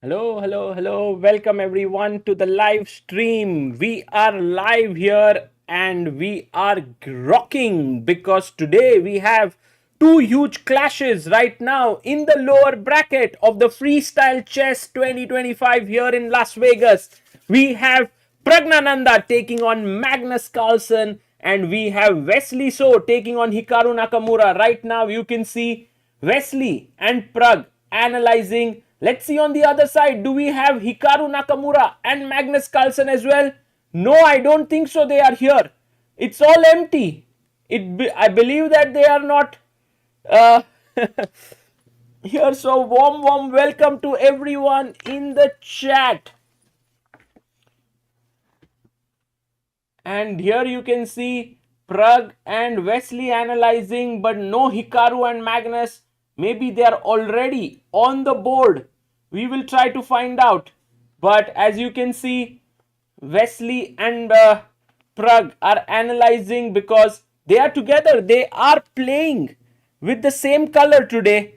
Hello, hello, hello. Welcome everyone to the live stream. We are live here and we are rocking because today we have two huge clashes right now in the lower bracket of the Freestyle Chess 2025 here in Las Vegas. We have Praggnanandhaa taking on Magnus Carlsen and we have Wesley So taking on Hikaru Nakamura. Right now you can see Wesley and Pragg analyzing. Let's see on the other side. Do we have Hikaru Nakamura and Magnus Carlsen as well? No, I don't think so. They are here. It's all empty. I believe that they are not uh, here. So warm welcome to everyone in the chat. And here you can see Pragg and Wesley analyzing, but no Hikaru and Magnus. Maybe they are already on the board. We will try to find out. But as you can see, Wesley and Pragg are analyzing because they are together. They are playing with the same color today.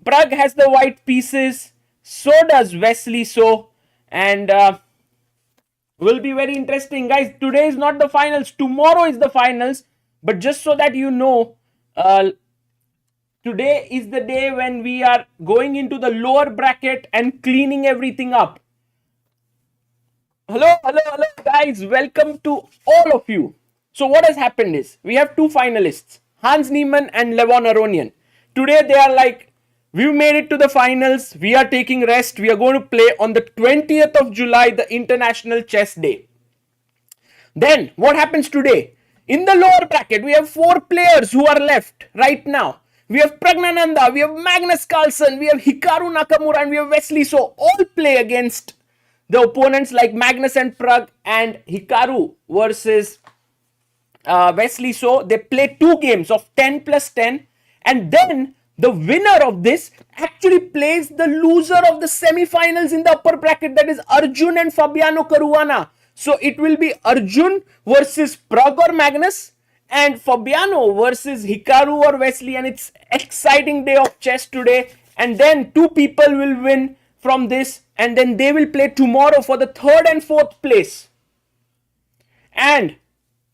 Pragg has the white pieces. So does Wesley So. And will be very interesting, guys. Today is not the finals. Tomorrow is the finals. But just so that you know, today is the day when we are going into the lower bracket and cleaning everything up. Hello, guys. Welcome to all of you. So what has happened is, we have two finalists, Hans Niemann and Levon Aronian. Today they are like, we've made it to the finals. We are taking rest. We are going to play on the 20th of July, the International Chess Day. Then what happens today? In the lower bracket, we have four players who are left right now. We have Praggnanandhaa, we have Magnus Carlsen, we have Hikaru Nakamura, and we have Wesley So. All play against the opponents like Magnus and Pragg, and Hikaru versus Wesley So. They play two games of 10 plus 10, and then the winner of this actually plays the loser of the semi-finals in the upper bracket, that is Arjun and Fabiano Caruana. So it will be Arjun versus Pragg or Magnus, and Fabiano versus Hikaru or Wesley, and it's exciting day of chess today. And then two people will win from this, and then they will play tomorrow for the third and fourth place. And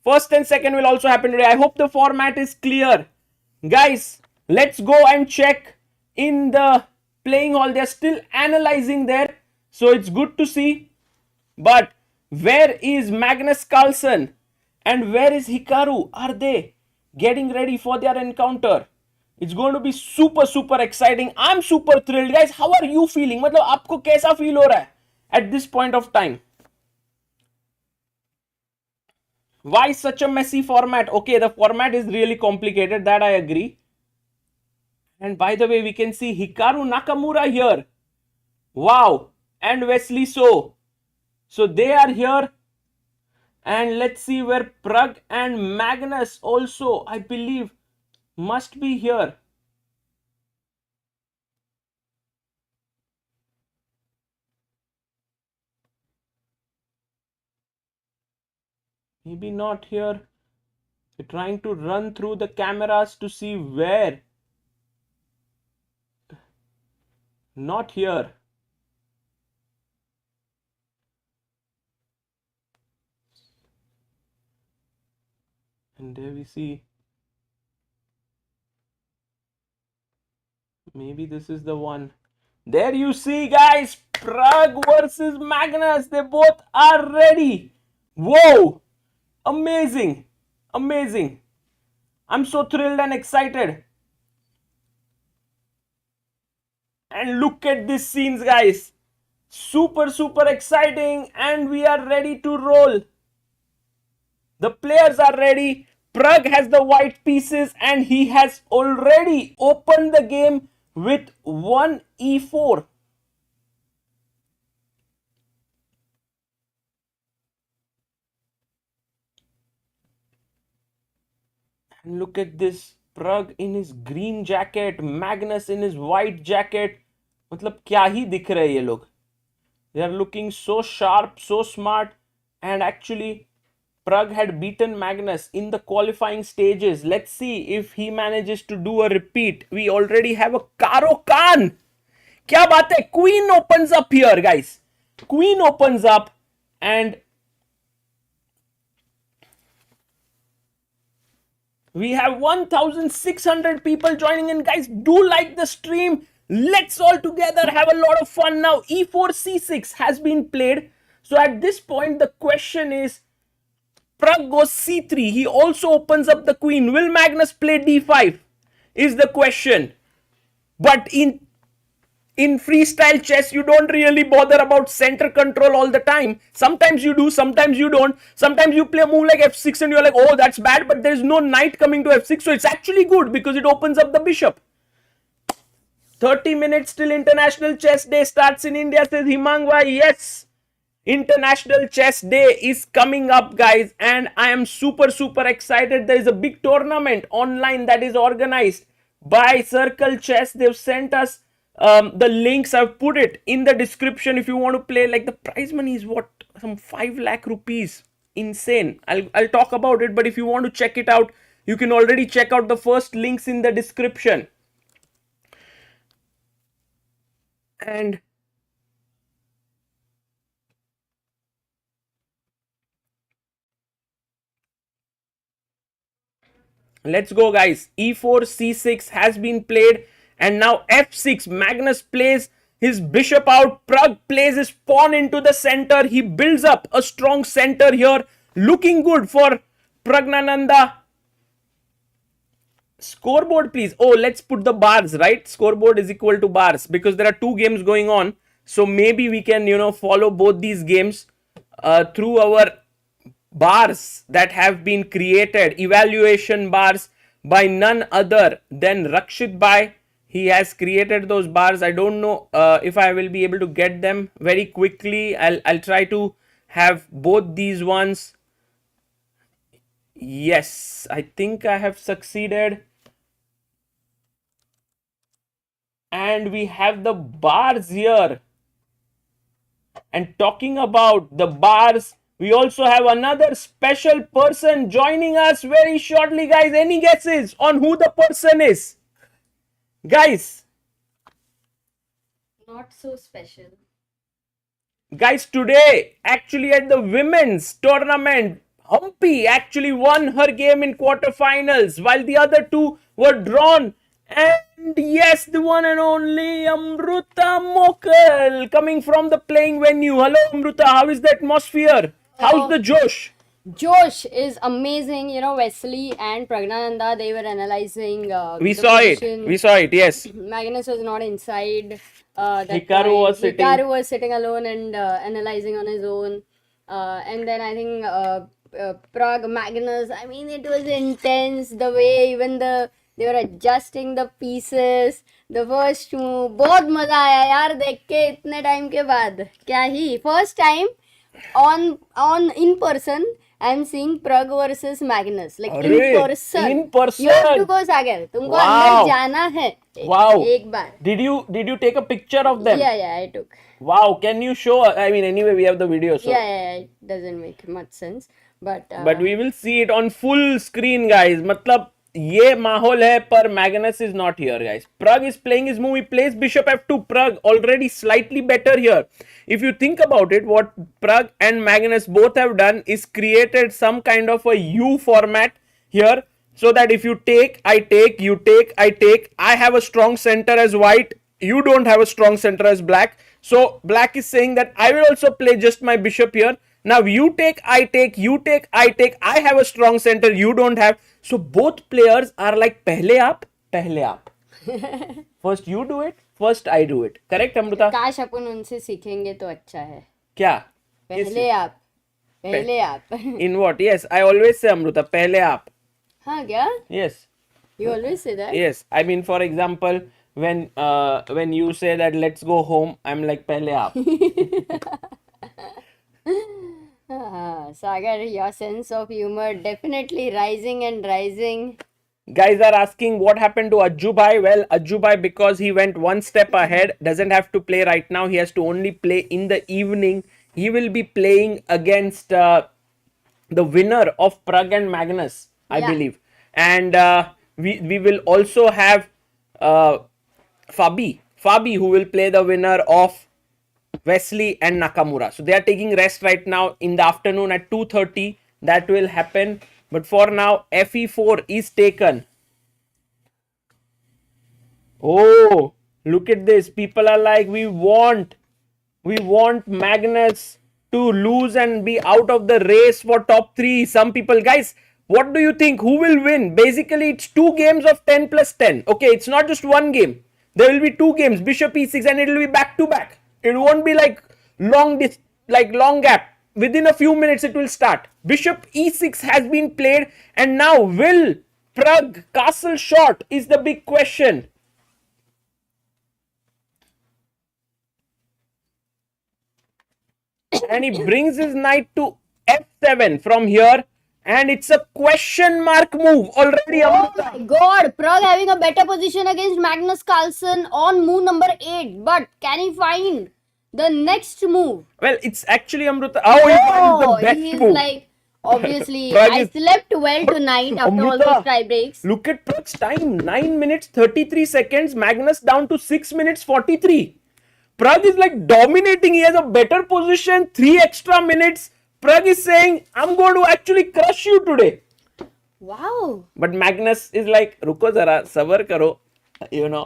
first and second will also happen today. I hope the format is clear. Guys, let's go and check in the playing hall. They're still analyzing there, so it's good to see. But where is Magnus Carlsen and where is Hikaru? Are they getting ready for their encounter? It's going to be super exciting. I'm super thrilled. Guys, how are you feeling? मतलब आपको कैसा feel हो रहा है at this point of time? Why such a messy format? Okay, the format is really complicated. That I agree. And by the way, we can see Hikaru Nakamura here. Wow. And Wesley So. So they are here. And let's see where Pragg and Magnus also, I believe, must be here. Maybe not here. We're trying to run through the cameras to see where. Not here. And there we see. Maybe this is the one. There you see, guys. Pragg versus Magnus. They both are ready. Whoa. Amazing. Amazing. I'm so thrilled and excited. And look at these scenes, guys. Super exciting. And we are ready to roll. The players are ready. Pragg has the white pieces and he has already opened the game with 1 e4. And look at this. Pragg in his green jacket, Magnus in his white jacket. मतलब क्या ही दिख रहे ये लोग. They are looking so sharp, so smart, and actually Pragg had beaten Magnus in the qualifying stages. Let's see if he manages to do a repeat. We already have a Caro Khan. Kya baat hai? Queen opens up here, guys. Queen opens up and we have 1,600 people joining in, guys. Do like the stream. Let's all together have a lot of fun now. E4, C6 has been played. So at this point, the question is, Pragg goes C3. He also opens up the queen. Will Magnus play D5? Is the question. But in freestyle chess, you don't really bother about center control all the time. Sometimes you do, sometimes you don't. Sometimes you play a move like F6 and you're like, oh, that's bad, but there's no knight coming to F6. So it's actually good because it opens up the bishop. 30 minutes till International Chess Day starts in India, says Himangwa. Yes, International Chess Day is coming up, guys, and I am super excited. There is a big tournament online that is organized by Circle Chess. They've sent us the links. I've put it in the description if you want to play. Like, the prize money is what, some 5 lakh rupees. Insane. I'll talk about it, but if you want to check it out, you can already check out the first links in the description. And let's go, guys. E4, C6 has been played, and now F6. Magnus plays his bishop out. Pragg plays his pawn into the center. He builds up a strong center here. Looking good for Praggnanandhaa. Scoreboard, please. Oh, let's put the bars, right? Scoreboard is equal to bars because there are 2 games going on. So maybe we can, follow both these games through our bars that have been created, evaluation bars by none other than Rakshit Bhai. He has created those bars. I don't know if I will be able to get them very quickly. I'll try to have both these ones. Yes, I think I have succeeded. And we have the bars here. And talking about the bars, we also have another special person joining us very shortly, guys. Any guesses on who the person is? Guys. Not so special. Guys, today, actually at the women's tournament, Humpy actually won her game in quarterfinals while the other 2 were drawn. And yes, the one and only Amruta Mokal coming from the playing venue. Hello, Amruta. How is the atmosphere? How's the Josh? Josh is amazing. Wesley and Praggnanandhaa, they were analyzing. We saw it. Yes. Magnus was not inside. Hikaru was sitting alone and analyzing on his own. And then I think Pragg, Magnus, I mean, it was intense. The way even they were adjusting the pieces. The first move, बहुत मजा आया यार देख के इतने time के बाद. क्या ही first time on in person I'm seeing Pragg versus Magnus, like in person. You have to go, Sagar. तुमको अंदर जाना है. Wow. एक बार. Did you take a picture of them? Yeah, I took. Wow, can you show? I mean, anyway, we have the video. So. Yeah, it doesn't make much sense, but we will see it on full screen, guys. मतलब ये माहौल है, पर Magnus is not here, guys. Pragg is playing his move. He plays bishop f2. Pragg already slightly better here. If you think about it, what Pragg and Magnus both have done is created some kind of a U format here, so that if you take, I take, you take, I take. I have a strong center as white. You don't have a strong center as black. So black is saying that I will also play just my bishop here. Now you take, I take, you take, I take. I have a strong center, you don't have. So both players are like pehle aap. First you do it, first I do it. Correct, Amruta? काश अपन उनसे सीखेंगे तो अच्छा है. क्या? पहले आप. In what? Yes, I always say, Amruta, pehle aap. हाँ क्या? Yes. You always say that? Yes. I mean, for example, when you say that let's go home, I'm like pehle aap. Sagar, your sense of humor definitely rising and rising. Guys are asking what happened to Ajju Bhai. Well, Ajju Bhai, because he went one step ahead, doesn't have to play right now. He has to only play in the evening. He will be playing against the winner of Pragg and Magnus, I believe. And we will also have Fabi Fabi, who will play the winner of Wesley and Nakamura. So they are taking rest right now. In the afternoon at 2:30 that will happen. But for now, FE4 is taken. Oh, look at this. People are like, we want Magnus to lose and be out of the race for top 3. Some people, guys, what do you think? Who will win? Basically, it's 2 games of 10 plus 10. Okay, it's not just 1 game. There will be 2 games, Bishop E6, and it will be back to back. It won't be like long gap. Within a few minutes, it will start. Bishop E6 has been played, and now will Pragg castle short is the big question. And he brings his knight to F7 from here. And it's a question mark move already. Oh my god, Pragg having a better position against Magnus Carlsen on move number 8. But can he find the next move? Well, it's actually Amruta. Oh, he finds the best he's move. like, obviously, Pragg I is- slept well tonight after all those tie breaks. Look at Pragg's time. 9 minutes 33 seconds. Magnus down to 6 minutes 43. Pragg is like dominating. He has a better position. 3 extra minutes. Pragg is saying, I'm going to actually crush you today. Wow. But Magnus is like, रुको जरा सबर करो, you know,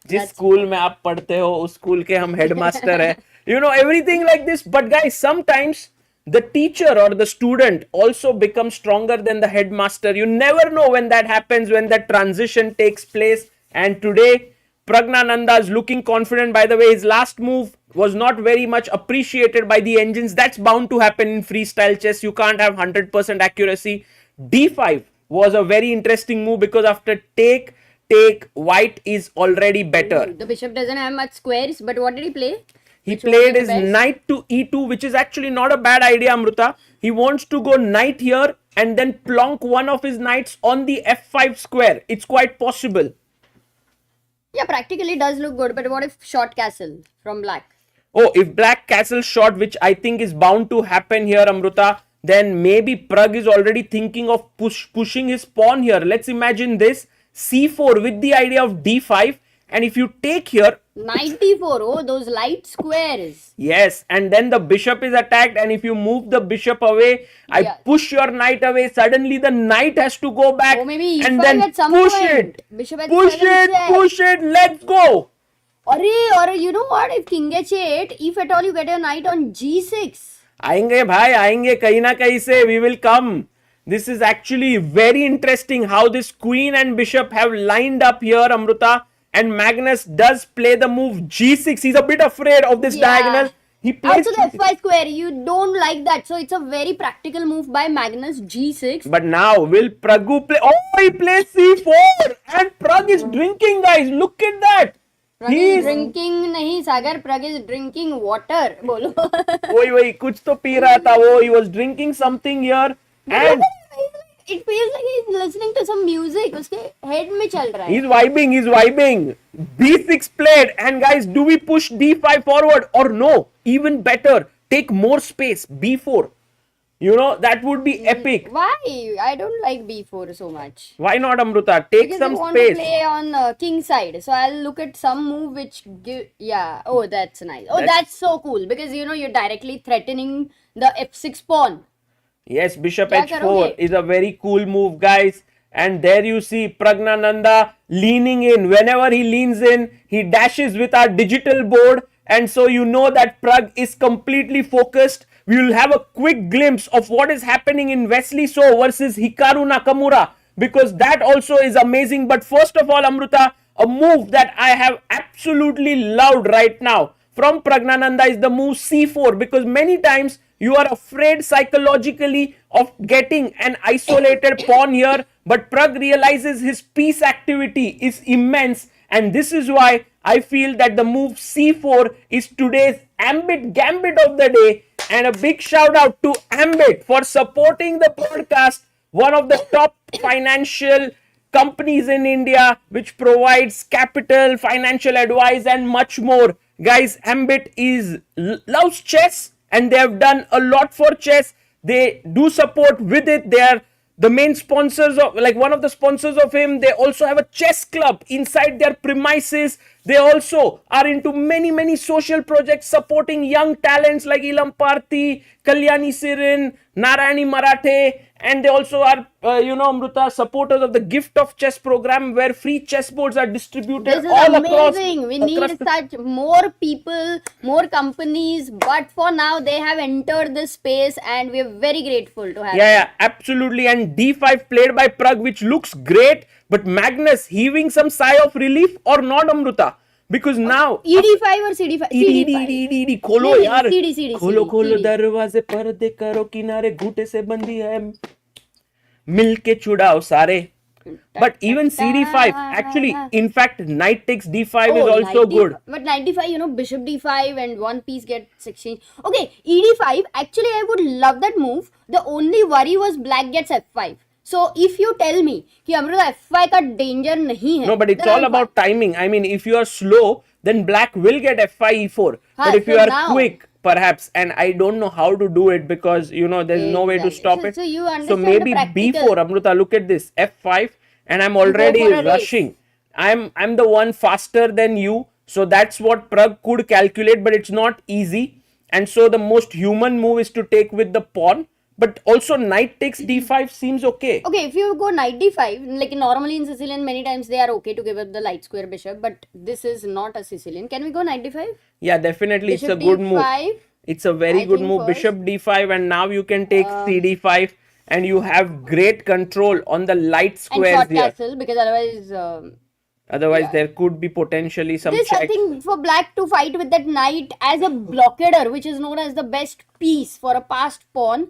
जिस school में आप पढ़ते हो उस स्कूल के हम हेडमास्टर हैं, you know, everything like this. But guys, sometimes the teacher or the student also becomes stronger than the headmaster. You never know when that happens, when that transition takes place. And today Praggnanandhaa is looking confident. By the way, his last move was not very much appreciated by the engines. That's bound to happen in freestyle chess. You can't have 100% accuracy. D5 was a very interesting move because after take, white is already better. The bishop doesn't have much squares, but what did he play? He played his knight to E2, which is actually not a bad idea, Amruta. He wants to go knight here and then plonk one of his knights on the F5 square. It's quite possible. Yeah, practically does look good, but what if short castle from black? Oh, if black castle shot, which I think is bound to happen here, Amruta, then maybe Pragg is already thinking of pushing his pawn here. Let's imagine this. C4 with the idea of D5. And if you take here... 94, oh, those light squares. Yes, and then the bishop is attacked, and if you move the bishop away, I push your knight away, suddenly the knight has to go back, Oh, maybe and E5 then at some push point. it, Bishop at push 7 it, check. push it, let's go. Or you know what, if king h8, if at all you get your knight on g6. आएंगे भाई, आएंगे कहीं ना कहीं से, we will come. This is actually very interesting how this queen and bishop have lined up here, Amruta. And Magnus does play the move g6. He's a bit afraid of this diagonal. He plays Also the f5 square, you don't like that. So it's a very practical move by Magnus g6. But now, will Pragg play? Oh, he plays c4. And Pragg is drinking, guys. Look at that. Pragg is drinking, nahi Sagar, Pragg is drinking water. Bolo. वही कुछ तो P रहा था वो. He was drinking something here. And it feels like he's listening to some music. Uske head में चल रहा है. he's vibing. B6 played. And guys, do we push D5 forward or no? Even better, take more space. B4. You know, that would be epic. Why? I don't like b4 so much. Why not, Amruta? Take Because some I want space. to play on king side. So I'll look at some move which give... Yeah. Oh, that's nice. Oh, that's so cool. Because, you know, you're directly threatening the f6 pawn. Yes, bishop Kya h4 karoge? is a very cool move, guys. And there you see Praggnanandhaa leaning in. Whenever he leans in, he dashes with our digital board. And so you know that Pragg is completely focused. We will have a quick glimpse of what is happening in Wesley So versus Hikaru Nakamura, because that also is amazing. But first of all, Amruta, a move that I have absolutely loved right now from Praggnanandhaa is the move c4, because many times you are afraid psychologically of getting an isolated pawn here, but Pragg realizes his piece activity is immense, and this is why I feel that the move c4 is today's gambit of the day. And a big shout out to Ambit for supporting the podcast, one of the top financial companies in India which provides capital, financial advice and much more. Guys, Ambit loves chess and they have done a lot for chess. They do support with it. They are the main sponsors of, like one of the sponsors of him. They also have a chess club inside their premises. They also are into many social projects supporting young talents like Ilam Parthi, Kalyani Sirin, Narayani Marathe, and they also are, Amruta, supporters of the Gift of Chess program where free chess boards are distributed This is all across. amazing. We need such more people, more companies. But for now, they have entered this space, and we are very grateful to have. Yeah, absolutely. And D5 played by Pragg, which looks great. But Magnus heaving some sigh of relief or not, Amruta? Because now ED5 or CD5? CD खोलो यार, CD, खोलो दरवाजे पर्दे करो किनारे घूटे से बंदी है मिलके छुड़ाओ सारे. But even CD5, actually, in fact, knight takes D5 is also good. But knight D5, bishop D5 and one piece gets exchanged. Okay, ED5, actually I would love that move. The only worry was black gets F5. So if you tell me कि Amruta F5 का danger नहीं है. No, but it's all about timing. I mean, if you are slow, then black will get F5, E4. But if you are quick, perhaps, and I don't know how to do it because, there's no way to stop it. So you understand So maybe B4, Amruta, look at this. F5, and I'm already rushing. I'm the one faster than you. So that's what Pragg could calculate, but it's not easy. And so the most human move is to take with the pawn. But also knight takes D5 seems okay. Okay, if you go knight D5, like normally in Sicilian, many times they are okay to give up the light square bishop, but this is not a Sicilian. Can we go knight D5? Yeah, definitely. Bishop it's a good move. D5, It's a very good move. first. Bishop D5, and now you can take CD5, and you have great control on the light and squares short here. castle, because otherwise... Otherwise, there could be potentially some this, checks. I think, for black to fight with that knight as a blockader, which is known as the best piece for a passed pawn,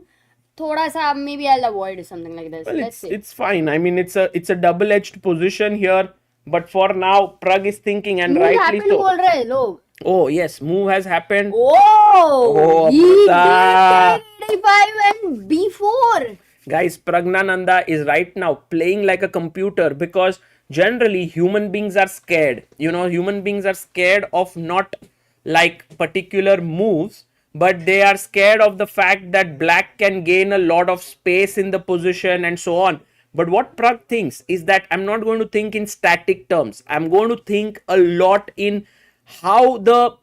thoda sa maybe I'll avoid something like this. Well, Let's see. it's fine. I mean, it's a double-edged position here. But for now, Pragg is thinking, and Move rightly happened, so. bol rahe hai log. Oh, yes, move has happened. Oh, he Amruta. did A5 and B4. Guys, Praggnanandhaa is right now playing like a computer because generally human beings are scared. Human beings are scared of not like particular moves, but they are scared of the fact that black can gain a lot of space in the position and so on. But what Pragg thinks is that I'm not going to think in static terms. I'm going to think a lot in how the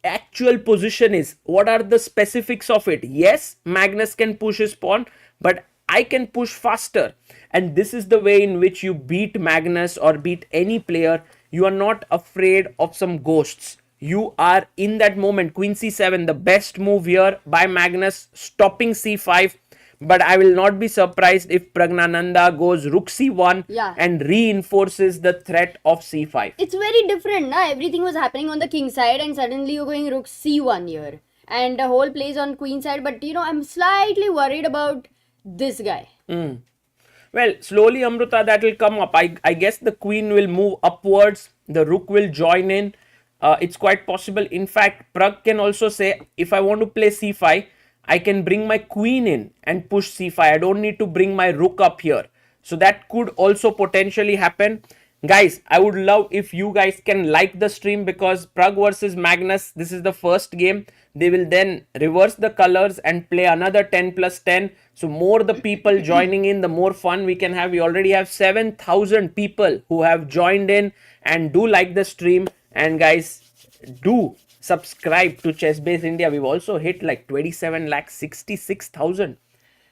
actual position is. What are the specifics of it? Yes, Magnus can push his pawn, but I can push faster. And this is the way in which you beat Magnus or beat any player. You are not afraid of some ghosts. You are in that moment. Queen c7, the best move here by Magnus, stopping c5. But I will not be surprised if Praggnanandhaa goes rook c1 and reinforces the threat of c5. It's very different, na? Everything was happening on the king side and suddenly you're going rook c1 here. And the whole plays on queen side. But I'm slightly worried about this guy. Well, slowly, Amruta, that will come up. I guess the queen will move upwards. The rook will join in. It's quite possible. In fact, Pragg can also say, if I want to play c5, I can bring my queen in and push c5. I don't need to bring my rook up here. So that could also potentially happen. Guys, I would love if you guys can like the stream because Pragg versus Magnus, this is the first game. They will then reverse the colors and play another 10 plus 10. So more the people joining in, the more fun we can have. We already have 7,000 people who have joined in and do like the stream. And guys, do subscribe to ChessBase India. We've also hit like 27,66,000.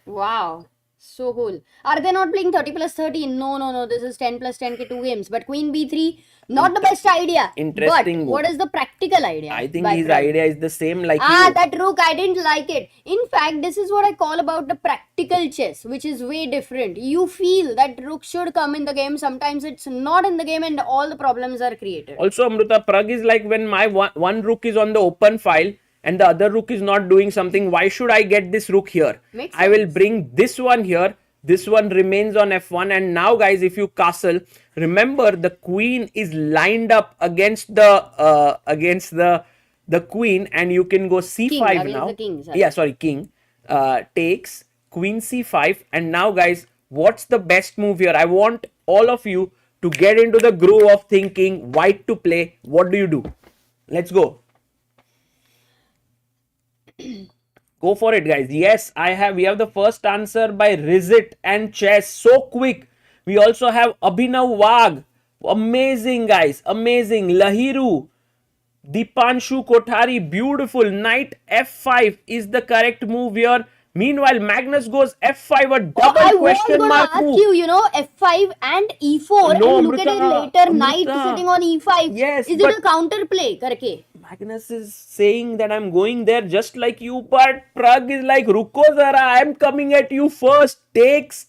Wow. So cool. Are they not playing 30 plus 30? No. This is 10 plus 10 2 games. But Queen B3, not the best idea. Interesting But move. what is the practical idea? I think his idea is the same like you. That rook, I didn't like it. In fact, this is what I call about the practical chess, which is way different. You feel that rook should come in the game. Sometimes it's not in the game and all the problems are created. Also, Amruta, Pragg is like when my one rook is on the open file and the other rook is not doing something. Why should I get this rook here? I will bring this one here. This one remains on f1. And now, guys, if you castle, remember the queen is lined up against the queen, and you can go c5 now. King takes queen c5. And now, guys, what's the best move here? I want all of you to get into the groove of thinking white to play. What do you do? Let's go. Go for it, guys. Yes, we have the first answer by Rizit and Chess. So quick. We also have Abhinav Wagh. Amazing, guys. Amazing. Lahiru. Dipanshu Kothari, beautiful. Knight f5 is the correct move here. Meanwhile, Magnus goes f5, a double I was question gonna mark ask move. you, F5 and E4, No, and look at it later, knight Amrita. sitting on E5. Yes, is but- it a counterplay? Karke? Magnus is saying that I'm going there just like you, but Pragg is like, Ruko Zara, I'm coming at you first. Takes,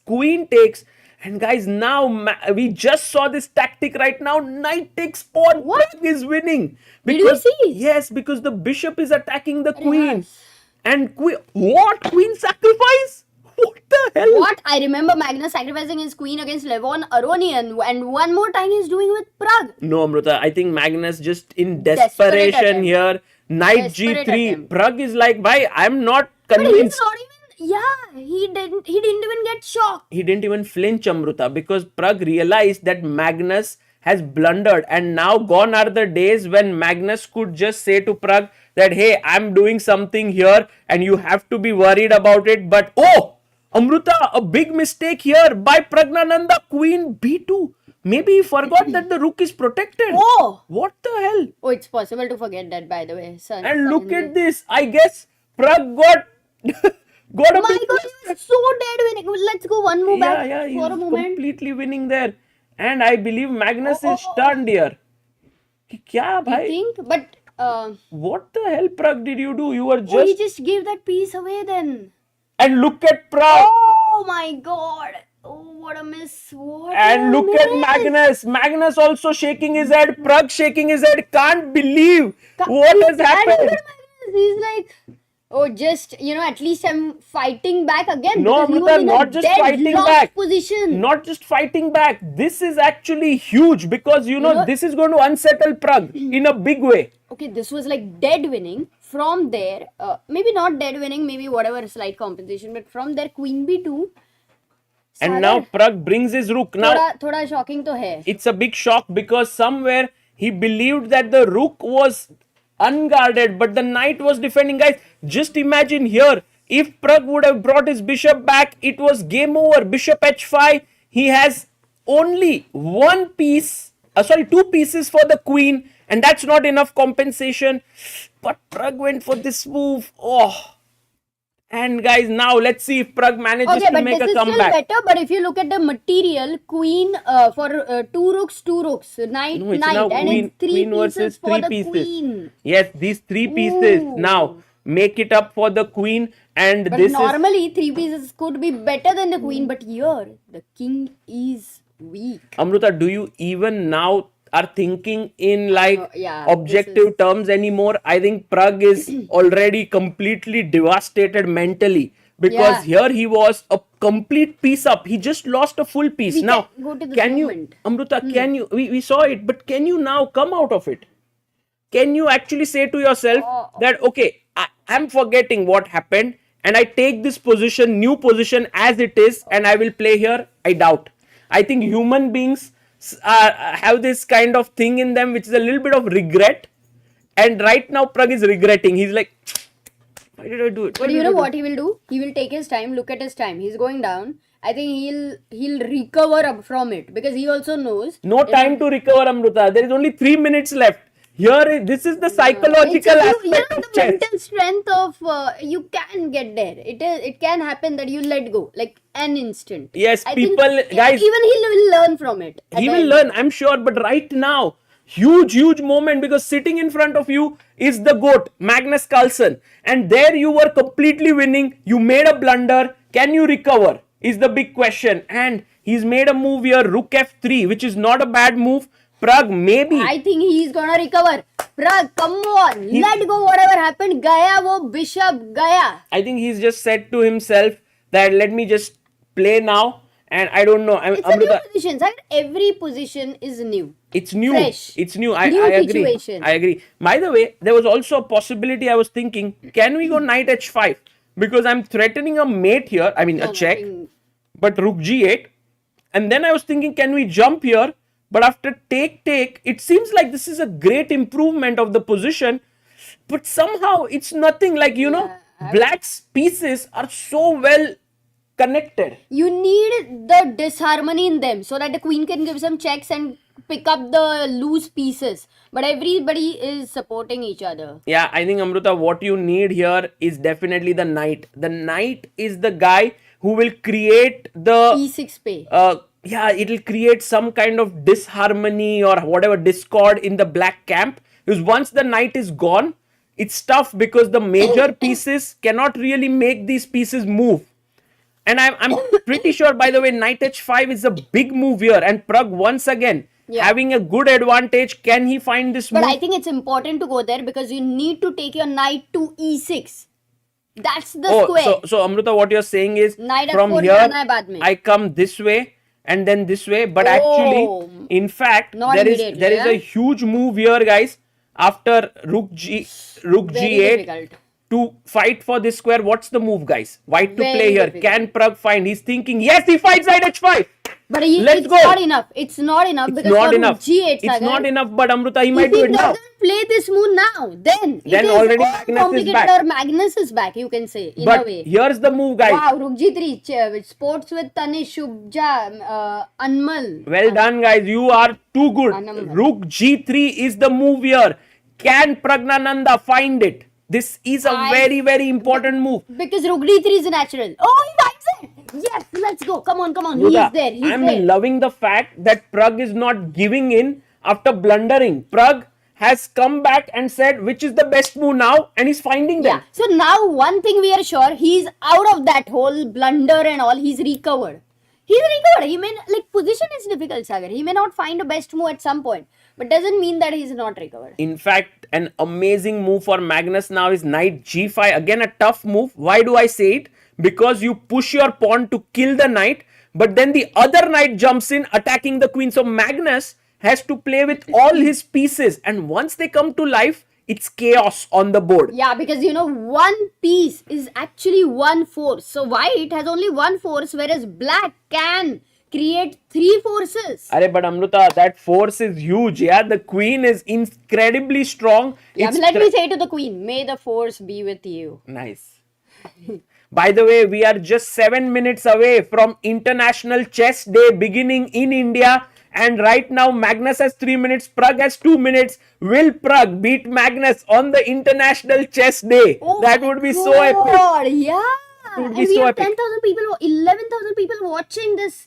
queen takes. And guys, now we just saw this tactic right now. Knight takes pawn. What? Pragg is winning. Did you see? Yes, because the bishop is attacking the Arey queen. yes. And what? Queen sacrifice? What the hell? What? I remember Magnus sacrificing his queen against Levon Aronian, and one more time he's doing with Pragg. No, Amrita, I think Magnus just in Desperate desperation attempt. here. Knight Desperate g3. attempt. Pragg is like, bhai, I'm not But he's convinced. not even. Yeah, he didn't even get shocked. He didn't even flinch, Amrita, because Pragg realized that Magnus has blundered, and now gone are the days when Magnus could just say to Pragg that, hey, I'm doing something here and you have to be worried about it. But oh, Amrita, a big mistake here by Praggnanandhaa, queen b2. Maybe he forgot that the rook is protected. Oh! What the hell? Oh, it's possible to forget that, by the way. Son, And look at this. I guess Pragg got got a My bit. God, he was so dead winning. Let's go one move back Yeah, he for a was moment. completely winning there. And I believe Magnus Oh, is stunned here. Kya, I bhai? think, but What the hell, Pragg, did you do? You were oh, he just... just gave that piece away then. And look at Pragg. Oh my God. Oh, what a miss. What And a look at miss. Magnus. Magnus also shaking his head. Pragg shaking his head. Can't believe what has And look happened. at Magnus. He's like, oh, just, at least I'm fighting back again. No, because he Amrita, was in a not just fighting deadlocked back. position. Not just fighting back. This is actually huge because, know- this is going to unsettle Pragg in a big way. Okay, this was like dead winning. From there, maybe not dead winning, maybe whatever slight compensation, but from there, queen b2. And now Pragg brings his rook. Now, thoda shocking to hai. it's a big shock because somewhere he believed that the rook was unguarded, but the knight was defending. Guys, just imagine here, if Pragg would have brought his bishop back, it was game over. Bishop h5. He has only two pieces for the queen, and that's not enough compensation. But Pragg went for this move. Oh. And guys, now let's see if Pragg manages Okay, to but make this a is still comeback. better. But if you look at the material, queen for two rooks, knight, No, it's now and queen, it's three queen pieces versus for three the pieces. queen. Yes, these three pieces Ooh. now make it up for the queen, and But this is normally, three pieces could be better than the queen. But here, the king is weak. Amrita. Do you even now are thinking in like yeah, objective terms anymore? I think Pragg is already completely devastated mentally because here he was a complete piece up. He just lost a full piece. We Now, can go to this can you, moment. Amrita? Can you? We saw it, but can you now come out of it? Can you actually say to yourself that, okay, I'm forgetting what happened and I take this position, new position as it is, and I will play here? I doubt. I think human beings have this kind of thing in them which is a little bit of regret, and right now Pragg is regretting. He's like, why did I do it? But you know what he will do? He will take his time. Look at his time. He's going down. I think he'll recover up from it because he also knows. No time to recover, Amrita. There is only 3 minutes left. Here, this is the psychological aspect of the chess. mental strength of you can get there. It can happen that you let go like an instant. Yes, I people, think, guys, even he will learn from it. at he the will end. learn, I'm sure. But right now, huge moment because sitting in front of you is the GOAT, Magnus Carlsen. And there you were completely winning. You made a blunder. Can you recover? Is the big question. And he's made a move here, rook f3, which is not a bad move. Pragg, maybe. I think he's gonna recover. Pragg, come on, let go. Whatever happened, gaya wo bishop gaya. I think he's just said to himself that let me just play now. And I don't know. It's a new position. Sir. Every position is new. It's new. Fresh. It's new. New I agree. situation. I agree. By the way, there was also a possibility I was thinking, can we go knight h5? Because I'm threatening a mate here. I mean, a check. But rook g8. And then I was thinking, can we jump here? But after take, it seems like this is a great improvement of the position. But somehow it's nothing like, Black's pieces are so well connected. You need the disharmony in them so that the queen can give some checks and pick up the loose pieces. But everybody is supporting each other. Yeah, I think Amruta, what you need here is definitely the knight. The knight is the guy who will create the E6 pay. yeah, it'll create some kind of disharmony or whatever discord in the black camp. Because once the knight is gone, it's tough because the major pieces cannot really make these pieces move. And I'm pretty sure, by the way, knight h5 is a big move here. And Pragg once again having a good advantage. Can he find this move? But I think it's important to go there because you need to take your knight to e6. That's the square. So Amruta, what you're saying is Knight from f4 here, जाना है बाद में. I come this way and then this way. But actually, in fact, Not there is immediately, a huge move here, guys. After rook Very g8 difficult. to fight for this square. What's the move, guys? White to Very play here. difficult. Can Pragg find? He's thinking, yes, he fights knight h5. But Let's it's go. not enough. It's not enough It's because not for enough. G8, It's Sagar, not enough, but Amruta, he might if do he it now. doesn't play this move now, then it is already all Magnus is complicated back. or Magnus is back, you can say, in a But way. here's the move, guys. Wow, Rook G3, sports with Tanish, Shubja, Anmal. Well done, guys. You are too good. Anam. Rook g3 is the move here. Can Praggnanandhaa find it? This is a very, very important move. Because Rook D3 is natural. Oh, he finds it! Yes, let's go. Come on. Luda, He's there. He's I'm there. loving the fact that Pragg is not giving in after blundering. Pragg has come back and said which is the best move now, and he's finding them. Yeah. So now one thing we are sure, he's out of that whole blunder and all. He's recovered. He may, like, position is difficult, Sagar. He may not find a best move at some point. But doesn't mean that he's not recovered. In fact, an amazing move for Magnus now is knight g5. Again, a tough move. Why do I say it? Because you push your pawn to kill the knight, but then the other knight jumps in, attacking the queen. So Magnus has to play with all his pieces. And once they come to life, it's chaos on the board. Yeah, because one piece is actually one force. So white has only one force, whereas black can create three forces. But Amruta, that force is huge. Yeah, the queen is incredibly strong. Yeah, let me say to the queen, may the force be with you. Nice. By the way, we are just 7 minutes away from International Chess Day beginning in India. And right now, Magnus has 3 minutes, Pragg has 2 minutes. Will Pragg beat Magnus on the International Chess Day? Oh, that would be so epic. Yeah. It would And be we so have epic. 10,000 people, 11,000 people watching this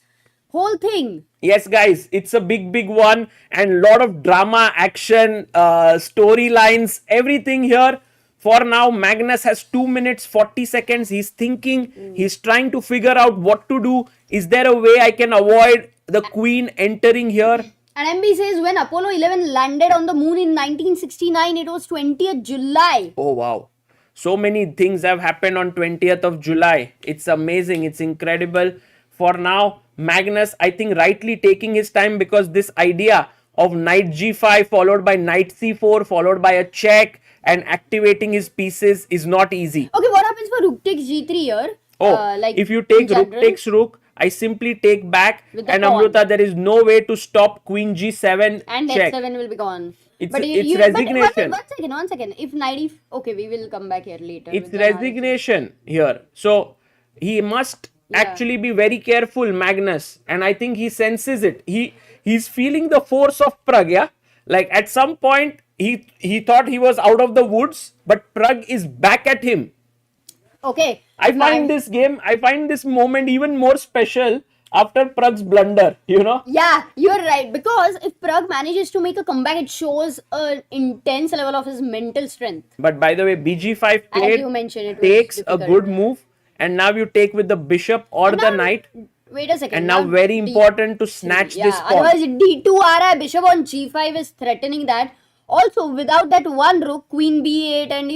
whole thing. Yes, guys, it's a big one and lot of drama, action, storylines, everything here. For now, Magnus has 2 minutes, 40 seconds. He's thinking, he's trying to figure out what to do. Is there a way I can avoid the queen entering here? And MB says when Apollo 11 landed on the moon in 1969, it was 20th July. Oh, wow. So many things have happened on 20th of July. It's amazing. It's incredible. For now, Magnus, I think, rightly taking his time because this idea of knight g5 followed by knight c4 followed by a check and activating his pieces is not easy. Okay, what happens for rook takes g3 here? Oh, like if you take in rook general? takes rook, I simply take back With the and pawn. Amruta, there is no way to stop queen g7 And check. h7 will be gone. It's you- resignation. But one second. If knight okay, we will come back here later. It's with the analysis. resignation here. So he must actually be very careful, Magnus. And I think he senses it. He's feeling the force of Pragg, yeah? Like at some point, he thought he was out of the woods, but Pragg is back at him. Okay. I find this moment even more special after Pragg's blunder, Yeah, you're right. Because if Pragg manages to make a comeback, it shows an intense level of his mental strength. But by the way, BG5 As played you mentioned, it was takes a difficult. good move. And now you take with the bishop or And the now- knight. Wait a second. And now very important to snatch this pawn. Otherwise d2 aa raha hai, bishop on g5 is threatening that. Also, without that one rook, queen b8 and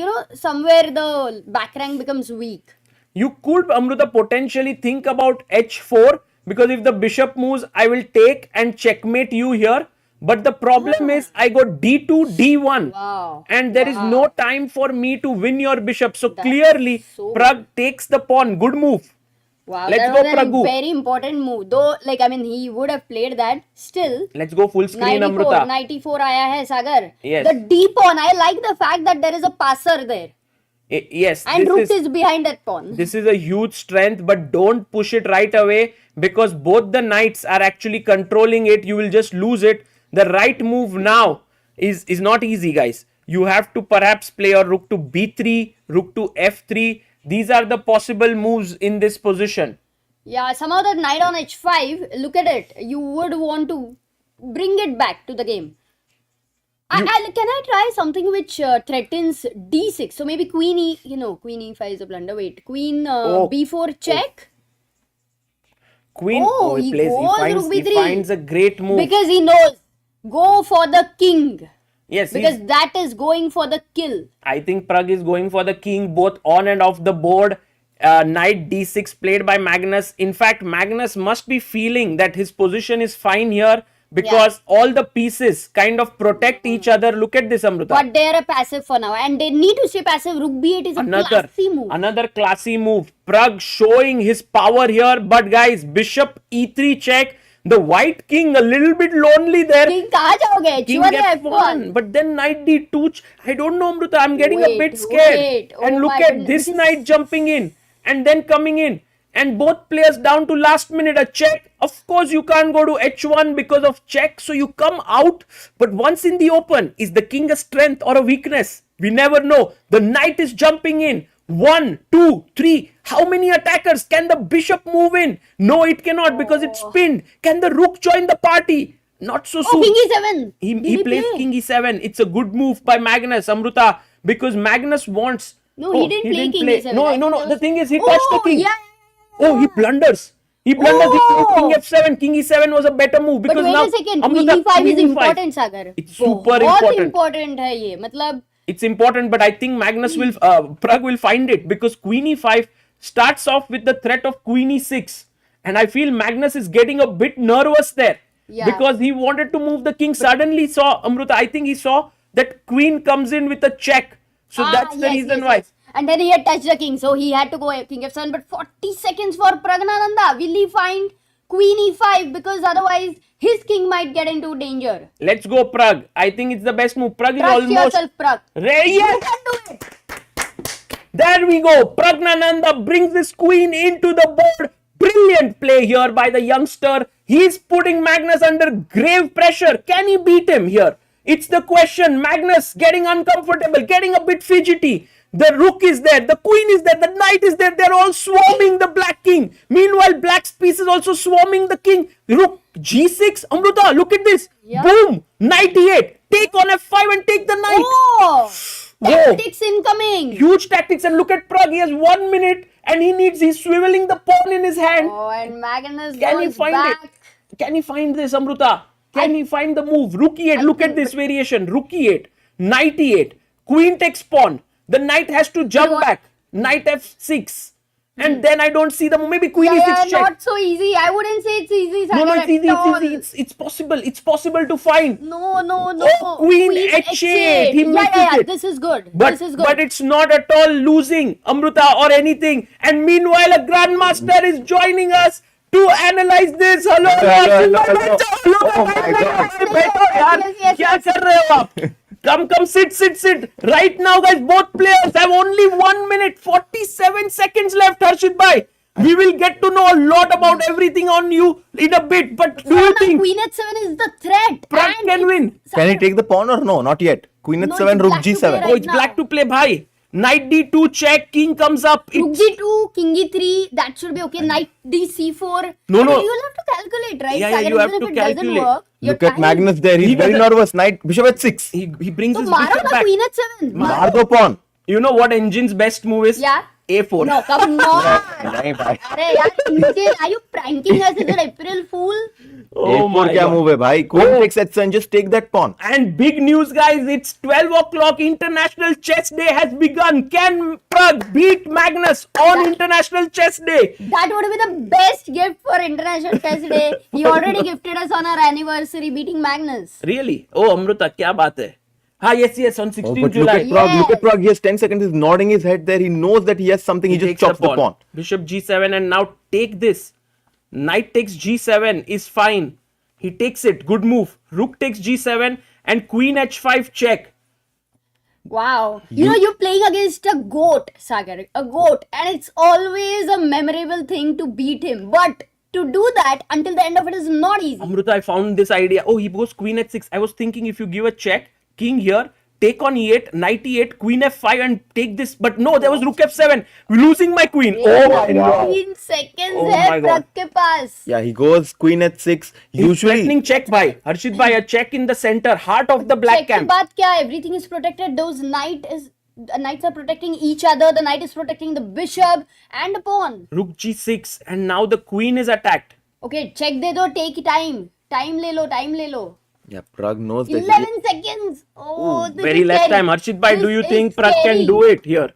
somewhere the back rank becomes weak. You could, Amruta, potentially think about h4 because if the bishop moves, I will take and checkmate you here. But the problem is I got d2, d1. Wow. And there is no time for me to win your bishop. So That's clearly, so Pragg takes the pawn. Good move. Wow, Let's that go, was a Praggu. very important move. Though, he would have played that. Still, Let's go full screen, 94, Amruta. 94 aaya hai, Sagar. Yes. The d pawn, I like the fact that there is a passer there. Yes. And rook is behind that pawn. This is a huge strength, but don't push it right away because both the knights are actually controlling it. You will just lose it. The right move now is not easy, guys. You have to perhaps play your rook to b3, rook to f3. These are the possible moves in this position. Yeah, somehow that knight on h5, look at it. You would want to bring it back to the game. Can I try something which threatens d6? So maybe queen e, queen e5 is a blunder. Wait, queen b4 check. Queen, he finds a great move. Because he knows, go for the king. Yes, because that is going for the kill. I think Pragg is going for the king both on and off the board. Knight d6 played by Magnus. In fact, Magnus must be feeling that his position is fine here because all the pieces kind of protect each other. Look at this, Amruta. But they are a passive for now and they need to stay passive. Rook b8 is a classy move. Another classy move. Pragg showing his power here. But guys, bishop e3 check. The white king a little bit lonely there. King kahan jaoge? King gets f1. But then knight d2. I don't know, Amruta. I'm getting a bit scared. And look at this knight jumping in and then coming in. And both players down to last minute. A check. Of course, you can't go to h1 because of check. So you come out. But once in the open, is the king a strength or a weakness? We never know. The knight is jumping in. 1, 2, 3. How many attackers? Can the bishop move in? No, it cannot because it's pinned. Can the rook join the party? Not so soon. King e7. He plays king e7. It's a good move by Magnus, Amruta, because Magnus wants. No, he didn't play king e7. No. The thing is, he touched the king. Yeah. Oh, he blunders. He plays king f7. King e7 was a better move because but wait now. A second. Queen e5 is important, Sagar. It's super बहुत important. important है ये. मतलब. It's important, but I think Magnus will, Pragg will find it because queen e5 starts off with the threat of queen e6. And I feel Magnus is getting a bit nervous there because he wanted to move the king. Suddenly saw, Amruta, I think he saw that queen comes in with a check. So that's the reason why. And then he had touched the king. So he had to go king f7. But 40 seconds for Praggnanandhaa. Will he find queen e5? Because otherwise his king might get into danger. Let's go, Pragg. I think it's the best move. Pragg is almost. Yourself, Pragg. Yes. You can do it. There we go. Praggnanandhaa brings his queen into the board. Brilliant play here by the youngster. He's putting Magnus under grave pressure. Can he beat him here? It's the question. Magnus getting uncomfortable, getting a bit fidgety. The rook is there, the queen is there, the knight is there. They're all swarming the black king. Meanwhile, black's piece is also swarming the king. Rook g6. Amruta, look at this. Boom. Knight e8. Take on f5 and take the knight. Oh, tactics incoming. Huge tactics. And look at Pragg. He has 1 minute and he's swiveling the pawn in his hand. Oh, and Magnus Can he find back. it? Can he find this, Amruta? Can he find the move? Rook e8. Look at this variation. Rook e8. Knight e8. Queen takes pawn. The knight has to jump back. Knight f6. And then I don't see the move. Maybe queen e6 check. Not so easy. I wouldn't say it's easy. No, it's easy. It's possible. It's possible to find. No. Oh, queen h8. He misses it. This is good. But it's not at all losing, Amruta, or anything. And meanwhile, a grandmaster is joining us to analyze this. Hello. क्या कर रहे हो आप? Come, sit. Right now, guys, both players have only 1 minute, 47 seconds left, Harshit bhai. We will get to know a lot about everything on you in a bit. But do you think Queen h7 is the threat? Pragg can win? Can he take the pawn or no? Not yet. Queen h7, rook g7. Oh, it's black to play, bhai. Knight d2 check, king comes up. Rook g2, king e3, that should be okay. Knight d c4. No. You'll have to calculate, right? Yeah, you have to calculate. Look at Magnus there. He's very nervous. Knight, bishop h6. He brings his Maro bishop na back. queen h7. Mar do pawn. You know what engine's best move is? Yeah. A4. No, come on. नहीं भाई. Arey, yaar, are you pranking us? Is it April Fool? Oh my क्या God. move है भाई? Queen takes h7, just take that pawn. And big news, guys. It's 12 o'clock. International Chess Day has begun. Can Pragg beat Magnus on International Chess Day? That would be the best gift for International Chess Day. He already gifted us on our anniversary beating Magnus. Really? Oh, Amruta, क्या बात है? Yes, on 16 Oh, but look July. at Pragg. Look at Pragg. He has 10 seconds. He's nodding his head there. He knows that he has something. He just takes chops a the pawn. Bishop g7 and now take this. Knight takes g7 is fine. He takes it. Good move. Rook takes g7 and queen h5 check. Wow. You're playing against a goat, Sagar. A goat. And it's always a memorable thing to beat him. But to do that until the end of it is not easy. Amruta, I found this idea. Oh, he goes queen h6. I was thinking if you give a check, king here, take on e8, knight e8, queen f5 and take this. But no, there was rook f7. Losing my queen. Oh my god. 15 seconds Oh hai my God. Pragg ke paas. Yeah, he goes queen h6. He's Usually, threatening check bhai. Harshit bhai, a check in the center, heart of the black Check ke camp. baad kya? Everything is protected. The knights are protecting each other. The knight is protecting the bishop and the pawn. Rook g6 and now the queen is attacked. Okay, check de do. Take time. Time le lo. yeah, Pragg knows that. 11 seconds. Oh, this Very is less scary. time. Harshit bhai, do This you is think Pragg can scary. do it here?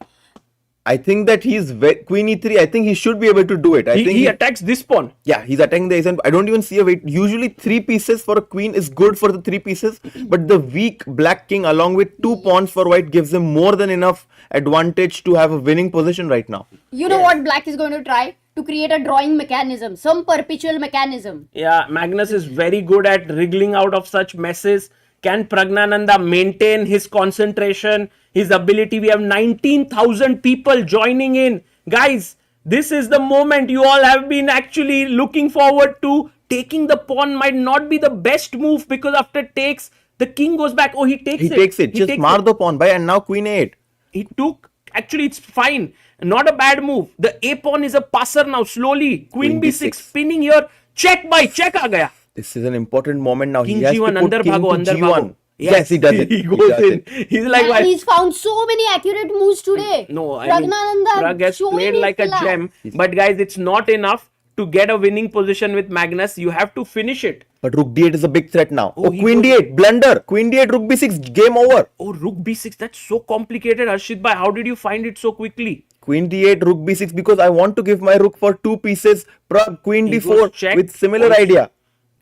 I think that he's queen e3. I think he should be able to do it. I think He attacks this pawn. yeah, he's attacking the ace, and I don't even see a way. Usually, 3 pieces for a queen is good for the 3 pieces, but the weak black king along with 2 pawns for white gives him more than enough advantage to have a winning position right now. You know what Black is going to try? To create a drawing mechanism, some perpetual mechanism. Yeah, Magnus is very good at wriggling out of such messes. Can Praggnanandhaa maintain his concentration, his ability? We have 19,000 people joining in. Guys, this is the moment you all have been actually looking forward to. Taking the pawn might not be the best move because after takes, the king goes back. Oh, he takes it. He takes it. He Just takes mar it. the pawn by, and now queen a8. He took. Actually, it's fine. Not a bad move. The a pawn is a passer now. Slowly. Queen Queen b6 b6. spinning here. Check by check aa gaya. This is an important moment now. King he has G1 to put under king bhago, to under G1. bhago. Yes, he does it. He goes does in. it. He's like, And he's found so many accurate moves today. no, I mean, Praggnanandhaa Pragg has showing played his like a class. gem. But guys, it's not enough to get a winning position with Magnus. You have to finish it. But rook d8 is a big threat now. Oh, Oh, he queen goes- d8, blunder. Queen d8, rook b6, game over. Oh, rook b6. That's so complicated, Harshit bhai. How did you find it so quickly? Queen d8, rook b6, because I want to give my rook for 2 pieces. Pragg, queen He d4 goes check. with similar Also- idea.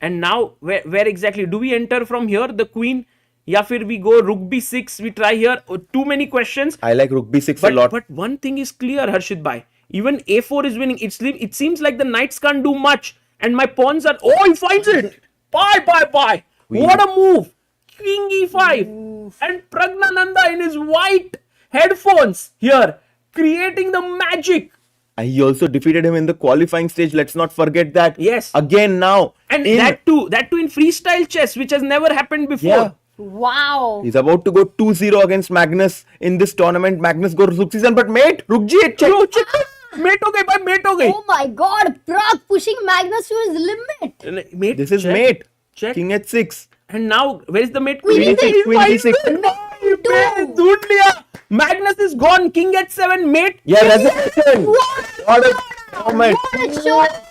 And now, where exactly? Do we enter from here, the queen? Ya fir we go rook b6, we try here. Oh, too many questions. I like rook b6 a lot. But one thing is clear, Harshit bhai. Even a4 is winning. It seems like the knights can't do much. And my pawns are... Oh, he finds it! Bye. What a move! King e5. And Praggnanandhaa in his white headphones here. Creating the magic. And he also defeated him in the qualifying stage. Let's not forget that. Yes. Again now. And in- that too in freestyle chess, which has never happened before. Yeah. Wow. He's about to go 2-0 against Magnus in this tournament. Magnus goes rook c7, but mate, rook g8, check. Bro, check. Mate ho gayi, bhai, mate ho gayi. Oh my god, Pragg pushing Magnus to his limit. Mate, This is check, mate. Check. King h6. And now, where is the mate? Queen d6, He's queen fine. d6. No, he dhoond liya. Magnus is gone. King h7, mate. Yeah, resurrection. What a moment. What a shot.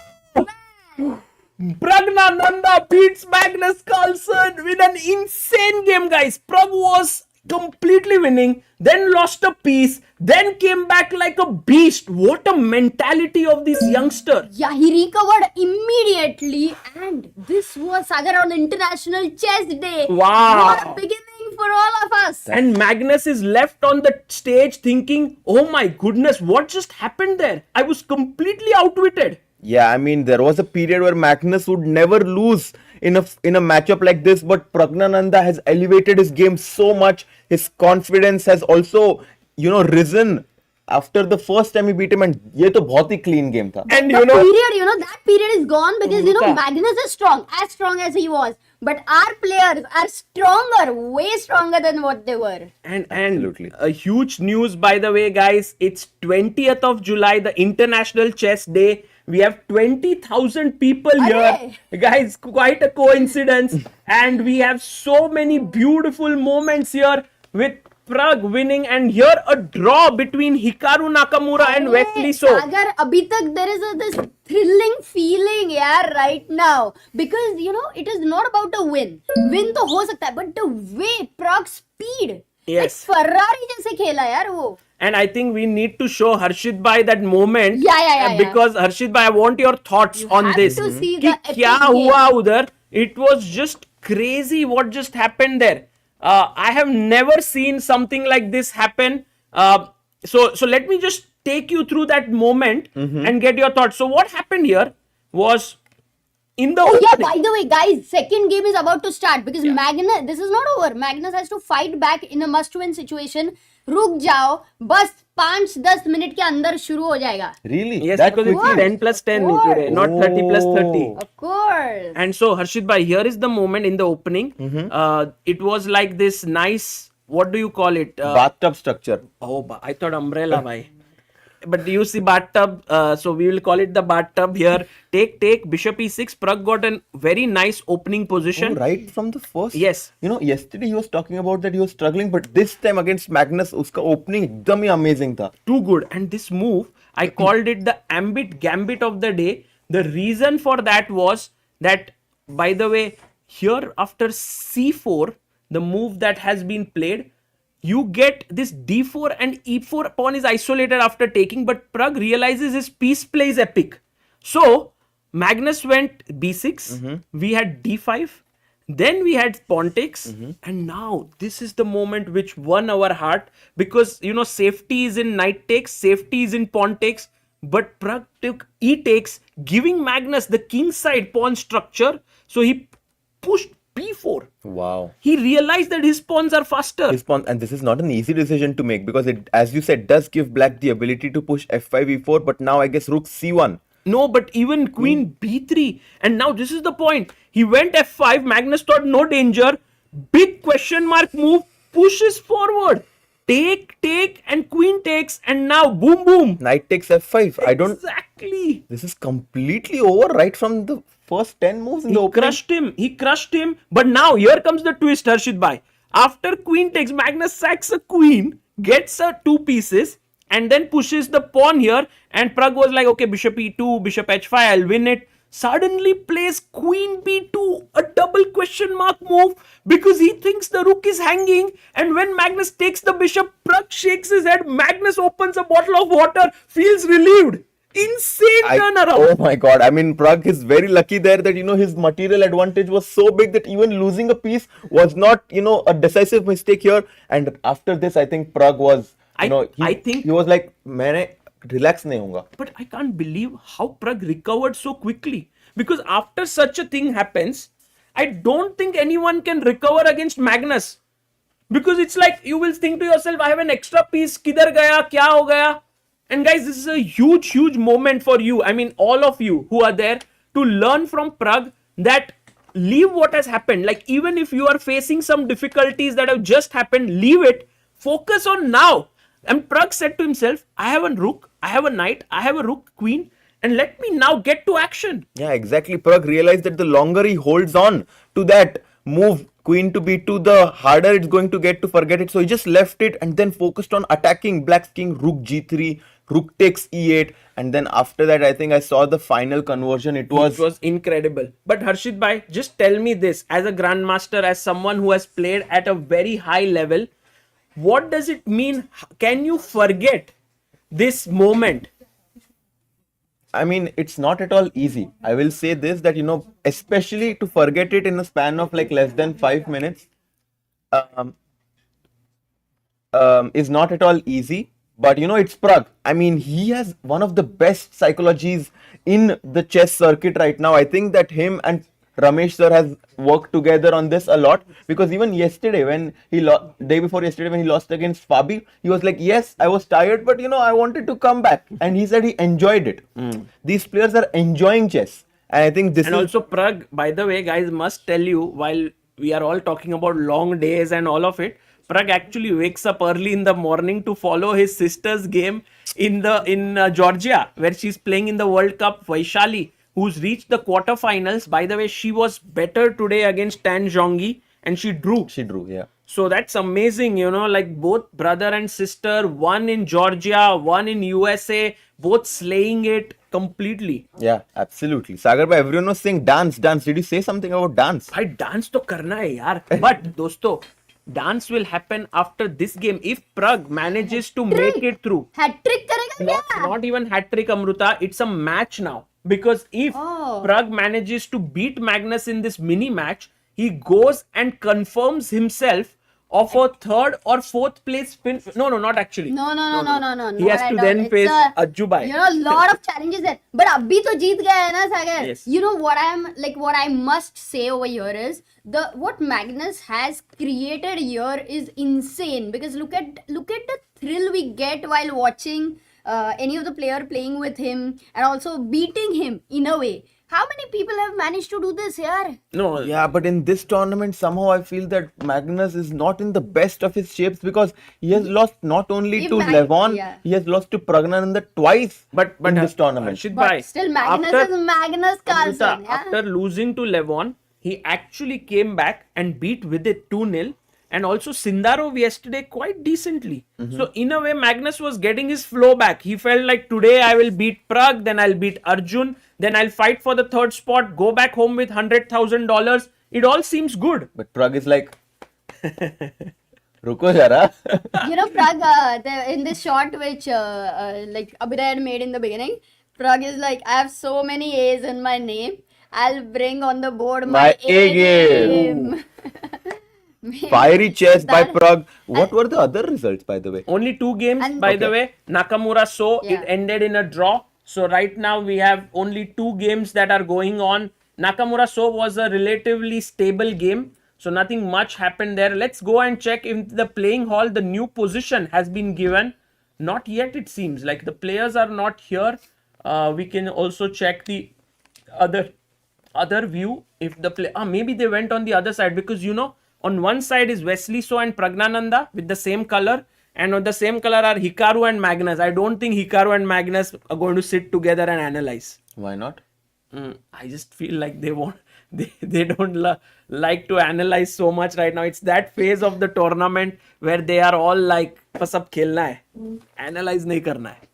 Praggnanandhaa beats Magnus Carlsen with an insane game, guys. Pragg was completely winning, then lost a piece, then came back like a beast. What a mentality of this youngster. Yeah, he recovered immediately, and this was Sagar on International Chess Day. Wow. What a beginning for all of us. And Magnus is left on the stage thinking, oh my goodness, what just happened there? I was completely outwitted. Yeah, I mean, there was a period where Magnus would never lose in a matchup like this, but Praggnanandhaa has elevated his game so much. His confidence has also, risen after the first time he beat him, and ye to bahut hi clean game tha. And That period is gone because, Amruta. Magnus is as strong as he was. But our players are stronger, way stronger than what they were. And Absolutely. a huge news, by the way, guys. It's 20th of July, the International Chess Day. We have 20,000 people here. Guys, quite a coincidence. And we have so many beautiful moments here with Pragg winning, and here a draw between Hikaru Nakamura and Wesley So. Sagar, abhi tak there is this thrilling feeling right now. Because, it is not about a win. Win to ho sakta hai, but the way Pragg speed. Yes. Like Ferrari jaise khela yaar wo. And I think we need to show Harshit bhai that moment. Yeah. Because Harshit bhai, I want your thoughts on have this. to see Ki the epic kya game. hua udhar? It was just crazy what just happened there. I have never seen something like this happen. So let me just take you through that moment and get your thoughts. So what happened here was in the Oh yeah, opening. by the way, guys, second game is about to start because Magnus, this is not over. Magnus has to fight back in a must-win situation. रुक जाओ, बस 5-10 minute के अंदर शुरू हो जाएगा. Really? Yes, That because it's quickly? 10 plus 10 Of course. today, not 30 plus 30. Oh. Of course. And so, Harshit bhai, here is the moment in the opening. It was like this nice, what do you call it? Bathtub structure. Oh, I thought umbrella, bhai. But you see bathtub, so we will call it the bathtub here. Take, bishop e6. Pragg got a very nice opening position. Oh, right from the first. Yes. You know, yesterday he was talking about that he was struggling, but this time against Magnus, uska opening एकदम ही amazing था. Too good. And this move, I called it the gambit of the day. The reason for that was that, by the way, here after c4, the move that has been played, you get this d4 and e4 pawn is isolated after taking, but Pragg realizes his piece play is epic. So Magnus went b6, we had d5, then we had pawn takes, and now this is the moment which won our heart, because you know safety is in knight takes, safety is in pawn takes, but Pragg took e takes, giving Magnus the king side pawn structure, so he pushed b4. Wow. He realized that his pawns are faster. His pawn, and this is not an easy decision to make because it, as you said, does give black the ability to push f5, e4, but now I guess rook c1. No, but even queen b3. And now this is the point. He went f5. Magnus thought no danger. Big question mark move. Pushes forward. Take, and queen takes. And now boom, boom. Knight takes f5. I don't. Exactly. This is completely over right from the first 10 moves in the opening. He crushed him. But now here comes the twist, Harshit bhai. After queen takes, Magnus sacks a queen, gets a 2 pieces, and then pushes the pawn here. And Pragg was like, okay, bishop e2, bishop h5, I'll win it. Suddenly plays queen b2, a double question mark move, because he thinks the rook is hanging. And when Magnus takes the bishop, Pragg shakes his head. Magnus opens a bottle of water, feels relieved. Insane turnaround. Oh my god. I mean, Pragg is very lucky there that, you know, his material advantage was so big that even losing a piece was not, you know, a decisive mistake here. And after this, I think Pragg was, I think he was like, maine relax nahi hoga. But I can't believe how Pragg recovered so quickly. Because after such a thing happens, I don't think anyone can recover against Magnus. Because it's like you will think to yourself, I have an extra piece, kidhar gaya, kya ho gaya? And guys, this is a huge, huge moment for you. I mean, all of you who are there to learn from Pragg that leave what has happened. Like, even if you are facing some difficulties that have just happened, leave it. Focus on now. And Pragg said to himself, I have a rook, I have a knight, I have a rook, queen, and let me now get to action. Yeah, exactly. Pragg realized that the longer he holds on to that move, queen to b2, the harder it's going to get to forget it. So he just left it and then focused on attacking black's king, rook g3, rook takes e8, and then after that, I think I saw the final conversion. It was incredible. But Harshit bhai, just tell me this, as a grandmaster, as someone who has played at a very high level, what does it mean? Can you forget this moment? I mean, it's not at all easy. I will say this, that, you know, especially to forget it in a span of like less than 5 minutes is not at all easy. But, you know, it's Pragg. I mean, he has one of the best psychologies in the chess circuit right now. I think that him and Ramesh sir has worked together on this a lot, because even yesterday when he day before yesterday when he lost against Fabi, he was like, yes, I was tired, but, you know, I wanted to come back. And he said he enjoyed it. These players are enjoying chess. And I think this and also Pragg, by the way, guys, must tell you, while we are all talking about long days and all of it, Pragg actually wakes up early in the morning to follow his sister's game in Georgia, where she's playing in the World Cup. Vaishali, who's reached the quarterfinals. By the way, she was better today against Tan Zhongyi, and she drew. yeah. So that's amazing, you know, like both brother and sister, one in Georgia, one in USA, both slaying it completely. Yeah, absolutely. Sagar bhai, everyone was saying dance. Did you say something about dance? Bhai, dance to karna hai yaar. But dosto, dance will happen after this game if Pragg manages to make it through. Hat-trick karega kya? Not even hat-trick, Amruta. It's a match now. Because if Pragg manages to beat Magnus in this mini match, he goes and confirms himself of a third or fourth place spin. No, not actually. No. He has to then face Ajjubai. You know, lot of challenges there. But abhi to jeet gaya hai na, Sagar. Yes. You know what I must say over here is what Magnus has created here is insane, because look at the thrill we get while watching any of the player playing with him and also beating him in a way. How many people have managed to do this here? No. Yeah, but in this tournament, somehow I feel that Magnus is not in the best of his shapes, because he has lost not only to Levon, he has lost to Praggnanandhaa twice But in this tournament. Rashid But bhai, still Magnus is Magnus Carlsen. Yeah? after losing to Levon, he actually came back and beat Vidit 2-0. And also Sindarov yesterday quite decently. So in a way, Magnus was getting his flow back. He felt like, today I will beat Pragg, then I'll beat Arjun, then I'll fight for the third spot, go back home with $100,000. It all seems good. But Pragg is like, Ruko jara. You know, Pragg, in this shot which like Abhiray had made in the beginning, Pragg is like, I have so many A's in my name, I'll bring on the board my A game. Fiery chess by Pragg. What were the other results, by the way? Only 2 games, And- by the way. Nakamura So, Yeah. it ended in a draw. So right now we have only 2 games that are going on. Nakamura So was a relatively stable game. So nothing much happened there. Let's go and check if the playing hall, the new position has been given. Not yet, it seems. Like the players are not here. We can also check the other view. If the play, maybe they went on the other side, because you know, on one side is Wesley So and Praggnanandhaa with the same color, and on the same color are Hikaru and Magnus. I don't think Hikaru and Magnus are going to sit together and analyze. Why not? I just feel like they don't like to analyze so much right now. It's that phase of the tournament where they are all like, बस अब खेलना है, analyze नहीं करना है.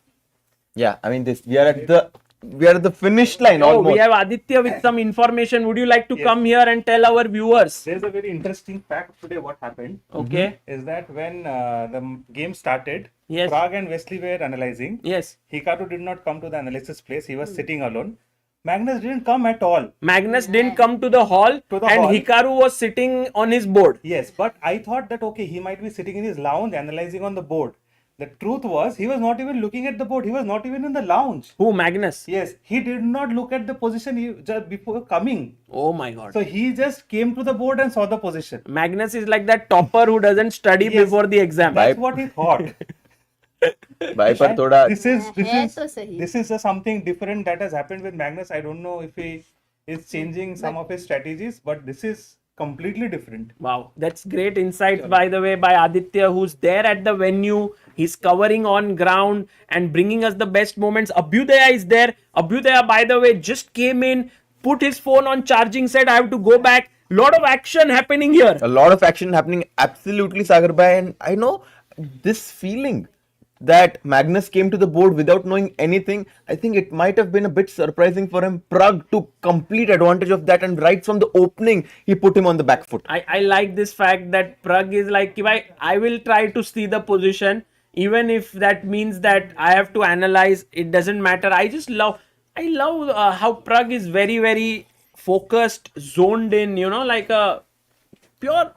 Yeah, I mean, we are at the finish line almost. We have Aditya with some information. Would you like to come here and tell our viewers? There's a very interesting fact today. What happened Okay. is that when the game started, Yes. Pragg and Wesley were analyzing. Yes. Hikaru did not come to the analysis place. He was sitting alone. Magnus didn't come at all. Magnus didn't come to the hall, and hall. Hikaru was sitting on his board. Yes, but I thought that okay, he might be sitting in his lounge analyzing on the board. The truth was, he was not even looking at the board. He was not even in the lounge. Who? Magnus? Yes, he did not look at the position just before coming. Oh my god. So he just came to the board and saw the position. Magnus is like that topper who doesn't study Yes. before the exam. That's what he thought. Bhai, par thoda, This is तो सही. this is something different that has happened with Magnus. I don't know if he is changing some of his strategies, but this is completely different. Wow, that's great insight, by the way, by Aditya, who's there at the venue. He's covering on ground and bringing us the best moments. Abhyudaya is there. Abhyudaya, by the way, just came in, put his phone on charging, said, I have to go back. Lot of action happening here. a lot of action happening, absolutely, Sagar bhai. And I know this feeling that Magnus came to the board without knowing anything. I think it might have been a bit surprising for him. Pragg took complete advantage of that, and right from the opening, he put him on the back foot. I like this fact that Pragg is like, I will try to see the position, even if that means that I have to analyze. It doesn't matter. I love how Pragg is very, very focused, zoned in, like a pure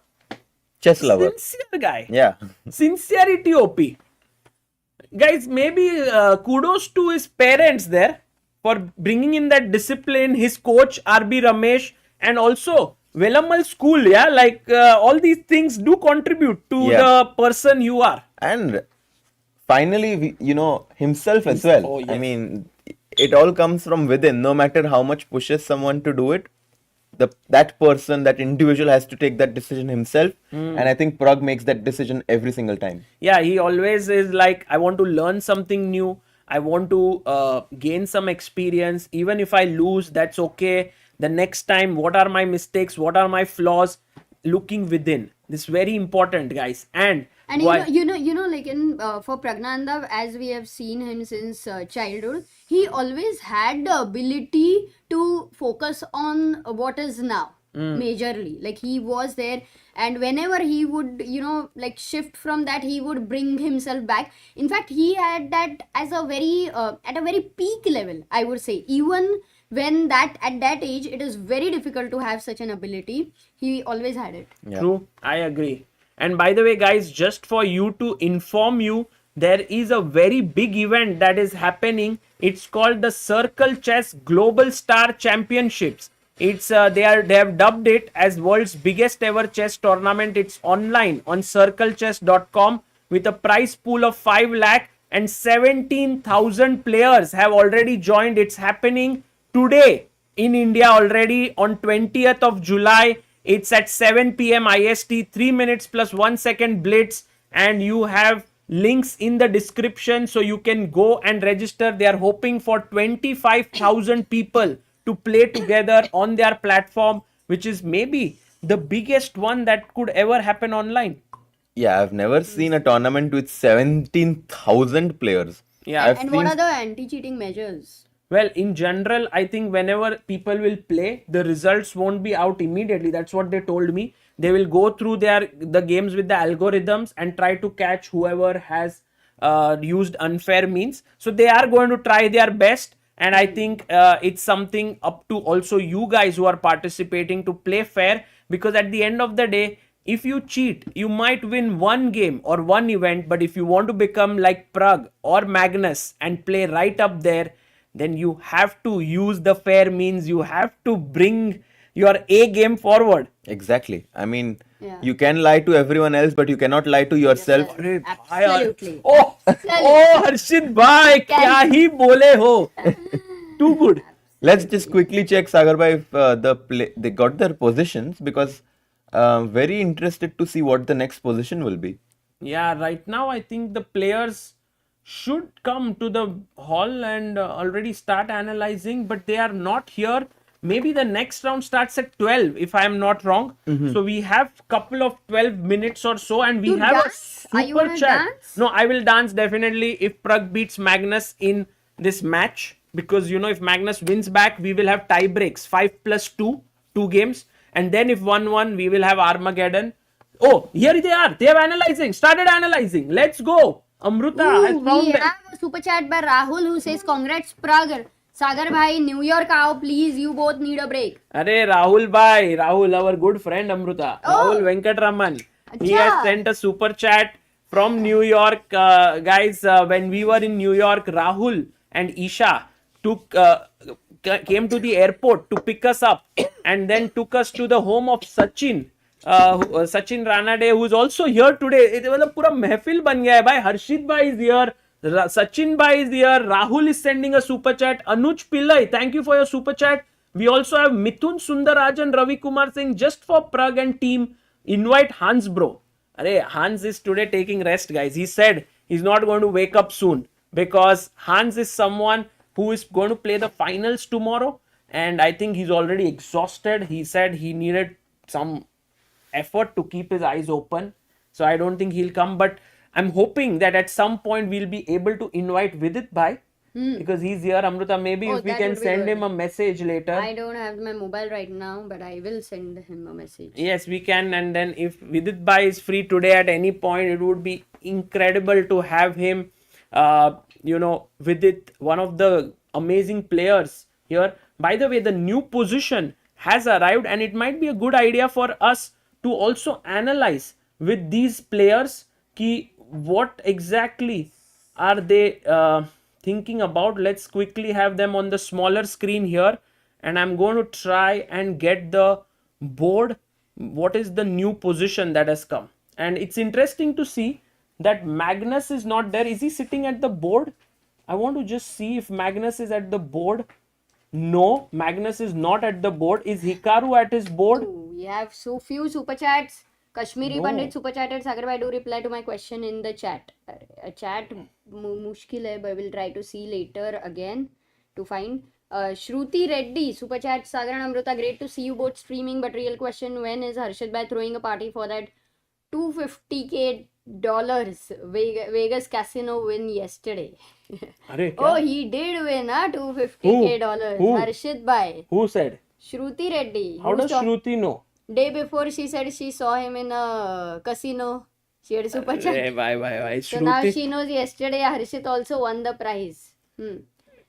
Chess lover. sincere guy. Yeah. Sincerity OP. Guys, maybe kudos to his parents there for bringing in that discipline, his coach RB Ramesh, and also Velamal school. Yeah, like all these things do contribute to Yeah. the person you are. And finally, himself as well. Oh, yes. I mean, it all comes from within. No matter how much pushes someone to do it, that person, that individual has to take that decision himself. And I think Pragg makes that decision every single time. Yeah, he always is like, I want to learn something new. I want to gain some experience. Even if I lose, that's okay. The next time, what are my mistakes? What are my flaws? Looking within. This is very important, guys. And why- you know, like in for Praggnanandhaa, as we have seen him since childhood, he always had the ability to focus on what is now majorly. Like he was there, and whenever he would, like shift from that, he would bring himself back. In fact, he had that as a very at a very peak level, I would say. Even when at that age, it is very difficult to have such an ability. He always had it. Yeah. True, I agree. And by the way, guys, just for you to inform you, there is a very big event that is happening. It's called the Circle Chess Global Star Championships. It's they have dubbed it as world's biggest ever chess tournament. It's online on circlechess.com with a prize pool of 5 lakh and 17,000 players have already joined. It's happening today in India already on 20th of July. It's at 7 p.m. IST, 3 minutes plus 1 second blitz, and you have links in the description so you can go and register. They are hoping for 25,000 people to play together on their platform, which is maybe the biggest one that could ever happen online. Yeah, I've never seen a tournament with 17,000 players. Yeah. I've And seen what are the anti-cheating measures? Well, in general, I think whenever people will play, the results won't be out immediately. That's what they told me. They will go through the games with the algorithms and try to catch whoever has used unfair means. So they are going to try their best. And I think it's something up to also you guys who are participating to play fair, because at the end of the day, if you cheat, you might win one game or one event. But if you want to become like Pragg or Magnus and play right up there, then you have to use the fair means. You have to bring your A game forward. exactly. I mean, Yeah. you can lie to everyone else, but you cannot lie to yourself. Absolutely. Oh, Harshit bhai, kya hi bole ho. Too good. Let's just quickly check, Sagar bhai, if they got their positions, because very interested to see what the next position will be. Yeah, right now I think the players should come to the hall and already start analyzing, but they are not here. Maybe the next round starts at 12 if I am not wrong. So we have couple of 12 minutes or so, and we To have dance? a Are you super gonna chat. dance? No, I will dance definitely if Pragg beats Magnus in this match, because you know, if Magnus wins back, we will have tie breaks, 5 plus 2 games, and then if 1-1 we will have Armageddon. Oh, here they are. They are started analyzing. Let's go. Amruta has Ooh, found we them. have a super chat by Rahul who says, "Congrats, Pragg. Sagar bhai, New York out, please. You both need a break." Arey Rahul bhai, Rahul, our good friend Amruta, Oh. Rahul Venkatraman. He Acha. has sent a super chat from New York. Guys, when we were in New York, Rahul and Isha came to the airport to pick us up and then took us to the home of Sachin. Sachin Ranade, who is also here today. It was a pura mehfil ban gaya hai bhai. Harshit bhai is here. Sachin bhai is here. Rahul is sending a super chat. Anuj Pillai, thank you for your super chat. We also have Mithun Sundaraj Ravi Kumar saying, just for Pragg and team, invite Hans bro. Arey, Hans is today taking rest, guys. He said he's not going to wake up soon because Hans is someone who is going to play the finals tomorrow, and I think he's already exhausted. He said he needed some effort to keep his eyes open, so I don't think he'll come, but I'm hoping that at some point we'll be able to invite Vidit bhai because he's here. Amruta, maybe Oh, if we that can would be send good. him a message later. I don't have my mobile right now, but I will send him a message. Yes, we can. And then if Vidit bhai is free today at any point, it would be incredible to have him. Vidit, one of the amazing players here. By the way, the new position has arrived, and it might be a good idea for us to also analyze with these players what exactly are they thinking about. Let's quickly have them on the smaller screen here, and I'm going to try and get the board. What is the new position that has come? And it's interesting to see that Magnus is not there. Is he sitting at the board? I want to just see if Magnus is at the board. No, Magnus is not at the board. Is Hikaru at his board? Ooh, we have so few super chats. Kashmiri No. Pandit super chatted, Sagar bhai, do reply to my question in the chat. A chat mushkil hai, but we'll try to see later again to find. Shruti Reddy super chat, Sagar and Amruta, great to see you both streaming, but real question, when is Harshit bhai throwing a party for that $250K Vegas casino win yesterday? Arey, Oh, he did win, $250K. Who? Harshit bhai. Who said? Shruti Reddy. How who does saw- Shruti know? Day before she said she saw him in a casino. She had a super chat. Bye. So now she knows yesterday Harshit also won the prize.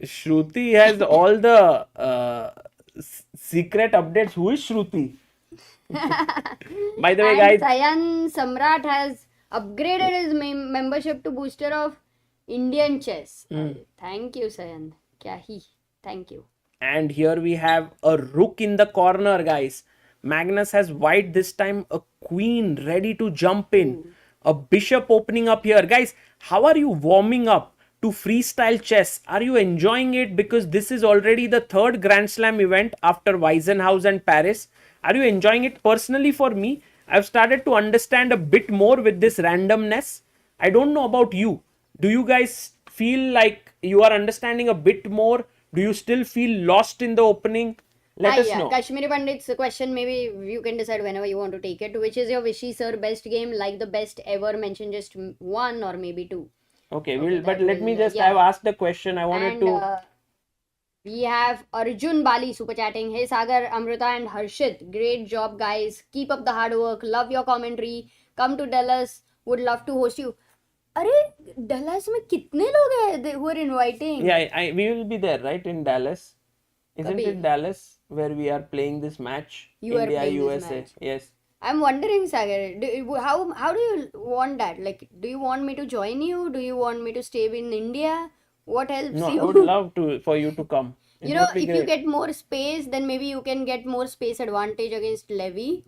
Shruti has all the secret updates. Who is Shruti? By the way, And guys, Sayan Samrat has upgraded his membership to booster of Indian chess. Thank you, Sayan. Kya hi? Thank you. and here we have a rook in the corner, guys. Magnus has white this time, a queen ready to jump in, a bishop opening up here. Guys, how are you warming up to freestyle chess? Are you enjoying it? Because this is already the third Grand Slam event after Weissenhaus and Paris. Are you enjoying it? Personally, for me, I've started to understand a bit more with this randomness. I don't know about you. Do you guys feel like you are understanding a bit more? Do you still feel lost in the opening? Let us know. Kashmiri Pandit's question, maybe you can decide whenever you want to take it. Which is your Vishy sir best game? Like the best ever? Mention just one or maybe two. Okay, that let me will, just, yeah. I've asked the question. I wanted And to. we have Arjun Bali super chatting. Hey Sagar, Amrita and Harshit. Great job, guys. Keep up the hard work. Love your commentary. Come to Dallas. Would love to host you. अरे Dallas में कितने लोग हैं who are inviting? Yeah, we will be there, right, in Dallas. Isn't Kabhi? it Dallas where we are playing this match? You are India, playing this USA. match. Yes. I'm wondering, Sagar, how do you want that? Like, do you want me to join you? Do you want me to stay in India? What helps No, you? I would love for you to come. It You know, would be if you great. get more space, then maybe you can get more space advantage against Levy.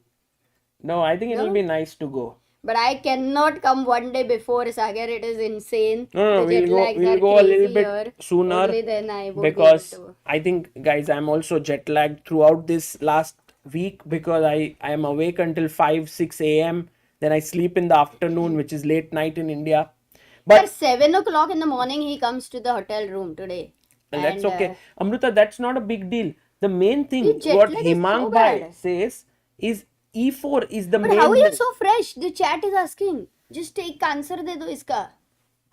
No, I think it will No? be nice to go. But I cannot come one day before, Sagar. It is insane. No, The jet lags we'll are go a little crazy bit here. sooner Only then I would because be able to. I think, guys, I'm also jet lagged throughout this last week because I am awake until 5, 6 a.m. Then I sleep in the afternoon, which is late night in India. At But 7 o'clock in the morning, he comes to the hotel room today. that's And, okay. Amrita, that's not a big deal. The main thing, The jet what lag is so Himang Bhai bad. says is E4 is the But main how are you thing. so fresh? The chat is asking. Just take answer de do iska.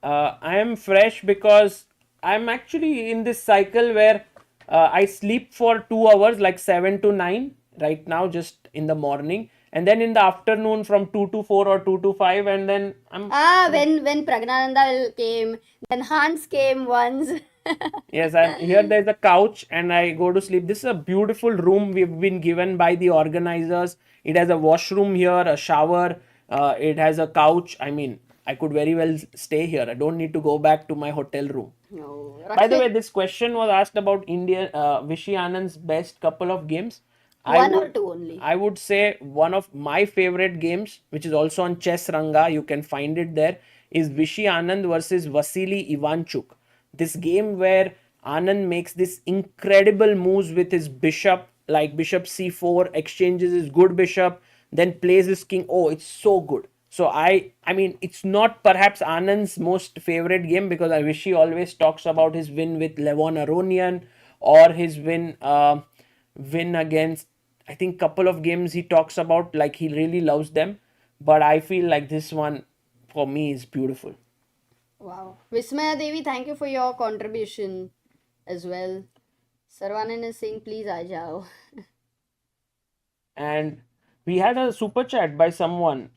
I am fresh because I'm actually in this cycle where I sleep for 2 hours, like 7 to 9 right now, just in the morning. And then in the afternoon from 2 to 4 or 2 to 5. And then I'm, When Praggnanandhaa came, then Hans came once. yes, I'm here. There's a couch and I go to sleep. This is a beautiful room we've been given by the organizers. It has a washroom here, a shower. It has a couch. I mean, I could very well stay here. I don't need to go back to my hotel room. No. By the way, this question was asked about India, Vishy Anand's best couple of games. One or two only. I would say one of my favorite games, which is also on Chess Ranga, you can find it there, is Vishy Anand versus Vasily Ivanchuk. This game where Anand makes this incredible moves with his bishop, like bishop c4, exchanges his good bishop, then plays his king. Oh, it's so good. So I mean, it's not perhaps Anand's most favorite game because I wish he always talks about his win with Levon Aronian or his win against, I think, couple of games he talks about like he really loves them. But I feel like this one for me is beautiful. Wow. Vismaya Devi, thank you for your contribution as well. Sarvanan is saying, please aa jao. And we had a super chat by someone.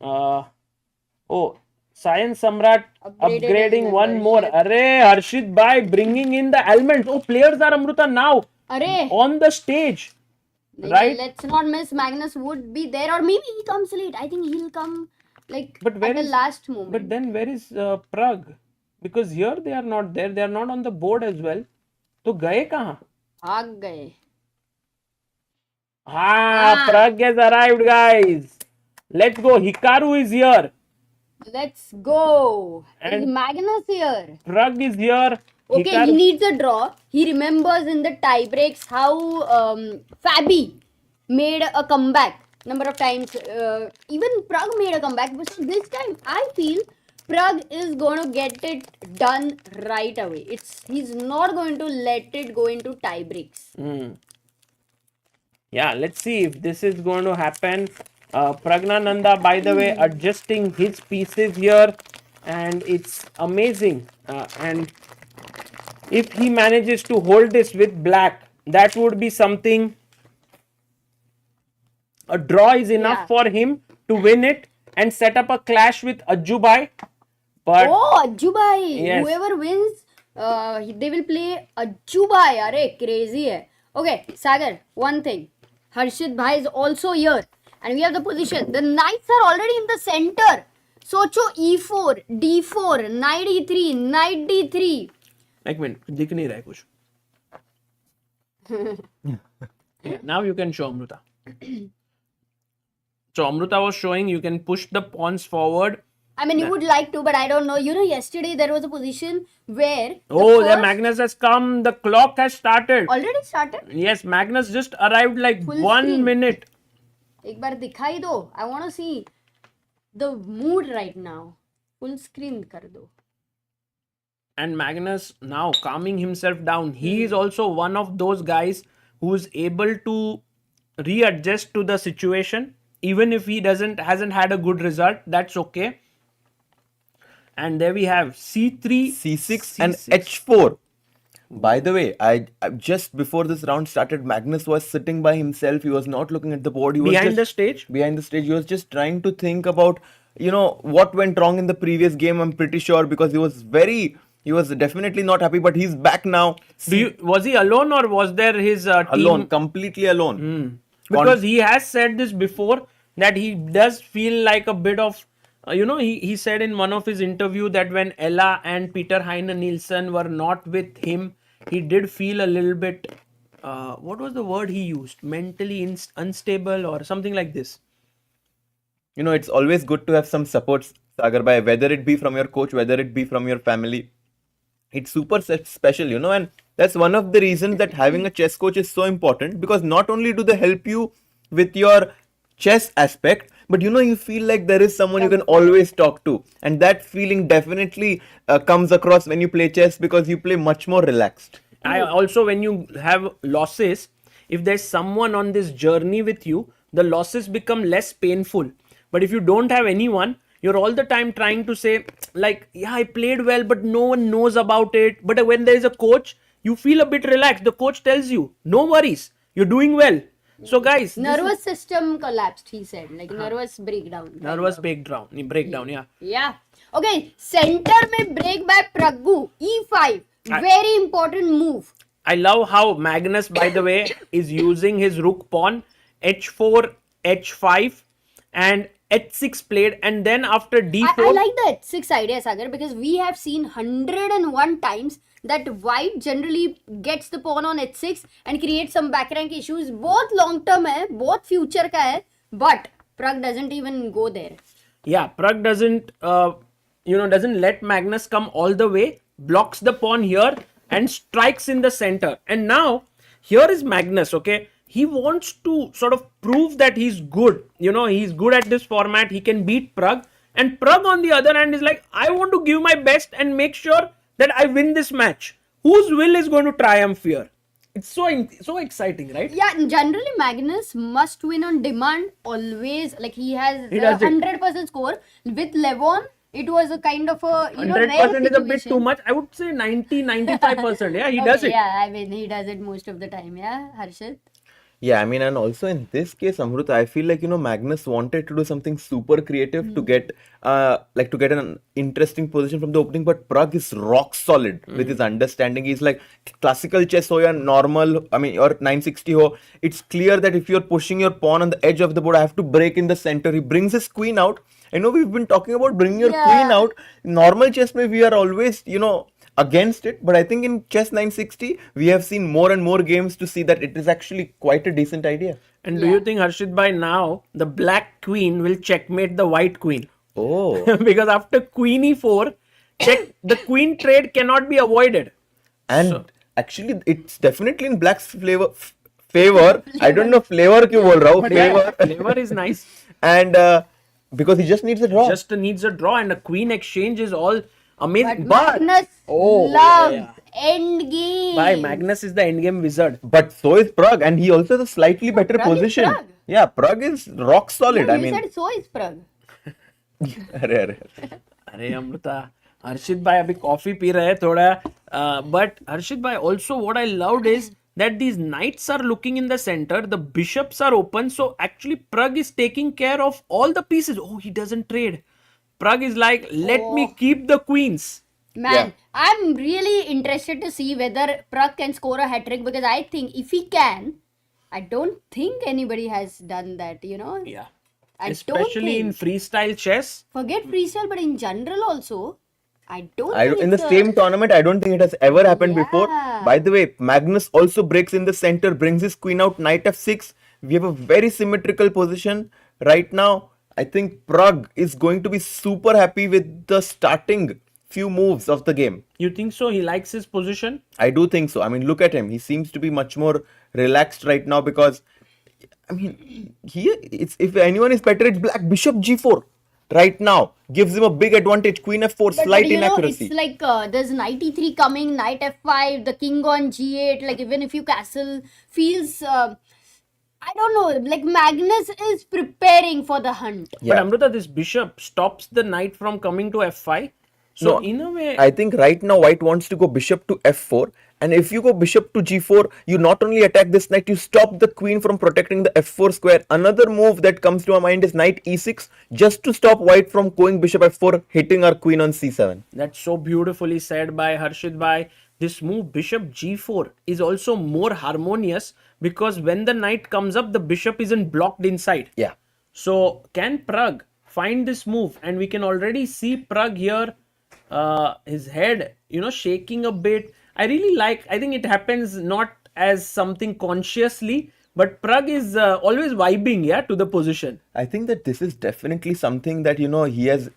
Science Samrat upgrading his one more. Arey, Harshit Bhai bringing in the elements. Oh, players are Amruta now Arey, on the stage. Right? let's not miss. Magnus would be there, or maybe he comes late. I think he'll come like But where at the is- last moment. But then where is Pragg? Because here they are not there. They are not on the board as well. तो गए कहाँ? भाग गए. Pragg has arrived, guys. Let's go. Hikaru is here. Let's go. Is And- Magnus here? Pragg is here. Okay, he needs a draw. He remembers in the tie breaks how Fabi made a comeback number of times. Even Pragg made a comeback, but this time I feel Pragg is going to get it done right away. He's not going to let it go into tie breaks. Yeah, let's see if this is going to happen. Praggnanandhaa, by the way, adjusting his pieces here, and it's amazing. And if he manages to hold this with black, that would be something. A draw is enough Yeah. for him to win it and set up a clash with Ajjubai. But Oh, Ajjubai! Yes. Whoever wins, they will play Ajjubai. Arey, crazy hai. Okay, Sagar, one thing. Harshit Bhai is also here. And we have the position. The knights are already in the center. Socho e4, d4, knight e3, knight d3. एक minute दिख नहीं रहा है कुछ. Yeah, now you can show Amruta. So Amruta was showing you can push the pawns forward. I mean, you would like to, but I don't know. You know, yesterday there was a position where... The Magnus has come. The clock has started. Already started? Yes, Magnus just arrived like Full 1 screen. minute. एक बार दिखाई दो. I want to see the mood right now. Full screen कर दो. And Magnus now calming himself down. He is also one of those guys who is able to readjust to the situation. Even if he hasn't had a good result, that's okay. And there we have C3, C6 and H4. By the way, I just before this round started, Magnus was sitting by himself. He was not looking at the board. He was behind the just stage. behind the stage. He was just trying to think about, what went wrong in the previous game. I'm pretty sure because he was definitely not happy. But he's back now. Was he alone or was there his team? Alone, completely alone. Because he has said this before that he does feel like a bit of, he said in one of his interview that when Ella and Peter Heine Nielsen were not with him, he did feel a little bit, what was the word he used? Mentally unstable or something like this. It's always good to have some supports, Sagar Bhai, whether it be from your coach, whether it be from your family. It's super special, and that's one of the reasons that having a chess coach is so important, because not only do they help you with your chess aspect, but you feel like there is someone you can always talk to, and that feeling definitely comes across when you play chess, because you play much more relaxed. I also, when you have losses, if there's someone on this journey with you, the losses become less painful. But if you don't have anyone, you're all the time trying to say like, yeah, I played well, but no one knows about it. But when there is a coach, you feel a bit relaxed. The coach tells you, no worries, you're doing well. So guys, Nervous system collapsed, he said. Like nervous breakdown. Nervous breakdown, yeah. Yeah. Okay, center में break by Praggu, E5. Very important move. I love how Magnus, by the way, is using his rook pawn, H4, H5 and H6 played, and then after D4. I like the H6 idea, Sagar, because we have seen 101 times that white generally gets the pawn on H6 and creates some back rank issues. Both long term hai, both future ka hai, but Pragg doesn't even go there. Yeah, Pragg doesn't let Magnus come all the way, blocks the pawn here and strikes in the center. And now here is Magnus, okay? He wants to sort of prove that he's good. He's good at this format. He can beat Pragg. And Pragg on the other hand is like, I want to give my best and make sure that I win this match. Whose will is going to triumph here? It's so exciting, right? Yeah, generally Magnus must win on demand always. Like he has does it. 100% score. With Levon, it was a kind of a 100% is a bit too much. I would say 95%. Yeah, he does it. Yeah, I mean he does it most of the time. Yeah, Harshit. Yeah, I mean, and also in this case, Amruta, I feel like, Magnus wanted to do something super creative to get an interesting position from the opening, but Pragg is rock solid with his understanding. He's like, classical chess ho ya normal, I mean, or 960 ho, it's clear that if you're pushing your pawn on the edge of the board, I have to break in the center. He brings his queen out. I know we've been talking about bringing your queen out. Normal chess, we are always, against it, but I think in chess 960 we have seen more and more games to see that it is actually quite a decent idea. And do you think, Harshit, by now the black queen will checkmate the white queen? Oh. Because after queen e4, the queen trade cannot be avoided. And actually it's definitely in black's favor. I don't know flavor kyun bol raha hu, favor. Flavor is nice. And because he just needs a draw. Just needs a draw, and a queen exchange is all amazing. But Magnus loves end game. Why? Magnus is the end game wizard. But so is Pragg, and he also has a slightly better Pragg is position. Pragg. Yeah, Pragg is rock solid. No, I you mean, said so is Pragg. अरे Amruta, Harshit bhai abhi coffee pee rahe thoda. But Harshit bhai, also what I loved is that these knights are looking in the center, the bishops are open, so actually Pragg is taking care of all the pieces. Oh, he doesn't trade. Pragg is like, let me keep the queens. Man, I'm really interested to see whether Pragg can score a hat trick, because I think if he can, I don't think anybody has done that, you know. Yeah. I Especially in don't think. freestyle chess. Forget freestyle, but in general also, I don't I think in the it's same tournament, I don't think it has ever happened before. Yeah. By the way, Magnus also breaks in the center, brings his queen out, knight f6. We have a very symmetrical position right now. I think Pragg is going to be super happy with the starting few moves of the game. You think so? He likes his position? I do think so. I mean, look at him. He seems to be much more relaxed right now because, I mean, if anyone is better, it's black. Bishop g4 right now gives him a big advantage. Queen f4, But slight you know, inaccuracy. it's like there's knight e3 coming, knight f5, the king on g8. Like even if you castle, feels I don't know. Like Magnus is preparing for the hunt. Yeah. But Amruta, this bishop stops the knight from coming to f5. So No, in a way, I think right now white wants to go bishop to f4, and if you go bishop to g4, you not only attack this knight, you stop the queen from protecting the f4 square. Another move that comes to my mind is knight e6, just to stop white from going bishop f4, hitting our queen on c7. that's so beautifully said by Harshit Bhai. This move bishop g4 is also more harmonious because when the knight comes up, the bishop isn't blocked inside. Yeah. So can Pragg find this move? And we can already see Pragg here, his head, shaking a bit. I think it happens not as something consciously, but Pragg is always vibing, to the position. I think that this is definitely something that, he has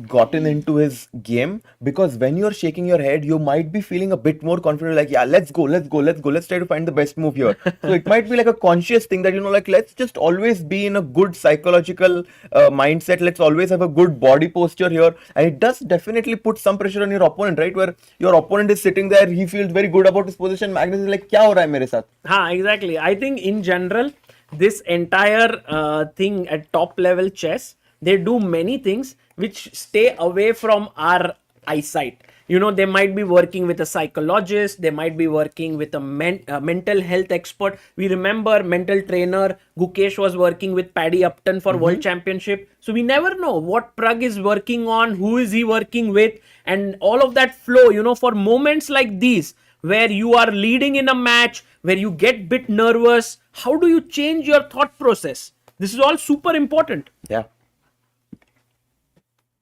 gotten into his game, because when you're shaking your head, you might be feeling a bit more confident, like, yeah, let's go, let's try to find the best move here. So it might be like a conscious thing that, like, let's just always be in a good psychological mindset. Let's always have a good body posture here. And it does definitely put some pressure on your opponent, right? Where your opponent is sitting there, he feels very good about his position. Magnus is like, kya ho raha hai mere sath? Exactly. I think in general, this entire thing at top level chess, they do many things which stay away from our eyesight. They might be working with a psychologist, they might be working with a mental health expert. We remember mental trainer Gukesh was working with Paddy Upton for World Championship. So we never know what Pragg is working on, who is he working with, and all of that flow, for moments like these where you are leading in a match, where you get bit nervous. How do you change your thought process? This is all super important. Yeah.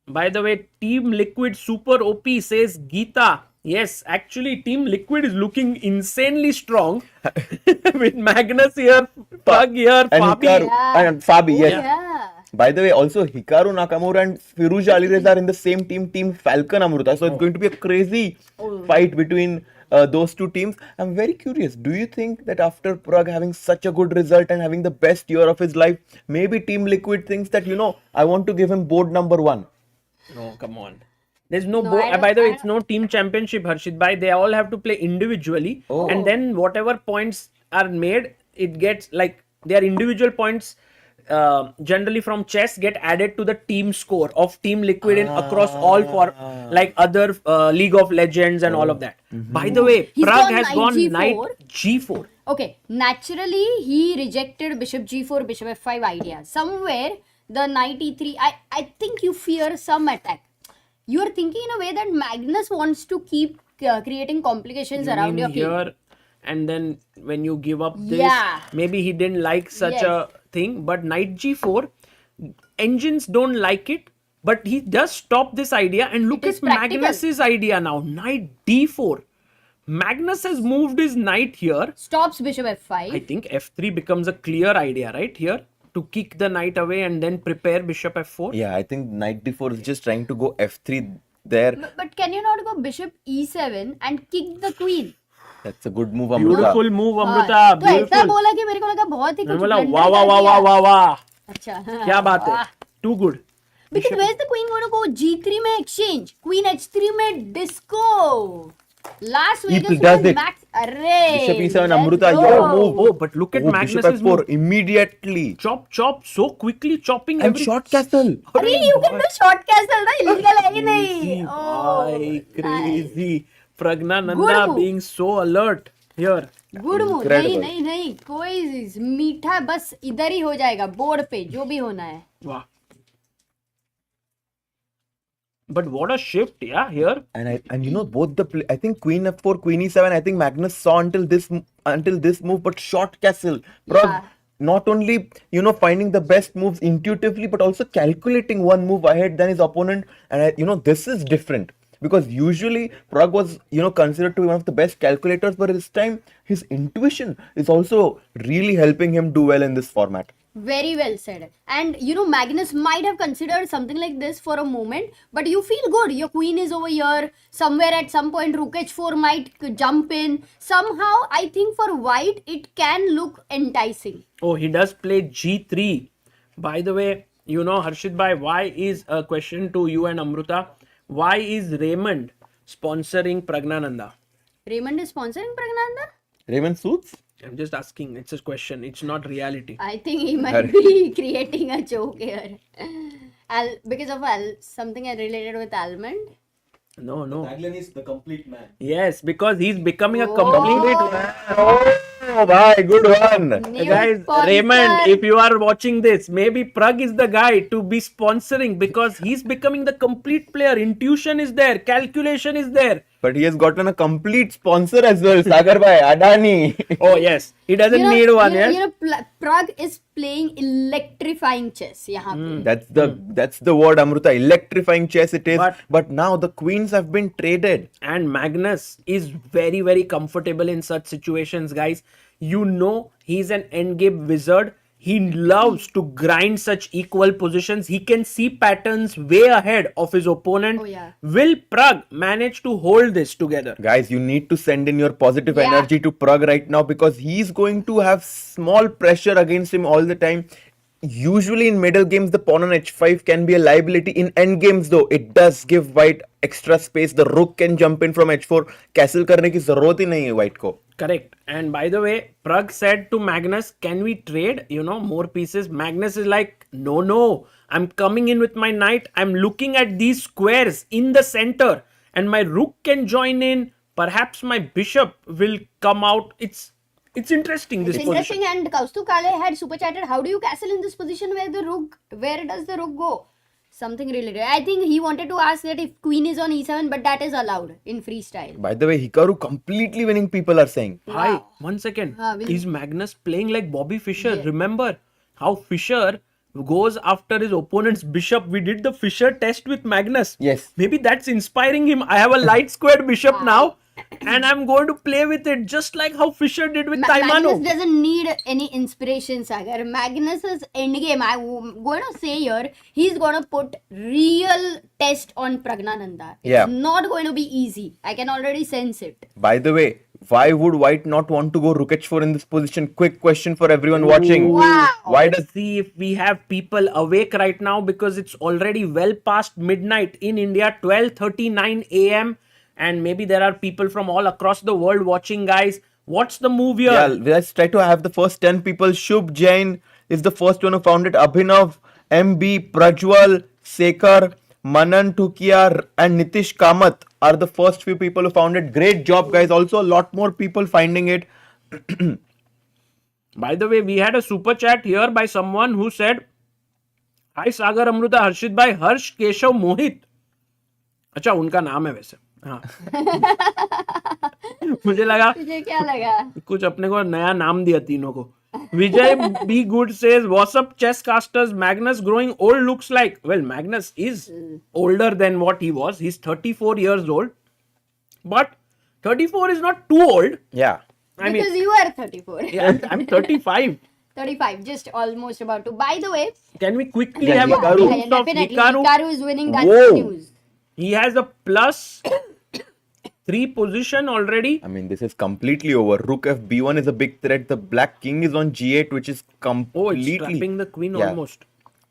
By the way, Team Liquid Super OP says Geeta. Yes, actually, Team Liquid is looking insanely strong with Magnus here, Pragg here, And Fabi. Hikaru, and Fabi, yes. Yeah. By the way, also Hikaru Nakamura and Firouz Alireza are in the same team Falcon Amruta. So it's going to be a crazy fight between those two teams. I'm very curious. Do you think that after Pragg having such a good result and having the best year of his life, maybe Team Liquid thinks that, I want to give him board number 1? No, come on. There's no, No, I don't- by the way, I it's no team championship, Harshit Bhai. They all have to play individually. Oh. And then whatever points are made, it gets like their individual points generally from chess get added to the team score of Team Liquid in across all for like other League of Legends and all of that. By the way, He's Pragg gone has knight gone G4. knight g4. Okay, naturally he rejected bishop g4, bishop f5 idea. Somewhere the knight e3, I think you fear some attack. You are thinking in a way that Magnus wants to keep creating complications around your king. Here, and then when you give up this, Yeah. maybe he didn't like such a thing. But knight g4, engines don't like it, but he does stop this idea. And look is at practical. Magnus's idea now. Knight d4. Magnus has moved his knight here. Stops bishop I f5. think f3 becomes a clear idea right here, to kick the knight away and then prepare bishop f4. Yeah, I think knight d4 is just trying to go f3 there. But can you not go bishop e7 and kick the queen? That's a good move, Amruta. Beautiful move, Amruta. तो ऐसा Beautiful. बोला कि मेरे को लगा बहुत ही मैं कुछ बोला blunder वाह वाह कर वाह दिया. वाह वाह वाह, अच्छा क्या बात है, too good. Because where's the queen going to go? g3 में exchange, queen h3 में disco. Las Vegas He does was it. max. अरे Bishop e7, let's Amruta, go. your move. Oh, but look at Oh, bishop Magnus's f4 move. immediately. Chop, so quickly chopping And every... short castle. अरे you can do short castle ना, illegal है ही नहीं. Bhai, crazy. Good Praggnanandhaa move. being so alert here. Good move. Incredible. नहीं कोई मीठा बस इधर ही हो जाएगा बोर्ड पे जो भी होना है. Wow. But what a shift, yeah, here. And you know both I think Queen F4, Queen E7. I think Magnus saw until this move, but short castle. Pragg Yeah. not only finding the best moves intuitively, but also calculating one move ahead than his opponent. And this is different because usually Pragg was considered to be one of the best calculators, but this time his intuition is also really helping him do well in this format. Very well said. And Magnus might have considered something like this for a moment, but you feel good. Your queen is over here. Somewhere at some point, Rook H4 might jump in. Somehow, I think for white, it can look enticing. Oh, he does play G3. By the way, Harshit Bhai, why is a question to you and Amruta? Why is Raymond sponsoring Praggnanandhaa? Raymond is sponsoring Praggnanandhaa? Raymond Suits? I'm just asking. It's a question. It's not reality. I think he might be creating a joke here. Because of something I related with almond. No. Tagline is the complete man. Yes, because he's becoming a complete man. Oh, bhai, good one. New Guys, sponsor. Raymond, if you are watching this, maybe Pragg is the guy to be sponsoring because he's becoming the complete player. Intuition is there, calculation is there. But he has gotten a complete sponsor as well, Sagar bhai, Adani. Oh yes, he doesn't need one. Yes. Pragg is playing electrifying chess. Yahan pe. That's the word, Amruta. Electrifying chess it is. But- But now the queens have been traded. And Magnus is very, very comfortable in such situations, guys. He's an endgame wizard. He loves to grind such equal positions. He can see patterns way ahead of his opponent. Oh, yeah. Will Pragg manage to hold this together? Guys, you need to send in your positive Yeah. energy to Pragg right now because he's going to have small pressure against him all the time. Usually in middle games, the pawn on h5 can be a liability. In end games though, it does give white extra space. The rook can jump in from h4. Castle करने की जरूरत ही नहीं है white को. Correct. And by the way, Pragg said to Magnus, can we trade, more pieces? Magnus is like, no. I'm coming in with my knight. I'm looking at these squares in the center and my rook can join in. Perhaps my bishop will come out. It's interesting, this It's position. interesting, and Kaustubh Kale had super chatted, how do you castle in this position where does the rook go? Something related. I think he wanted to ask that if queen is on e7, but that is allowed in freestyle. By the way, Hikaru completely winning, people are saying. Hi, 1 second. Will- Is Magnus playing like Bobby Fischer? Yeah. Remember how Fischer goes after his opponent's bishop? We did the Fischer test with Magnus. Yes. Maybe that's inspiring him. I have a light squared bishop now and I'm going to play with it just like how Fischer did with Taimano. Magnus doesn't need any inspiration, Sagar. Magnus's endgame, I'm going to say here, he's going to put real test on Praggnanandhaa. It's Yeah. not going to be easy. I can already sense it. By the way, why would white not want to go rook h4 in this position? Quick question for everyone watching. Wow. Why Let's does see if we have people awake right now because it's already well past midnight in India, 12:39 a.m. And maybe there are people from all across the world watching, guys. What's the move here? Yeah, let's try to have the first 10 people. Shubh Jain is the first one who found it. Abhinav, MB, Prajwal, Sekar, Manan Thukia and Nitish Kamath are the first few people who found it. Great job, guys. Also, a lot more people finding it. By the way, we had a super chat here by someone who said, Hi Sagar Amruta Harshit Bhai, Harsh Keshav Mohit. अच्छा उनका नाम है वैसे हाँ मुझे लगा तुझे क्या लगा? कुछ अपने को नया नाम दिया तीनों को. Vijay B Good says, what's up chess casters? Magnus growing old looks like. Well, Magnus is older than what he was. He's 34 years old. But 34 is not too old. Yeah. I mean, Because you are 34. yeah, I'm 35. 35, just almost about to. By the way, Can we quickly Yeah, have a Hikaru. glimpse of definitely, Hikaru? Hikaru is winning that Whoa. news. He has a +3 position already. I mean, this is completely over. Rook f-b1 is a big threat. The black king is on g8, which is Oh, completely... it's trapping the queen Yeah. almost.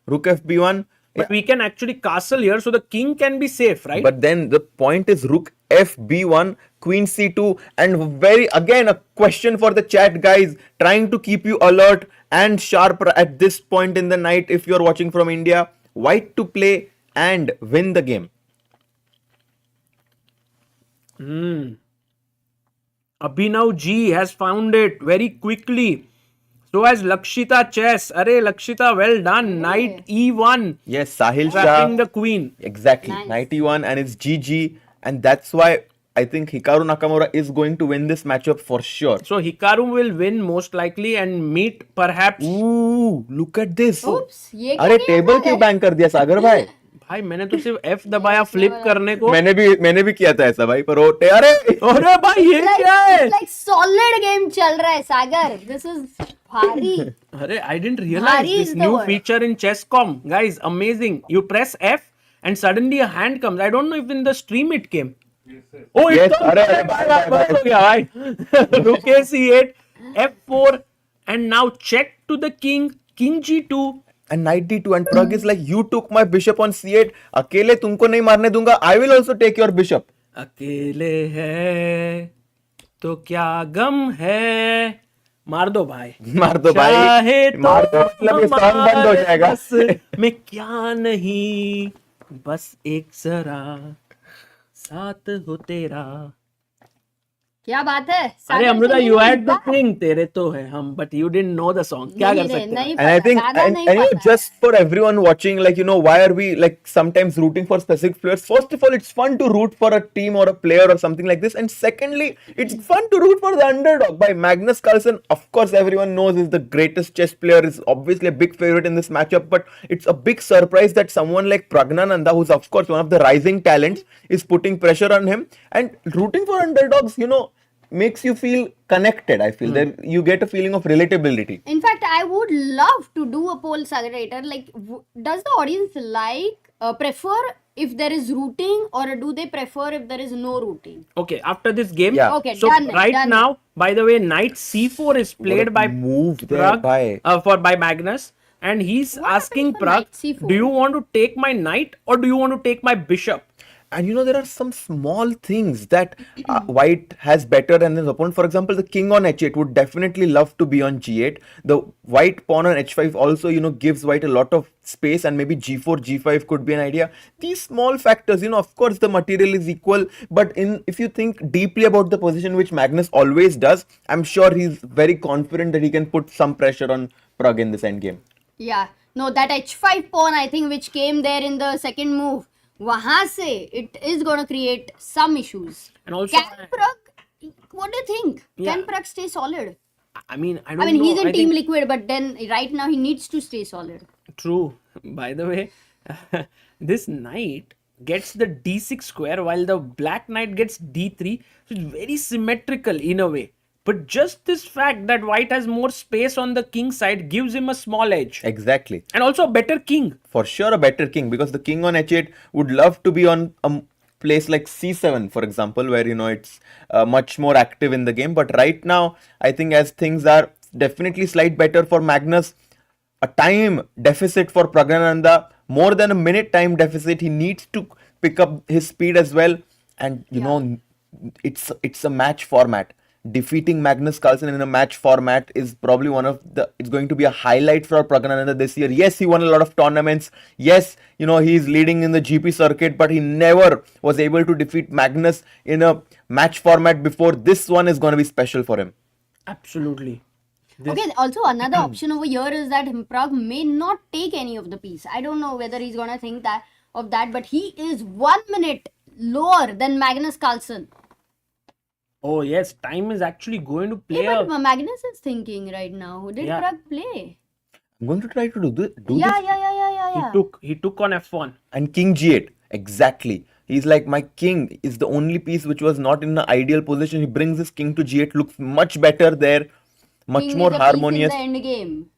Rook f-b1. But we can actually castle here, so the king can be safe, right? But then the point is rook f-b1, queen c2, and again a question for the chat, guys, trying to keep you alert and sharp at this point in the night if you're watching from India. White to play and win the game. Abhinav G has found it very quickly. So as Lakshita Chess. Arey Lakshita, well done. Knight E1. Yes, Sahil Trapping Shah. the queen. Exactly. Nice. 91 and it's GG. And that's why I think Hikaru Nakamura is going to win this matchup for sure. So Hikaru will win most likely and meet perhaps. Ooh, look at this. Oops, ये क्या अरे किया table इन्होंने? क्यों bank कर दिया सागर भाई? भाई मैंने तो सिर्फ F दबाया फ्लिप करने को. मैंने भी किया था ऐसा भाई पर अरे अरे भाई ये क्या है? Like solid game चल रहा है सागर. This is भारी. अरे I didn't realize Bhari this is the new word. feature in Chess.com. Guys, amazing. You press F and suddenly a hand comes. I don't know if in the stream it came. Oh, it Yes, comes. अरे, अरे, bye, बस हो गया भाई. रुके C8, F4 and now check to the king, king G2. and knight d2 and Pragg is like you took my bishop on c8 अकेले तुमको नहीं मारने दूंगा I will also take your bishop. अकेले है तो क्या गम है, मार दो भाई. मार दो भाई चाहे तो मार दो मतलब ये song बंद हो जाएगा. बस मैं क्या नहीं, बस एक जरा साथ हो तेरा. क्या बात है? अरे सागर अमृता, से you नहीं had the पता? thing, तेरे तो है हम, but you didn't know the song. क्या नहीं कर रे, सकते नहीं हैं? And I पता, think गाना and, नहीं and you know, पता है. just for everyone watching, like you know, why are we like sometimes rooting for specific players? First of all, it's fun to root for a team or a player or something like this, and secondly, it's fun to root for the underdog. By Magnus Carlsen, of course, everyone knows is the greatest chess player, is obviously a big favorite in this matchup, but it's a big surprise that someone like Praggnanandhaa, who's of course one of the rising talents, is putting pressure on him, and rooting for underdogs, you know, makes you feel connected. I feel that you get a feeling of relatability. In fact, I would love to do a poll, Sagarator. Like, does the audience prefer if there is rooting, or do they prefer if there is no rooting? Okay, after this game. Yeah. Okay, So done. right done. now, by the way, knight C4 is played by move there Pragg, by by Magnus, and he's What asking happens for Pragg, knight C4? do you want to take my knight or do you want to take my bishop? And you know, there are some small things that white has better than his opponent. For example, the king on h8 would definitely love to be on g8. The white pawn on h5 also, you know, gives white a lot of space, and maybe g4, g5 could be an idea. These small factors, you know, of course the material is equal, but if you think deeply about the position, which Magnus always does, I'm sure he's very confident that he can put some pressure on Pragg in this endgame. Yeah. No, that h5 pawn, I think, which came there in the second move, वहां से it is going to create some issues. And also, Can Pragg, what do you think? Yeah. Can Pragg stay solid? I mean, I don't I mean, know. he's in I Team think- Liquid, but then right now he needs to stay solid. True. By the way, this knight gets the d6 square while the black knight gets d3. So it's very symmetrical in a way. But just this fact that white has more space on the king side gives him a small edge. Exactly. And also a better king. For sure a better king, because the king on h8 would love to be on a place like c7, for example, where, you know, it's much more active in the game. But right now, I think as things are, definitely slight better for Magnus. A time deficit for Praggnanandhaa, more than a minute time deficit. He needs to pick up his speed as well. And you know, it's a match format. Defeating Magnus Carlsen in a match format is probably it's going to be a highlight for Praggnanandhaa this year. Yes, he won a lot of tournaments. Yes, you know, he's leading in the GP circuit, but he never was able to defeat Magnus in a match format before. This one is going to be special for him. Absolutely. Okay, also another option over here is that Pragg may not take any of the piece. I don't know whether he's gonna think of that, but he is 1 minute lower than Magnus Carlsen. Oh yes, time is actually going to play Yeah, a... but Magnus is thinking right now. Who did Yeah. Pragg play? I'm going to try to do this. Yeah. He took on f1. And king g8. Exactly. He's like, my king is the only piece which was not in the ideal position. He brings his king to g8. Looks much better there. Much King more is a piece harmonious. in the end game.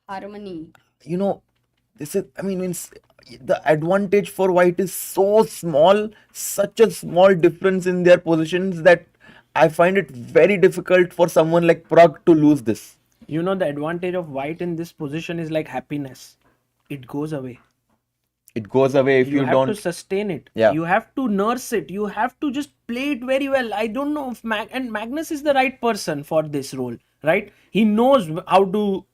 Harmony. You know, this is, I mean, the advantage for white is so small, such a small difference in their positions, that I find it very difficult for someone like Pragg to lose this. You know, the advantage of white in this position is like happiness. It goes away. It goes away if you have don't. to sustain it. Yeah. You have to nurse it. You have to just play it very well. I don't know if Magnus is the right person for this role, right? He knows how to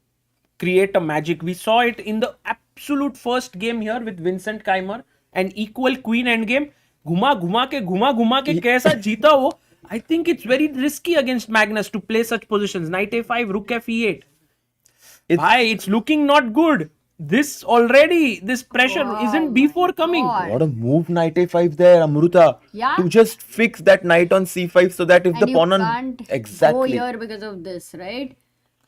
create a magic. We saw it in the absolute first game here with Vincent Keymer, an equal queen endgame. घुमा घुमा के कैसा जीता वो. I think it's very risky against Magnus to play such positions. Knight a5, rook f e8. It's looking not good. This pressure isn't b4 coming. God. What a move, knight a5 there, Amruta. Yeah. To just fix that knight on c5 so that if And the you pawn on can't go exactly. here because of this, right?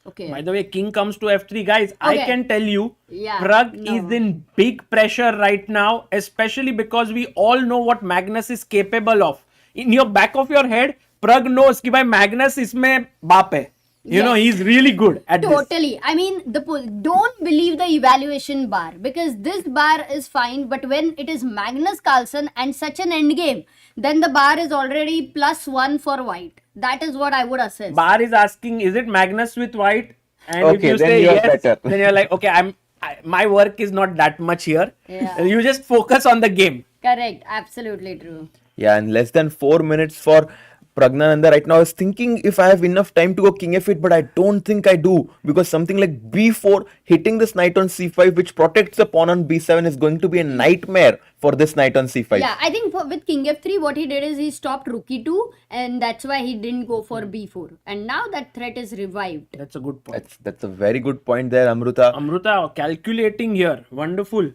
Okay. By the way, king comes to f3, guys. I Okay. can tell you, Yeah, Pragg no. is in big pressure right now, especially because we all know what Magnus is capable of. In your back of your head, Pragg knows कि भाई Magnus इसमें बाप है. You know, he's really good at this. Totally. I mean, don't believe the evaluation bar because this bar is fine, but when it is Magnus Carlsen and such an end game, then the bar is already +1 for white. That is what I would assess. Bar is asking, is it Magnus with white? And if Okay, you then say you are yes, better. then you're like, okay, my work is not that much here. Yeah. You just focus on the game. Correct. Absolutely true. Yeah, and less than 4 minutes for Praggnanandhaa right now. I was thinking if I have enough time to go king f8, but I don't think I do because something like b4 hitting this knight on c5, which protects the pawn on b7, is going to be a nightmare for this knight on c5. Yeah, I think with king f3, what he did is he stopped rook e2, and that's why he didn't go for b4. And now that threat is revived. That's a good point. That's a very good point there, Amruta. Amruta calculating here. Wonderful.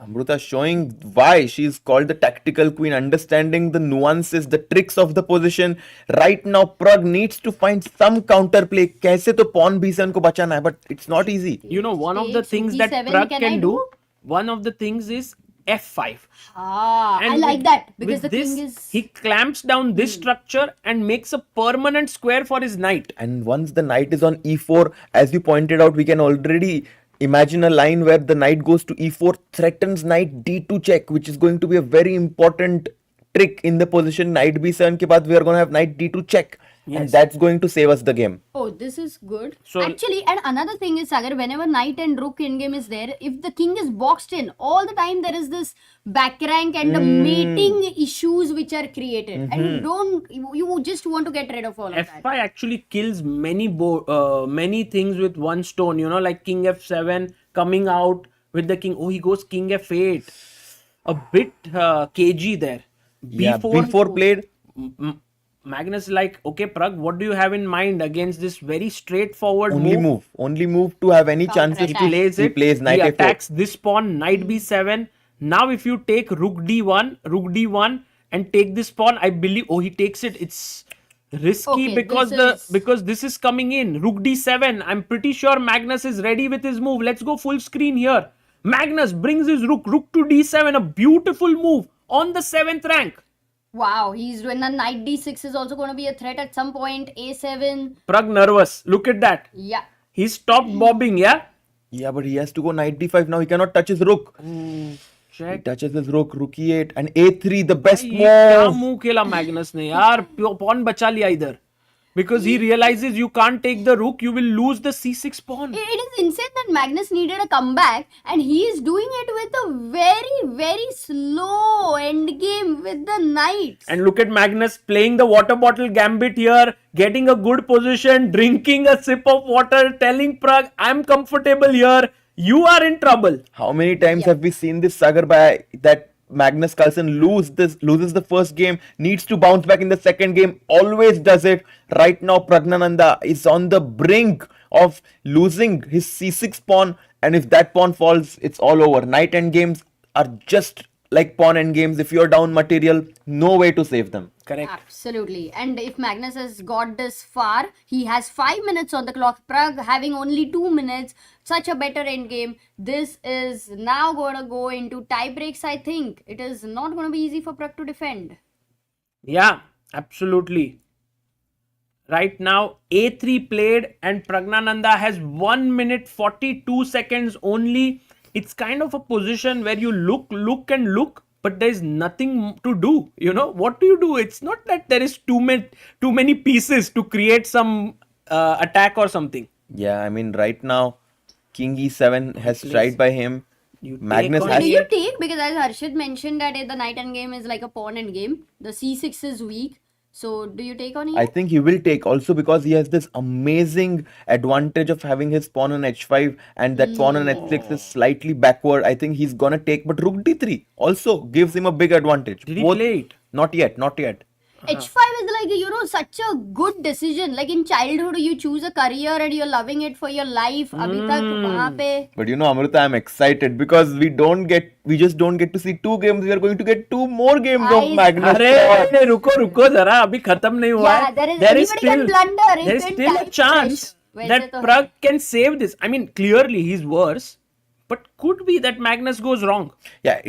Amruta showing why she's called the tactical queen, understanding the nuances, the tricks of the position. Right now, Pragg needs to find some counterplay. कैसे तो pawn b7 को बचाना है, but it's not easy. You know, one of the Takes things rook that e7, Pragg can I can do? do, one of the things is f5. I And like with- that because the with this, king is. he clamps down this structure and makes a permanent square for his knight. And once the knight is on e4, as you pointed out, we can already imagine a line where the knight goes to e4, threatens knight d2 check, which is going to be a very important trick in the position. Knight b7 के बाद we are going to have knight d2 check. And that's going to save us the game. Oh, this is good. So- Actually, and another thing is, Sagar, whenever knight and rook in game is there, if the king is boxed in, all the time there is this back rank and the mating issues which are created. And you just want to get rid of all of that. f5 actually kills many things with one stone, you know, like king f7 coming out with the king. Oh, he goes king f8. A bit cagey there. Yeah, b4, b4 played. Magnus like, okay, Pragg, what do you have in mind against this very straightforward Only move to have any chances He to plays knight he a4. attacks this pawn, knight b7. Now if you take rook d1 and take this pawn, I believe, he takes it. It's risky Okay, because this is coming in. Rook d7. I'm pretty sure Magnus is ready with his move. Let's go full screen here. Magnus brings his rook to d7. A beautiful move on the 7th rank. Wow, he's doing the knight d6 is also going to be a threat at some point. a7. Pragg nervous. Look at that. Yeah. He stopped bobbing, yeah? Yeah, but he has to go knight d5 now. He cannot touch his rook. He Check. touches his rook e8 and a3, the best ये क्या move. move खेला Magnus ने यार, pawn बचा लिया इधर, because he realizes you can't take the rook, you will lose the c6 pawn. It is insane that Magnus needed a comeback and he is doing it with a very, very slow endgame with the knights. And look at Magnus playing the water bottle gambit here, getting a good position, drinking a sip of water, telling Pragg, I'm comfortable here, you are in trouble. How many times have we seen this, Sagar, by that Magnus Carlsen loses the first game, needs to bounce back in the second game, always does it. Right now, Praggnanandhaa is on the brink of losing his c6 pawn, and if that pawn falls, it's all over. Knight endgames are just like pawn endgames. If you're down material, no way to save them. Correct. Absolutely. And if Magnus has got this far, he has 5 minutes on the clock. Pragg having only 2 minutes. Such a better endgame. This is now going to go into tie breaks, I think. It is not going to be easy for Pragg to defend. Yeah, absolutely. Right now, a3 played and Praggnanandhaa has 1 minute 42 seconds only. It's kind of a position where you look, but there's nothing to do. You know, what do you do? It's not that there is too many pieces to create some attack or something. Yeah, I mean, right now, King e7 has tried by him. You take Magnus on has Do you take? Because as Harshit mentioned that the knight endgame is like a pawn endgame. The c6 is weak. So do you take on here? I think he will take also because he has this amazing advantage of having his pawn on h5 and that pawn on h6 is slightly backward. I think he's gonna take, but rook d3 also gives him a big advantage. Did he play it? Not yet. H5 is like, such a good decision. Like in childhood, you choose a career and you're loving it for your life. Abhi tak wahan pe. But Amrita, I'm excited because we just don't get to see 2 games. We are going to get 2 more games of Magnus. अरे रुको जरा, अभी खत्म नहीं हुआ Yeah, है. there is anybody can blunder. He There is can still a type chance fresh. that वैसे तो Pragg can save this. I mean, clearly he's worse, but could be that Magnus goes wrong. Yeah,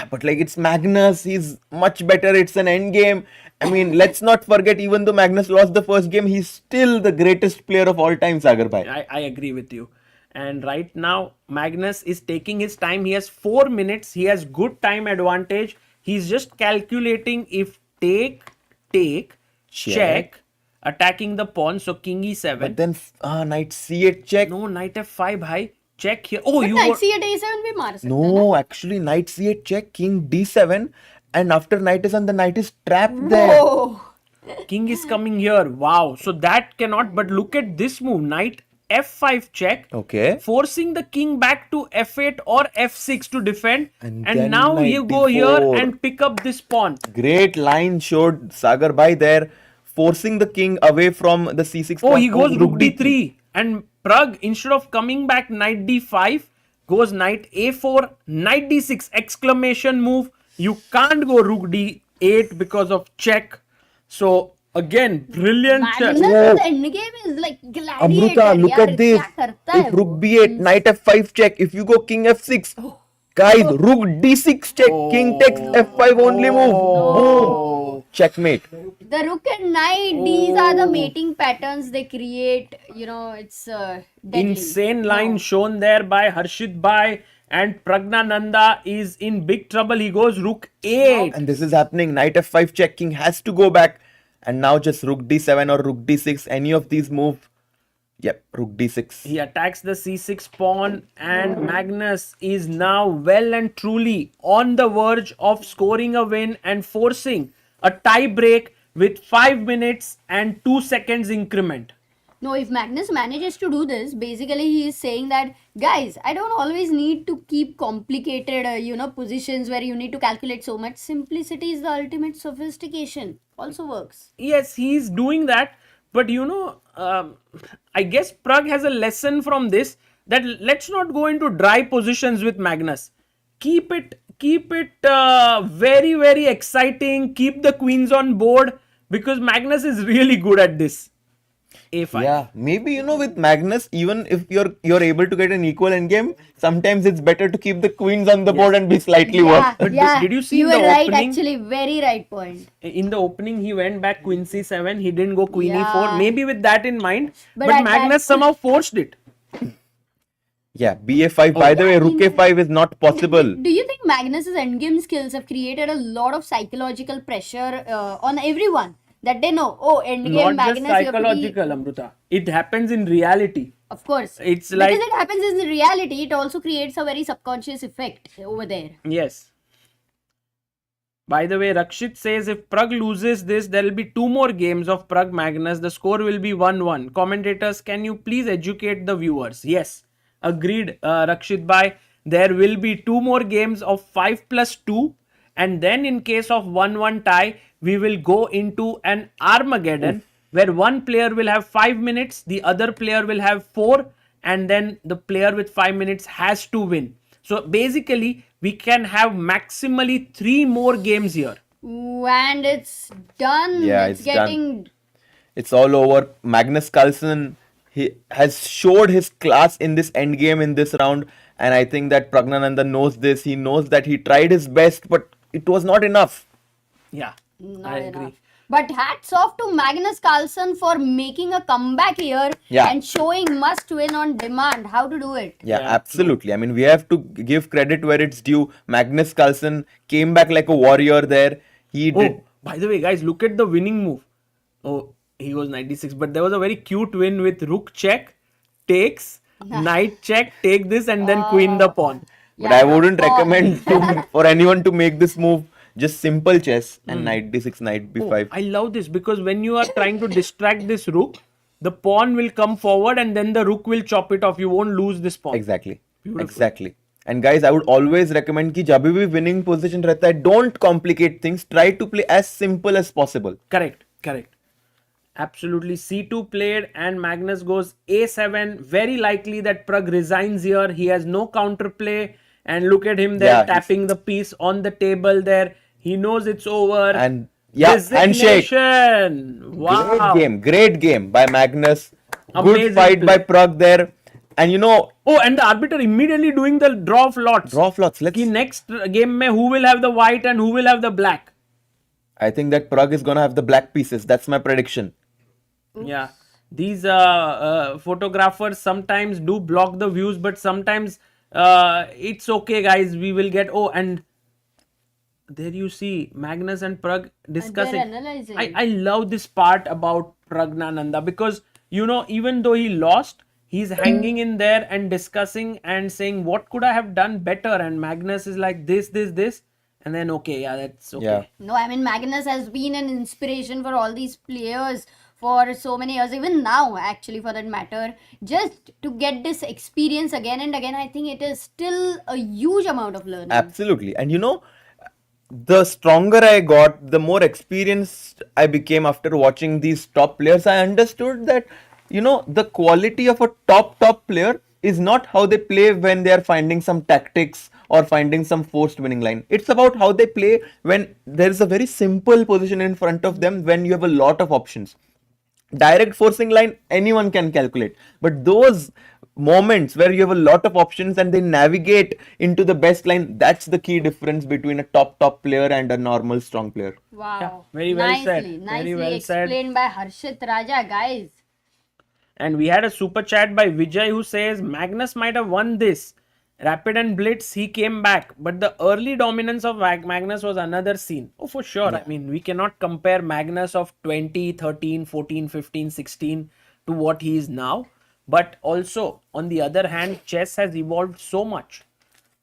but like it's Magnus. He's much better. It's an end game. I mean, let's not forget, even though Magnus lost the first game, he's still the greatest player of all time, Sagar bhai. I agree with you. And right now, Magnus is taking his time. He has 4 minutes. He has good time advantage. He's just calculating if take, check, attacking the pawn. So king e7. But then knight c8 check. No, knight f5, bhai. Check here. Oh, But you knight were... c8 a7 भी मार सकते हैं ना? No, actually, knight c8 check, king d7, and after knight is on, the knight is trapped there. Oh. King is coming here. Wow. So that cannot. But look at this move. Knight f5 check. Okay. Forcing the king back to f8 or f6 to defend. And And then now knight you go here d4. and pick up this pawn. Great line showed Sagar bhai there, forcing the king away from the c6 Oh, pawn. he goes rook d3. And Pragg, instead of coming back knight d5, goes knight a4, knight d6, exclamation move. You can't go rook d8 because of check. So again, brilliant chess. Magnus' endgame is like gladiator. Amrita, look यार, at this. क्या करता है If वो? rook b8, knight f5 check. If you go king f6, guys, rook d6 check. King takes f5 only move. Boom. Checkmate. The rook and knight, these are the mating patterns they create. It's deadly. Insane line shown there by Harshit Bhai, and Praggnanandhaa is in big trouble. He goes rook 8. And this is happening. Knight f5 check. King has to go back. And now just rook d7 or rook d6. Any of these move. Yep, rook d6. He attacks the c6 pawn, and Magnus is now well and truly on the verge of scoring a win and forcing a tie break with 5 minutes and 2 seconds increment. No, if Magnus manages to do this, basically he is saying that, guys, I don't always need to keep complicated, positions where you need to calculate so much. Simplicity is the ultimate sophistication. Also works. Yes, he's doing that, but I guess Pragg has a lesson from this, that let's not go into dry positions with Magnus. Keep it very, very exciting. Keep the queens on board, because Magnus is really good at this. A5. Yeah, maybe with Magnus, even if you're able to get an equal endgame, sometimes it's better to keep the queens on the board and be slightly worse. But did you see you in were the right, opening? actually, very right point. In the opening, he went back queen c7. He didn't go queen Yeah. e4. Maybe with that in mind. But But at Magnus that- somehow forced it. Yeah, ba5. By the way, rook a5 is not possible. Do you think Magnus's endgame skills have created a lot of psychological pressure on everyone? That they know, endgame Not Magnus, just you have to be- psychological, Amruta. It happens in reality. Of course. It's because like- it happens in reality, it also creates a very subconscious effect over there. Yes. By the way, Rakshit says if Pragg loses this, there will be 2 more games of Pragg Magnus. The score will be 1-1. Commentators, can you please educate the viewers? Yes. Agreed, Rakshit Bhai. There will be 2 more games of 5+2. And then in case of 1-1 tie, we will go into an Armageddon where one player will have 5 minutes, the other player will have 4, and then the player with 5 minutes has to win. So basically, we can have maximally 3 more games here. Ooh, and it's done. Yeah, it's it's getting It's all over. Magnus Carlsen, he has showed his class in this endgame in this round, and I think that Praggnanandhaa knows this. He knows that he tried his best, but it was not enough. Yeah, not I enough. agree. But hats off to Magnus Carlsen for making a comeback here Yeah. and showing must win on demand. How to do it? Yeah, Yeah, absolutely. I mean, we have to give credit where it's due. Magnus Carlsen came back like a warrior there. He did. Oh, by the way, guys, look at the winning move. Oh, he was 96, but there was a very cute win with rook check, takes, knight check, take this, and then queen the pawn. But I wouldn't recommend for anyone to make this move. Just simple chess and knight d6, knight b5. I love this because when you are trying to distract this rook, the pawn will come forward and then the rook will chop it off. You won't lose this pawn. Exactly. Beautiful. Exactly. And guys, I would always recommend कि जब भी winning position रहता है, don't complicate things. Try to play as simple as possible. Correct. Absolutely. C2 played and Magnus goes A7. Very likely that Pragg resigns here. He has no counterplay. And look at him there tapping the piece on the table there. He knows it's over. And handshake. Wow. Great game by Magnus. Amazing Good fight by Pragg there. And oh, and the arbiter immediately doing the draw of lots. Let's Ki next game mein who will have the white and who will have the black? I think that Pragg is gonna have the black pieces. That's my prediction. Yeah, these photographers sometimes do block the views, but sometimes it's okay, guys. We will get. Oh, and there you see Magnus and Pragg discussing. And they're analyzing. I love this part about Praggnanandhaa because even though he lost, he's hanging in there and discussing and saying what could I have done better, and Magnus is like this, and then okay, yeah, that's okay. Yeah. No, I mean, Magnus has been an inspiration for all these players for so many years, even now, actually, for that matter. Just to get this experience again and again, I think it is still a huge amount of learning. Absolutely. And the stronger I got, the more experienced I became after watching these top players. I understood that, the quality of a top player is not how they play when they are finding some tactics or finding some forced winning line. It's about how they play when there is a very simple position in front of them, when you have a lot of options. Direct forcing line, anyone can calculate. But those moments where you have a lot of options and they navigate into the best line, that's the key difference between a top player and a normal strong player. Wow. Yeah, very well said. Nicely Very well said. explained by Harshit Raja, guys. And we had a super chat by Vijay who says Magnus might have won this. Rapid and Blitz, he came back. But the early dominance of Magnus was another scene. Oh, for sure. I mean, we cannot compare Magnus of 2013, 14, 15, 16 to what he is now. But also, on the other hand, chess has evolved so much.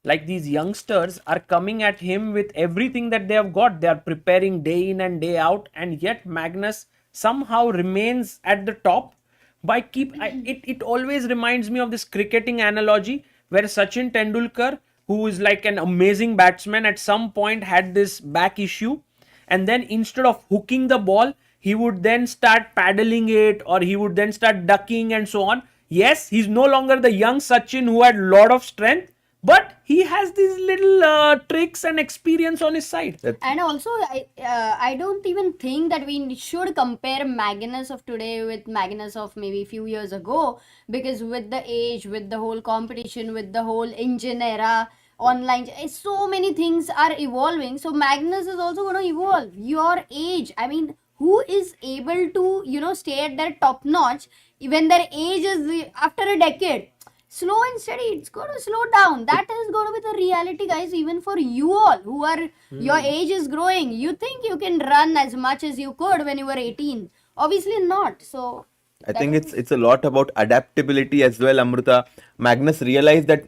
Like these youngsters are coming at him with everything that they have got. They are preparing day in and day out. And yet Magnus somehow remains at the top. It always reminds me of this cricketing analogy where Sachin Tendulkar, who is like an amazing batsman, at some point had this back issue, and then instead of hooking the ball, he would then start paddling it, or he would then start ducking and so on. Yes, he's no longer the young Sachin who had lot of strength, but he has these little tricks and experience on his side. And also, I don't even think that we should compare Magnus of today with Magnus of maybe a few years ago, because with the age, with the whole competition, with the whole engine era, online, so many things are evolving. So Magnus is also going to evolve. Your age, I mean, who is able to, stay at their top notch when their age is after a decade? Slow and steady, it's going to slow down. That is going to be the reality, guys, even for you all who are, your age is growing. You think you can run as much as you could when you were 18. Obviously not. So I think it's a lot about adaptability as well, Amrita. Magnus realized that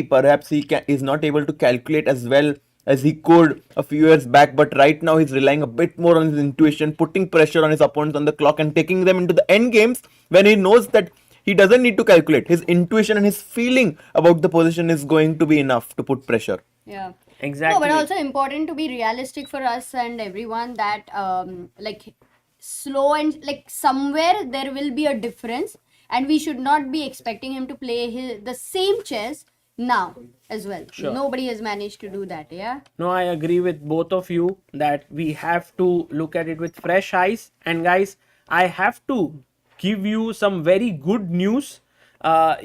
perhaps he is not able to calculate as well as he could a few years back, but right now he's relying a bit more on his intuition, putting pressure on his opponents on the clock and taking them into the end games when he knows that he doesn't need to calculate. His intuition and his feeling about the position is going to be enough to put pressure. Yeah. Exactly. No, but also important to be realistic for us and everyone that slow and somewhere there will be a difference, and we should not be expecting him to play the same chess now as well. Sure. Nobody has managed to do that. Yeah. No, I agree with both of you that we have to look at it with fresh eyes. And guys, I have to give you some very good news. While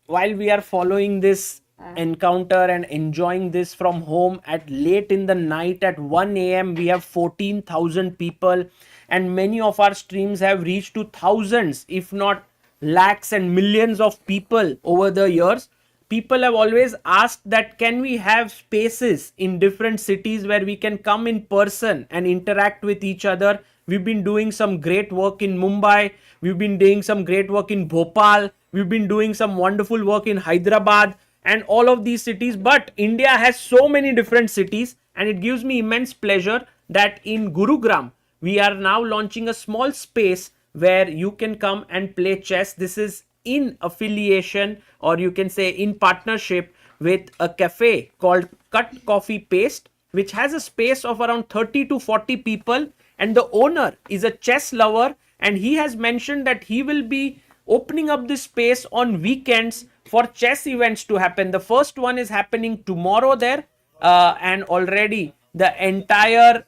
we are following this encounter and enjoying this from home at late in the night at 1 a.m. we have 14,000 people, and many of our streams have reached to thousands, if not lakhs and millions of people over the years. People have always asked that can we have spaces in different cities where we can come in person and interact with each other. We've been doing some great work in Mumbai. We've been doing some great work in Bhopal. We've been doing some wonderful work in Hyderabad and all of these cities. But India has so many different cities, and it gives me immense pleasure that in Gurugram, we are now launching a small space where you can come and play chess. This is in affiliation, or you can say in partnership with a cafe called Cut Coffee Paste, which has a space of around 30 to 40 people, and the owner is a chess lover, and he has mentioned that he will be opening up this space on weekends for chess events to happen. The first one is happening tomorrow there, and already the entire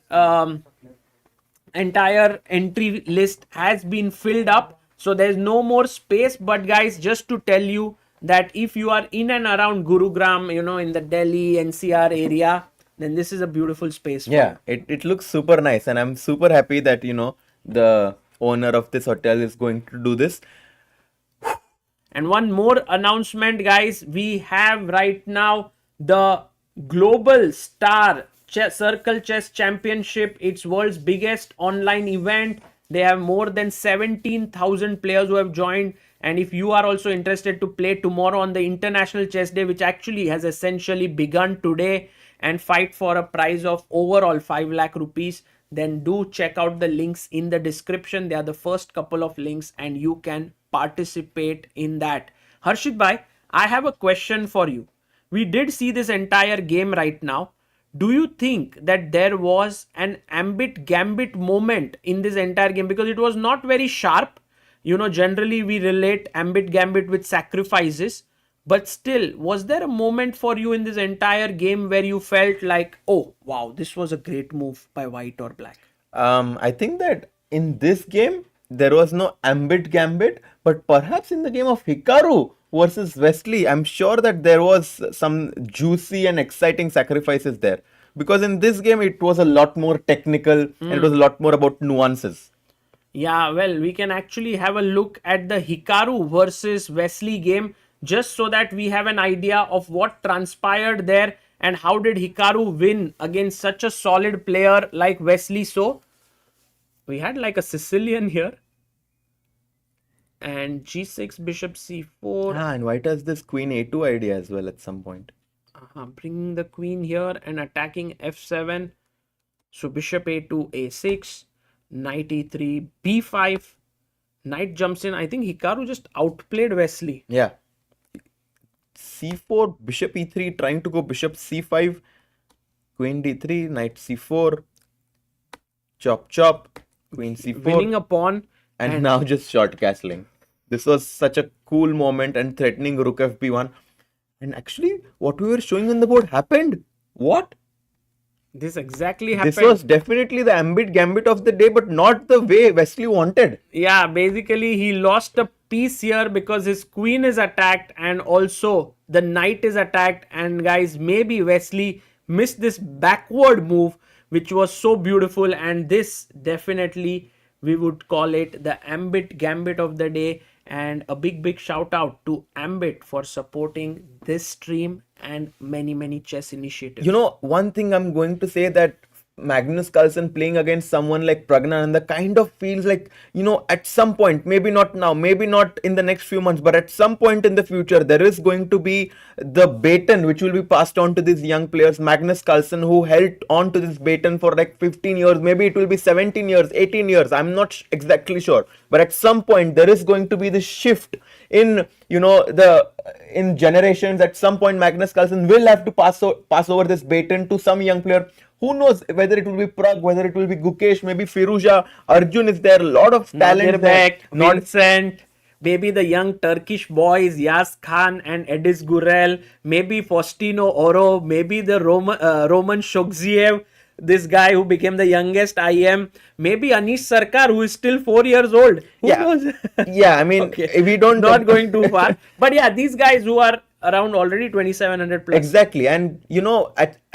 entry list has been filled up, so there's no more space. But guys, just to tell you that if you are in and around Gurugram, in the Delhi NCR area, then this is a beautiful space for Yeah, it looks super nice, and I'm super happy that the owner of this hotel is going to do this. And one more announcement, guys. We have right now the Global Star Circle Chess Championship. It's world's biggest online event. They have more than 17,000 players who have joined. And if you are also interested to play tomorrow on the International Chess Day, which actually has essentially begun today, and fight for a prize of overall 5 lakh rupees, then do check out the links in the description. They are the first couple of links and you can participate in that. Harshit bhai, I have a question for you. We did see this entire game right now. Do you think that there was an ambit gambit moment in this entire game? Because it was not very sharp. Generally we relate ambit gambit with sacrifices. But still, was there a moment for you in this entire game where you felt like, oh, wow, this was a great move by white or black? I think that in this game, there was no ambit gambit, but perhaps in the game of Hikaru versus Wesley, I'm sure that there was some juicy and exciting sacrifices there. Because in this game, it was a lot more technical and it was a lot more about nuances. Yeah, well, we can actually have a look at the Hikaru versus Wesley game, just so that we have an idea of what transpired there and how did Hikaru win against such a solid player like Wesley So. We had like a Sicilian here. And g6, bishop c4. And white has this queen a2 idea as well at some point. Bringing the queen here and attacking f7. So bishop a2, a6, knight e3, b5. Knight jumps in. I think Hikaru just outplayed Wesley. Yeah. c4, bishop e3, trying to go bishop c5, queen d3, knight c4, chop chop, queen c4. Winning a pawn. And now just short castling. This was such a cool moment and threatening rook fb1. And actually, what we were showing on the board happened. What? This exactly happened. This was definitely the ambit gambit of the day, but not the way Wesley wanted. Yeah, basically he lost a piece here because his queen is attacked and also the knight is attacked. And guys, maybe Wesley missed this backward move, which was so beautiful. And this definitely, we would call it the ambit gambit of the day. And a big shout out to Ambit for supporting this stream and many chess initiatives. One thing I'm going to say that Magnus Carlsen playing against someone like Praggnanandhaa kind of feels like, at some point, maybe not now, maybe not in the next few months, but at some point in the future, there is going to be the baton which will be passed on to these young players. Magnus Carlsen, who held on to this baton for like 15 years, maybe it will be 17 years, 18 years, I'm not exactly sure. But at some point, there is going to be this shift in, in generations. At some point, Magnus Carlsen will have to pass over this baton to some young player. Who knows whether it will be Pragg, whether it will be Gukesh, maybe Firuza, Arjun is there, a lot of talent there. Vincent, maybe the young Turkish boys, Yas Khan and Edis Gurel, maybe Faustino Oro, maybe the Roman Shogziev, this guy who became the youngest IM, maybe Anish Sarkar, who is still 4 years old. Who knows? Yeah, I mean, we don't... Not going too far. But yeah, these guys who are around already 2700 plus. Exactly. And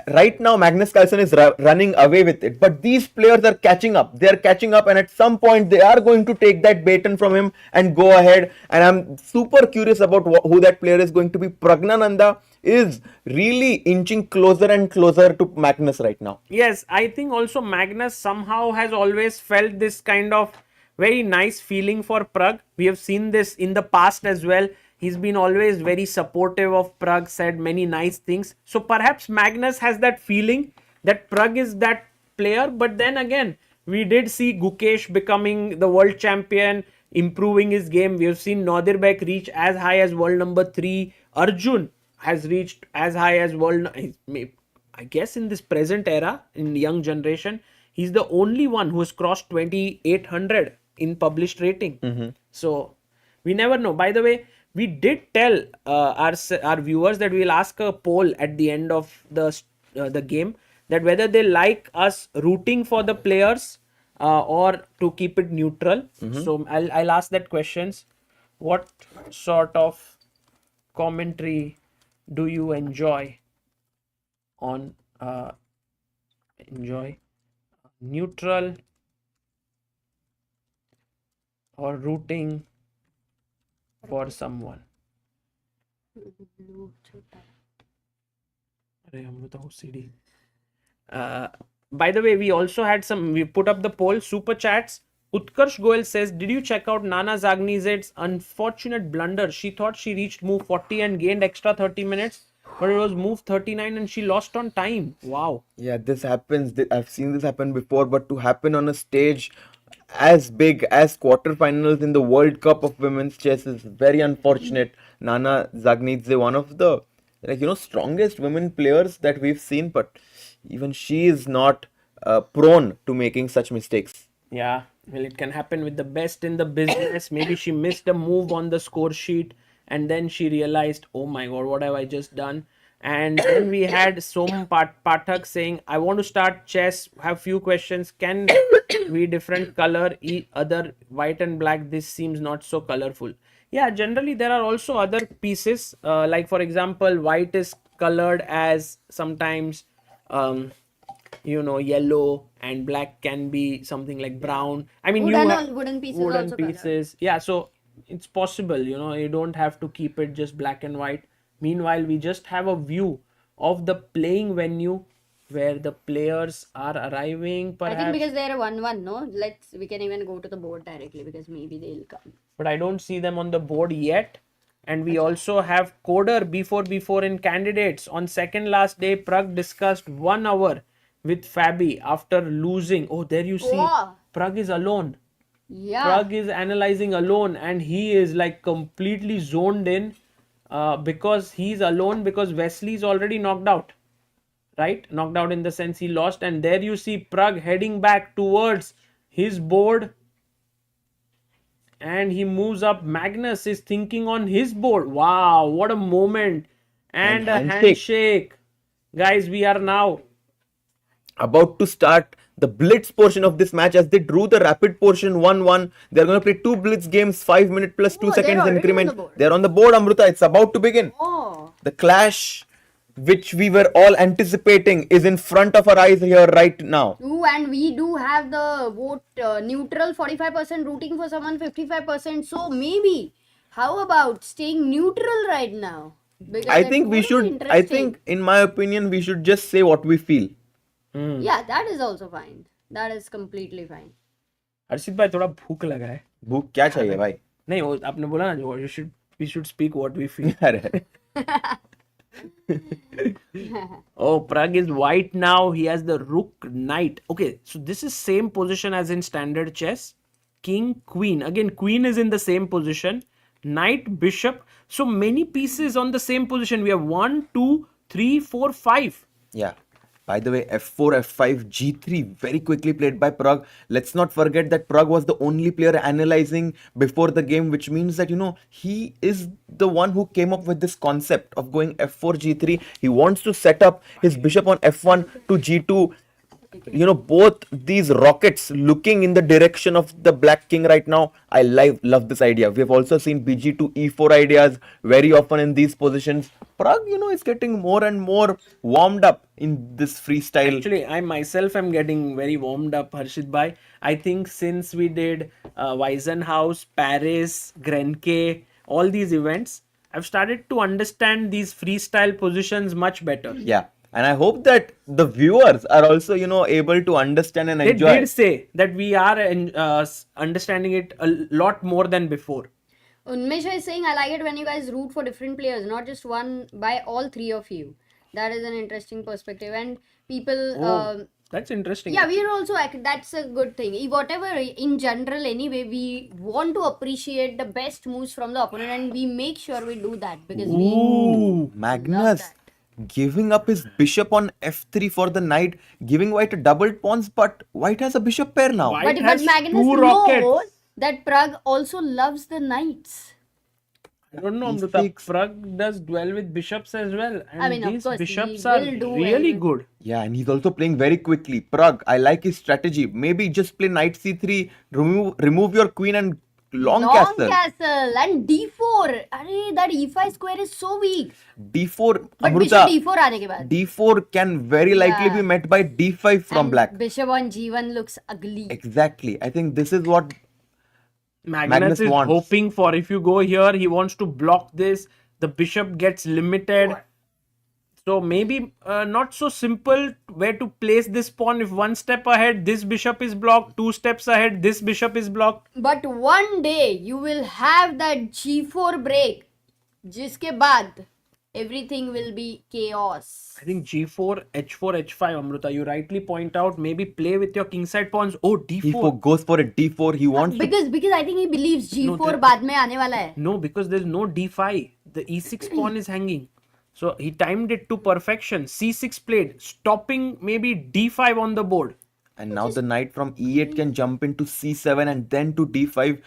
right now Magnus Carlsen is running away with it, but these players are catching up. They are catching up, and at some point they are going to take that baton from him and go ahead. And I'm super curious about who that player is going to be. Praggnanandhaa is really inching closer and closer to Magnus right now. Yes, I think also Magnus somehow has always felt this kind of very nice feeling for Pragg. We have seen this in the past as well. He's been always very supportive of Pragg, said many nice things. So perhaps Magnus has that feeling that Pragg is that player. But then again, we did see Gukesh becoming the world champion, improving his game. We have seen Nodirbek reach as high as world number 3. Arjun, has reached as high as world. I guess in this present era, in young generation, he's the only one who has crossed 2800 in published rating. So we never know. By the way, we did tell our viewers that we'll ask a poll at the end of the game, that whether they like us rooting for the players or to keep it neutral. So I'll ask that questions. What sort of commentary do you enjoy on neutral or rooting for someone? By the way, we also had we put up the poll, super chats. Utkarsh Goel says, did you check out Nana Zagnized's unfortunate blunder? She thought she reached move 40 and gained extra 30 minutes, but it was move 39 and she lost on time. Wow. Yeah, this happens. I've seen this happen before, but to happen on a stage as big as quarterfinals in the World Cup of women's chess is very unfortunate. Nana Zagnidze, one of the strongest women players that we've seen, but even she is not prone to making such mistakes. Yeah, well, it can happen with the best in the business. Maybe she missed a move on the score sheet and then she realized, oh my god, what have I just done? And then we had Som Pathak saying, I want to start chess, have few questions. Can we different color, other white and black? This seems not so colorful. Yeah, generally there are also other pieces, like for example, white is colored as sometimes yellow, and black can be something like brown. I mean, wooden pieces wooden also pieces. Yeah, so it's possible, you don't have to keep it just black and white. Meanwhile, we just have a view of the playing venue where the players are arriving, perhaps. I think because they're 1-1, no? We can even go to the board directly because maybe they'll come. But I don't see them on the board yet. And we also have Coder B4 in candidates. On second last day, Pragg discussed 1 hour with Fabi after losing. Oh, there you see. Wow. Pragg is alone. Yeah. Pragg is analyzing alone and he is like completely zoned in because he's alone, because Wesley is already knocked out. Right? Knocked out in the sense he lost. And there you see Pragg heading back towards his board. And he moves up. Magnus is thinking on his board. Wow, what a moment. And a handshake. Guys, we are now about to start the blitz portion of this match, as they drew the rapid portion 1-1. They're going to play 2 blitz games, 5 minute plus 2 seconds increment. They're on the board, Amruta. It's about to begin. The clash which we were all anticipating is in front of our eyes here right now. True, and we do have the vote neutral 45%, rooting for someone 55%. So maybe, how about staying neutral right now? Because I think we should, in my opinion, we should just say what we feel. Yeah, that is also fine. That is completely fine. हर्षित भाई थोड़ा भूख लगा है. भूख क्या चाहिए भाई? नहीं, वो आपने बोला ना, we should speak what we feel. Oh, Pragg is white now. He has the rook knight. Okay, so this is same position as in standard chess. King, queen. Again, queen is in the same position. Knight, bishop. So many pieces on the same position. We have 1, 2, 3, 4, 5. Yeah. By the way, f4, f5, g3 very quickly played by Pragg. Let's not forget that Pragg was the only player analyzing before the game, which means that, he is the one who came up with this concept of going f4, g3. He wants to set up his bishop on f1 to g2. Both these rockets looking in the direction of the black king right now. I love this idea. We have also seen bg to e4 ideas very often in these positions. Pragg, is getting more and more warmed up in this freestyle. Actually, I myself am getting very warmed up, Harshit Bhai. I think since we did Weissenhaus, Perez, Grenke, all these events, I've started to understand these freestyle positions much better. Yeah. And I hope that the viewers are also, able to understand and enjoy. They did say that we are understanding it a lot more than before. Unmesha is saying, I like it when you guys root for different players, not just one, by all 3 of you. That is an interesting perspective. And people That's interesting. Yeah, we are also that's a good thing. Whatever in general, anyway, we want to appreciate the best moves from the opponent, and we make sure we do that because we Ooh, love Magnus that. giving up his bishop on f3 for the knight, giving white a doubled pawns, but white has a bishop pair now. White But has Magnus two knows rockets. that Pragg also loves the knights. I don't know, He Amrita. speaks- Pragg does duel with bishops as well. And I mean, of these course, he bishops are will do well really with- good. Yeah, and he's also playing very quickly. Pragg, I like his strategy. Maybe just play knight c3, remove your queen and long castle. And d4. Arey, that e5 square is so weak. d4, But Amrita, bishop d4 आने के बाद. d4 can very likely Yeah. be met by d5 from And black. Bishop on g1 looks ugly. Exactly. I think this is what Magnus is wants. hoping for. If you go here, he wants to block this. The bishop gets limited. So maybe not so simple where to place this pawn. If one step ahead, this bishop is blocked. 2 steps ahead, this bishop is blocked. But one day you will have that g4 break. जिसके बाद everything will be chaos. I think g4, h4, h5, Amrita. You rightly point out. Maybe play with your kingside pawns. Oh, d4. goes for it. d4. He wants to. Because I think he believes g4 No, बाद में आने वाला है. No, because there's no d5. The e6 pawn is hanging. So he timed it to perfection. c6 played, stopping maybe d5 on the board. And now the knight from e8 can jump into c7 and then to d5.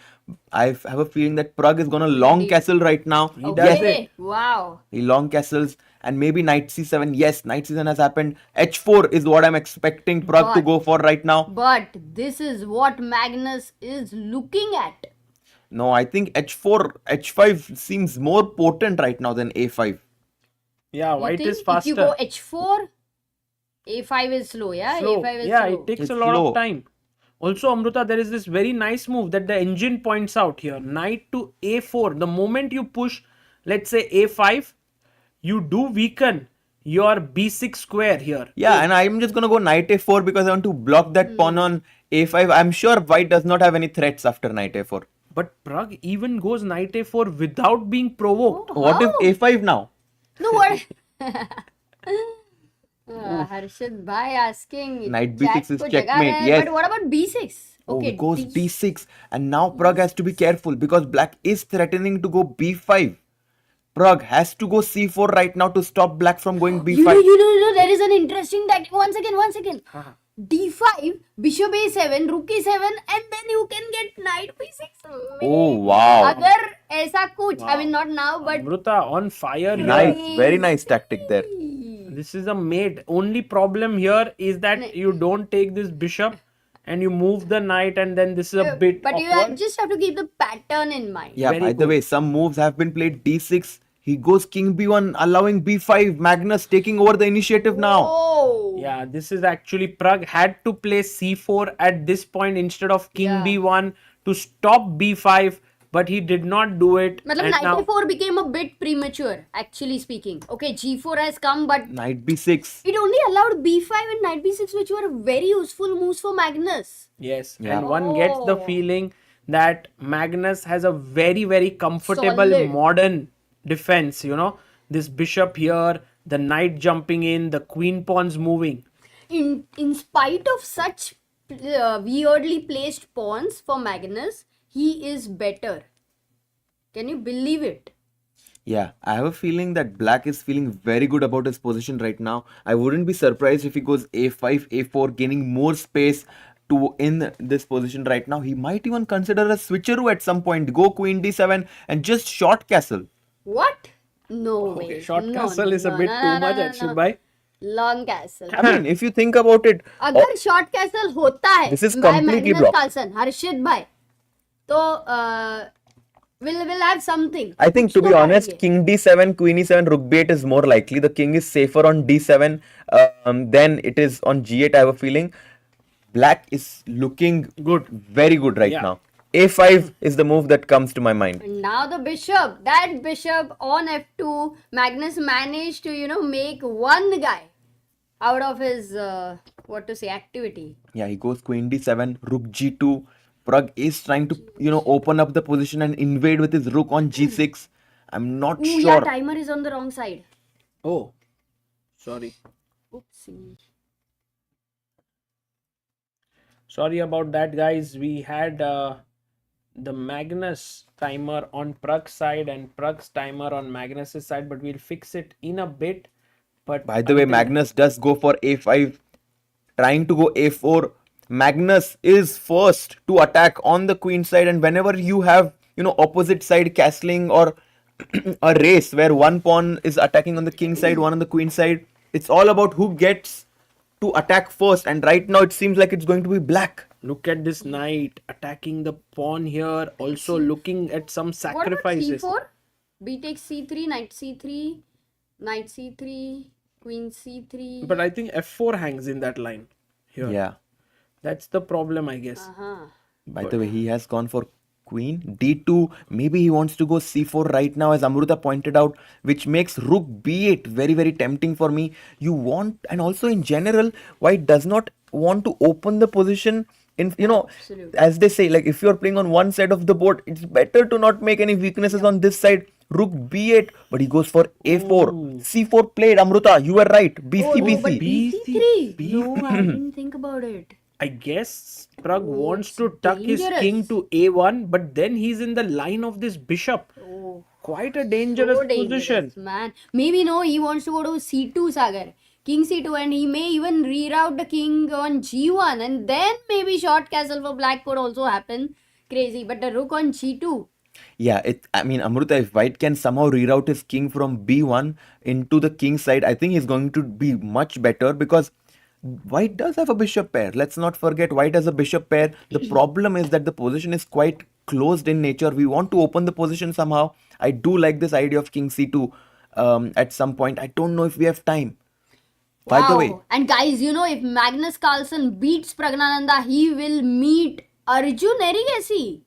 I have a feeling that Pragg is gonna long castle right now. He does Okay. it. Wow. He long castles and maybe knight c7. Yes, knight c7 has happened. h4 is what I'm expecting Pragg to But- go for right now. But this is what Magnus is looking at. No, I think h4, h5 seems more potent right now than a5. Yeah, You white think is faster. If you go h4, a5 is slow, yeah? Slow. a5 is Yeah, slow. it takes It's a lot slow. of time. Also, Amrita, there is this very nice move that the engine points out here. Knight to a4. The moment you push, let's say a5, you do weaken your b6 square here. Yeah, and I'm just gonna go knight a4 because I want to block that pawn on a5. I'm sure white does not have any threats after knight a4. But Pragg even goes knight a4 without being provoked. What if a5 now? No, what? Harshad Bhai asking. Knight b6 jack is ko checkmate, jagah hai, yes. But what about b6? Oh, Okay, it goes d6 and now Pragg has to be careful because black is threatening to go b5. Pragg has to go c4 right now to stop black from going b5. You know, there is an interesting tactic. One second. d5, bishop a7, rook e7, and then you can get knight b6. Oh, wow. अगर ऐसा कुछ, I mean not now, but Amrita on fire here. Nice, very nice tactic there. This is a mate. Only problem here is that you don't take this bishop and you move the knight, and then this is a bit but you awkward. just have to keep the pattern in mind. Yeah, Very by the good. way, some moves have been played d6. He goes king b1, allowing b5. Magnus taking over the initiative now. Oh. Yeah, this is actually Pragg had to play c4 at this point instead of king Yeah. b1 to stop b5, but he did not do it. Matlab, And knight now, a4 became a bit premature, actually speaking. Okay, g4 has come, but Knight b6. it only allowed b5 and knight b6, which were very useful moves for Magnus. yes, Yeah. and one gets the Oh. feeling that Magnus has a very, very comfortable Solid. modern defense. You know, this bishop here, the knight jumping in, the queen pawns moving. In spite of such weirdly placed pawns for Magnus, he is better. Can you believe it? Yeah, I have a feeling that black is feeling very good about his position right now. I wouldn't be surprised if he goes a5, a4, gaining more space to in this position right now. He might even consider a switcheroo at some point. Go queen d7 and just short castle. What? No way. Okay, short No, castle is a no, bit no, too no, much, no, no, Arshad no. bhai. Long castle. I mean, if you think about it, अगर short castle होता है This is by completely Magnus blocked. Carlsen, हर्षित भाई तो we'll have something. I think to कुछ be तो honest, पाएंगे. king d7, queen e7, rook b8 is more likely. The king is safer on d7 than it is on g8. I have a feeling black is looking Good. very good right Yeah. now. a5 is the move that comes to my mind. And now the bishop, that bishop on f2, Magnus managed to make one guy out of his activity. Yeah, he goes queen d7, rook g2. Pragg is trying to open up the position and invade with his rook on g6. I'm not Ooh, sure. yeah, timer is on the wrong side. Oh, sorry. Oopsie. Sorry about that, guys. We had the Magnus timer on Pragg's side and Pragg's timer on Magnus's side, but we'll fix it in a bit. But By the way, until- Magnus does go for a5, trying to go a4. Magnus is first to attack on the queen side, and whenever you have, opposite side castling or a race where one pawn is attacking on the king side, one on the queen side, it's all about who gets to attack first. And right now it seems like it's going to be black. Look at this knight attacking the pawn here, also looking at some What about sacrifices. c4? B takes c3, knight c3, knight c3, queen c3. But I think f4 hangs in that line here. Yeah. That's the problem, I guess. By the way, he has gone for queen d2. Maybe he wants to go c4 right now, as Amruta pointed out, which makes rook b8 very, very tempting for me. You want, and also in general, white does not want to open the position. In Absolutely. as they say, like if you're playing on one side of the board, it's better to not make any weaknesses on this side. Rook b8, but he goes for a4. c4 played. Amruta, you were right. bc Oh, no, but bc. bc3. No, I didn't think about it. I guess Pragg wants to tuck his dangerous. king to a1, but then he's in the line of this bishop. Oh, Quite a dangerous so dangerous, position. man. Maybe no, he wants to go to c2, Sagar. King c2, and he may even reroute the king on g1, and then maybe short castle for black could also happen. Crazy, but the rook on g2. Yeah, Amruta, if white can somehow reroute his king from b1 into the king side, I think he's going to be much better, because white does have a bishop pair. Let's not forget, white has a bishop pair. The problem is that the position is quite closed in nature. We want to open the position somehow. I do like this idea of king c2 at some point. I don't know if we have time. By the way, And guys, if Magnus Carlsen beats Praggnanandhaa, he will meet Arjun Erigaisi.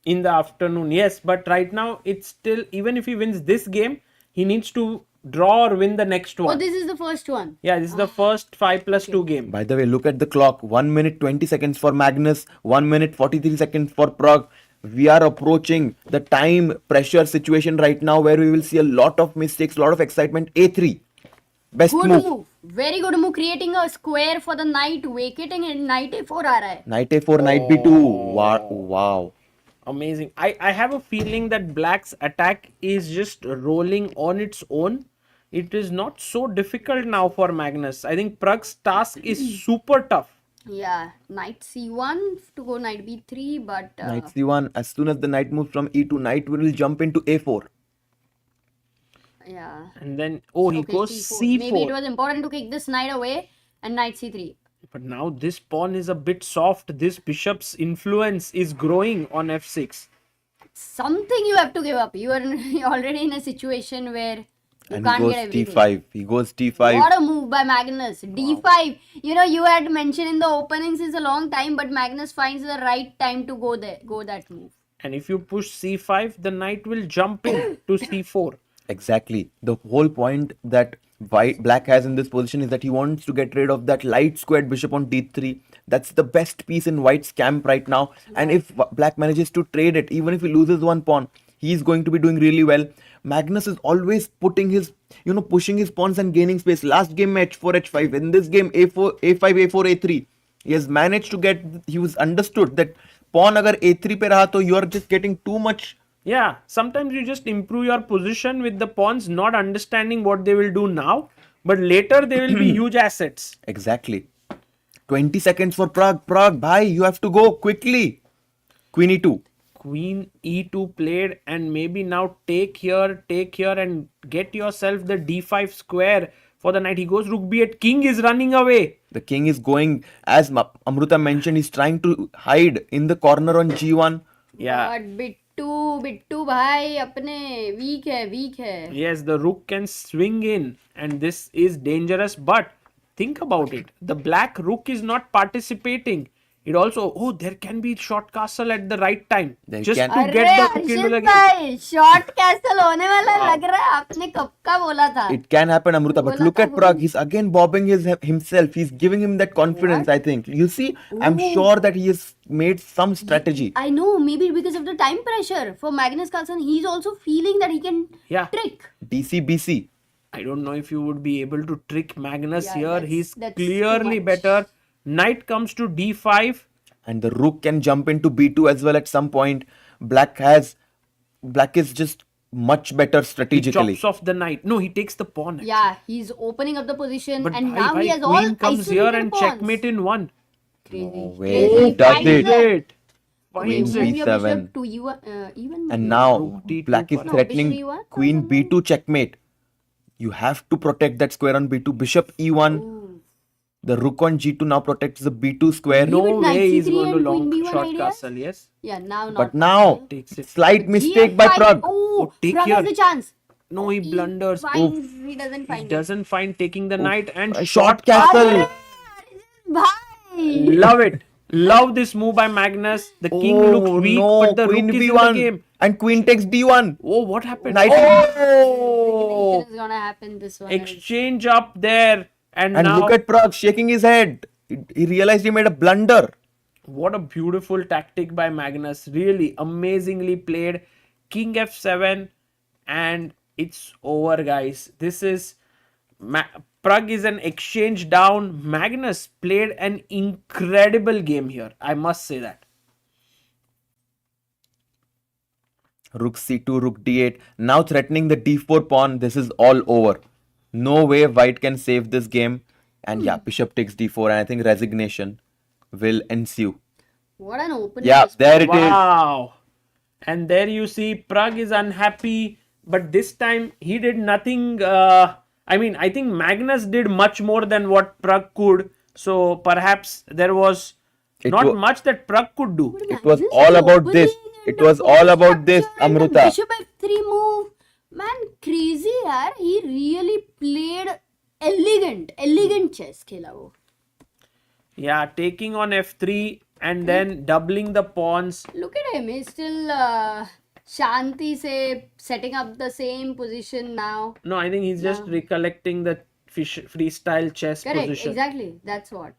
In the afternoon, yes, but right now it's still, even if he wins this game, he needs to draw or win the next Oh, one. this is the first one. Yeah, this is the first 5+2 game. by the way, look at the clock. 1 minute 20 seconds for Magnus, 1 minute 43 seconds for Pragg. We are approaching the time pressure situation right now, where we will see a lot of mistakes, a lot of excitement. a3. Best Good move. move. Very good move. Creating a square for the knight. Vacating it. Knight a4 aa raha hai. Knight a4, knight b2. Wow. Amazing. I have a feeling that black's attack is just rolling on its own. It is not so difficult now for Magnus. I think Pragg's task is super tough. Yeah. Knight c1 to go knight b3, but Knight c1. As soon as the knight moves from e2, knight will jump into a4. yeah. And then, he Okay, goes c4. Maybe it c4. was important to kick this knight away and knight c3. But now this pawn is a bit soft. This bishop's influence is growing on f6. Something you have to give up. You are already in a situation where you And can't he get goes everything. d5. He goes d5. What a move by Magnus. D5. You had mentioned in the opening since a long time, but Magnus finds the right time to go that move. And if you push c5, the knight will jump in to c4. Exactly. The whole point that black has in this position is that he wants to get rid of that light squared bishop on d3. That's the best piece in white's camp right now. And if black manages to trade it, even if he loses one pawn, he's going to be doing really well. Magnus is always pushing his pawns and gaining space. Last game match 4h5. In this game a4, a5, a4, a3. He has managed to he was understood that pawn agar a3 pe raha, to you are just getting too much. Yeah, sometimes you just improve your position with the pawns, not understanding what they will do now, but later they will be huge assets. Exactly. 20 seconds for Pragg. Pragg, bhai, you have to go quickly. Queen e2. Queen e2 played, and maybe now take here and get yourself the d5 square for the knight. He goes rook b8. King is running away. The king is going, as Amruta mentioned, he's trying to hide in the corner on g1. Yeah. But Bittu भाई अपने weak है. Yes, the rook can swing in, and this is dangerous. But think about it. The black rook is not participating. It also, there can be short castle at the right time. There Just can- to अरे get the rook into Arjun the game. भाई short castle होने वाला लग रहा है. आपने कब का बोला था? It can happen, Amruta, but Bola look tha at Pragg. He's again bobbing himself. He's giving him that confidence, I think. You see, I'm sure that he has made some strategy. I know, maybe because of the time pressure for Magnus Carlsen, he's also feeling that he can Yeah. trick. DC, BC. I don't know if you would be able to trick Magnus Yeah, here. He's that's clearly too much. better. Knight comes to d5, And the rook can jump into b2 as well at some point. Black is just much better He strategically. chops off the knight. No, he takes the pawn. Actually. Yeah, he's opening up the position, But and bhai, now he has all queen comes here isolated and pawns. checkmate in one. Crazy. No way, Crazy. he does Finds it. It. Okay, Finds Queen it. move your b7. bishop to even. And now Rook d2 black is perhaps. threatening bishop e1 or queen something? b2 checkmate. You have to protect that square on b2. Bishop e1. Ooh. The rook on g2 now protects the b2 square. No Even knight way he's c3 going to and long queen b1 short ideas? castle. Yes. Yeah, now not. But now, Takes it. slight mistake by GF5. Pragg. Oh, take Pragg here. has the chance. No, he blunders. Finds, he doesn't He find it. doesn't find taking the knight and A short short castle. Bhai. Love it. Love this move by Magnus. The king looks weak, no, but the queen rook is in b1 the game. and queen takes d1. Oh, what happened? Knight. Oh, This is gonna happen. This one. exchange up there, and And now look at Pragg shaking his head. He realized he made a blunder. what a beautiful tactic by Magnus. Really amazingly played. King f7, and it's over, guys. This is Pragg is an exchange down. Magnus played an incredible game here. I must say that. Rook c2, rook d8. Now threatening the d4 pawn. This is all over. No way white can save this game. And yeah, bishop takes d4. And I think resignation will ensue. What an opening. Yeah, there it is. Wow. And there you see Pragg is unhappy, but this time he did nothing. I think Magnus did much more than what Pragg could. So perhaps there was It not wa- much that Pragg could do. It was all about this. It was all about this, Amruta. Bishop f3 move. Man, crazy yaar. He really played elegant chess khela wo. Yeah, taking on f3 and then doubling the pawns. Look at him. He's still Shanti se setting up the same position now. No, I think he's just recollecting the freestyle chess Correct, position. exactly. That's what.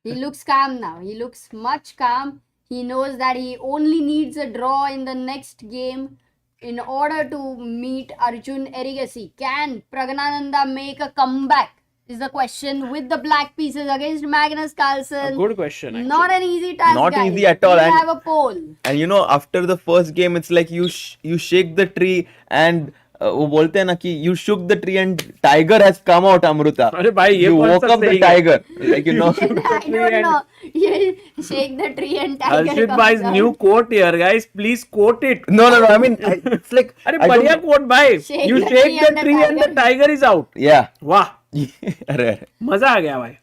He looks calm now. He looks much calm. He knows that he only needs a draw in the next game in order to meet Arjun Erigaisi. Can Praggnanandhaa make a comeback? Is the question with the black pieces against Magnus Carlsen. A good question, actually. Not an easy task. Not guys. easy at all, We and- have a poll. And you know, after the first game, it's like you shake the tree and वो बोलते हैं ना कि you shook the tree and tiger has come out, Amruta. अरे भाई, ये You कौन woke सा up the saying है? tiger. Like, you know. I don't know. You shake the tree and tiger Harshit comes bhai's out. new quote here, guys. Please quote it. No. I mean, it's like. अरे I don't बढ़िया know. quote भाई. Shake You the shake the tree and the tiger is out. Yeah. वाह, अरे, मजा आ गया भाई.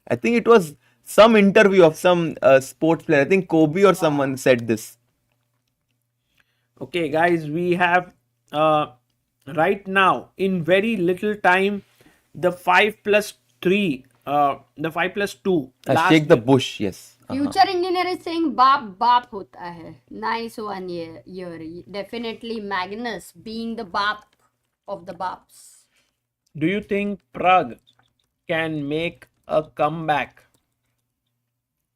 I think it was some interview of some sports player. I think Kobe or someone said this. Okay, guys, we have right now in very little time the 5+3, the 5+2. I shake the bush. Yes. Future engineer is saying baap hota hai. Nice one here. Definitely Magnus being the baap of the baps. Do you think Pragg can make a comeback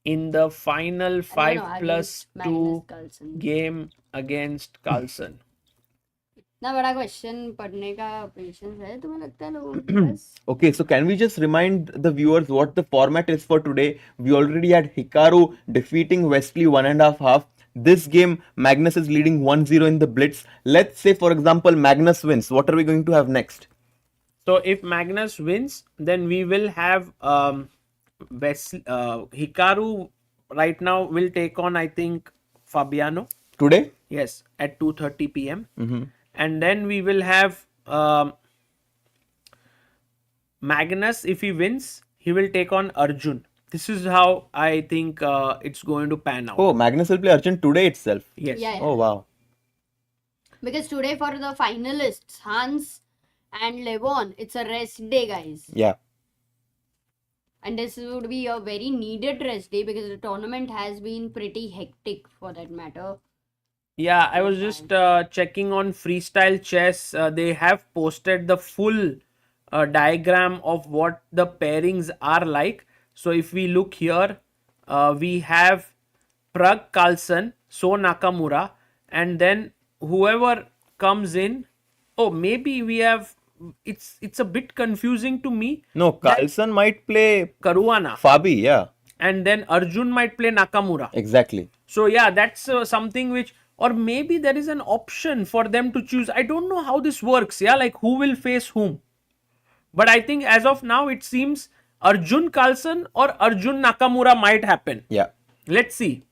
in the final 5+2 Carlsen. game against Carlsen? इतना बड़ा question पढ़ने का patience है तुम्हें लगता है लोगों के पास? Okay, so can we just remind the viewers what the format is for today? We already had Hikaru defeating Wesley 1.5 half. This game, Magnus is leading 1-0 in the Blitz. Let's say, for example, Magnus wins. What are we going to have next? So if Magnus wins, then we will have Hikaru right now will take on, I think, Fabiano. Today? Yes, at 2:30 p.m. Mm-hmm. And then we will have Magnus. If he wins, he will take on Arjun. This is how I think it's going to pan out. Oh, Magnus will play Arjun today itself. Yes. Yeah. Oh, wow. Because today for the finalists, Hans and Levon, it's a rest day, guys. Yeah. And this would be a very needed rest day because the tournament has been pretty hectic for that matter. Yeah, I was just checking on Freestyle Chess. They have posted the full diagram of what the pairings are like. So if we look here, we have Pragg Carlsen, So Nakamura, and then whoever comes in. Oh, maybe we have. It's a bit confusing to me. No, Carlsen might play Caruana. Fabi, yeah. and then Arjun might play Nakamura. Exactly. So yeah, that's something which, or maybe there is an option for them to choose. I don't know how this works. Yeah, like who will face whom. But I think as of now, it seems Arjun Carlsen or Arjun Nakamura might happen. Yeah. Let's see.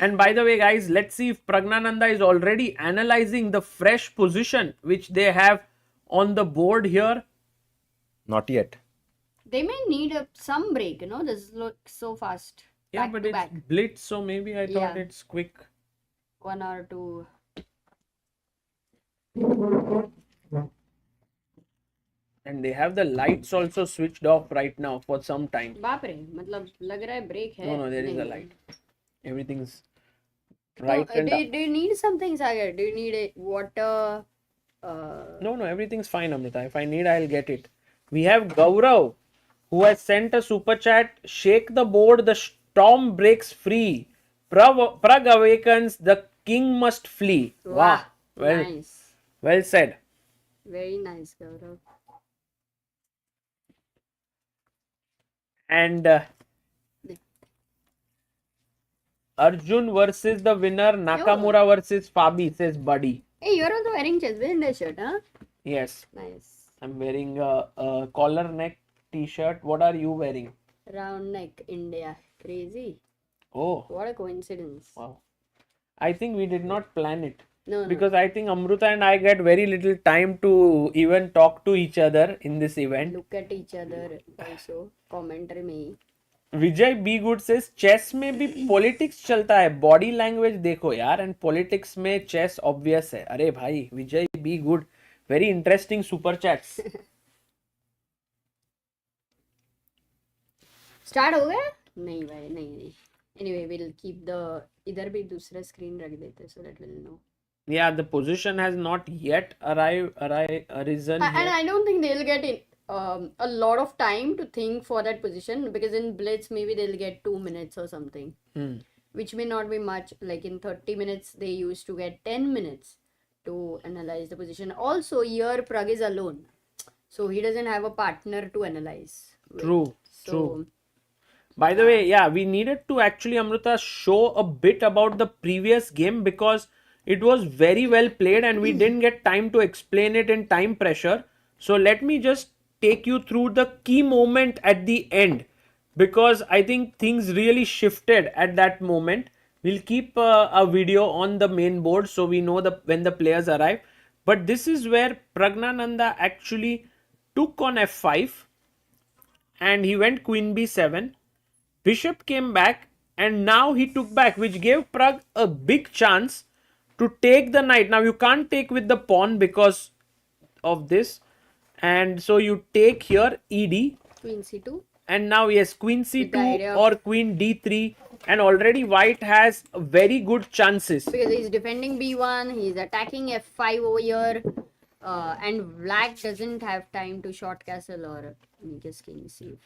And by the way, guys, let's see if Praggnanandhaa is already analyzing the fresh position which they have on the board here. Not yet. They may need some break, this looks so fast. Yeah, Back but to it's back. Blitz, so maybe I thought Yeah. it's quick. 1 or 2. And they have the lights also switched off right now for some time. बाप रे, मतलब लग रहा है break है. No, there is a नहीं. light. Everything's No, right and do you need something, Sagar? Do you need a water? No, everything's fine, Amrita. If I need, I'll get it. We have Gaurav, who has sent a super chat. Shake the board, the storm breaks free. Pragg awakens, the king must flee. Wow. Nice. Well said. Very nice, Gaurav. And Arjun versus the winner, Nakamura versus Fabi, says Buddy. Hey, you're also wearing ChessBase shirt, huh? Yes, Nice. I'm wearing a collar neck t-shirt. What are you wearing? Round neck, India. Crazy. Oh, What a coincidence. wow. I think we did not plan it. No. Because I think Amruta and I get very little time to even talk to each other in this event. Look at each other also. Commentary में. Vijay B Good says chess में भी politics चलता है, body language देखो यार, and politics में chess obvious है. अरे भाई Vijay B Good, very interesting super chats. Start हो गया? नहीं भाई, नहीं. Anyway, we'll keep the इधर भी दूसरा screen रख देते so that we'll know. Yeah, the position has not yet arisen And here. I don't think they'll get in a lot of time to think for that position, because in Blitz maybe they'll get 2 minutes or something, which may not be much. Like in 30 minutes they used to get 10 minutes to analyze the position. Also here Pragg is alone, so he doesn't have a partner to analyze with. True. So By the way, yeah, we needed to actually, Amrita, show a bit about the previous game because it was very well played and we didn't get time to explain it in time pressure. So let me just take you through the key moment at the end, because I think things really shifted at that moment. We'll keep a video on the main board so we know when the players arrive. But this is where Praggnanandhaa actually took on f5 and he went queen b7. Bishop came back and now he took back, which gave Pragg a big chance to take the knight. Now you can't take with the pawn because of this, and so you take here ed, queen c2, and now yes, queen With the idea c2 of- or queen d3, and already white has very good chances. because he's defending b1, he's attacking f5 over here, and black doesn't have time to short castle or make his king c.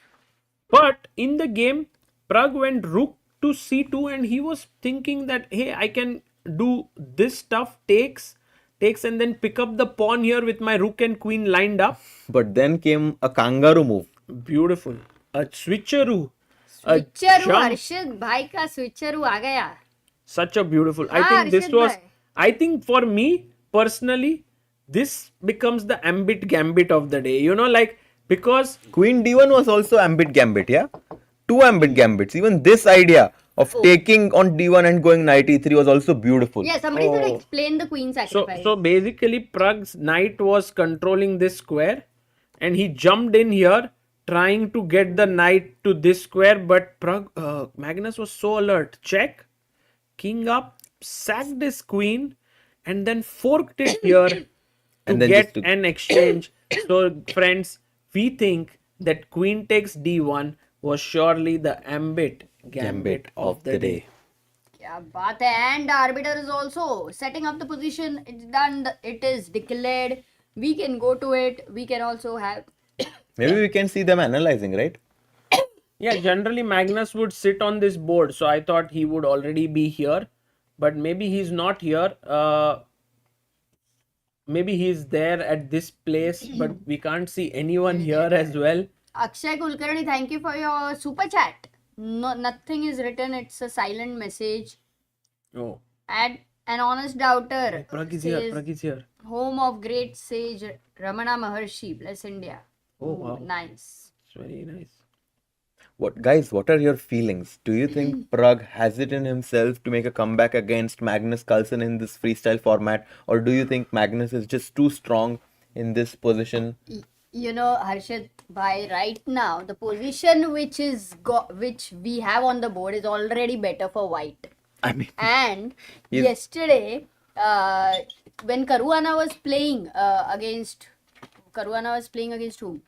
But in the game, Pragg went rook to c2 and he was thinking that, hey, I can do this stuff, takes, and then pick up the pawn here with my rook and queen lined up. But then came a kangaroo move. Beautiful. A switcheroo. A स्विचरू jump. हर्षित भाई का स्विचरू आ गया. Such a beautiful. I Ah, think this Arshad was, bhai. I think for me personally, this becomes the ambit gambit of the day. You know, like, because Queen d1 was also ambit gambit, yeah? 2 ambit gambits. Even this idea of taking on d1 and going knight e3 was also beautiful. Yeah, somebody should Oh. explain the queen sacrifice. so basically Pragg's knight was controlling this square and he jumped in here trying to get the knight to this square, but Magnus was so alert. Check, king up, sacked his queen and then forked it here to And then get just took- an exchange. So friends, we think that queen takes d1 was surely the ambit gambit of the day. क्या बात है. And the arbiter is also setting up the position. It's done. It is declared. We can go to it. We can also have. Maybe we can see them analyzing, right? Yeah, generally Magnus would sit on this board, so I thought he would already be here, but maybe he's not here. Maybe he's there at this place, but we can't see anyone here as well. Akshay Kulkarni, thank you for your super chat. No, nothing is written. It's a silent message. Oh, And an honest doubter Pragg is here. says, Pragg is here. home of great sage Ramana Maharshi, bless India. Oh, wow. Nice. It's very nice. What are your feelings? Do you think Pragg has it in himself to make a comeback against Magnus Carlsen in this freestyle format, or do you think Magnus is just too strong in this position? You know, Harshit, by right now, the position which we have on the board is already better for white. I mean, And Yes. yesterday, when Caruana was playing against whom?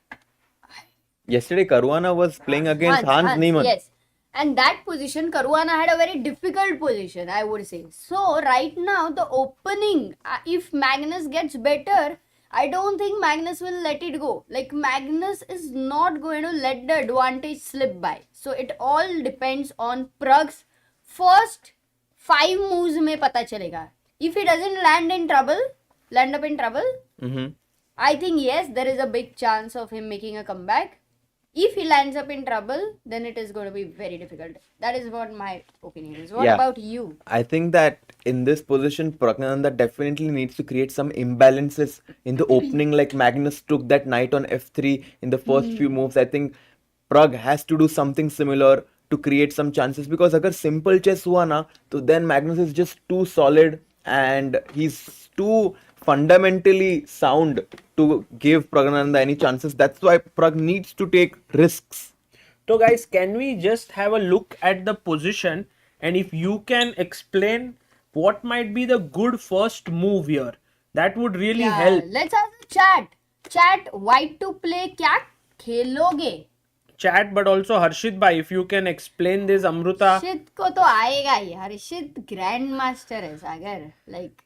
yesterday Caruana was playing against Hans Niemann. Yes. And that position, Caruana had a very difficult position, I would say. So, right now, the opening, if Magnus gets better, I don't think Magnus will let it go. Like, Magnus is not going to let the advantage slip by. So, it all depends on Pragg's first 5 moves mein pata chalega. If he doesn't land up in trouble, Mm-hmm. I think yes, there is a big chance of him making a comeback. If he lands up in trouble, then it is going to be very difficult. That is what my opinion is. What Yeah. about you? I think that in this position, Praggnanandhaa definitely needs to create some imbalances in the opening, like Magnus took that knight on f3 in the first few moves. I think Pragg has to do something similar to create some chances, because agar simple chess hua na, to then Magnus is just too solid and he's too fundamentally sound to give Praggnanandhaa any chances. That's why Pragg needs to take risks. So guys, can we just have a look at the position, and if you can explain what might be the good first move here, that would really help. Let's ask the chat. Chat, white to play kya खेलोगे? Chat, but also Harshit bhai, if you can explain this, Amruta. हर्षित को तो आएगा ही. हर्षित grandmaster है सागर. Like,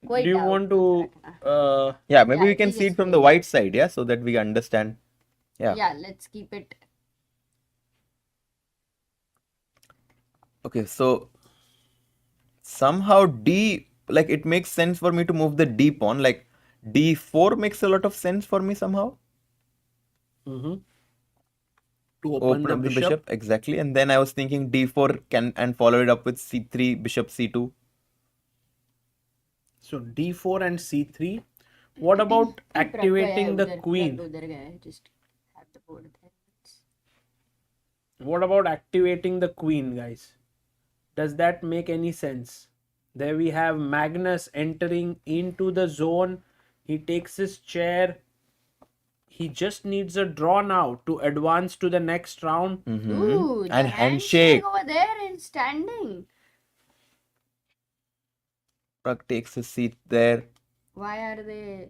कोई Do you doubt want नहीं to? रखना. Yeah, maybe Yeah, we can he see it just from the white side, yeah, so that we understand. Yeah. Yeah, let's keep it. Okay, so somehow like it makes sense for me to move the D pawn. Like D4 makes a lot of sense for me somehow. To open the Up the bishop. exactly. And then I was thinking D4 and follow it up with C3, bishop C2. So D4 and C3. What about activating the queen? उधर गए. Just have the board there. What about activating the queen, guys? Does that make any sense? There we have Magnus entering into the zone. He takes his chair. He just needs a draw now to advance to the next round. Ooh, the And handshake. over there and standing. Pragg takes his seat there. Why are they?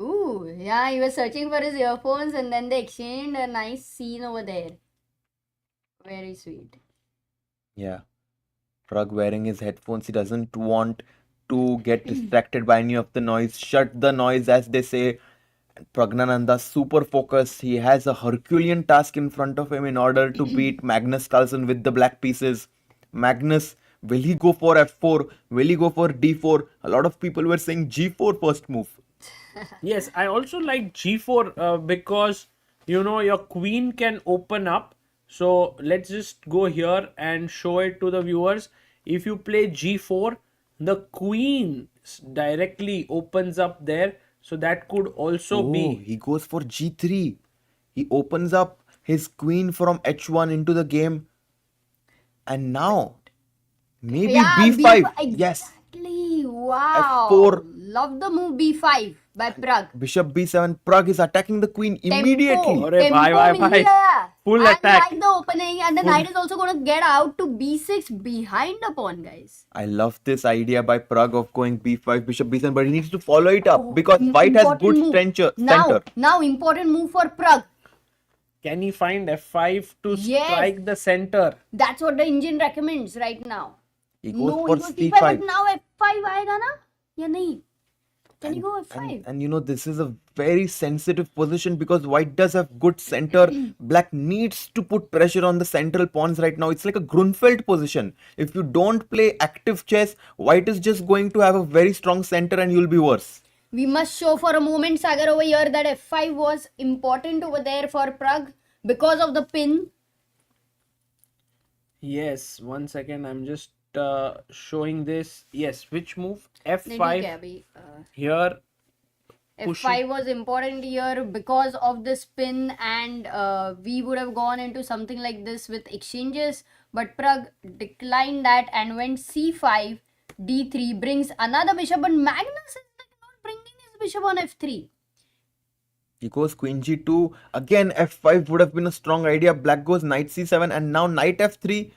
Ooh, yeah, he was searching for his earphones and then they exchanged a nice scene over there. Very sweet. Yeah. Pragg wearing his headphones. He doesn't want to get distracted by any of the noise. Shut the noise, as they say. Praggnanandhaa super focused. He has a Herculean task in front of him in order to beat Magnus Carlsen with the black pieces. Magnus, will he go for f4? Will he go for d4? A lot of people were saying g4 first move. Yes, I also like G4 because your queen can open up. So let's just go here and show it to the viewers. If you play G4, the queen directly opens up there. So that could also be. He goes for g3. He opens up his queen from h1 into the game. And now, maybe Yeah, b5. B5, Yes. exactly. Wow. F4. Love the move B5 by Pragg. Bishop b7. Pragg is attacking the queen immediately. Tempo. Arre, Tempo bye, mill bye. गया. Full I attack. like the opening, and the knight is also going to get out to B6 behind the pawn, guys. I love this idea by Pragg of going b5, bishop b7, but he needs to follow it up because white has Important good move. center. Now, important move for Pragg. Can he find F5 to Yes. strike the center? That's what the engine recommends right now. He goes No, for he goes c5. C5, but now F5 आएगा ना? या नहीं? Can you go F5? And this is a very sensitive position because white does have good center. Black needs to put pressure on the central pawns right now. It's like a Grunfeld position. If you don't play active chess, white is just going to have a very strong center and you'll be worse. We must show for a moment, Sagar, over here that f5 was important over there for Pragg because of the pin. Yes, 1 second. I'm just showing this. Yes, which move? नहीं, ठीक है F5 अभी, here. f5 was important here because of the spin, and we would have gone into something like this with exchanges, but Pragg declined that and went c5, d3, brings another bishop, but Magnus is like not bringing his bishop on f3. He goes queen g2. Again, f5 would have been a strong idea. Black goes knight c7 and now knight f3.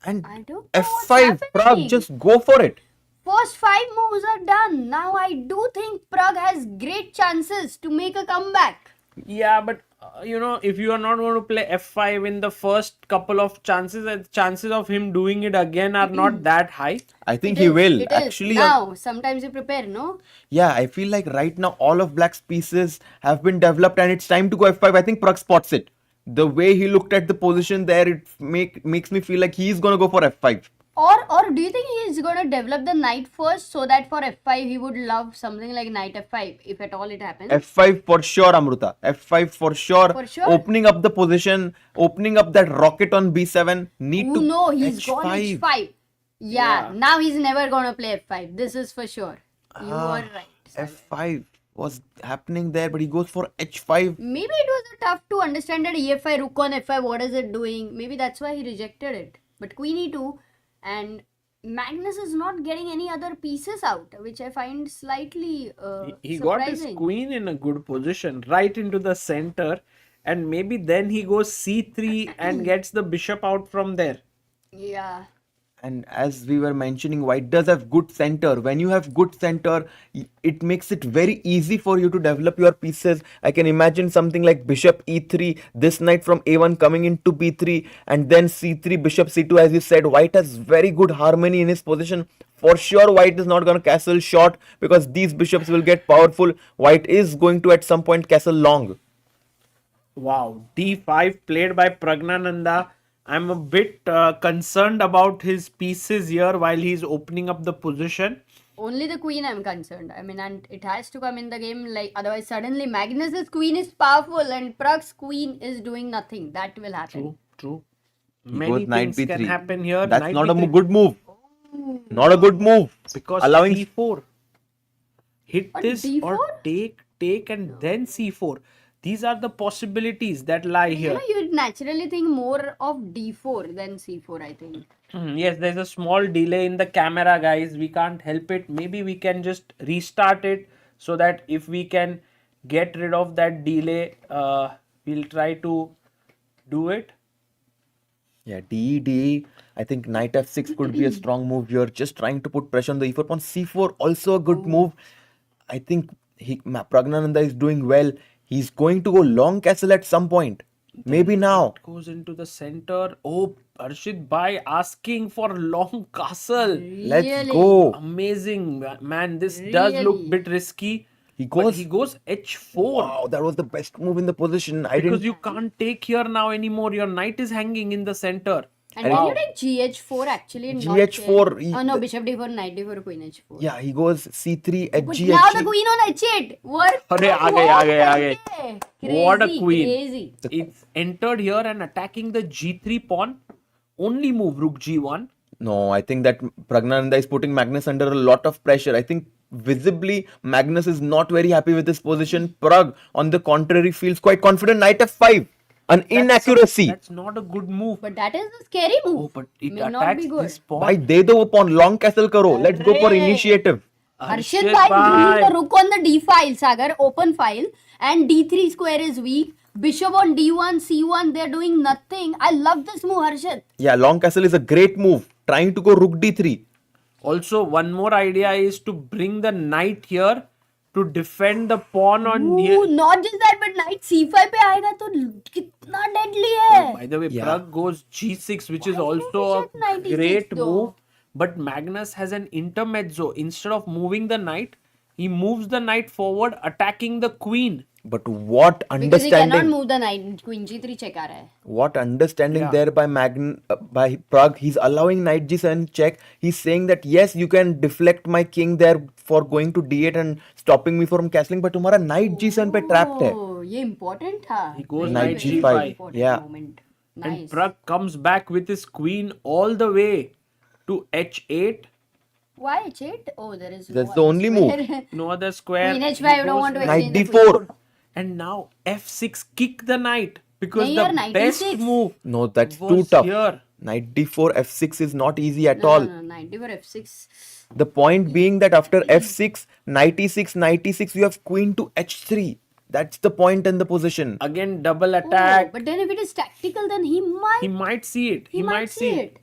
And I don't know what's f5, Pragg, happening. just go for it. First 5 moves are done. Now I do think Pragg has great chances to make a comeback. Yeah, but if you are not going to play f5 in the first couple of chances, the chances of him doing it again are not that high. I think he will. It is. Actually, Now, sometimes you prepare, no? yeah, I feel like right now all of Black's pieces have been developed and it's time to go f5. I think Pragg spots it. The way he looked at the position there, it makes me feel like he's gonna go for f5. Or do you think he's going to develop the knight first so that for f5 he would love something like knight f5 if at all it happens? f5 for sure, Amruta. f5 for sure. For sure? Opening up the position, opening up that rocket on b7. Need to No, he's h5. gone h5. Yeah, now he's never going to play f5. This is for sure. You are right. f5 was happening there, but he goes for h5. Maybe it was tough to understand that e5, rook on f5, what is it doing? Maybe that's why he rejected it. But queen e2, and Magnus is not getting any other pieces out, which I find slightly He got his surprising. queen in a good position, right into the center, and maybe then he goes c3 and gets the bishop out from there. Yeah. And as we were mentioning, white does have good center. When you have good center, it makes it very easy for you to develop your pieces. I can imagine something like bishop e3, this knight from a1 coming into b3, and then c3, bishop c2. As you said, white has very good harmony in his position. For sure, white is not going to castle short because these bishops will get powerful. White is going to at some point castle long. Wow, d5 played by Praggnanandhaa. I'm a bit concerned about his pieces here while he's opening up the position. Only the queen I'm concerned. I mean, and it has to come in the game, like otherwise suddenly Magnus's queen is powerful and Pragg's queen is doing nothing. That will happen. True. He Many goes knight things can b3. happen here. That's Knight not a b3. good move. Not a good move. Because allowing c4. Hit But this or d4? take and then c4. These are the possibilities that lie You here. know, you'd naturally think more of d4 than c4, I think. Yes, there's a small delay in the camera, guys. We can't help it. Maybe we can just restart it so that if we can get rid of that delay, we'll try to do it. Yeah, d. I think knight f6 could be a strong move here. Just trying to put pressure on the e4 pawn. c4 also a good move. I think Praggnanandhaa is doing well. He's going to go long castle at some point. Maybe now. It goes into the center. Oh, Arshit Bhai asking for long castle. Let's Really? go. Amazing, man. This does look Really? bit risky. He But goes. he goes h4. Wow, that was the best move in the position. I Because didn't. you can't take here now anymore. Your knight is hanging in the center. And Wow. can you take gh4 actually? And not GH4, check? Oh no, bishop d4, knight d4, queen h4. Yeah, he goes c3 at But g now h8. the queen on h8. What? Arre, aa gaye. What a queen. Crazy. It's entered here and attacking the g3 pawn. Only move rook g1. No, I think that Praggnanandhaa is putting Magnus under a lot of pressure. I think visibly Magnus is not very happy with his position. Pragg, on the contrary, feels quite confident. Knight f5. An inaccuracy. That's not a good move. But that is a scary move. Oh, but it May not attacks be good. this pawn. Bhai, de do wo pawn. Long castle karo. Let's go for Arre. initiative. Harshit Bhai bringing the rook on the d file, Sagar, open file, and d3 square is weak. Bishop on d1, c1, they're doing nothing. I love this move, Harshit. Yeah, long castle is a great move. Trying to go rook d3. Also, one more idea is to bring the knight here to defend the pawn on here. Ooh, not just that, but knight c5 पे आएगा तो कितना deadly है. By the way, Yeah. Pragg goes g6, which is Why did also he a set knight e6 great though? move. But Magnus has an intermezzo. Instead of moving the knight, he moves the knight forward, attacking the queen. But what Because he cannot understanding, move the knight. Queen g3 check aa raha hai. what understanding Yeah. there by by Pragg. He's allowing knight g7 check. He's saying that yes, you can deflect my king there for going to d8 and stopping me from castling, but तुम्हारा knight g7 पे trapped है. Oh, ये important था. He goes Very, knight very g5. important Yeah. moment. And Nice. Pragg comes back with his queen all the way to h8. Why h8? Oh, there is That's no the other only move. square. No other square. Queen He h5 don't goes want to Knight exchange the queen. d4. And now f6, kick the knight, because Nahi, the yaar, knight best e6. move No, that's was too tough. here. Knight d4 f6 is not easy at No, all. no, no, knight d4 f6. The point being that after f6, knight e6, you have queen to h3. That's the point in the position. Again, double Oh, attack. but then if it is tactical, then he might. He might see it. He might see it.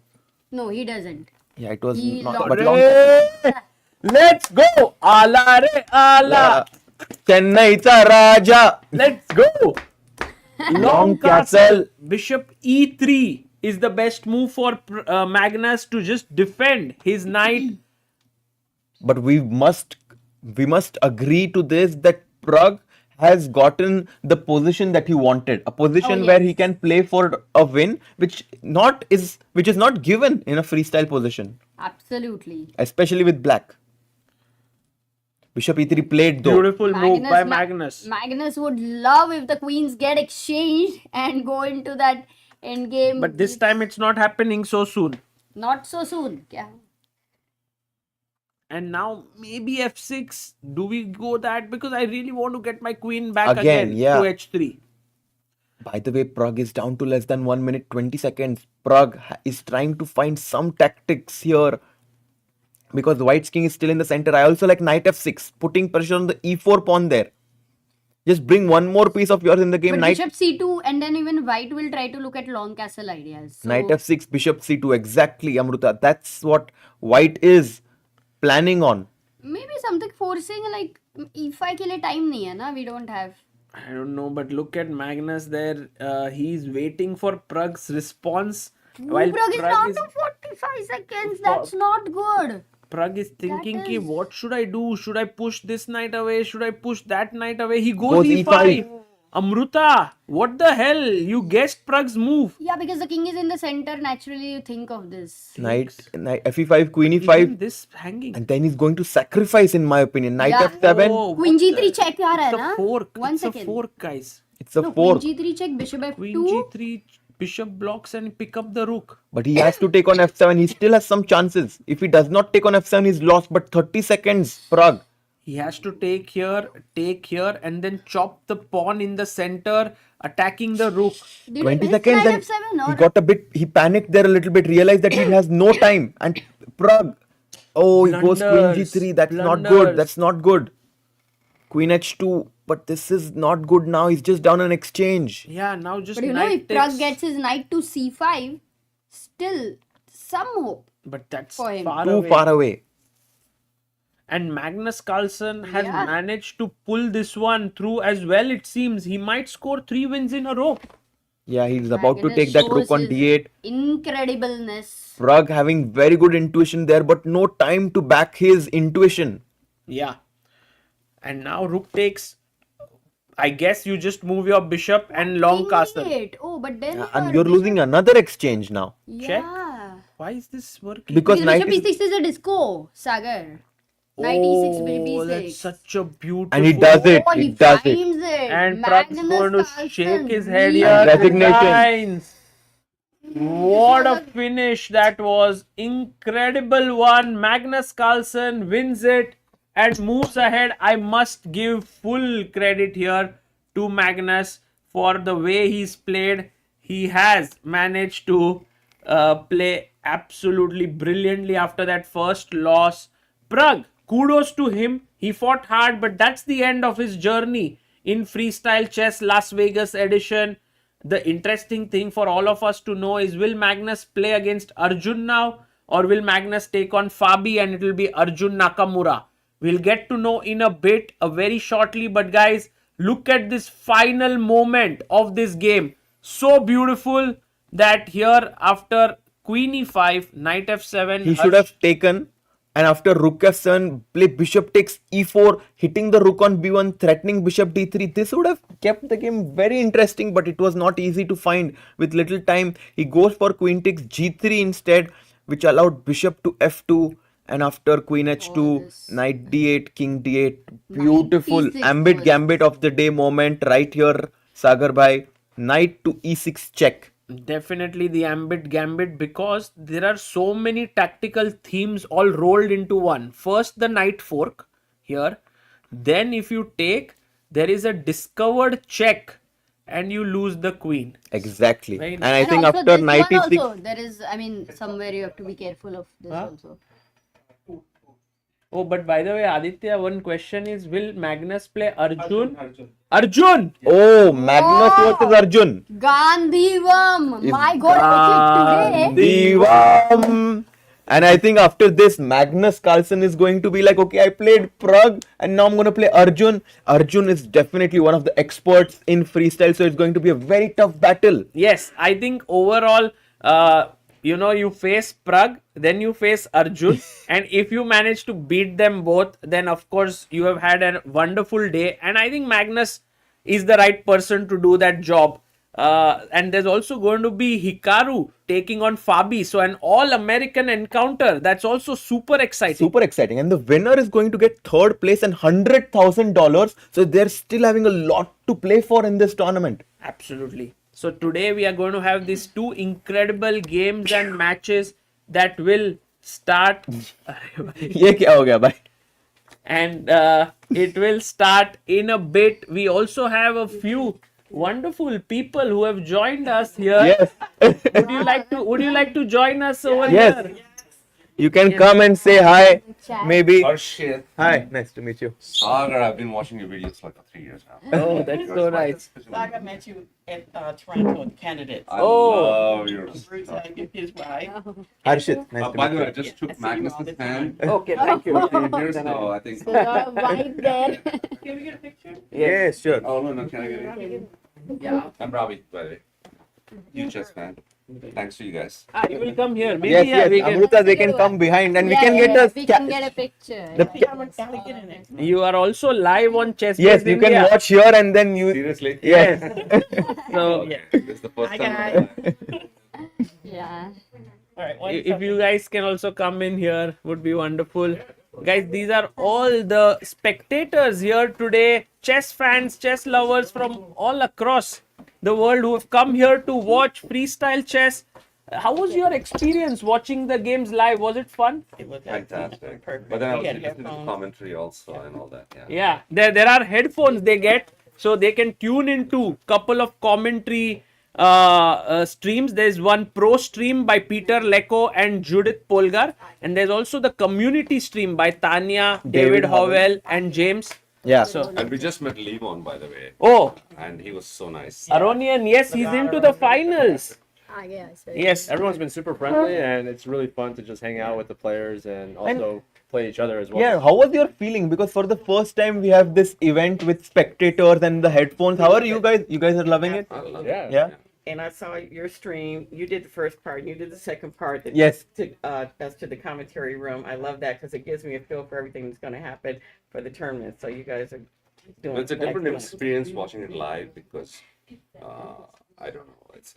No, he doesn't. Yeah, it was He not. lost. But long. Hey, let's go. Ala re ala. Chennai's Raja. Let's go. Long castle. Bishop e3 is the best move for Magnus to just defend his knight. But we must agree to this that Pragg has gotten the position that he wanted, a position Oh, where yes. he can play for a win, which is not given in a freestyle position, Absolutely. especially with black. Bishop e3 played though. Beautiful move by Magnus. Magnus would love if the queens get exchanged and go into that end game. But this time it's not happening so soon. Not so soon. Kya? And now maybe f6. Do we go that? Because I really want to get my queen back Again, again yeah. to h3. By the way, Pragg is down to less than 1 minute 20 seconds. Pragg is trying to find some tactics here because the white's king is still in the center. I also like knight f6, putting pressure on the e4 pawn there. Just bring one more piece of yours in the game. But Knight, bishop c2, and then even white will try to look at long castle ideas. So, knight f6, bishop c2. Exactly, Amruta. That's what white is planning on. maybe something forcing like e5 के लिए time नहीं है ना. We don't have. I don't know, but look at Magnus there. He's waiting for Pragg's response. While Pragg is Pragg down is, to 45 seconds. That's not good. Pragg is thinking, That "Ki, is- what should I do? Should I push this knight away? Should I push that knight away?" He goes Goes e5. E5. Amruta, what the hell? You guessed Pragg's move. Yeah, because the king is in the center. Naturally, you think of this. Knight fe5, queen Even e5. this hanging. And then he's going to sacrifice, in my opinion. Knight Yeah. f7. Oh, Queen what g3 the- check आ रहा है It's ना? a fork. One It's second. a fork, guys. It's a No, fork. Queen g3 check, bishop f2. Queen g3, bishop blocks and pick up the rook. But he has to take on f7. He still has some chances. If he does not take on f7, he's lost. But 30 seconds, Pragg. He has to take here, and then chop the pawn in the center, attacking the rook. Did 20 he miss seconds. knight Then f7 he or? got a bit, he panicked there a little bit, realized that he has no time. And Pragg, oh, he goes queen Blunders, g3. That's not blunders. good. That's not good. Queen h2. But this is not good now. He's just down an exchange. Yeah, now just But you know, knight if Pragg takes. gets his knight to c5, still some hope. But that's for him. far Too away. far away. And Magnus Carlsen has Yeah. managed to pull this one through as well. It seems he might score 3 wins in a row. Yeah, he's about to Magnus take that shows rook on his d8. Incredibleness. Pragg having very good intuition there, but no time to back his intuition. Yeah. And now rook takes. I guess you just move your bishop and long King castle. e8. Oh, but then And you're losing another exchange now. Yeah. Why is this working? Because Because knight bishop is, e6 is a disco, Sagar. Knight e6, baby Oh, e6. that's such a beautiful. and he does it. Oh, He he does it. frames it. And Pragg's Magnus going to Carlsen, shake his head really here. Resignation. Resigns. What a finish that was. Incredible one. Magnus Carlsen wins it and moves ahead. I must give full credit here to Magnus for the way he's played. He has managed to play absolutely brilliantly after that first loss. Pragg, kudos to him. He fought hard, but that's the end of his journey in Freestyle Chess Las Vegas edition. The interesting thing for all of us to know is, will Magnus play against Arjun now, or will Magnus take on Fabi and it will be Arjun Nakamura? We'll get to know in a bit, very shortly. But guys, look at this final moment of this game. So beautiful that here after Queen e5, Knight f7. he should have taken And after rook f7, play bishop takes e4, hitting the rook on b1, threatening bishop d3. This would have kept the game very interesting, but it was not easy to find with little time. He goes for queen takes g3 instead, which allowed bishop to f2. And after queen h2, this knight d8, king d8. Beautiful Knight e6 ambit was- gambit of the day moment right here, Sagar bhai. Knight to e6 check. Definitely the ambit gambit, because there are so many tactical themes all rolled into one. First, the knight fork here. Then, if you take, there is a discovered check and you lose the queen. Exactly. Very And I And think also after this knight one e6, also, there is, I mean, somewhere you have to be careful of this also. Oh, but by the way, Aditya, one question is, will Magnus play Arjun? Arjun! oh, Magnus versus Arjun. Gandhivam! My God, okay, today. Divam. And I think after this, Magnus Carlsen is going to be like, okay, I played Pragg and now I'm going to play Arjun. Arjun is definitely one of the experts in freestyle, so it's going to be a very tough battle. Yes, I think overall, you face Pragg, then you face Arjun, and if you manage to beat them both, then of course you have had a wonderful day. And I think Magnus is the right person to do that job. And there's also going to be Hikaru taking on Fabi, so an all-American encounter. That's also super exciting. Super exciting. And the winner is going to get third place and $100,000. So they're still having a lot to play for in this tournament. Absolutely. So today we are going to have these two incredible games and matches that will start. ये क्या हो गया भाई? And it will start in a bit. We also have a few wonderful people who have joined us here. Yes. Would you like to join us over Yes. here? You can come and say hi. Chat. Maybe. Arshit. Hi. Nice to meet you. Sagar, I've been watching your videos for like 3 years now. Oh, that's so nice. Saga met you at Toronto Candidates. I Oh. love your Bruce, his wife. Harshit. Nice to By the meet way, I you. just took I see you all Magnus's the hand. Okay, thank you. Years ago, I think. So you're right there. Can we get a picture? Yes, sure. Oh, no, can I get it? Yeah. I'm Robbie, by the way. Huge chess fan. Thanks to you guys. You will come here. Maybe Yes, yeah, yes. we can. Amruta, they can come behind and we Yeah, can yeah, get yeah, a we can get a picture. the- Gotta get in there. You are also live on ChessBase Yes, you can India. watch here and then you. Seriously? Yes. So This is the first Hi, time. Yeah. All right. one if second. you guys can also come in here, would be wonderful. Guys, these are all the spectators here today, chess fans, chess lovers from all across the world who have come here to watch freestyle chess. How was your experience watching the games live? Was it fun? It was Fantastic. perfect. But then I We was had listening to the headphones. commentary also and all that. Yeah. Yeah, there are headphones they get, so they can tune into couple of commentary streams. There's one pro stream by Peter Lecco and Judith Polgar, and there's also the community stream by Tanya, David Howell, and James. Yeah. So, And we just met Levon, by the way. oh, And he was so nice. Aronian, yes, he's into the finals. Ah, yeah, so Yes, Everyone's been super friendly, and it's really fun to just hang out with the players and also play each other as well. Yeah, how was your feeling? Because for the first time we have this event with spectators and the headphones. How are you guys? You guys are loving it? I love Yeah. it. Yeah. And I saw your stream. You did the first part, and you did the second part. That Yes. Took us to the commentary room. I love that because it gives me a feel for everything that's going to happen for the tournament. So you guys are doing. It's a different excellent. experience watching it live because I don't know. It's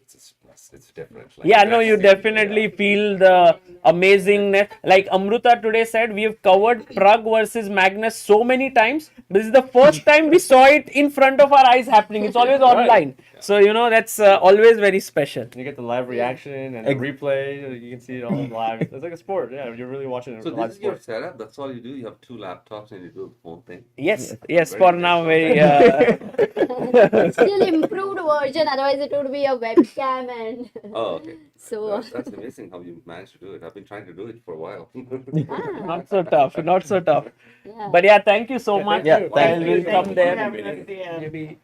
different. Like, yeah, no, you that's- definitely feel the amazingness. Like Amruta today said, we have covered Pragg versus Magnus so many times. This is the first time we saw it in front of our eyes happening. It's always online. So, that's always very special. You get the live reaction and the replay. You can see it all live. It's like a sport. Yeah, you're really watching a So live this is your sport. setup. That's all you do. You have 2 laptops and you do the whole thing. Yes, Very for nice. now, very. still improved version, otherwise it would be a webcam and Oh, okay. so That's amazing how you managed to do it. I've been trying to do it for a while. Not so tough, not so tough. yeah. But yeah, thank you so much. Yeah, thank We'll Thank come you there. for having us there. Maybe.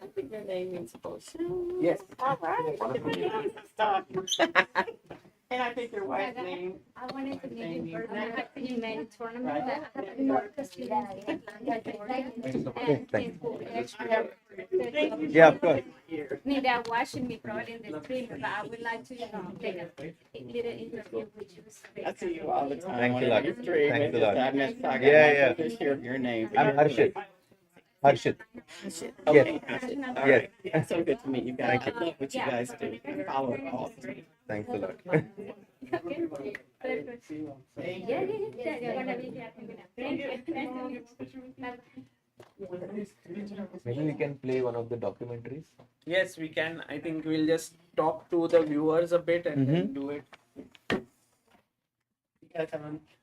I think your name is Ocean. Yes. All right. Stuff. And I think your wife's name. I wanted to make it for my in tournament. Right. I have not the students Yeah, of course. Maybe are watching me probably in the stream, but I would like to, take a little interview with you. I see you all the time. Thanks a on lot. your stream. Thanks It's a just lot. I miss talking. Yeah, I yeah. just hear your name. I'm Harshit. Harshit. Okay. Yes. All right. It's so good to meet you guys. Thank I love what you guys do. I follow it all. Thanks a lot. Maybe we can play one of the documentaries. Yes, we can. I think we'll just talk to the viewers a bit and then do it.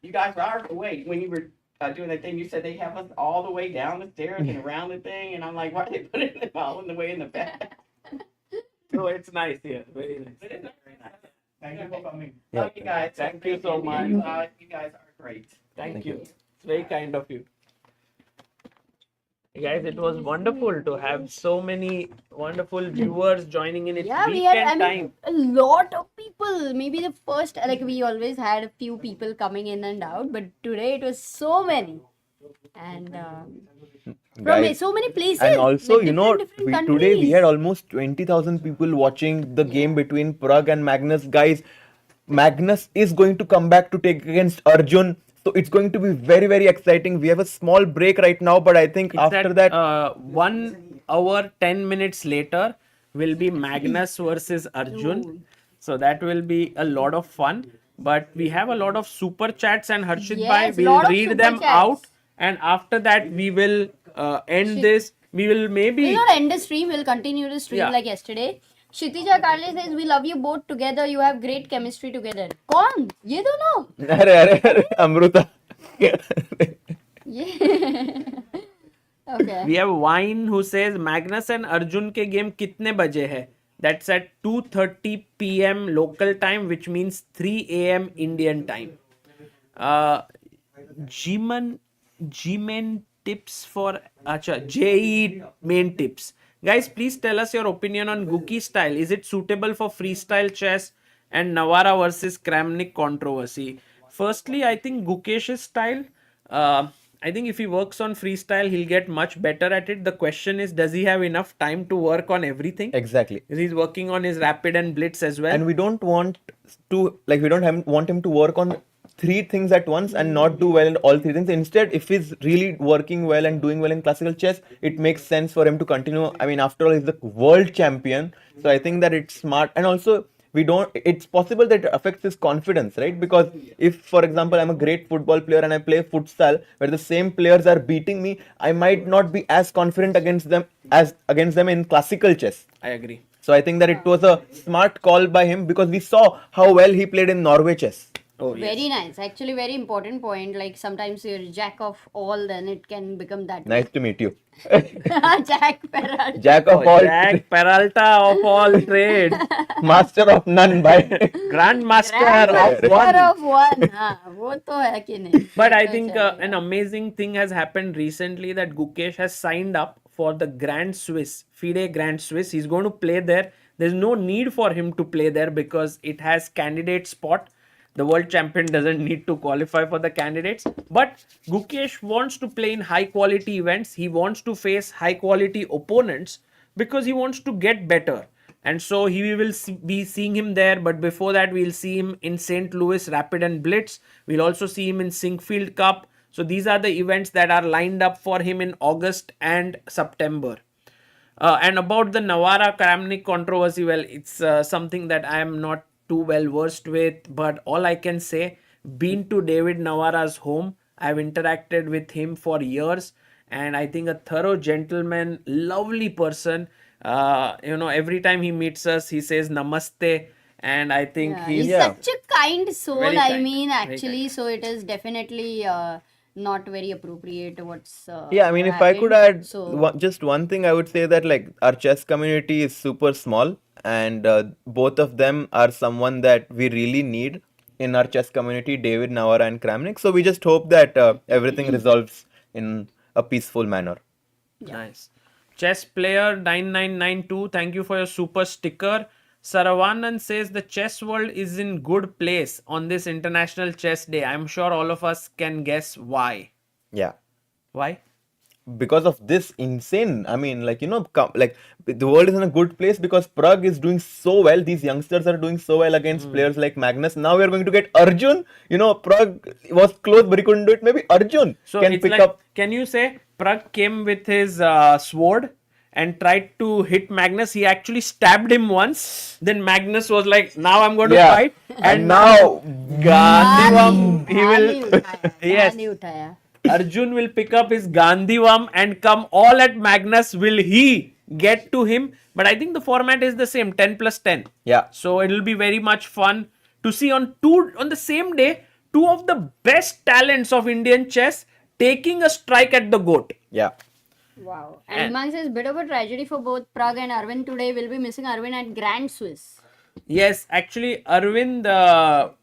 You guys are away when you were doing that thing. You said they have us all the way down the stairs and around the thing, and I'm like, why are they putting them all in the way in the back? So it's nice here. Very nice. But it's very nice. Thank you for coming. Love you guys. Thank you so much. You guys are great. Thank you. It's very kind of you. Guys, it was wonderful to have so many wonderful viewers joining in. It's Yeah, we weekend had, time. a lot of people. Maybe the first, we always had a few people coming in and out, but today it was so many. And from Guys, so many places. and also, like different today we countries. had almost 20,000 people watching the game between Pragg and Magnus. Guys, Magnus is going to come back to take against Arjun. So it's going to be very, very exciting. We have a small break right now, but I think It's after at, that, 1 hour, 10 minutes later will be Magnus versus Arjun. So that will be a lot of fun. But we have a lot of super chats and Harshit Yes, Bhai will lot of read super them chats. out. And after that, we will end this. We will maybe. We'll not end the stream. We'll continue the stream Yeah. like yesterday. Kshitija Karle says, we love you both together. You have great chemistry together. Kaun? Ye dono? Arre, Amruta. Yeah. Okay. We have Wine who says Magnus and Arjun ke game kitne baje hai? That's at 2:30 p.m. local time, which means 3 a.m. Indian time. G-main tips for JE main tips. Guys, please tell us your opinion on Guki style. Is it suitable for freestyle chess and Navara versus Kramnik controversy? Firstly, I think Gukesh's style, I think if he works on freestyle, he'll get much better at it. The question is, does he have enough time to work on everything? Exactly. He's working on his rapid and blitz as well. And we don't want to, want him to work on 3 things at once and not do well in all 3 things. Instead, if he's really working well and doing well in classical chess, it makes sense for him to continue. I mean, after all, he's the world champion. So I think that it's smart. And also, it's possible that it affects his confidence, right? Because if, for example, I'm a great football player and I play futsal where the same players are beating me, I might not be as confident against them as against them in classical chess. I agree. So I think that it was a smart call by him because we saw how well he played in Norway chess. Oh, yes. Very nice. Actually, very important point. Like sometimes you're jack of all, then it can become that. Nice to meet you. Jack Peralta. Jack of all, Jack Peralta of all trades. master of none by. Grandmaster of one. of one. हाँ, वो तो है कि नहीं. But I तो think चलेगा. an amazing thing has happened recently that Gukesh has signed up for the Grand Swiss, FIDE Grand Swiss. He's going to play there. There's no need for him to play there because it has candidate spot. The world champion doesn't need to qualify for the candidates. But Gukesh wants to play in high quality events. He wants to face high quality opponents because he wants to get better. And so he will be seeing him there. But before that, we'll see him in St. Louis Rapid and Blitz. We'll also see him in Sinkfield Cup. So these are the events that are lined up for him in August and September. And about the Navara Kramnik controversy, well, it's something that I am not too well versed with, but all I can say, been to David Navara's home, I've interacted with him for years, and I think a thorough gentleman, lovely person. Every time he meets us, he says namaste, and I think He's he's such a kind soul. Very I kind, mean, very actually, so it is definitely not very appropriate. What's Yeah, I mean, if I could happened. add So just one thing, I would say that like our chess community is super small, and both of them are someone that we really need in our chess community, David Navara and Kramnik. So we just hope that everything resolves in a peaceful manner. nice. Chess player 9992, thank you for your super sticker. Saravanan says the chess world is in good place on this International Chess Day. I'm sure all of us can guess why. Yeah. Why? Because of this insane, I mean, like, like the world is in a good place because Pragg is doing so well. These youngsters are doing so well against players like Magnus. Now we are going to get Arjun. Pragg was close, but he couldn't do it. Maybe Arjun So can it's pick like, up. can you say Pragg came with his sword and tried to hit Magnus? He actually stabbed him once. Then Magnus was like, now I'm going to Yeah. fight. And now, Gandhivam, he will, yes, नहीं उठाया. Arjun will pick up his Gandhivam and come all at Magnus. Will he get to him? But I think the format is the same, 10 plus 10. yeah. So it will be very much fun to see on the same day, two of the best talents of Indian chess taking a strike at the GOAT. Yeah. Wow. And Umang says, bit of a tragedy for both Pragg and Arvind today. We'll be missing Arvind at Grand Swiss. Yes, actually, Arvind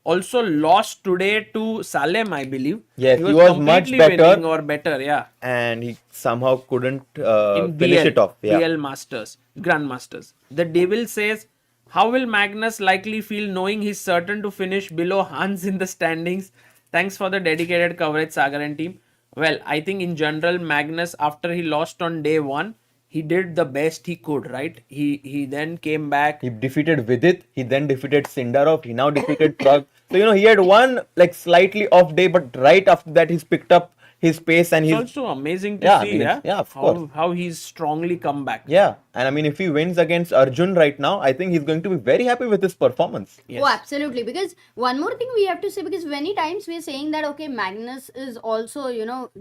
also lost today to Salem, I believe. Yes, he was much completely better. winning or better, yeah. And he somehow couldn't In finish BL, it off. Yeah. BL Masters, Grandmasters. The Devil says, how will Magnus likely feel knowing he's certain to finish below Hans in the standings? Thanks for the dedicated coverage, Sagar and team. Well, I think in general, Magnus, after he lost on day 1, he did the best he could, right? He then came back. He defeated Vidit. He then defeated Sindarov. He now defeated Pragg. So, he had one like slightly off day, but right after that, he's picked up his pace and It's he's also amazing to Yeah, I see, mean, yeah, yeah, of course. how he's strongly come back. yeah. And I mean, if he wins against Arjun right now, I think he's going to be very happy with his performance. Yes. Oh, absolutely. Because one more thing we have to say, because many times we are saying that, okay, Magnus is also,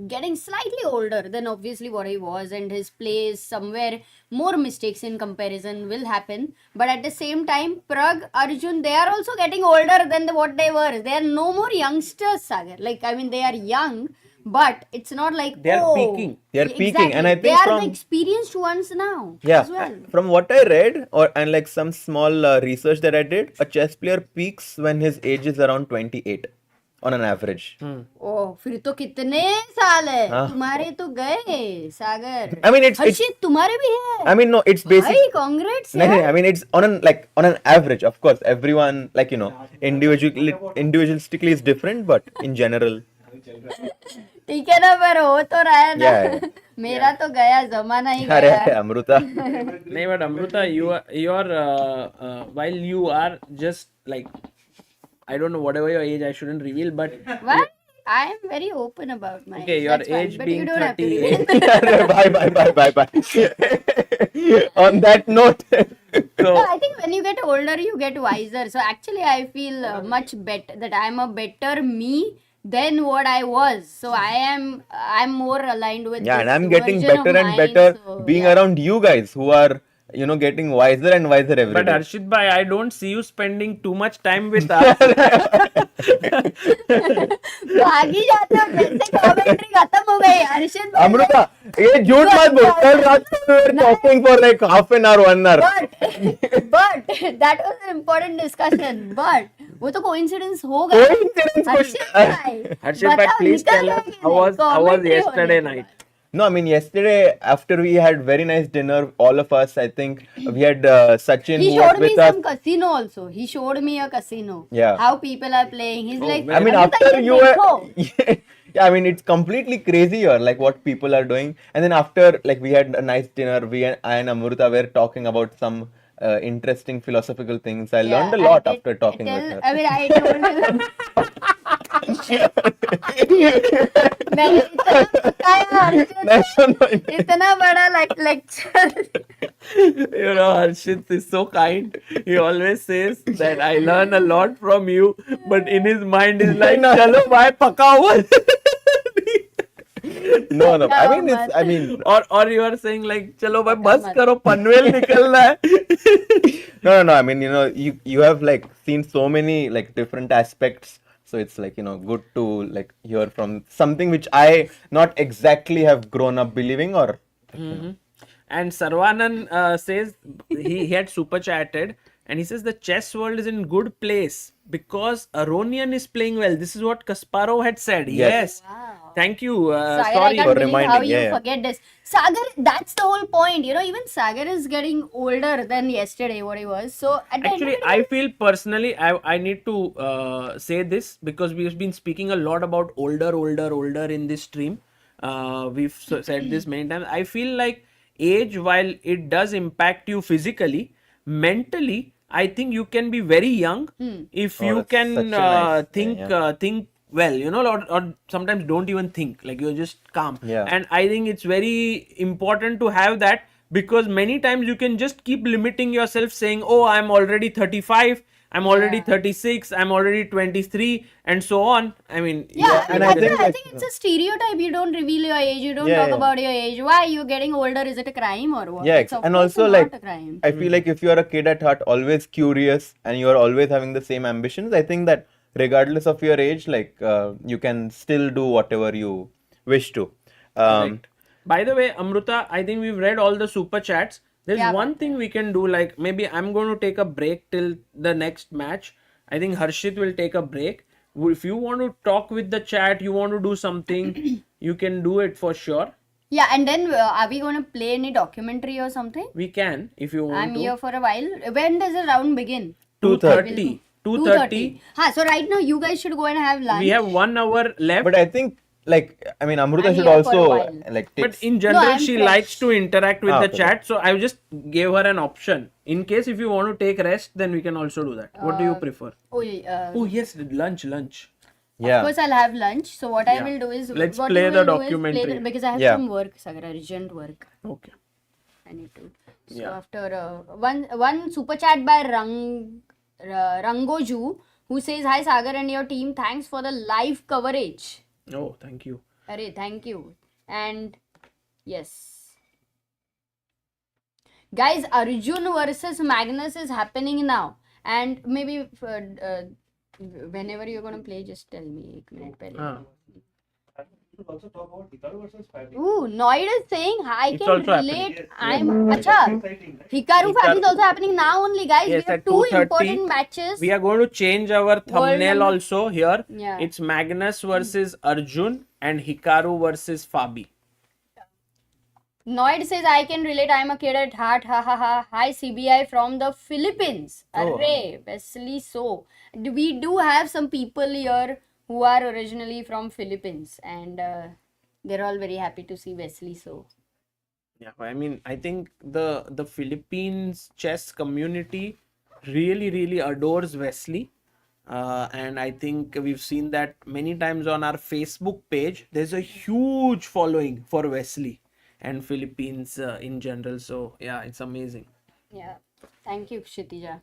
getting slightly older than obviously what he was, and his play is somewhere more mistakes in comparison will happen. But at the same time, Pragg, Arjun, they are also getting older than what they were. They are no more youngsters, Sagar. Like, I mean, they are young, but it's not like They are peaking. They are peaking, and I they think are from the experienced ones now yeah, as well. from what I read and like some small research that I did, a chess player peaks when his age is around 28 on an average. ओ फिर तो कितने साल है हाँ. तुम्हारे तो गए सागर. I mean, it's हर्षित तुम्हारे भी है. I mean, no, it's basic. भाई congrats No, यार. I mean, it's on an average. Of course, everyone individualistically is different, but in general, ठीक है ना, पर हो तो रहा है ना. Yeah. मेरा तो गया, जमाना ही अरे गया. Amruta. No, but Amruta, you are while you are just like, I don't know, whatever your age, I shouldn't reveal, but What? I am very open about my okay, your That's fine, age but being you don't have to 38. reveal. Bye. On that note, No, I think when you get older, you get wiser. So actually, I feel much better that I am a better me than what I was. So I'm more aligned with yeah, this and I'm getting version of better and mine, better so, being yeah. around you guys who are, getting wiser and wiser every But day. Arshit bhai, I don't see you spending too much time with us. भागी जाते हो जैसे commentary खत्म हो गई. हर्षित भाई, Amruta, ये झूठ मत बोल. कल रात को we were talking for like half an hour, 1 hour. but that was an important discussion. But वो तो coincidence हो गया. Coincidence हर्षित को- भाई, Harshit bhai, बताओ, please निकल tell गया us कि how नहीं? was Commentary yesterday होने के night? बाद. No, I mean, yesterday, after we had very nice dinner, all of us, I think, we had Sachin He who was showed me with us. some casino also. He showed me a casino. Yeah. How people are playing. He's like, I mean, "Amrita, after ye you were, dekho." yeah, I mean, it's completely crazy here, like what people are doing. And then after, like, we had a nice dinner, I and Amruta were talking about some interesting philosophical things. I learned a lot after talking with her. I mean, I told मैंने इतना बताया, अर्जुन, इतना बड़ा lecture. You know, Harshit is so kind. He always says that I learn a lot from you, but in his mind is like, chalo bhai, paka hua. No, I mean, or you are saying like, chalo bhai, bas karo, panvel nikalna hai. no, I mean, you have like seen so many like different aspects. So it's like, good to like hear from something which I not exactly have grown up believing or. And Sarvanan says he had super chatted and he says the chess world is in good place because Aronian is playing well. This is what Kasparov had said. Yes. Wow. Thank you. Sagar, I Sorry. can't for believe how reminding, you yeah, yeah. forget this. Sagar, that's the whole point. You know, even Sagar is getting older than yesterday, what he was. So, at the Actually, end of I feel personally, I need to say this because we've been speaking a lot about older in this stream. We've said this many times. I feel like age, while it does impact you physically, mentally, I think you can be very young if Oh, you that's can such a nice thing, think yeah. think well, you know, or sometimes don't even think, like you're just calm. Yeah. And I think it's very important to have that, because many times you can just keep limiting yourself saying, oh, I'm already 35, I'm already Yeah. 36, I'm already 23, and so on. I mean, Yeah, and I, I think, think I like- think it's a stereotype. You don't reveal your age. You don't Yeah, talk yeah. about your age. Why are you getting older? Is it a crime or what? Yeah, It's of and course also not like a crime. I feel like if you are a kid at heart, always curious, and you are always having the same ambitions, I think that regardless of your age, like you can still do whatever you wish to. Correct. By the way, Amruta, I think we've read all the super chats. There's Yeah, one thing we can do, like maybe I'm going to take a break till the next match. I think Harshit will take a break. If you want to talk with the chat, you want to do something, you can do it for sure. Yeah, and then are we going to play any documentary or something? We can, if you want I'm to. here for a while. When does the round begin? 2:30. 2:30. So right now you guys should go and have lunch. We have 1 hour left. But I think like I mean Amruta I'm should here for a also while. like But take in general, I'm she fresh. likes to interact with the okay. chat. So I just gave her an option. In case if you want to take rest, then we can also do that. What do you prefer? Oh, yeah, Oh, yes, lunch. yeah. Of course, I'll have lunch. So what I Yeah. will do is Let's what play we the will do is documentary. because I have Yeah. some work, Sagar, urgent work. Okay. I need to. So Yeah. after one super chat by Rangoju, who says, "Hi Sagar and your team, thanks for the live coverage." Oh, thank you. Arey, thank you. And yes, guys, Arjun versus Magnus is happening now, and maybe whenever you're gonna play, just tell me. एक minute पहले. Ah. We should also talk about Hikaru versus Fabi. Ooh, Noid is saying I It's can also relate. Yes, I'm yes. acha. Exciting, right? Hikaru Fabi is also happening now only, guys. Yes, we have at two 2:30. important matches. We are going to change our thumbnail number- also here. Yeah. It's Magnus versus Arjun and Hikaru versus Fabi. Noid says I can relate. I'm a kid at heart. Ha ha ha. Hi CBI from the Philippines. Oh. Array, Wesley So. We do have some people here who are originally from Philippines, and they're all very happy to see Wesley So. Yeah, I mean, I think the Philippines chess community really adores Wesley, and I think we've seen that many times on our Facebook page. There's a huge following for Wesley and Philippines in general. So yeah, it's amazing. Yeah. Thank you, Kshitija.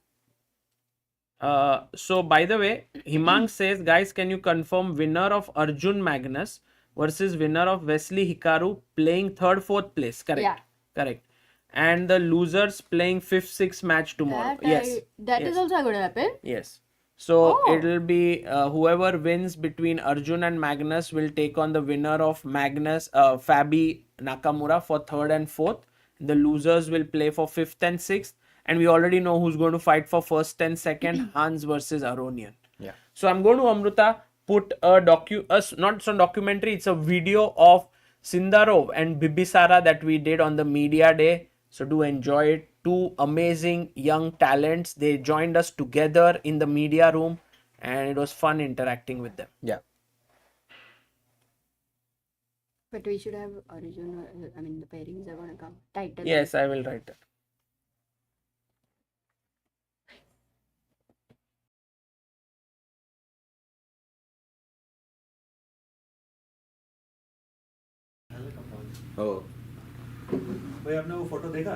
So by the way, Himang says, guys, can you confirm winner of Arjun Magnus versus winner of Wesley Hikaru playing 3rd, 4th place? Correct. Yeah. Correct. And the losers playing 5th, 6th match tomorrow. Yes. That yes. is also going to happen. Yes. So Oh. it'll be whoever wins between Arjun and Magnus will take on the winner of Magnus, Fabi Nakamura for 3rd and 4th. The losers will play for 5th and 6th. And we already know who's going to fight for 1st and 2nd, Hans versus Aronian. Yeah. So I'm going to, Amruta, put not some documentary, it's a video of Sindarov and Bibisara that we did on the media day. So do enjoy it. Two amazing young talents. They joined us together in the media room and it was fun interacting with them. Yeah. But we should have Arjun. I mean, the pairings are going to come. Title. Yes, I will write that. Oh. भाई आपने वो photo देखा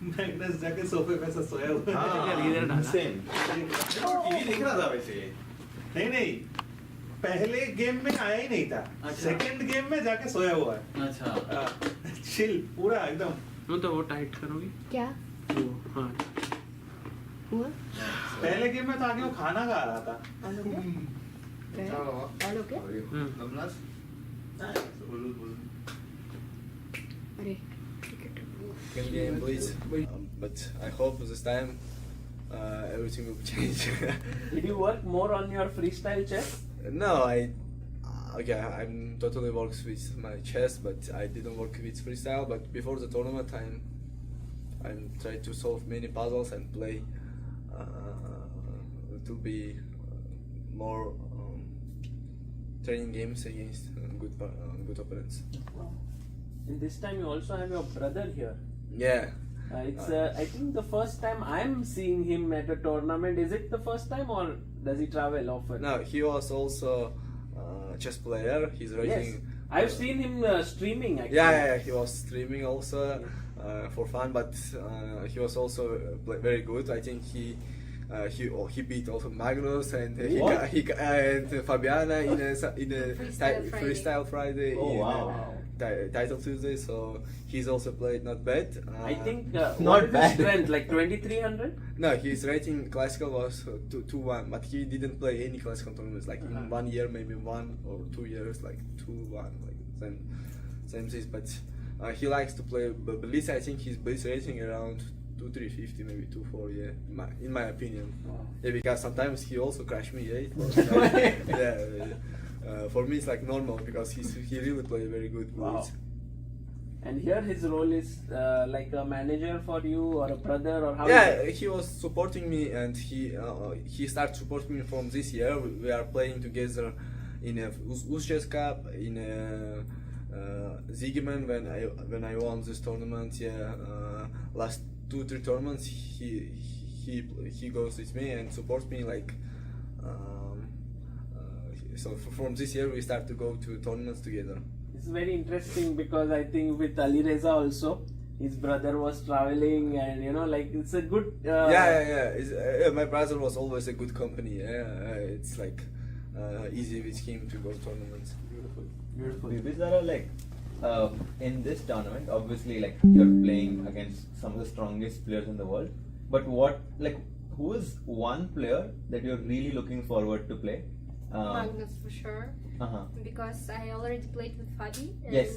Magnus जाके सोफे पे से सोया हुआ TV देख रहा था वैसे। नहीं पहले गेम में आया ही नहीं था सेकंड गेम में जाके सोया हुआ है अच्छा। चिल पूरा एकदम तो वो टाइट करोगे? क्या हाँ. हुआ? पहले गेम में तो आगे वो खाना खा रहा था All okay? अरे Good game, boys. But I hope this time everything will change. Did you work more on your freestyle chess? No, okay, I'm totally works with my chess, but I didn't work with freestyle. But before the tournament, I'm trying to solve many puzzles and play to be more training games against good opponents. And this time you also have your brother here. Yeah. It's I think the first time I'm seeing him at a tournament. Is it the first time or does he travel often? No, he was also a chess player. He's writing. Yes, I've seen him streaming actually. Yeah, he was streaming also for fun, but he was also very good. I think he beat also Magnus and and Fabiana in a Freestyle Friday. Oh, wow. Title Tuesday, so he's also played not bad. I think not what is his bad. strength, like 2300? No, his rating classical was 2-1, but he didn't play any classical tournaments. Like in 1 year, maybe 1 or 2 years, like 2-1, like same this. But he likes to play Blitz. I think his Blitz rating around 2-350, maybe 2-4. Yeah, in my opinion. Yeah, because sometimes he also crashed me. Yeah, it was, for me it's like normal because he really play very good Blitz. Wow. And here his role is like a manager for you or a brother or how? Yeah, he was supporting me, and he started supporting me from this year. We are playing together in a Chess Cup, in a Ziegemann when I won this tournament. Yeah, last 2-3 tournaments he goes with me and supports me like. So from this year we start to go to tournaments together. It's very interesting because I think with Ali Reza also, his brother was traveling and like it's a good. My brother was always a good company. It's like easy with him to go to tournaments. Beautiful. Bibisara, like in this tournament, obviously, like you're playing against some of the strongest players in the world. But who is one player that you're really looking forward to play? Magnus for sure. Uh-huh. Because I already played with Fabi. Yes.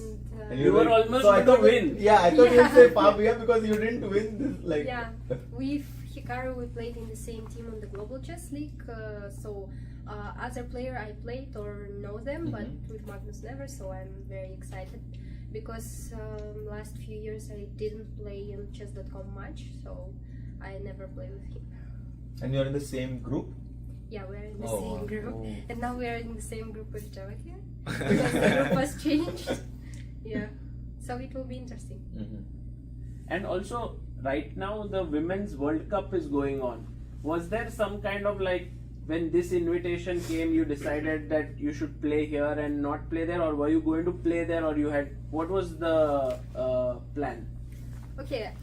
And, You were almost so I going to thought win. Yeah, I thought you'd say Fabian because you didn't win this. Like. yeah, with Hikaru we played in the same team on the Global Chess League. So other player I played or know them, but with Magnus never. So I'm very excited because last few years I didn't play in chess.com much, so I never played with him. And you're in the same group? Yeah, we're in the Oh, same group, oh. and now we're in the same group with Javokhir because the group was changed. Yeah, so it will be interesting. And also, right now the Women's World Cup is going on. Was there some kind of like when this invitation came, you decided that you should play here and not play there, or were you going to play there, or you had what was the plan? Okay,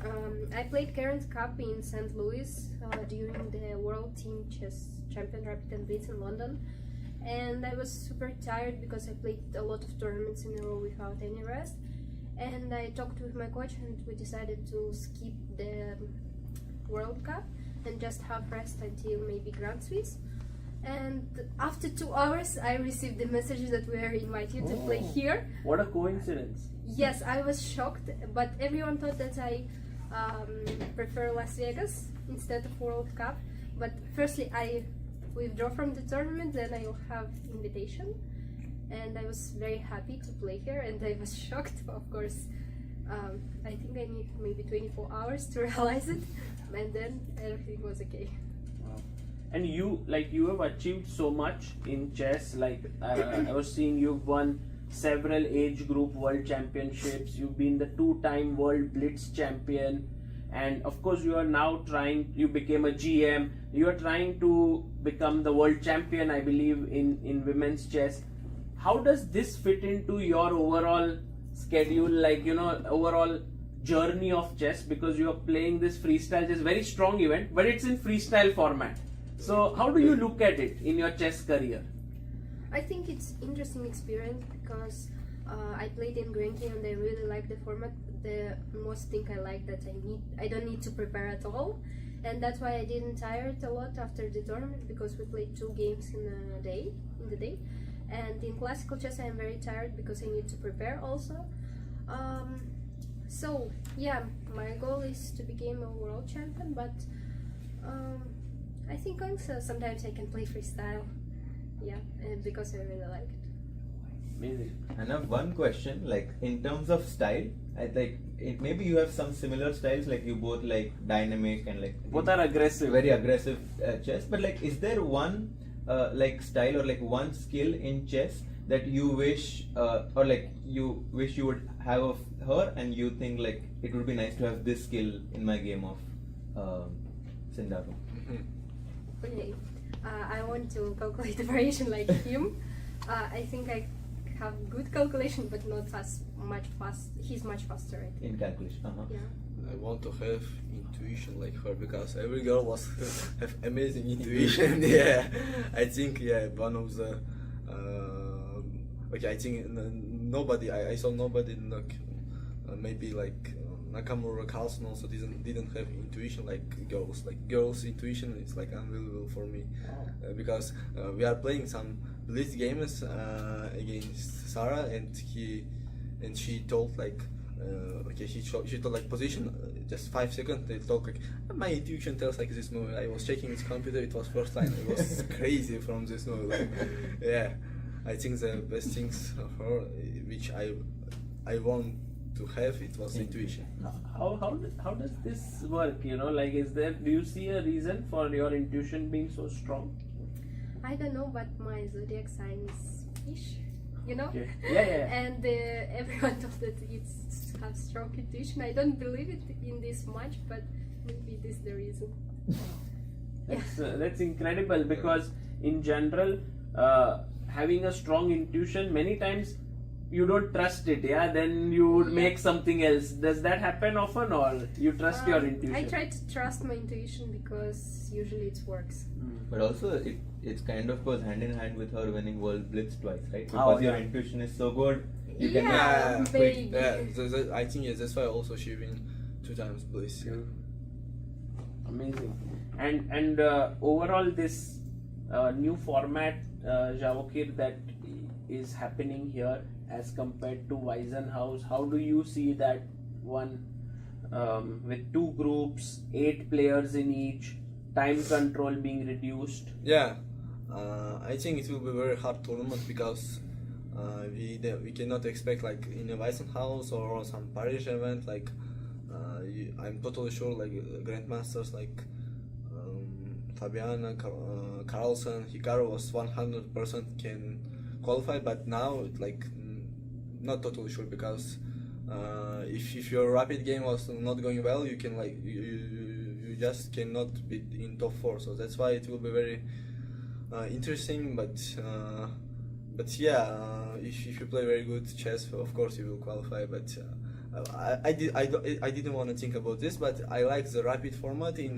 I played Karen's Cup in St. Louis during the World Team Chess Champion Rapid and Blitz in London, and I was super tired because I played a lot of tournaments in a row without any rest. And I talked with my coach, and we decided to skip the World Cup and just have rest until maybe Grand Swiss. And after 2 hours, I received the message that we are invited to play here. What a coincidence! Yes, I was shocked, but everyone thought that I prefer Las Vegas instead of World Cup. But firstly, I withdraw from the tournament, then I will have invitation. And I was very happy to play here, and I was shocked, of course. I think I need maybe 24 hours to realize it, and then everything was okay. And you have achieved so much in chess. Like I was seeing, you've won several age group world championships. You've been the 2-time world Blitz champion, and of course you are now you became a GM. You are trying to become the world champion, I believe, in women's chess. How does this fit into your overall schedule, like overall journey of chess? Because you are playing this freestyle chess, very strong event, but it's in freestyle format. So how do you look at it in your chess career? I think it's interesting experience because I played in Granky and I really like the format. The most thing I like that I don't need to prepare at all, and that's why I didn't tire a lot after the tournament because we played 2 games in the day. And in classical chess I am very tired because I need to prepare also. So yeah, my goal is to become a world champion, but I think also sometimes I can play freestyle. Yeah, because I really like it. Amazing. And I have one question, like in terms of style, maybe you have some similar styles, like you both like dynamic and like Both are aggressive. very aggressive chess. But like, is there one like style or like one skill in chess that you wish or like you wish you would have of her, and you think like it would be nice to have this skill in my game of Sindarov? Okay. I want to calculate the variation like him. I think I have good calculation, but not much fast. He's much faster, I think. In calculation. Yeah. I want to have intuition like her because every girl was have amazing intuition. Yeah, I think one of the okay. I think nobody. I saw nobody like maybe like Nakamura, Carlsen also didn't have intuition like girls. Like girls' intuition is like unbelievable for me because we are playing some Blitz games against Sarah, and she told like. Okay, she told like position just 5 seconds. They told like my intuition tells like this move. I was checking his computer. It was first time. It was crazy from this move. Like, yeah, I think the best things of her, which I want to have, it was intuition. How does this work? You know, like do you see a reason for your intuition being so strong? I don't know, but my zodiac sign is fish. You know? Okay. Yeah. And everyone thought that it's have strong intuition. I don't believe it in this much, but maybe this is the reason. That's incredible because in general, having a strong intuition, many times you don't trust it. Yeah, then you would make something else. Does that happen often, or you trust your intuition? I try to trust my intuition because usually it works. But also it kind of goes hand in hand with her winning World Blitz twice, right? Because your intuition is so good, you can maybe. I think that's why also she win 2 times Blitz. Yeah. Amazing. And overall this new format, Javokhir, that is happening here as compared to Weissenhaus, how do you see that one with 2 groups, 8 players in each, time control being reduced? Yeah, I think it will be very hard tournament because we cannot expect like in a Weissenhaus or some Paris event like I'm totally sure like grandmasters like Fabiano Caruana, Hikaru was 100% can qualify, but now it's like not totally sure because if your rapid game was not going well, you can like you just cannot be in top 4. So that's why it will be very interesting. But yeah, if you play very good chess, of course you will qualify. But I didn't want to think about this, but I like the rapid format in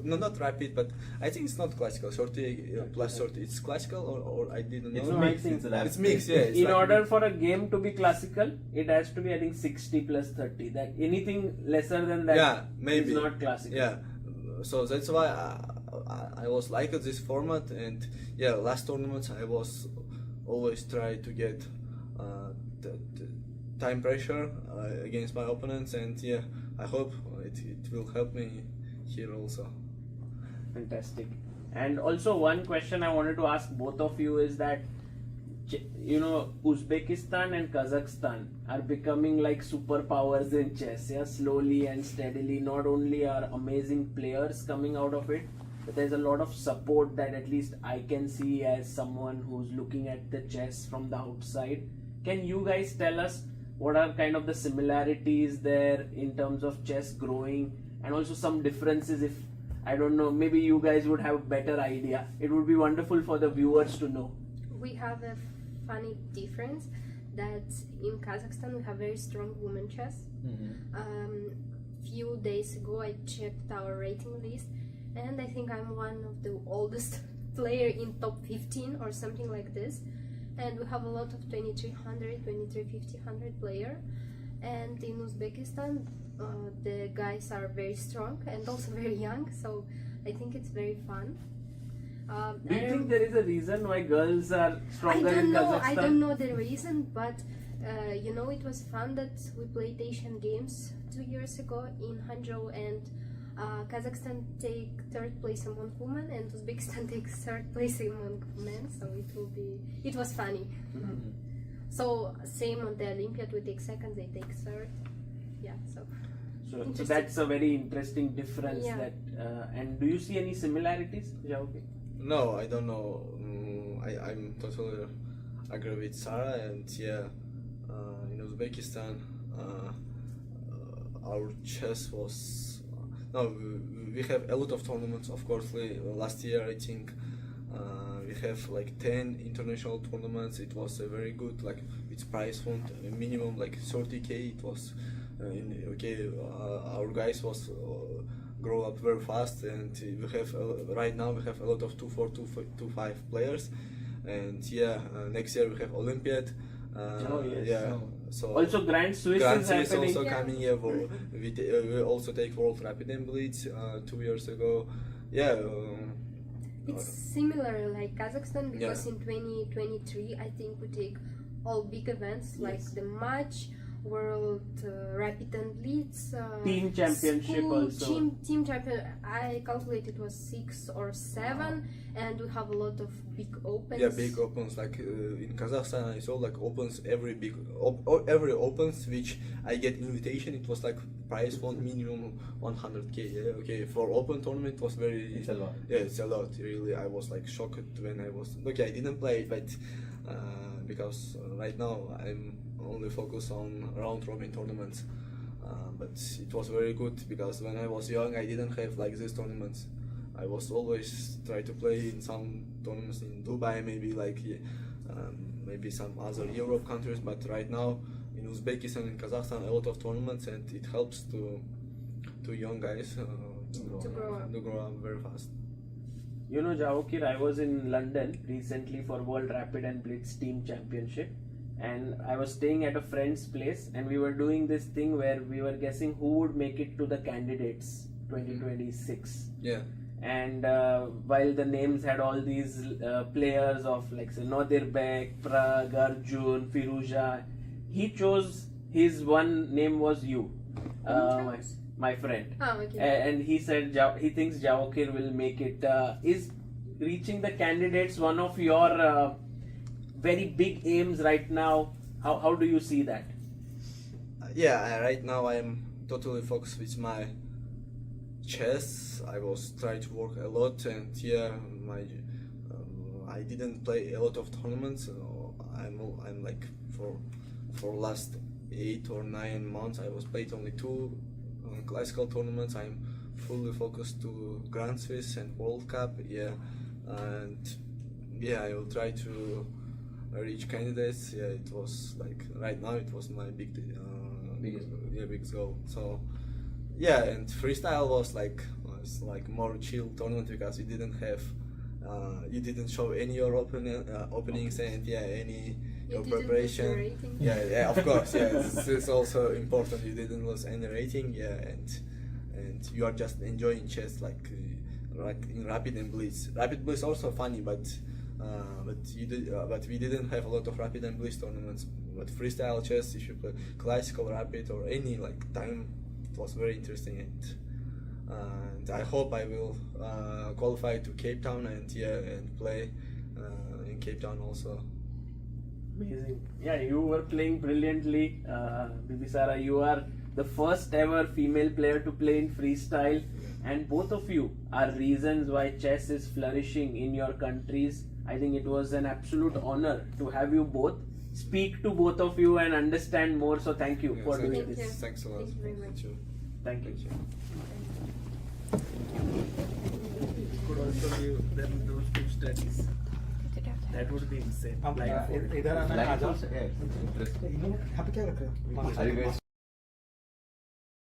not rapid, but I think it's not classical 30 plus 30. It's classical or I didn't know. It's mixed. Yeah. In order for a game to be classical, it has to be I think 60 plus 30. That anything lesser than that is not classical. Yeah. So that's why I was like this format, and yeah, last tournaments I was always try to get the time pressure against my opponents, and yeah, I hope it will help me here also. Fantastic. And also one question I wanted to ask both of you is that Uzbekistan and Kazakhstan are becoming like superpowers in chess, slowly and steadily. Not only are amazing players coming out of it, but there's a lot of support that at least I can see as someone who's looking at the chess from the outside. Can you guys tell us what are kind of the similarities there in terms of chess growing, and also some differences? If I don't know, maybe you guys would have a better idea. It would be wonderful for the viewers to know. We have a funny difference that in Kazakhstan we have very strong women chess. Few days ago I checked our rating list, and I think I'm one of the oldest player in top 15 or something like this. And we have a lot of 2300, 2350 player. And in Uzbekistan, the guys are very strong and also very young. So I think it's very fun. Do you think there is a reason why girls are stronger in Kazakhstan? I don't know the reason, but it was fun that we played Asian Games 2 years ago in Hangzhou, and Kazakhstan take 3rd place among women and Uzbekistan takes 3rd place among men, so it was funny. So same on the Olympiad, we take second, they take third. Yeah, so So that's a very interesting difference. Yeah. That and do you see any similarities, Javokhir? No, I don't know. I'm totally agree with Sarah, and yeah, in Uzbekistan, our chess was no. We have a lot of tournaments. Of course, last year I think we have like 10 international tournaments. It was a very good, like its prize fund minimum like 30K. It was our guys was grow up very fast, and we have right now we have a lot of 2-4, 2-5 players, and yeah, next year we have Olympiad. Yes. Yeah. So Also, Grand Swiss Grand is Swiss happening. also coming here. We also take World Rapid and Blitz 2 years ago. Yeah. it's similar like Kazakhstan, because in 2023 I think we take all big events like the match, World Rapid and Blitz, Team championship school also. Team champion. I calculated was 6 or 7, and we have a lot of big opens. Yeah, big opens like in Kazakhstan. I saw like opens every every opens which I get invitation. It was like prize fund minimum 100K. Yeah, okay. For open tournament it was very. It's a lot. Yeah, it's a lot. Really, I was like shocked when I was. Okay, I didn't play, but because right now I'm only focused on round robin tournaments. But it was very good because when I was young I didn't have like these tournaments. I was always try to play in some tournaments in Dubai, maybe like maybe some other Europe countries, but right now in Uzbekistan and Kazakhstan a lot of tournaments, and it helps to young guys To grow up. very fast. You know, Javokhir, I was in London recently for World Rapid and Blitz Team Championship, and I was staying at a friend's place, and we were doing this thing where we were guessing who would make it to the candidates 2026. Yeah. And while the names had all these players of like say Nodirbek, Pragg, Arjun, Firuza, he chose his one name was you, my friend. Oh, okay. And he said he thinks Javokhir will make it. Is reaching the candidates one of your very big aims right now? How do you see that? Yeah, right now I am totally focused with my chess. I was trying to work a lot, and yeah, I didn't play a lot of tournaments. I'm like for last 8 or 9 months I was played only 2 classical tournaments. I'm fully focused to Grand Swiss and World Cup. Yeah, and yeah, I will try to reach candidates. Yeah, it was like right now it was my biggest goal. So yeah, and freestyle was like more chill tournament because you didn't have you didn't show any your openings and yeah any your preparation. Yeah, of course. Yeah, it's also important. You didn't lose any rating. Yeah, and you are just enjoying chess like in Rapid and Blitz. Rapid Blitz also funny, but we didn't have a lot of Rapid and Blitz tournaments. But freestyle chess, if you play classical Rapid or any like time, it was very interesting, and I hope I will qualify to Cape Town and play in Cape Town also. Amazing. Yeah, you were playing brilliantly, Bibisara. You are the first ever female player to play in freestyle, and both of you are reasons why chess is flourishing in your countries. I think it was an absolute honor to have you both, speak to both of you and understand more. So thank you for doing Thank this. you. Thanks a lot. Thank you very much. Thank you. Could also give them those 2 studies. That would be insane. Blindfold. इधर आना आ जाओ. यहाँ पे क्या रख रहे हो?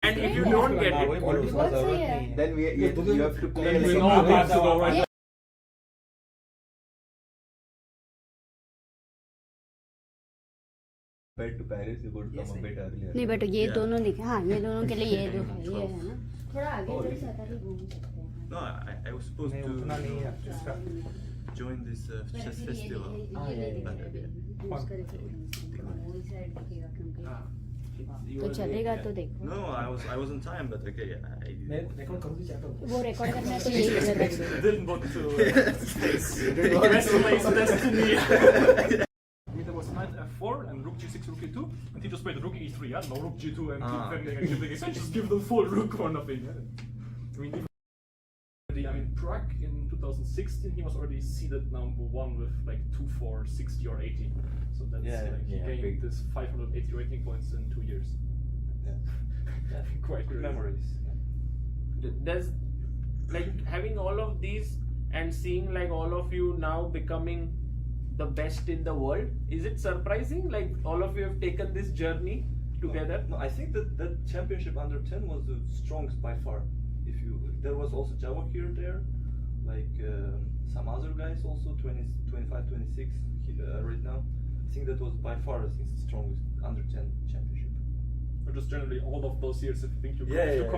And if you don't get it, Then you have to play. then we know Compared to Paris, you would come a bit earlier. नहीं बेटा ये दोनों लिखे हाँ ये दोनों के लिए ये है ना थोड़ा आगे इधर से आता ही घूम सकते हैं No, I was supposed नहीं उतना नहीं है जिसका. to join this chess festival. तो चलेगा तो देखो No, I was on time, but okay, वो रिकॉर्ड करना है तो यही didn't want to space. Best place destiny. There was knight f4 just played rook e3, yeah? No rook g2 and Ah. defending and giving. So just give them full rook or nothing. Yeah? I mean, Pragg in 2016, he was already seeded #1 with like 2-4, 60 or 80. So that's he gained this 580 rating points in 2 years. Yeah. Quite Good crazy. memories. There's like having all of these and seeing like all of you now becoming the best in the world. Is it surprising? Like all of you have taken this journey together? No, I think that championship under 10 was the strongest by far. There was also Javokhir there, like some other guys also 25, 26 right now. I think that was by far the strongest under 10 championship. Or just generally all of those years, if you think you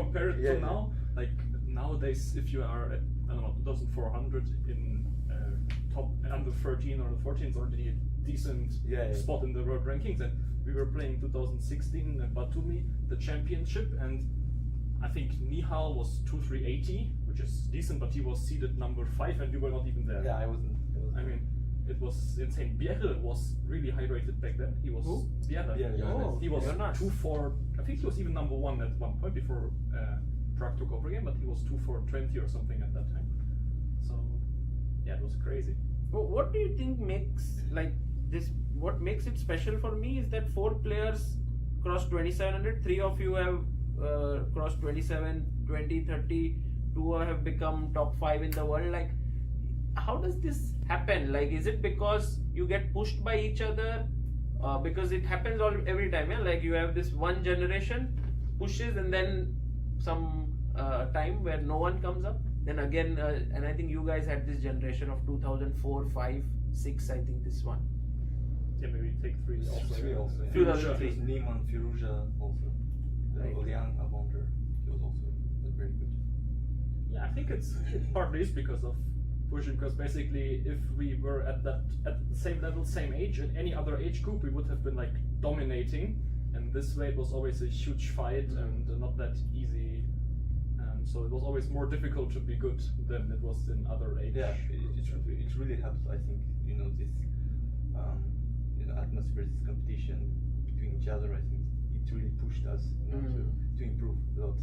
compare it to now, like nowadays, if you are at, I don't know, 2,400 in top under 13 or 14 is already a decent spot in the world rankings. And we were playing 2016 at Batumi, the championship, and I think Nihal was 2,380, which is decent, but he was seeded #5 and we were not even there. Yeah, I wasn't. I mean, it was insane. Bierre was really high rated back then. He was Bierre. He was 2-4. I think he was even #1 at one point before Pragg took over again, but he was 2-4-20 or something at that time. So yeah, it was crazy. Well, what do you think makes like this? What makes it special for me is that 4 players crossed 2,700. 3 of you have crossed 27, 20, 30. 2 have become top 5 in the world. Like, how does this happen? Like, is it because you get pushed by each other? Because it happens every time. Yeah, like you have this one generation pushes, and then some time where no one comes up. Then again, and I think you guys had this generation of 2004, 5, 6. I think this one. Yeah, maybe take 3 also. 3 also. Yeah. 2003. Niemann, Firuza also. Liang, I wonder. He was also very good. Yeah, I think it partly is because of pushing. Because basically, if we were at the same level, same age, in any other age group, we would have been like dominating. And this way, it was always a huge fight and not that easy. So it was always more difficult to be good than it was in other age. Yeah, it really helps. I think this atmosphere, this competition between each other. I think it really pushed us to improve a lot.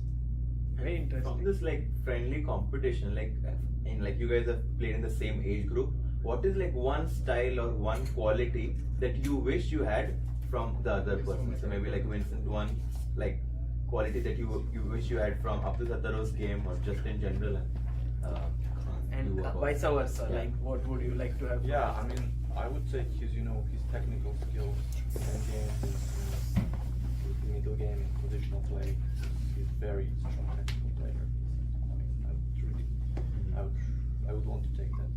Very interesting. From this like friendly competition, like you guys have played in the same age group, what is like one style or one quality that you wish you had from the other person? So maybe like Vincent, one like quality that you wish you had from Abdusattorov's game or just in general, and vice versa. Yeah. Like, what would you like to have? Yeah, I mean, I would say his technical skills in game, his middle game, in positional play. He's very strong technical player. I mean, I would want to take that.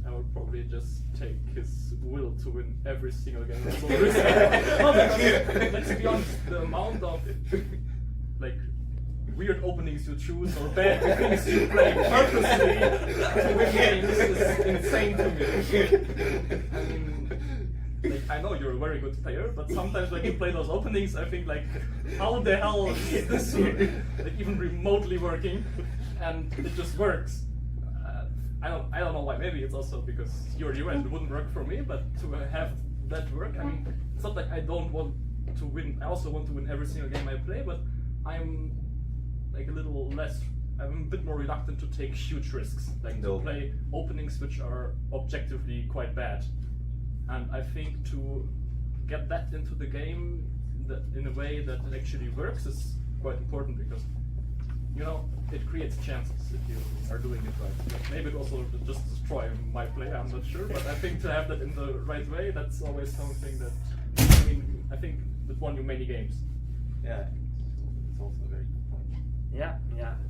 I would probably just take his will to win every single game. That's all there is. No, because, let's be honest, the amount of like weird openings you choose or bad things you play purposely to win games is insane to me. I mean, like, I know you're a very good player, but sometimes when you play those openings, I think like, how the hell is this like even remotely working? And it just works. I don't know why. Maybe it's also because you're you and it wouldn't work for me. But to have that work, I mean, it's not like I don't want to win. I also want to win every single game I play, but I'm like a little less. I'm a bit more reluctant to take huge risks, like to play openings which are objectively quite bad. And I think to get that into the game in a way that it actually works is quite important because, it creates chances if you are doing it right. Maybe it also just destroy my play, I'm not sure, but I think to have that in the right way, that's always something that, I think that won you many games. Yeah, it's also a very good point. Yeah.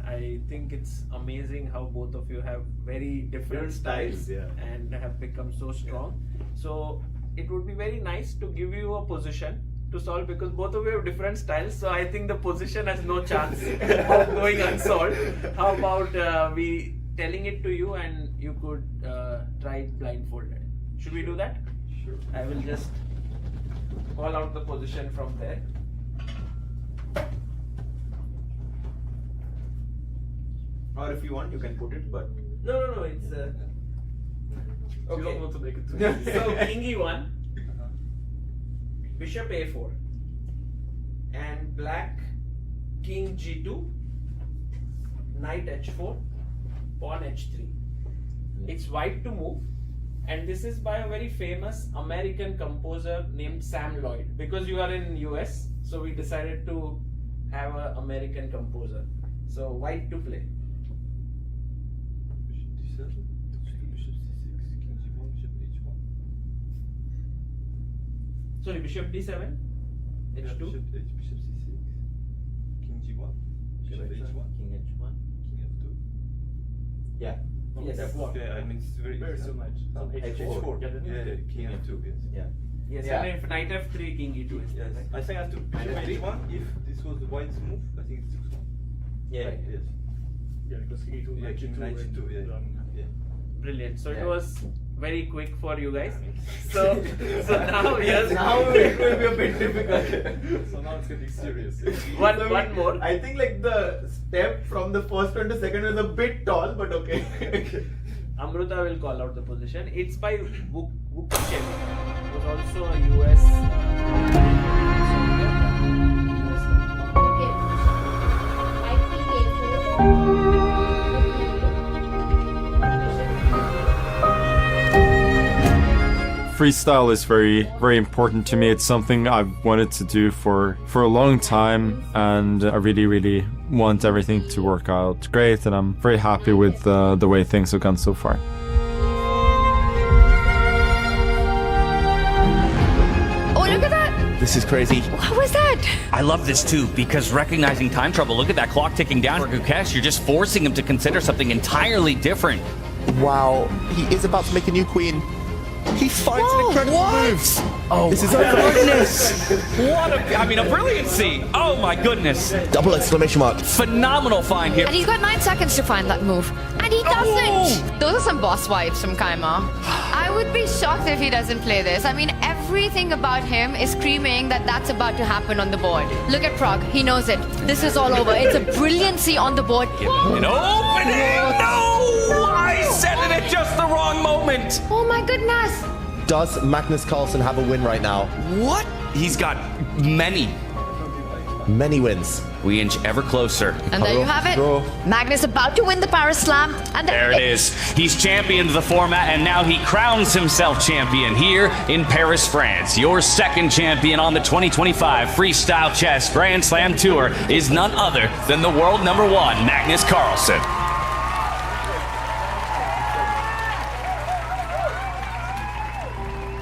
I think it's amazing how both of you have very different styles and have become so strong. So it would be very nice to give you a position to solve because both of you have different styles. So I think the position has no chance of going unsolved. How about we telling it to you and you could try it blindfolded? Should we do that? Sure. I will just call out the position from there. Or if you want, you can put it, but No, it's You okay. don't want to make it too easy. So king e1, bishop a4, and black king g2, knight h4, pawn h3. It's white to move, and this is by a very famous American composer named Sam Lloyd. Because you are in US, so we decided to have an American composer. So white to play. Bishop d7, bishop c6, king g1, bishop h1. Sorry, bishop d7, Yeah, h2. bishop c6, king g1, bishop h1, King h1. king f2. Yeah. Yes. F1. Yeah, I mean it's very Very easy. soon, mate. Huh? So h4. Yeah, then Yeah, king f2. Yes. Yeah. Yes, Yeah. and if knight f3, king e2 is Yes. right? I think I have to bishop h1. If this was the white's move, I think it's 6-1. Yeah. Right, yes. Yeah, because king e2, Yeah, knight king g2, knight and g2, yeah. then Yeah. Brilliant. So it Yeah. was very quick for you guys. So now yes, Now it will be a bit difficult. So now it's getting serious. one more. I think like the step from the first one to second was a bit tall, but okay. Amruta will call out the position. It's by Wukchen. It was also a US. Okay. I think Freestyle is very, very important to me. It's something I've wanted to do for a long time, and I really, really want everything to work out great, and I'm very happy with the way things have gone so far. Oh, look at that! This is crazy. What was that? I love this too, because recognizing time trouble, look at that clock ticking down for Gukesh, you're just forcing him to consider something entirely different. Wow, he is about to make a new queen. He finds an incredible move. Oh, this is my over. goodness! What a brilliancy! Oh my goodness! Double exclamation mark. Phenomenal find here. And he's got 9 seconds to find that move. And he doesn't! Those are some boss vibes from Keymer. I would be shocked if he doesn't play this. I mean, everything about him is screaming that that's about to happen on the board. Look at Pragg. He knows it. This is all over. It's a brilliancy on the board. An opening! No! I said it at just the wrong moment! Oh my goodness! Does Magnus Carlsen have a win right now? What? He's got many. Many wins. We inch ever closer. And there you have it. Magnus about to win the Paris Slam. And There it is. He's championed the format, and now he crowns himself champion here in Paris, France. Your second champion on the 2025 Freestyle Chess Grand Slam Tour is none other than the world #1, Magnus Carlsen.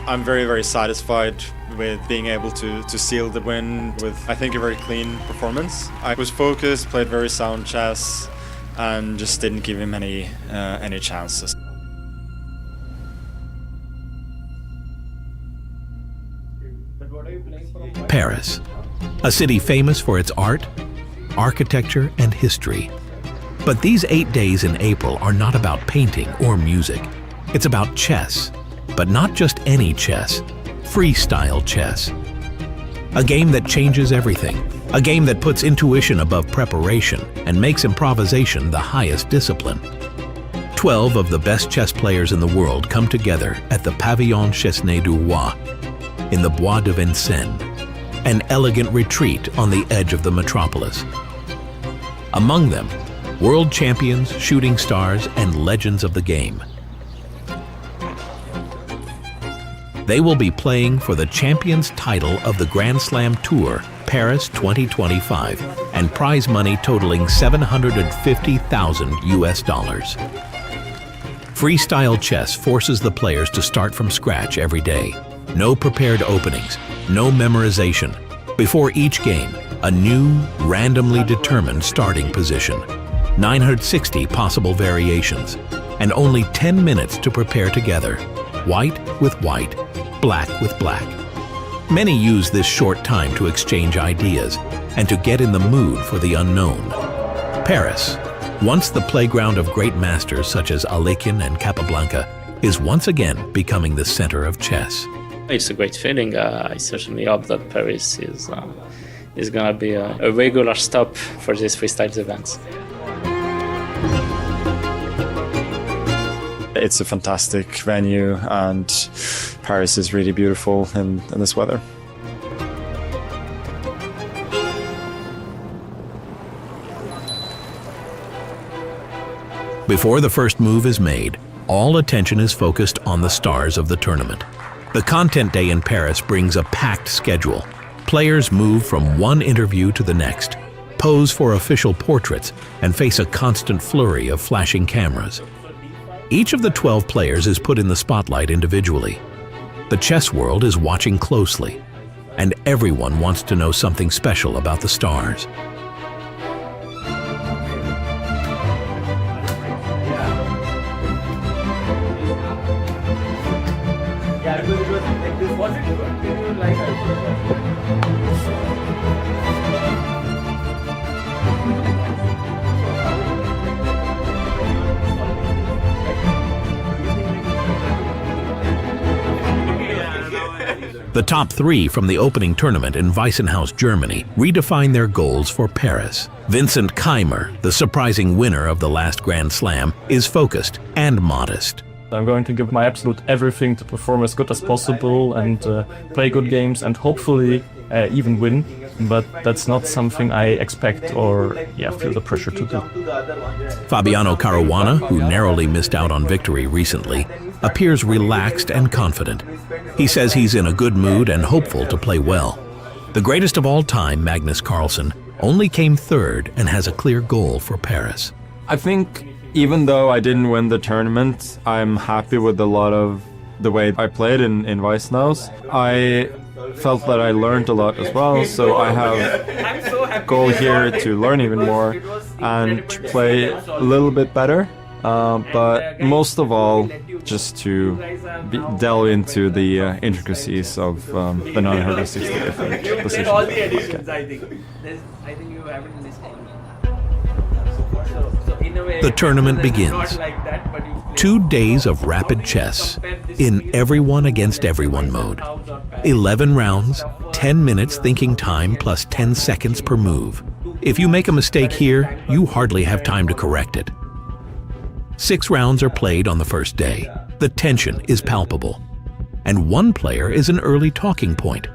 I'm very, very satisfied with being able to seal the win with, I think, a very clean performance. I was focused, played very sound chess, and just didn't give him any chances. Paris, a city famous for its art, architecture, and history. But these 8 days in April are not about painting or music. It's about chess, but not just any chess, freestyle chess. A game that changes everything, a game that puts intuition above preparation and makes improvisation the highest discipline. 12 of the best chess players in the world come together at the Pavillon Chesnay du Roi in the Bois de Vincennes, an elegant retreat on the edge of the metropolis. Among them, world champions, shooting stars, and legends of the game. They will be playing for the champions title of the Grand Slam Tour, Paris 2025, and prize money totaling $750,000 US. Freestyle chess forces the players to start from scratch every day. No prepared openings, no memorization. Before each game, a new, randomly determined starting position. 960 possible variations, and only 10 minutes to prepare together. White with white, black with black. Many use this short time to exchange ideas and to get in the mood for the unknown. Paris, once the playground of great masters such as Alekhine and Capablanca, is once again becoming the center of chess. It's a great feeling. I certainly hope that Paris is going to be a regular stop for these freestyle events. It's a fantastic venue, and Paris is really beautiful in this weather. Before the first move is made, all attention is focused on the stars of the tournament. The content day in Paris brings a packed schedule. Players move from one interview to the next, pose for official portraits, and face a constant flurry of flashing cameras. Each of the 12 players is put in the spotlight individually. The chess world is watching closely, and everyone wants to know something special about the stars. The top 3 from the opening tournament in Weissenhaus, Germany, redefine their goals for Paris. Vincent Keymer, the surprising winner of the last Grand Slam, is focused and modest. I'm going to give my absolute everything to perform as good as possible and play good games and hopefully even win. But that's not something I expect or feel the pressure to do. Fabiano Caruana, who narrowly missed out on victory recently, appears relaxed and confident. He says he's in a good mood and hopeful to play well. The greatest of all time, Magnus Carlsen, only came third and has a clear goal for Paris. I think even though I didn't win the tournament, I'm happy with a lot of the way I played in Weissenhaus. I felt that I learned a lot as well, so I have a goal here to learn even more and to play a little bit better, but most of all just to delve into the intricacies of the 960 different positions. All the editions, I think you haven't missed any. The tournament begins. 2 days of rapid chess in everyone against everyone mode. 11 rounds, 10 minutes thinking time plus 10 seconds per move. If you make a mistake here, you hardly have time to correct it. 6 rounds are played on the first day. The tension is palpable. And one player is an early talking point.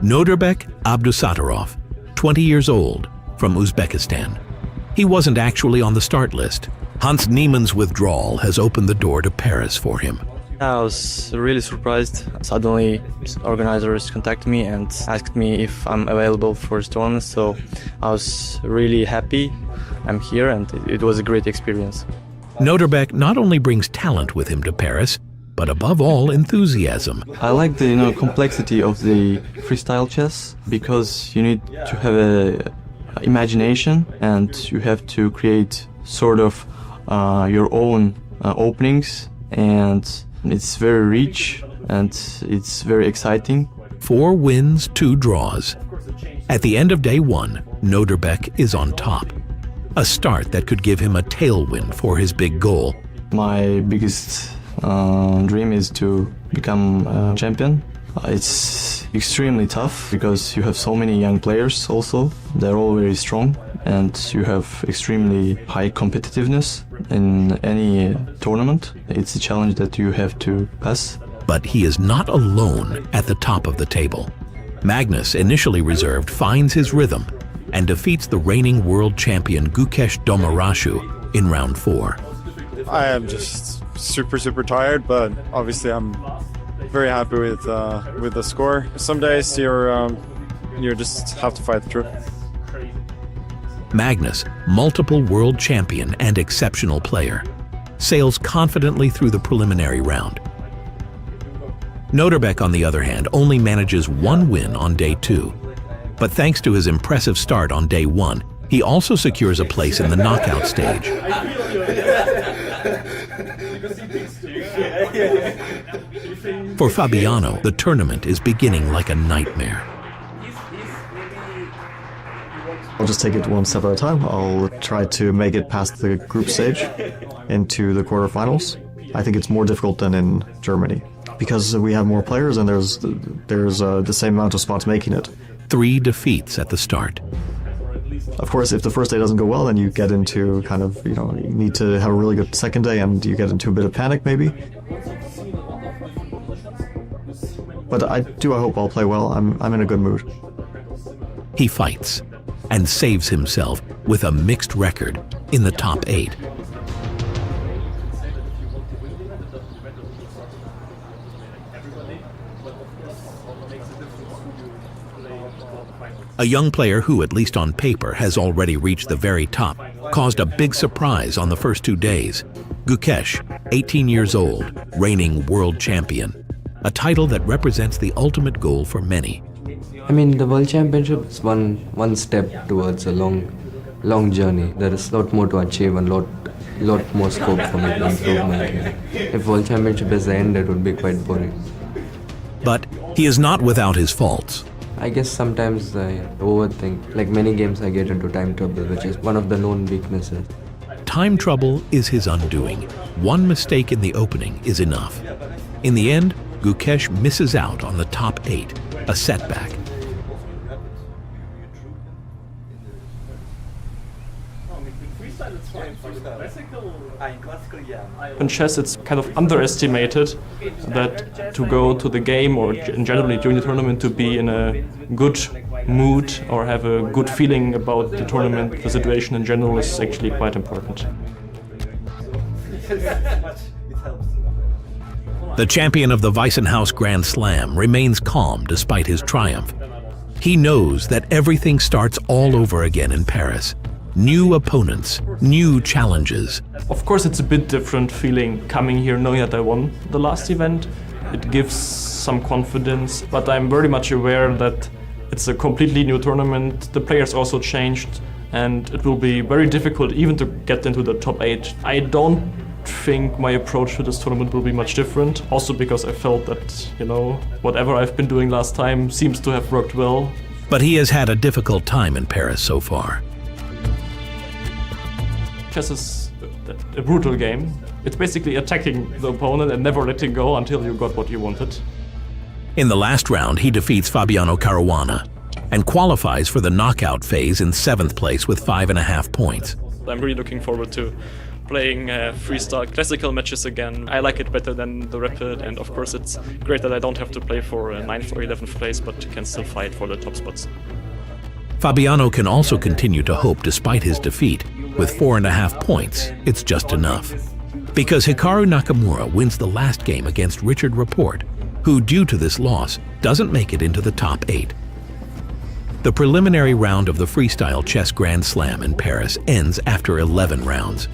Nodirbek Abdusattorov, 20 years old, from Uzbekistan. He wasn't actually on the start list. Hans Niemann's withdrawal has opened the door to Paris for him. I was really surprised. Suddenly, organizers contacted me and asked me if I'm available for this tournament, so I was really happy. I'm here and it was a great experience. Nodirbek not only brings talent with him to Paris, but above all, enthusiasm. I like the complexity of the freestyle chess because you need to have a imagination and you have to create sort of your own openings, and it's very rich and it's very exciting. 4 wins, 2 draws. At the end of day 1, Nodirbek is on top. A start that could give him a tailwind for his big goal. My biggest dream is to become a champion. It's extremely tough because you have so many young players also. They're all very strong and you have extremely high competitiveness in any tournament. It's a challenge that you have to pass. But he is not alone at the top of the table. Magnus, initially reserved, finds his rhythm and defeats the reigning world champion Gukesh Domarasu in round 4. I am just super tired, but obviously I'm very happy with the score. Some days you just have to fight through. Magnus, multiple world champion and exceptional player, sails confidently through the preliminary round. Nodirbek, on the other hand, only manages 1 win on day 2. But thanks to his impressive start on day 1, he also secures a place in the knockout stage. For Fabiano, the tournament is beginning like a nightmare. I'll just take it one step at a time. I'll try to make it past the group stage into the quarterfinals. I think it's more difficult than in Germany because we have more players and there's the same amount of spots making it. 3 defeats at the start. Of course, if the first day doesn't go well, then you get into kind of, you need to have a really good second day and you get into a bit of panic maybe. But I hope I'll play well. I'm in a good mood. He fights and saves himself with a mixed record in the top 8. A young player who, at least on paper, has already reached the very top, caused a big surprise on the first 2 days. Gukesh, 18 years old, reigning world champion, a title that represents the ultimate goal for many. I mean, the World Championship is one step towards a long journey. There is a lot more to achieve and lot more scope for me to improve my game. If World Championship is the end, it would be quite boring. But he is not without his faults. I guess sometimes I overthink. Like many games, I get into time trouble, which is one of the known weaknesses. Time trouble is his undoing. One mistake in the opening is enough. In the end, Gukesh misses out on the top 8, a setback. In chess, it's kind of underestimated that to go to the game or in generally during the tournament to be in a good mood or have a good feeling about the tournament, the situation in general is actually quite important. The champion of the Weissenhaus Grand Slam remains calm despite his triumph. He knows that everything starts all over again in Paris. New opponents, new challenges. Of course, it's a bit different feeling coming here knowing that I won the last event. It gives some confidence, but I'm very much aware that it's a completely new tournament. The players also changed, and it will be very difficult even to get into the top 8. I don't think my approach to this tournament will be much different, also because I felt that, you know, whatever I've been doing last time seems to have worked well. But he has had a difficult time in Paris so far. Chess is a brutal game. It's basically attacking the opponent and never letting go until you got what you wanted. In the last round, he defeats Fabiano Caruana and qualifies for the knockout phase in 7th place with 5.5 points. I'm really looking forward to playing freestyle classical matches again. I like it better than the rapid, and of course it's great that I don't have to play for 9th or 11th place, but can still fight for the top spots. Fabiano can also continue to hope despite his defeat. With 4.5 points, it's just enough. Because Hikaru Nakamura wins the last game against Richard Rapport, who, due to this loss, doesn't make it into the top 8. The preliminary round of the Freestyle Chess Grand Slam in Paris ends after 11 rounds.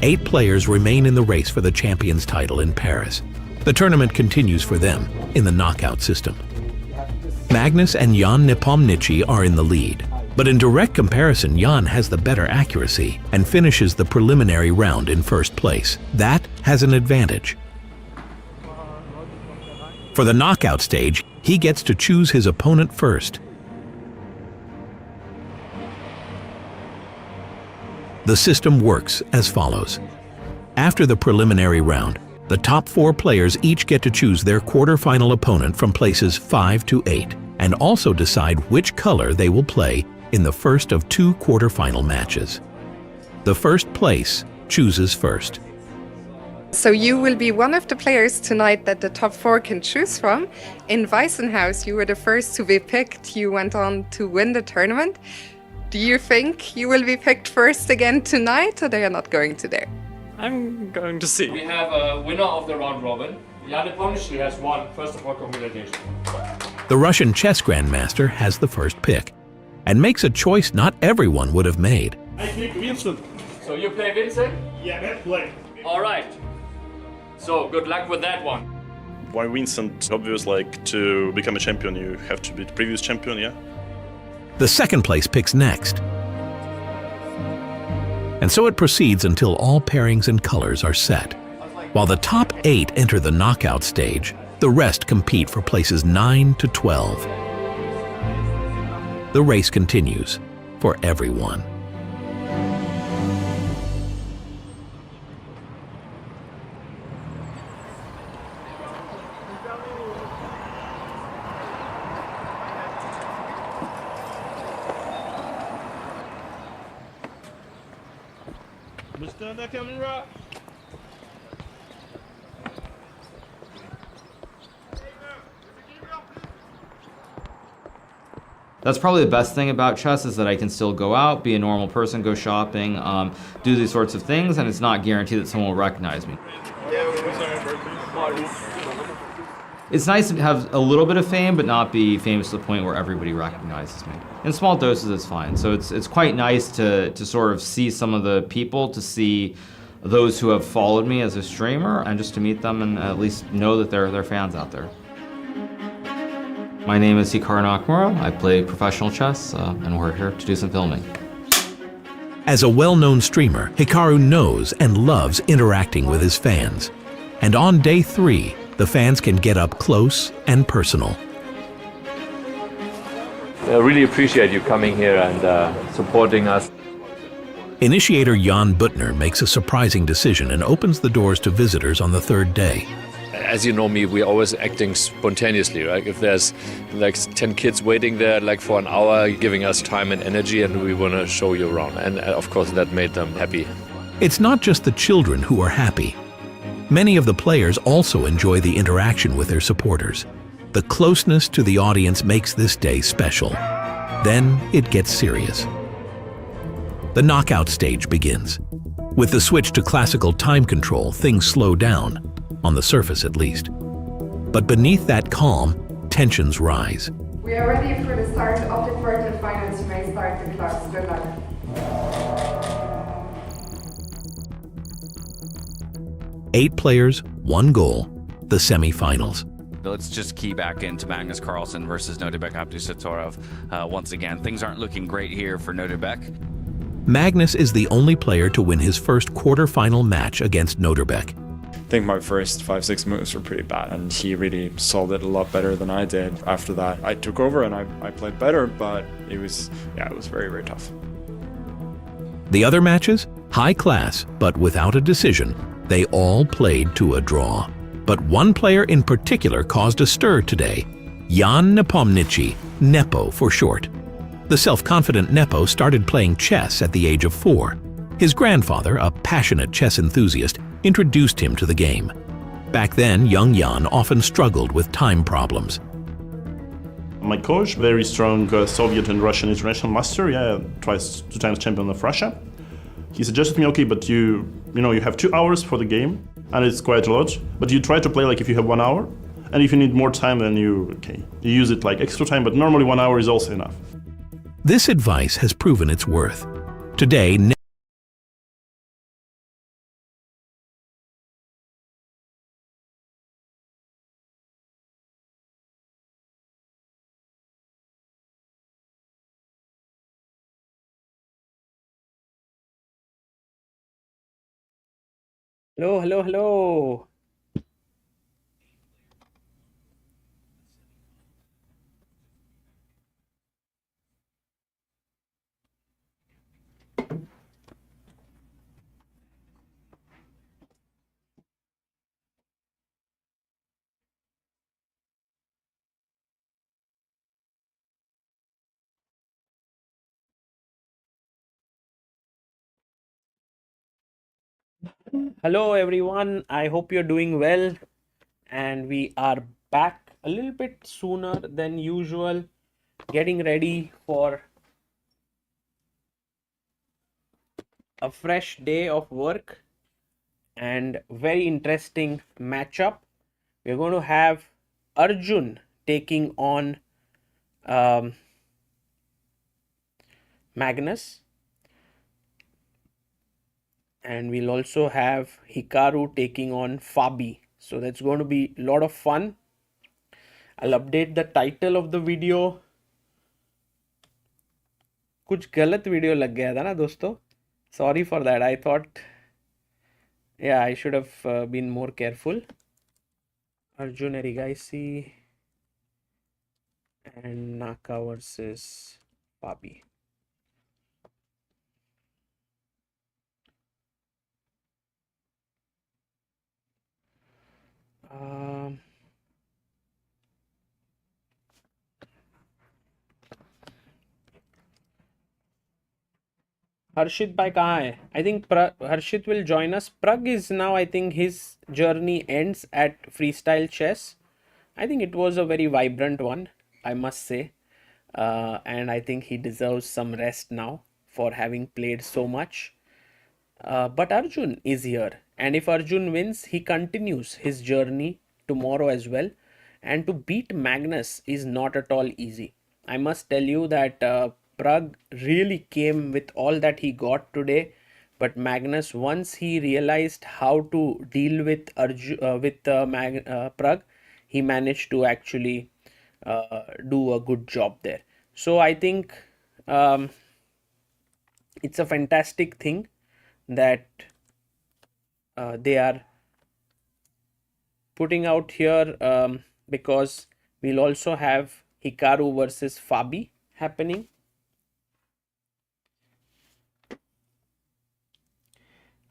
8 players remain in the race for the champion's title in Paris. The tournament continues for them in the knockout system. Magnus and Jan Nepomniachtchi are in the lead, but in direct comparison, Jan has the better accuracy and finishes the preliminary round in 1st place. That has an advantage. For the knockout stage, he gets to choose his opponent first. The system works as follows. After the preliminary round, the top 4 players each get to choose their quarterfinal opponent from places 5 to 8, and also decide which color they will play in the first of 2 quarterfinal matches. The first place chooses first. So you will be one of the players tonight that the top 4 can choose from. In Weissenhaus, you were the first to be picked. You went on to win the tournament. Do you think you will be picked first again tonight, or they are not going to dare? I'm going to see. We have a winner of the round robin. Jan Nepomniachtchi has won. First of all, congratulations. The Russian chess grandmaster has the first pick and makes a choice not everyone would have made. I pick Vincent. So you play Vincent? Yeah, I play. All right. So good luck with that one. Why Vincent? Obvious, like, to become a champion, you have to be the previous champion, yeah? The second place picks next. And so it proceeds until all pairings and colors are set. While the top 8 enter the knockout stage, the rest compete for places 9 to 12. The race continues for everyone. Mr. Nakamura. That's probably the best thing about chess, is that I can still go out, be a normal person, go shopping, do these sorts of things, and it's not guaranteed that someone will recognize me. it's nice to have a little bit of fame, but not be famous to the point where everybody recognizes me. In small doses, it's fine. So it's quite nice to sort of see some of the people, to see those who have followed me as a streamer, and just to meet them and at least know that there are fans out there. My name is Hikaru Nakamura. I play professional chess, and we're here to do some filming. As a well-known streamer, Hikaru knows and loves interacting with his fans. And on day 3, the fans can get up close and personal. I really appreciate you coming here and supporting us. Initiator Jan Butner makes a surprising decision and opens the doors to visitors on the 3rd day. As you know me, we're always acting spontaneously, right? If there's like 10 kids waiting there like for an hour, giving us time and energy, and we want to show you around. And of course that made them happy. It's not just the children who are happy. Many of the players also enjoy the interaction with their supporters. The closeness to the audience makes this day special. Then it gets serious. The knockout stage begins. With the switch to classical time control, things slow down, on the surface at least. But beneath that calm, tensions rise. We are ready for the start of the quarterfinals. You may start the clock. Good luck. 8 players, 1 goal, the semi-finals. Let's just key back into Magnus Carlsen versus Nodirbek Abdusattorov. Once again, things aren't looking great here for Nodirbek. Magnus is the only player to win his first quarter-final match against Nodirbek. I think my first 5-6 moves were pretty bad, and he really solved it a lot better than I did. After that, I took over and I played better, but it was very, very tough. The other matches? High class, but without a decision. They all played to a draw. But one player in particular caused a stir today. Jan Nepomniachtchi, Nepo for short. The self-confident Nepo started playing chess at the age of 4. His grandfather, a passionate chess enthusiast, introduced him to the game. Back then, young Jan often struggled with time problems. My coach, very strong Soviet and Russian international master, twice 2 times champion of Russia. He suggested me, okay, but you have 2 hours for the game, and it's quite a lot, but you try to play like if you have 1 hour, and if you need more time, then you use it like extra time, but normally 1 hour is also enough. This advice has proven its worth. Today, Hello. Hello everyone, I hope you're doing well, and we are back a little bit sooner than usual, getting ready for a fresh day of work and very interesting matchup. We're going to have Arjun taking on Magnus. And we'll also have Hikaru taking on Fabi. So that's going to be a lot of fun. I'll update the title of the video. कुछ गलत video लग गया था ना दोस्तों. Sorry for that. I thought, I should have been more careful. Arjun Erigaisi and Naka versus Fabi. Harshit bhai kahan hai? I think Harshit will join us. Pragg is now, I think his journey ends at Freestyle Chess. I think it was a very vibrant one, I must say. And I think he deserves some rest now for having played so much. But Arjun is here. And if Arjun wins, he continues his journey tomorrow as well. and to beat Magnus is not at all easy. I must tell you that Pragg really came with all that he got today, but Magnus, once he realized how to deal with Pragg, he managed to actually do a good job there. So I think it's a fantastic thing that they are putting out here, because we'll also have Hikaru versus Fabi happening.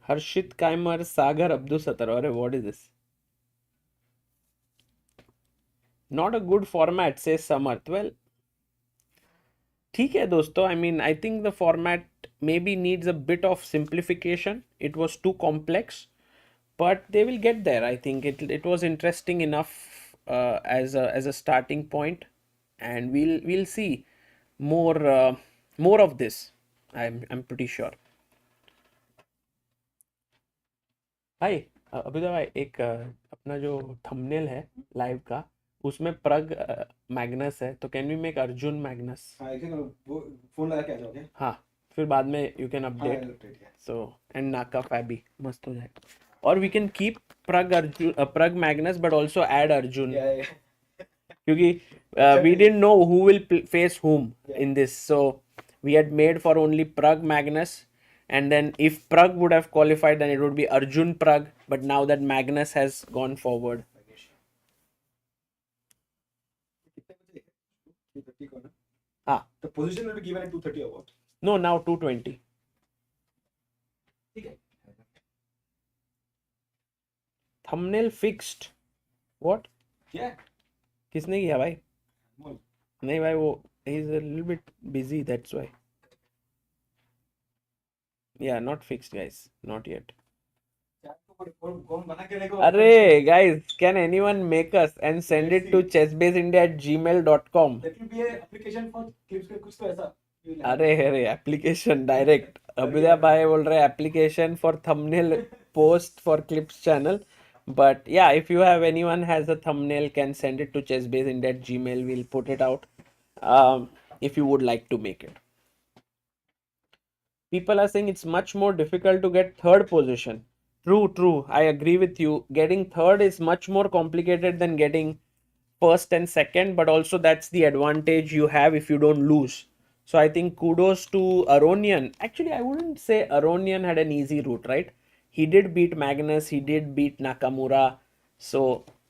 Harshit Keymer, Sagar Abdusattorov. What is this? Not a good format, says Samarth. Well, ठीक है दोस्तों. I mean, I think the format maybe needs a bit of simplification. It was too complex, but they will get there. I think it was interesting enough as a starting point, and we'll see more of this. I'm pretty sure. भाई अभी तो भाई एक अपना जो thumbnail है live का, उसमें प्रग मैग्नस है, तो can we make Arjun Magnus? Phone लगा के आ जाओगे? हाँ, फिर बाद में you can update. So and नाका फैबी मस्त हो जाएगा. और we can keep Pragg Magnus but also add Arjun, क्योंकि we didn't know who will face whom in this, so we had made for only Pragg Magnus. And then if Pragg would have qualified, then it would be Arjun Pragg. But now that Magnus has gone forward. The position will be given at 230 or what? No, now 220. Thumbnail fixed. What? Yeah. किसने किया भाई? नहीं भाई, वो he's a little bit busy, that's why. Yeah, not fixed, guys. Not yet. Arey, guys, can anyone make us and send it to chessbaseindia@gmail.com? That will be an application for clips का कुछ तो ऐसा. अरे application direct. अभुदय भाई बोल रहे application for thumbnail post for clips channel. But yeah, if you have anyone has a thumbnail, can send it to chessbaseindia@gmail. We'll put it out if you would like to make it. People are saying it's much more difficult to get third position. True. I agree with you. Getting third is much more complicated than getting first and second, but also that's the advantage you have if you don't lose. So I think kudos to Aronian. Actually, I wouldn't say Aronian had an easy route, right? He did beat Magnus, he did beat Nakamura. So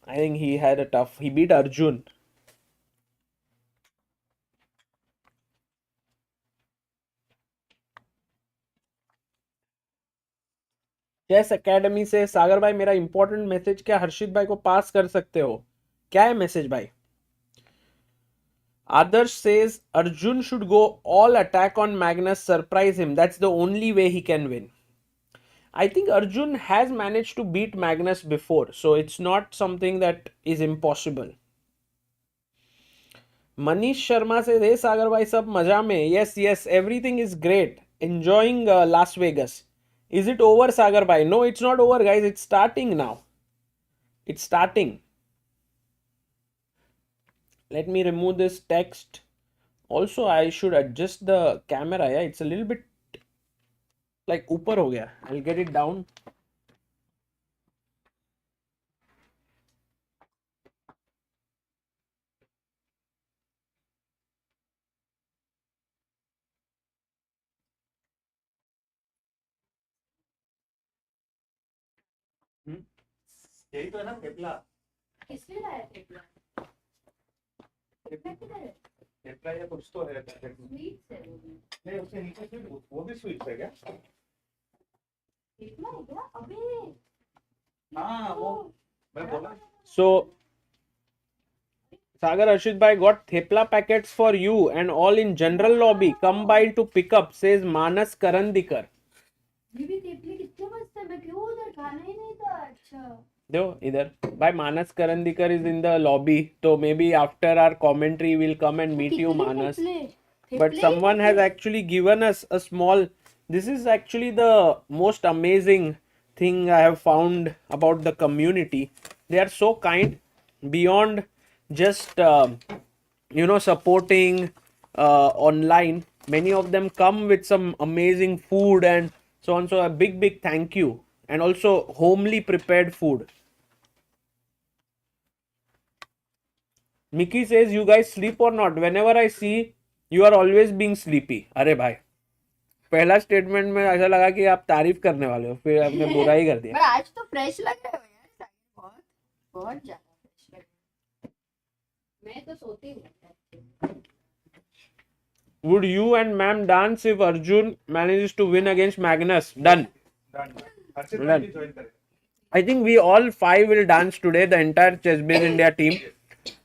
I think he had a tough. He beat Arjun. Chess academy से सागर भाई, मेरा important message क्या हर्षित भाई को पास कर सकते हो? क्या है मैसेज भाई? Adarsh says Arjun should go all attack on Magnus, surprise him, that's the only way he can win. I think Arjun has managed to beat Magnus before, so it's not something that is impossible. Manish Sharma says, hey Sagar bhai, sab maja mein. Yes, everything is great. Enjoying Las Vegas. Is it over, Sagar bhai? No, it's not over, guys. It's starting now. It's starting. Let me remove this text. Also, I should adjust the camera. Yeah, it's a little bit like ऊपर हो गया. I'll get it down. यही तो है ना थेपला. किसने लाया थेपला? थेपला किधर है? थेपला या कुछ तो है. स्वीट्स है वो भी. नहीं, उसके नीचे स्वीट, वो भी स्वीट्स है क्या? थेपला है क्या? अबे. हाँ, वो मैं बोला. So Sagar Arshit bhai got thepla packets for you and all in general lobby. Come by to pick up, says Magnus Carlsen. ये भी थेपले कितने मस्त है. मैं क्यों उधर खाना ही नहीं था. अच्छा. देखो इधर भाई, Magnus Carlsen is in the lobby, so maybe after our commentary we'll come and meet you, Magnus. But someone has actually given us a small. This is actually the most amazing thing I have found about the community. They are so kind, beyond just supporting online. Many of them come with some amazing food and so on. So a big thank you, and also homely prepared food. Mickey says, you guys sleep or not? Whenever I see, you are always being sleepy. अरे भाई, पहला statement में ऐसा लगा कि आप तारीफ करने वाले हो, फिर आपने बुरा ही कर दिया. पर आज तो फ्रेश लग रहे हो यार, बहुत ज्यादा फ्रेश लग रहे हो. मैं तो सोती हूँ. Would you and ma'am dance if Arjun manages to win against Magnus? Done. Done. I think we all 5 will dance today, the entire ChessBase India team.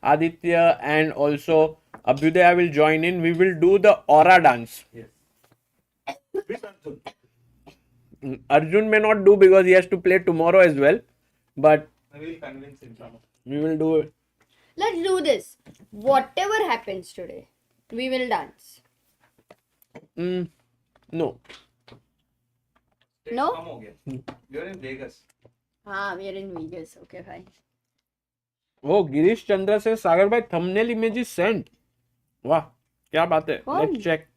Aditya and also Abhyudaya will join in. We will do the aura dance. Yes. Arjun may not do because he has to play tomorrow as well. But I will convince him. We will do it. Let's do this. Whatever happens today, we will dance. No. No? We are in Vegas. We are in Vegas. Okay, fine. Oh, Girish Chandra says, Sagar bhai, thumbnail image is sent. Wow, kya baat hai? Let's check.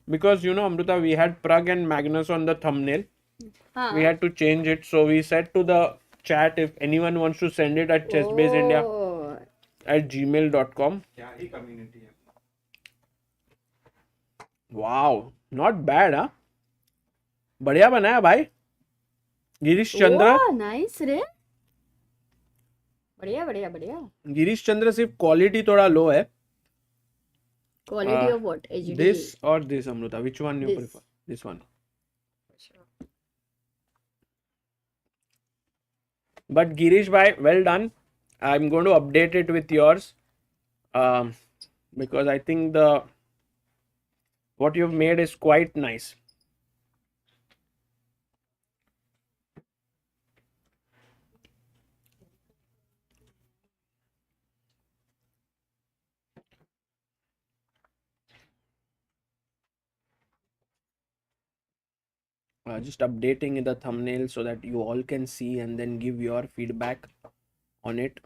Because Amruta, we had Pragg and Magnus on the thumbnail. We had to change it. So we said to the chat, if anyone wants to send it at chessbaseindia@gmail.com. community. Wow, not bad, huh? बढ़िया बनाया भाई. Girish Chandra. Nice रे. बढ़िया बढ़िया बढ़िया. गिरीश चंद्र सिर्फ quality थोड़ा लो है. Quality of what? HD? This or this, Amruta? Which one you prefer? This one. But Girish bhai, well done. I'm going to update it with yours because I think what you've made is quite nice. Just updating the thumbnail so that you all can see and then give your feedback on it.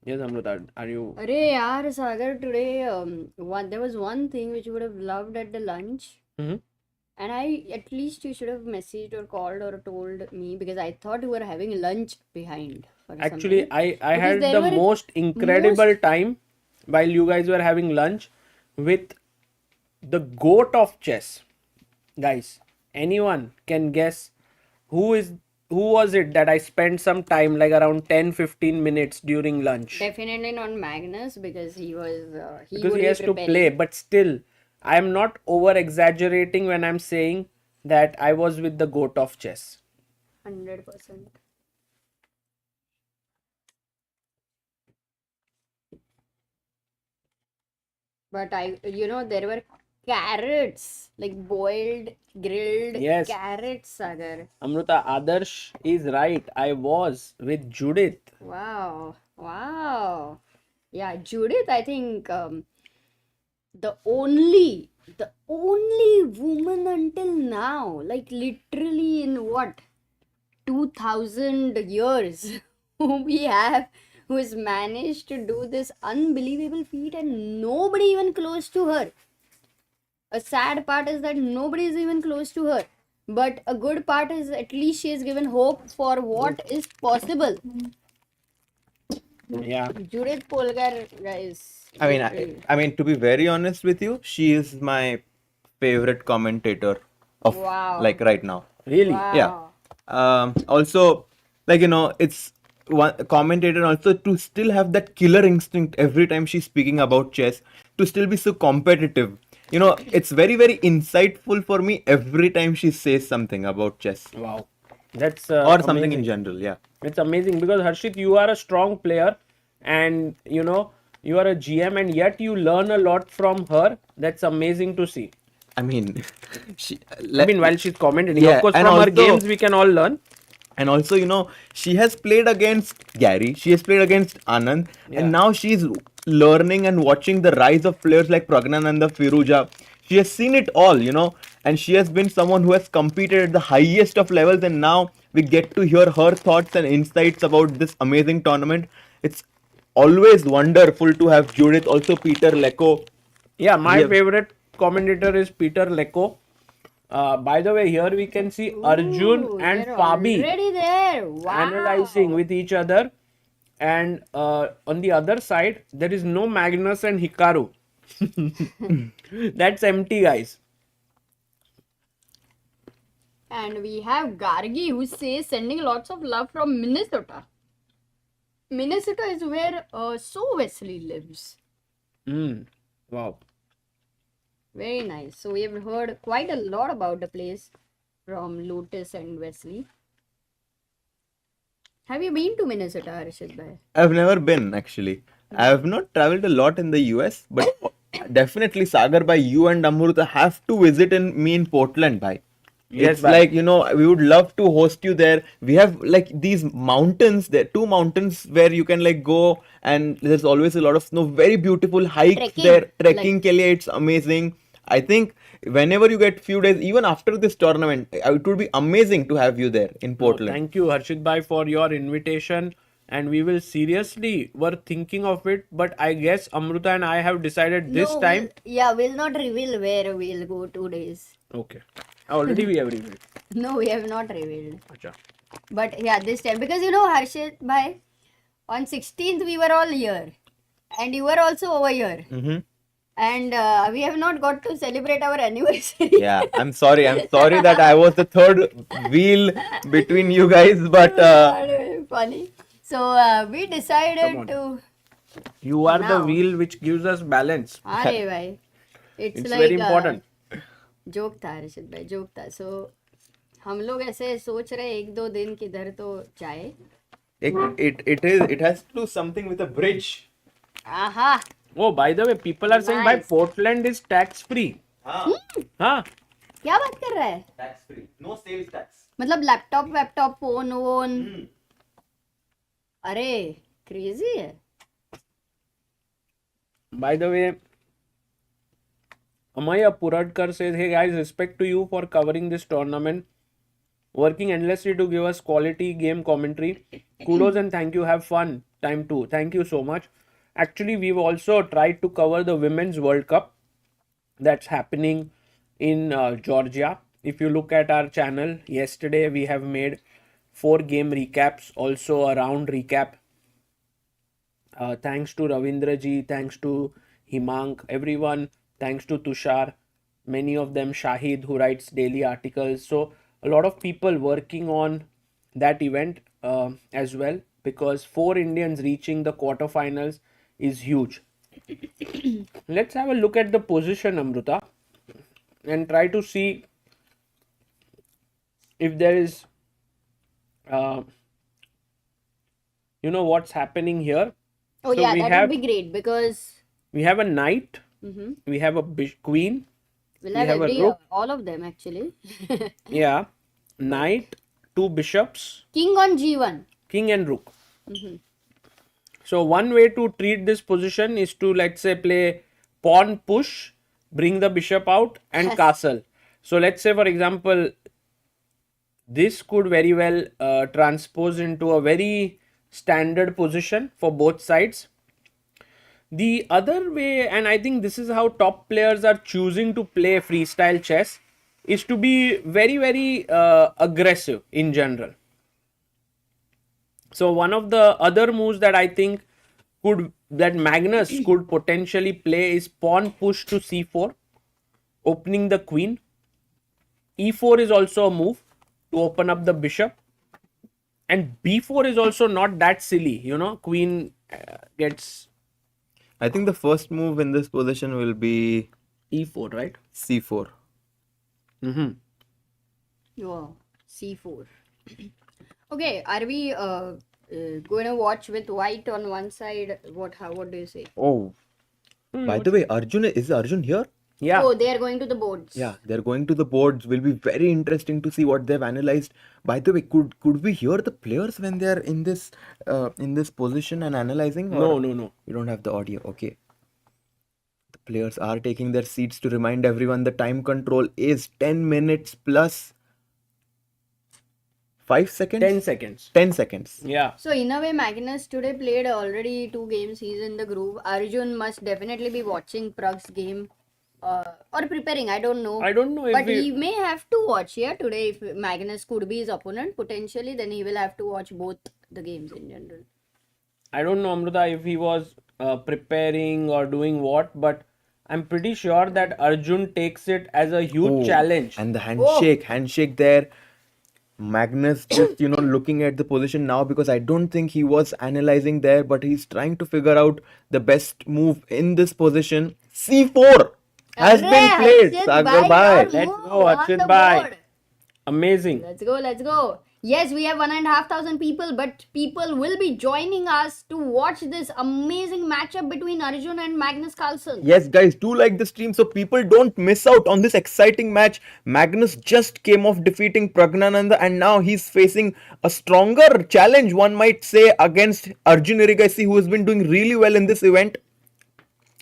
Yes, Amruta, are you? Arey yaar, Sagar, today there was one thing which you would have loved at the lunch. And at least you should have messaged or called or told me, because I thought you were having lunch behind. Actually, I had the most incredible time while you guys were having lunch with the goat of chess. Guys, anyone can guess who was it that I spent some time, like around 10-15 minutes during lunch? Definitely not Magnus, because he has to play, but still I am not over exaggerating when I'm saying that I was with the goat of chess. 100%. But there were carrots, like boiled, grilled carrots, Sagar. Amruta, Adarsh is right. I was with Judith. Wow. Yeah, Judith, I think the only woman until now, like literally in what, 2000 years, who has managed to do this unbelievable feat, and nobody even close to her. A sad part is that nobody is even close to her. But a good part is at least she has given hope for what is possible. Yeah. Judith Polgar, guys. I mean, to be very honest with you, she is my favorite commentator of like right now. Really? Wow. Yeah. Also, like, it's one commentator also to still have that killer instinct every time she's speaking about chess, to still be so competitive. It's very, very insightful for me every time she says something about chess. Wow. That's or something in general. Yeah. It's amazing because Harshit, you are a strong player and you are a GM, and yet you learn a lot from her. That's amazing to see. I mean, while she's commenting, of course, from her games we can all learn. And also, she has played against Gary, she has played against Anand, and now she's learning and watching the rise of players like Praggnanandhaa, Firuza. She has seen it all, and she has been someone who has competed at the highest of levels, and now we get to hear her thoughts and insights about this amazing tournament. It's always wonderful to have Judith, also Peter Lecco. Yeah, my favorite commentator is Peter Lecco. By the way, here we can see Arjun and Fabi Already there. Wow. analyzing with each other. And on the other side, there is no Magnus and Hikaru. That's empty, guys. And we have Gargi who says sending lots of love from Minnesota. Minnesota is where So Wesley lives. Wow. Very nice. So we have heard quite a lot about the place from Lotus and Wesley. Have you been to Minnesota, Harshit bhai? I've never been actually. I have not traveled a lot in the US, but definitely Sagar bhai, you and Amruta have to visit me in Portland bhai. Yes, It's bhai. like, you know, we would love to host you there. We have like these mountains there, 2 mountains where you can like go, and there's always a lot of snow. Very beautiful hikes Trekking, there. Trekking like- ke liye, it's amazing. I think whenever you get few days, even after this tournament, it would be amazing to have you there in Portland. Thank you, Harshit bhai, for your invitation. And we will seriously were thinking of it. But I guess Amruta and I have decided this No, time. we'll not reveal where we'll go 2 days. Okay. Already we have revealed. No, we have not revealed. Acha. But yeah, this time, because you know, Harshit bhai, on 16th we were all here. And you were also over here. Mhm. And we have not got to celebrate our anniversary. Yeah, I'm sorry that I was the third wheel between you guys, but Funny. So we decided to. You are the Now. wheel which gives us balance. अरे भाई, it's It's like very important. Joke था हर्षित भाई, joke था. So हम लोग ऐसे सोच रहे 1-2 दिन किधर तो जाए. it has to do something with a bridge. आहा. Oh, by the way, people are saying, by Nice. Portland is tax free. हाँ. क्या बात कर रहा है? Tax free, no sales tax. मतलब लैपटॉप फोन वोन. अरे क्रेजी है. By the way, Amaya Puradkar says, hey guys, respect to you for covering this tournament, working endlessly to give us quality game commentary. Kudos and thank you. Have fun time too. Thank you so much. Actually, we've also tried to cover the Women's World Cup that's happening in Georgia. If you look at our channel, yesterday we have made 4 game recaps, also a round recap. Thanks to Ravindra ji, thanks to Himank, everyone, thanks to Tushar, many of them Shahid who writes daily articles. So a lot of people working on that event as well, because 4 Indians reaching the quarterfinals is huge. Let's have a look at the position, Amruta, and try to see if there is what's happening here. Oh So yeah, we that have- would be great because We have a knight, Mhm. we have a queen, we'll we have have a every rook. all of them actually. Yeah, knight, 2 bishops, King on G1. king and rook. Mhm. So one way to treat this position is to, let's say, play pawn push, bring the bishop out and Yes. castle. So let's say, for example, this could very well transpose into a very standard position for both sides. The other way, and I think this is how top players are choosing to play freestyle chess, is to be very, very aggressive in general. So one of the other moves that I think that Magnus could potentially play is pawn push to c4, opening the queen. e4 is also a move to open up the bishop, and b4 is also not that silly, queen gets. I think the first move in this position will be e4, right? c4. Mm-hmm. Wow, C4. Okay, are we going to watch with white on one side? What do you say? Oh, by the way, is Arjun here? Yeah. Oh, they are going to the boards. Yeah, they're going to the boards. Will be very interesting to see what they've analyzed. By the way, could we hear the players when they're in this position and analyzing? No. We don't have the audio. Okay. The players are taking their seats to remind everyone the time control is 10 minutes plus 5 seconds? 10 seconds. 10 seconds. Yeah. So in a way, Magnus today played already 2 games. He's in the groove. Arjun must definitely be watching Pragg's game or preparing. I don't know. I don't know if But we- he may have to watch here today. If Magnus could be his opponent potentially, then he will have to watch both the games in general. I don't know, Amruta, if he was preparing or doing what, but I'm pretty sure that Arjun takes it as a huge Oh, challenge. And the handshake there. Magnus just, looking at the position now because I don't think he was analyzing there, but he's trying to figure out the best move in this position. C4 has been played. Sagar bhai. Let's go, Arshit bhai. Amazing. Let's go, let's go. Yes, we have 1,500 people, but people will be joining us to watch this amazing matchup between Arjun and Magnus Carlsen. Yes, guys, do like the stream so people don't miss out on this exciting match. Magnus just came off defeating Praggnanandhaa and now he's facing a stronger challenge, one might say, against Arjun Erigaisi, who has been doing really well in this event.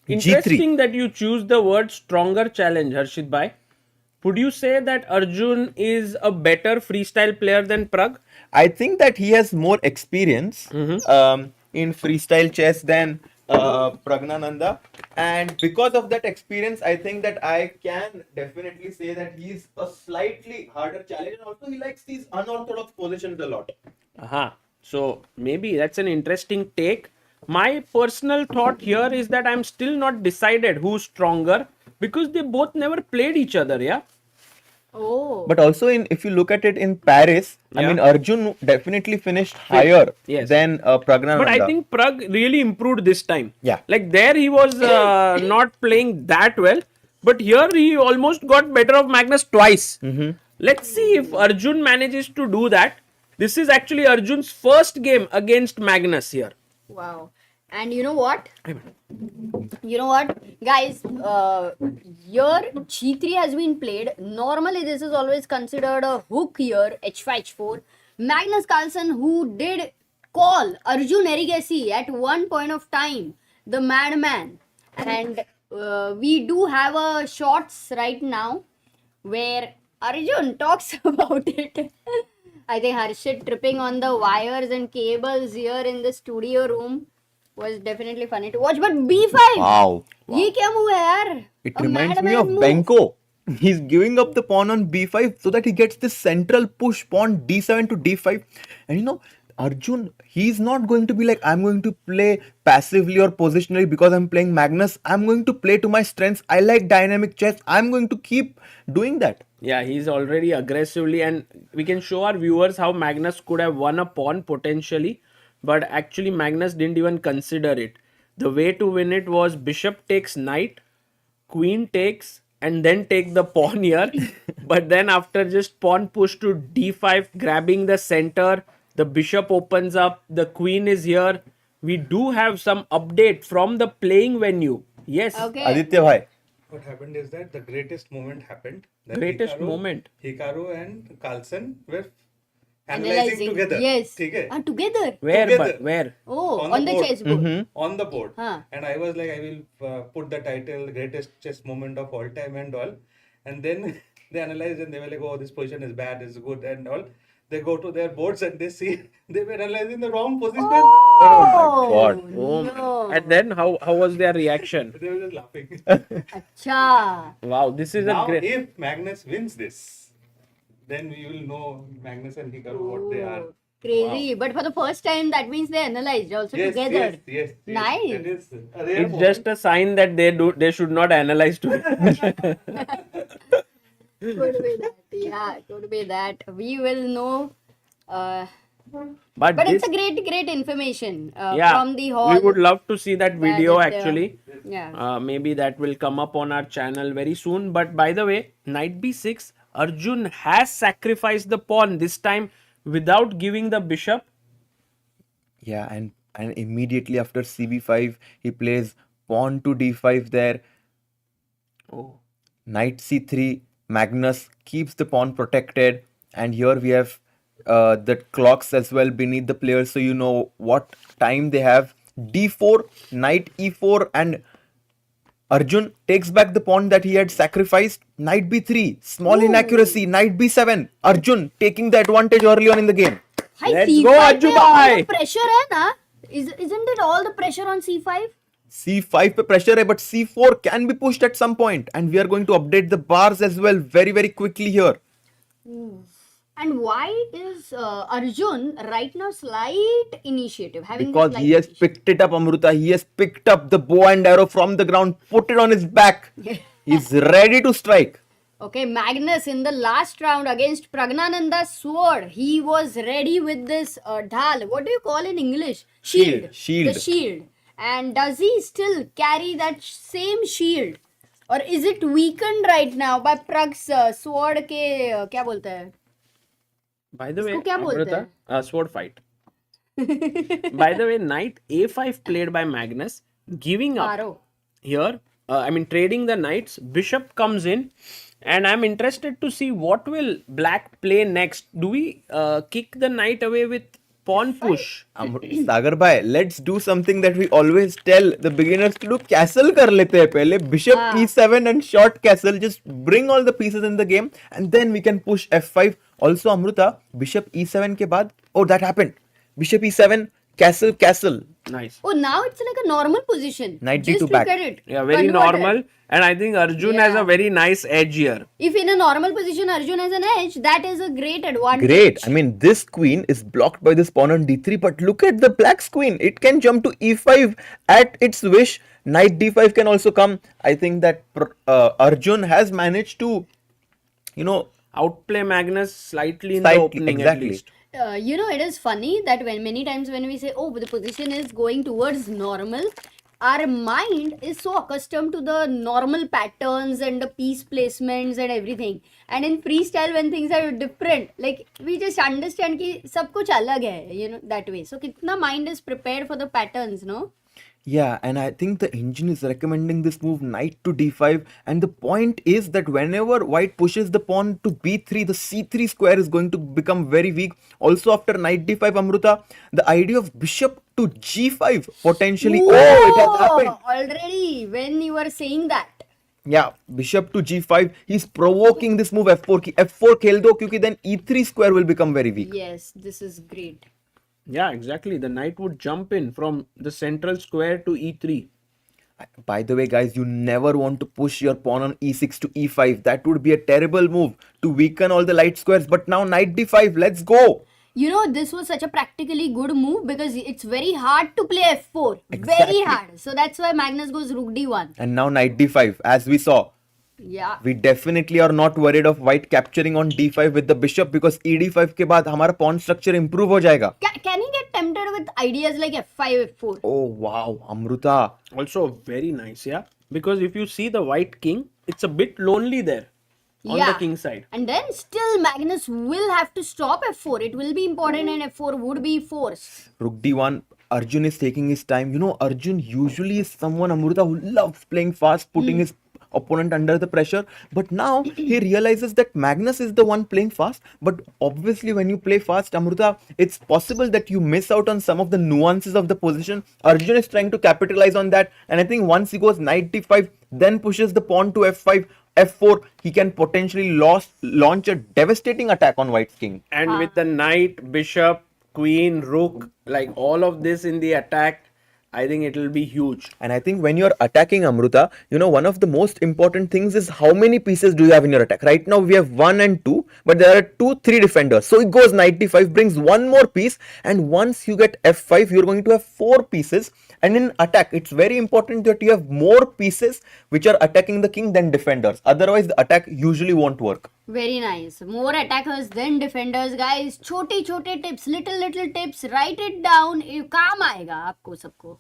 Interesting that you choose the word stronger challenge, Harshit bhai. Would you say that Arjun is a better freestyle player than Pragg? I think that he has more experience in freestyle chess than Praggnanandhaa, and because of that experience, I think that I can definitely say that he's a slightly harder challenge, and also he likes these unorthodox positions a lot. So maybe that's an interesting take. My personal thought here is that I'm still not decided who's stronger because they both never played each other, yeah? Oh. But also, if you look at it in Paris, I Yeah. mean, Arjun definitely finished higher Yes. than Praggnanandhaa. But I think Pragg really improved this time. Yeah. Like there he was not playing that well. But here he almost got better of Magnus twice. Let's see if Arjun manages to do that. This is actually Arjun's first game against Magnus here. Wow. And you know what? Guys, here G3 has been played. Normally this is always considered a hook here, H5, H4. Magnus Carlsen, who did call Arjun Erigaisi at one point of time, the madman. And we do have a shots right now where Arjun talks about it. I think Harshit tripping on the wires and cables here in the studio room was definitely funny to watch. But B5! Wow. ये क्या move है यार? It A reminds me madman of move. Benko. He's giving up the pawn on b5 so that he gets this central push pawn d7 to d5. And Arjun, he's not going to be like, I'm going to play passively or positionally because I'm playing Magnus. I'm going to play to my strengths. I like dynamic chess. I'm going to keep doing that. Yeah, he's already aggressively, and we can show our viewers how Magnus could have won a pawn potentially, but actually Magnus didn't even consider it. The way to win it was bishop takes knight, queen takes, and then take the pawn here. But then after just pawn push to d5, grabbing the center, the bishop opens up, the queen is here. We do have some update from the playing venue. Yes. Aditya bhai. What happened is that the greatest moment happened. That Greatest moment. Hikaru and Carlsen were Analyzing. analyzing together. Yes. ठीक है? Together. Where? Together. But where? Oh, on the chessboard. On the board. Huh. And I was like, I will put the title greatest chess moment of all time and all. And then they analyzed and they were like, oh, this position is bad, this is good and all. They go to their boards and they see they were analyzing the wrong position. Oh, Oh, and then how was their reaction? They were just laughing. Acha. Wow, this is Now, a great. if Magnus wins this, then we will know Magnus and Hikaru what they are. Crazy. But for the first time, that means they analyzed also Yes, together. yes. Nice. That is a rare It's moment. just a sign that they should not analyze together. Could be that. Yeah, could be that. We will know. But It's this- a great information yeah, from the hall. we would love to see that video that, actually. yeah. Maybe that will come up on our channel very soon. But by the way, knight b6, Arjun has sacrificed the pawn this time without giving the bishop. Yeah, and immediately after cb5, he plays pawn to d5 there. Oh. Knight c3, Magnus keeps the pawn protected. And here we have the clocks as well beneath the players, so you know what time they have. d4, knight e4, and Arjun takes back the pawn that he had sacrificed. Knight b3, small inaccuracy, knight b7. Arjun taking the advantage early on in the game. Hi, Let's C5 go, Arjun पे all bhai. the pressure है ना? Isn't it all the pressure on C5? C5 pe pressure hai, but C4 can be pushed at some point, and we are going to update the bars as well very, very quickly here. And why is Arjun right now slight initiative? Having Because this he has picked it up, Amruta. He has picked up the bow and arrow from the ground, put it on his back. He's ready to strike. Okay, Magnus in the last round against Praggnanandhaa sword, he was ready with this dhal. What do you call in English? Shield. The shield. And does he still carry that same shield? Or is it weakened right now by Pragg's sword के क्या बोलते हैं? By the way, इसको क्या बोलते Amrita, हैं? sword fight. By the way, knight a5 played by Magnus, giving up Paro. here. Trading the knights. Bishop comes in, and I'm interested to see what will black play next. Do we kick the knight away with pawn push? Sagar bhai, let's do something that we always tell the beginners to do. Castle kar lete hai pehle. Bishop e7 and short castle. Just bring all the pieces in the game, and then we can push f5. Also, Amruta, bishop e7 ke baad. Oh, that happened. Bishop e7, castle, castle. Nice. Oh, now it's like a normal position. Knight Just d2 look back. at it. Yeah, very Converted. normal. And I think Arjun has a very nice edge here. If in a normal position Arjun has an edge, that is a great advantage. Great. I mean, this queen is blocked by this pawn on d3, but look at the black's queen. It can jump to e5 at its wish. Knight d5 can also come. I think that Arjun has managed to, outplay Magnus slightly in the opening at least. It is funny that when many times when we say, oh, the position is going towards normal, our mind is so accustomed to the normal patterns and the piece placements and everything. And in freestyle, when things are different, like we just understand कि सब कुछ अलग है, that way. So kitna mind is prepared for the patterns, no? Yeah, and I think the engine is recommending this move knight to d5, and the point is that whenever white pushes the pawn to b3, the c3 square is going to become very weak. Also after knight d5, Amruta, the idea of bishop to g5 potentially. Whoa, oh, it has happened. Already when you were saying that. Yeah, bishop to g5, he's provoking this move f4 ki f4 khel do, kyunki then e3 square will become very weak. Yes, this is great. Yeah, exactly. The knight would jump in from the central square to e3. By the way, guys, you never want to push your pawn on e6 to e5. That would be a terrible move to weaken all the light squares. But now knight d5, let's go. This was such a practically good move because it's very hard to play f4. Exactly. Very hard. So that's why Magnus goes rook d1. And now knight d5, as we saw. Yeah. We definitely are not worried of white capturing on d5 with the bishop because e d5 के बाद हमारा pawn structure improve हो जाएगा. Can he get tempted with ideas like f5, f4? Oh wow, Amruta. Also very nice, yeah. Because if you see the white king, it's a bit lonely there on the king side. And then still Magnus will have to stop f4. It will be important and f4 would be forced. Rook d1. Arjun is taking his time. Arjun usually is someone, Amruta, who loves playing fast, putting his opponent under the pressure, but now he realizes that Magnus is the one playing fast. But obviously when you play fast, Amruta, it's possible that you miss out on some of the nuances of the position. Arjun is trying to capitalize on that, and I think once he goes knight d5, then pushes the pawn to f5, f4, he can potentially launch a devastating attack on white's king. And with the knight, bishop, queen, rook, like all of this in the attack, I think it will be huge. And I think when you're attacking, Amruta, one of the most important things is how many pieces do you have in your attack. Right now we have 1 and 2, but there are 2, 3 defenders. So it goes knight d5, brings one more piece, and once you get f5, you're going to have 4 pieces. And in attack, it's very important that you have more pieces which are attacking the king than defenders. Otherwise, the attack usually won't work. Very nice. More attackers than defenders, guys. Chote tips, little tips. Write it down. काम आएगा आपको सबको.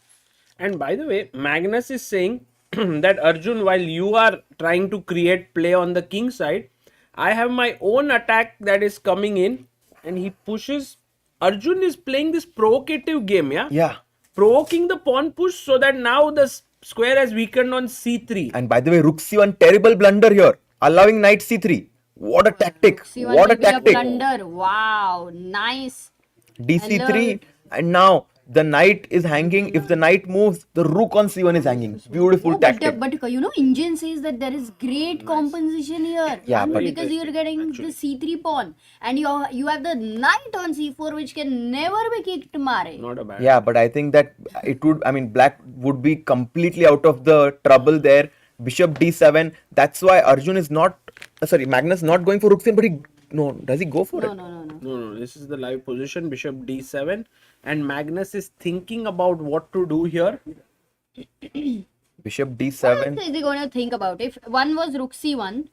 And by the way, Magnus is saying that Arjun, while you are trying to create play on the king side, I have my own attack that is coming in, and he pushes. Arjun is playing this provocative game, yeah? Yeah. Provoking the pawn push so that now the square has weakened on c3. And by the way, rook c1, terrible blunder here, allowing knight c3. What a tactic! What a tactic! Blunder. Wow, nice. dc3, and now The knight is hanging. If the knight moves, the rook on c1 is hanging. Beautiful Oh, tactic. but you know, Indian says that there is great compensation here. Yeah, And but- because you're getting the c3 pawn and you have the knight on c4 which can never be kicked mare. Not a bad. Yeah, but I think that it would, I mean, black would be completely out of the trouble there. Bishop d7. That's why Arjun is not, Magnus not going for rook c, but does he go for it? No, this is the live position. Bishop d7, and Magnus is thinking about what to do here. Bishop What d7. is he going to think about? If one was rook c1,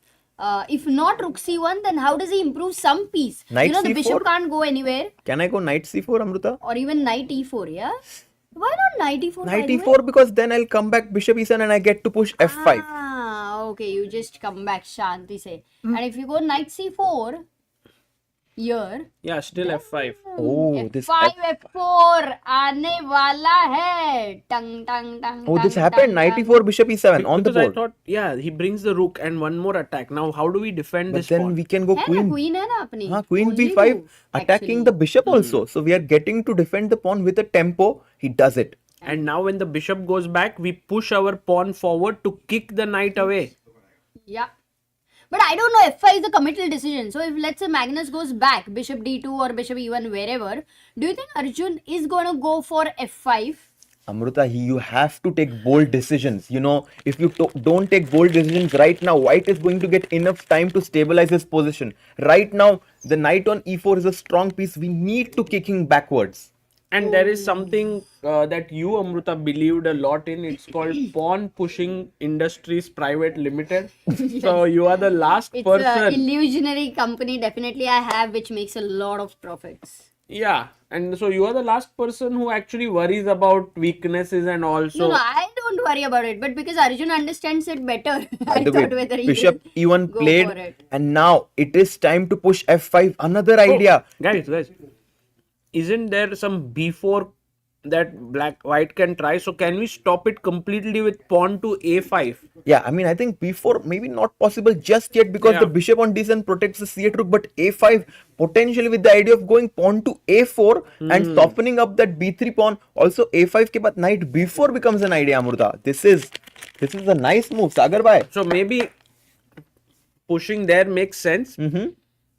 if not rook c1, then how does he improve some piece? Knight you know, the c4? bishop can't go anywhere, Can I go knight c4, Amruta? or even knight e4, yeah? Why not knight e4? Knight by the way? e4 because then I'll come back bishop e7 and I get to push f5. Ah, okay, you just come back, Shanti say. And if you go knight c4, here, Yeah, still f5. Oh, this F5, F4, aane wala hai. Tang, tang, tang, Oh, this tang, happened. tang, Knight tang. e4, bishop e7 on the Because I board. thought, yeah, he brings the rook and one more attack. Now, how do we defend But this then pawn? we can go है ना, queen. queen है ना अपनी. Queen Only b5 move, attacking the bishop also. So we are getting to defend the pawn with a tempo. He does it. And now when the bishop goes back, we push our pawn forward to kick the knight away. Yeah. But I don't know, f5 is a committal decision. So if let's say Magnus goes back, bishop d2 or bishop e1, wherever, do you think Arjun is going to go for f5? Amruta, you have to take bold decisions. You know, if you don't take bold decisions right now, white is going to get enough time to stabilize his position. Right now, the knight on e4 is a strong piece. We need to kick him backwards. And there is something that you, Amruta, believed a lot in. It's called Pawn Pushing Industries Private Limited. So you are the last It's person. an illusionary company, definitely I have, which makes a lot of profits. Yeah, and so you are the last person who actually worries about weaknesses and also. No, I don't worry about it, but because Arjun understands it better, By I the thought way, whether he bishop will e1 go played, for it. and now it is time to push f5. Another idea. Guys, isn't there some b4 that white can try? So can we stop it completely with pawn to a5? Yeah, I mean, I think b4 maybe not possible just yet because the bishop on d7 protects the c8 rook, but a5 potentially with the idea of going pawn to a4 and softening up that b3 pawn. Also, a5 ke baad knight b4 becomes an idea, Amruta. This is a nice move, Sagar bhai. So maybe pushing there makes sense.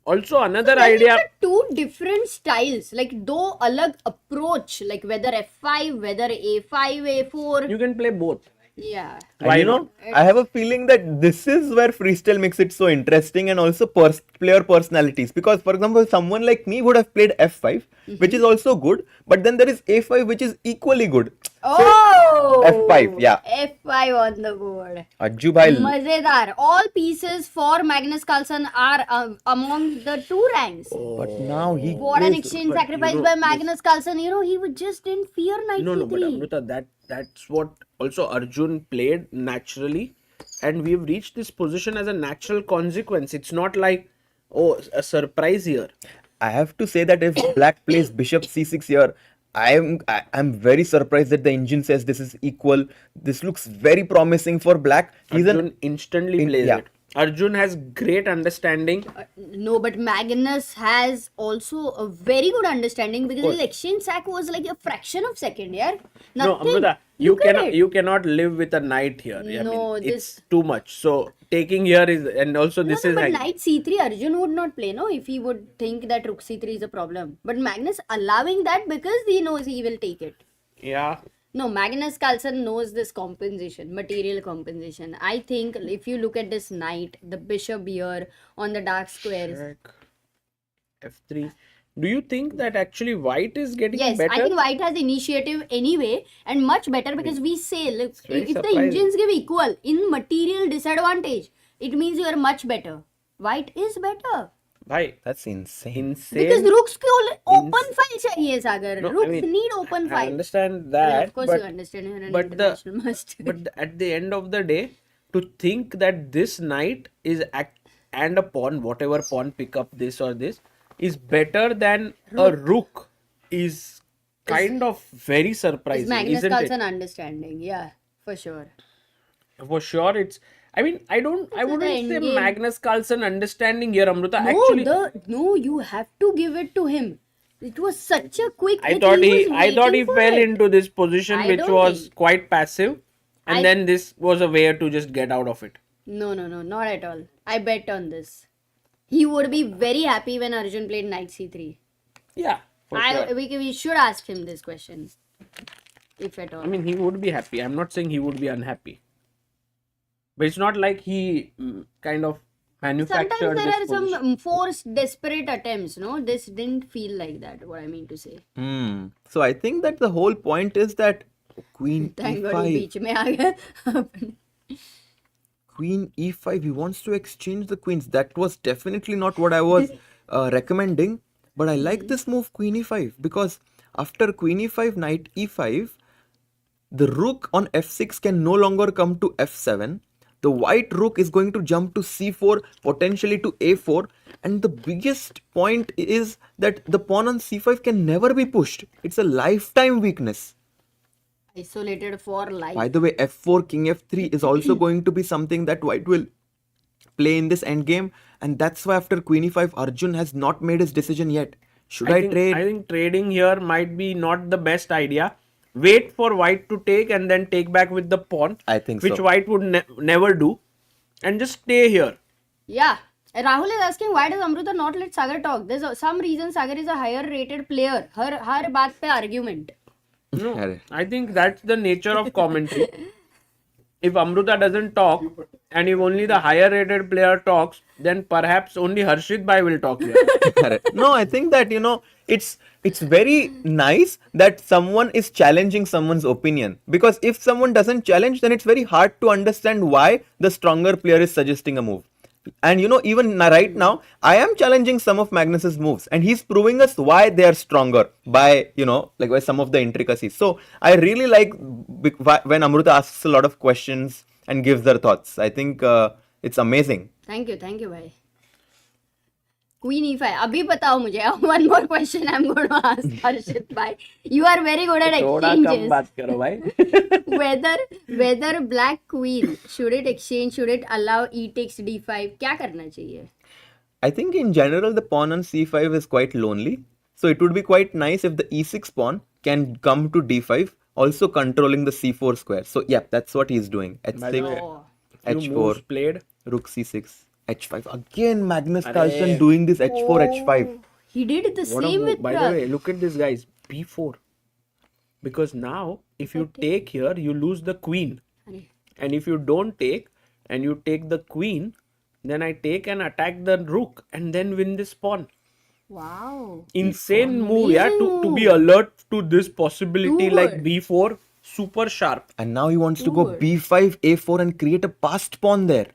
Also, another So then idea. it's two different styles, like though alag approach, like whether f5, whether a5, a4. You can play both. Yeah. And you know, I have a feeling that this is where freestyle makes it so interesting and also player personalities. Because, for example, someone like me would have played f5, which is also good, but then there is a5, which is equally good. Oh! F5, yeah. F5 on the board. Ajju bhai. Mazedar. All pieces for Magnus Carlsen are among the two ranks. But now he What an is- exchange but sacrifice you know, by Magnus Carlsen. You know, he would just didn't fear knight No, but c3. Amrita, that's what also Arjun played naturally, and we've reached this position as a natural consequence. It's not like, oh, a surprise here. I have to say that if black plays bishop c6 here, I'm very surprised that the engine says this is equal. This looks very promising for black. Arjun instantly plays yeah. it. Arjun has great understanding. No, but Magnus has also a very good understanding because his exchange sack was like a fraction of second, yeah? No, Nothing. Amrita, you Look at cannot it. you cannot live with a knight here. I No, mean, it's too much. So taking here is, and also this is But hanging. knight c3 Arjun would not play, no, if he would think that rook c3 is a problem. But Magnus allowing that because he knows he will take it. Yeah. No, Magnus Carlsen knows this compensation, material compensation. I think if you look at this knight, the bishop here on the dark squares. F3. Do you think that actually white is getting Yes, better? I think white has initiative anyway and much better because we say, look, very if the surprising. engines give equal in material disadvantage, it means you are much better. White is better. Bhai, that's insane. Insane. Because rooks को open file चाहिए सागर. No, I Rooks mean, need open I file. understand Well, that. of course but, you understand. You're an but international master. But at the end of the day, to think that this knight is and a pawn, whatever pawn pick up this or this, is better than a rook is kind of very It's surprising, Magnus isn't Carlsen it? understanding. Yeah, for sure. For sure, it's. I mean, I wouldn't the say endgame. Magnus Carlsen understanding here, Amruta. No, Actually, no, you have to give it to him. It was such a quick. I hit, thought was I thought he waiting for fell it. into this position, I which don't was think. quite passive, and then this was a way to just get out of it. No, not at all. I bet on this. He would be very happy when Arjun played knight c3. Yeah, for sure. We should ask him this question, if at all. I mean, he would be happy. I'm not saying he would be unhappy, but it's not like he kind of manufactured Sometimes there this are position. some forced, desperate attempts. No, this didn't feel like that. What I mean to say. So I think that the whole point is that Queen Thank God, E5. बीच में आ गया. Queen E5, he wants to exchange the queens. That was definitely not what I was recommending. But I like this move, Queen E5, because after Queen E5, Knight E5, the rook on F6 can no longer come to F7. The white rook is going to jump to C4, potentially to A4. And the biggest point is that the pawn on C5 can never be pushed. It's a lifetime weakness. Isolated for life. By the way, F4, King F3 is also going to be something that white will play in this endgame. And that's why after Queen E5, Arjun has not made his decision yet. Should I trade? I think trading here might be not the best idea. Wait for white to take and then take back with the pawn. I think which so. white would never do. And just stay here. Yeah. Rahul is asking, why does Amruta not let Sagar talk? There's some reason Sagar is a higher rated player. Har baat pe argument. No, I think that's the nature of commentary. If Amruta doesn't talk and if only the higher rated player talks, then perhaps only Harshit Bhai will talk here. Correct. No, I think that, it's very nice that someone is challenging someone's opinion. Because if someone doesn't challenge, then it's very hard to understand why the stronger player is suggesting a move. And even right now, I am challenging some of Magnus's moves, and he's proving us why they are stronger by, by some of the intricacies. So I really like when Amruta asks a lot of questions and gives their thoughts. I think it's amazing. Thank you, bhai. Queen E5. Abhi batao mujhe. One more question I'm going to ask Harshit bhai. You are very good at exchanges. बात करो भाई. Whether black queen, should it exchange, should it allow e takes d5? क्या करना चाहिए? I think in general the pawn on c5 is quite lonely. So it would be quite nice if the e6 pawn can come to d5, also controlling the c4 square. So yeah, that's what he's doing. H6, h4, played. rook c6. H5. Again, Magnus Carlsen doing this H4, H5. He did the same with By Pragg. the way, look at this, guys. B4. Because now, if you take here, you lose the queen. And if you don't take, and you take the queen, then I take and attack the rook and then win this pawn. Wow. Insane move, yeah, to be alert to this possibility like B4. Super sharp. And now he wants to go B5, A4 and create a passed pawn there.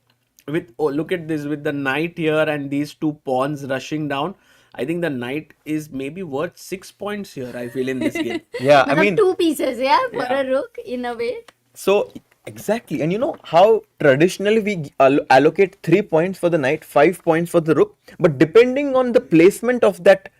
Look at this, with the knight here and these two pawns rushing down. I think the knight is maybe worth 6 points here, I feel, in this game. Yeah, I mean, 2 pieces, for a rook in a way. So, exactly. And you know how traditionally we allocate 3 points for the knight, 5 points for the rook. But depending on the placement of that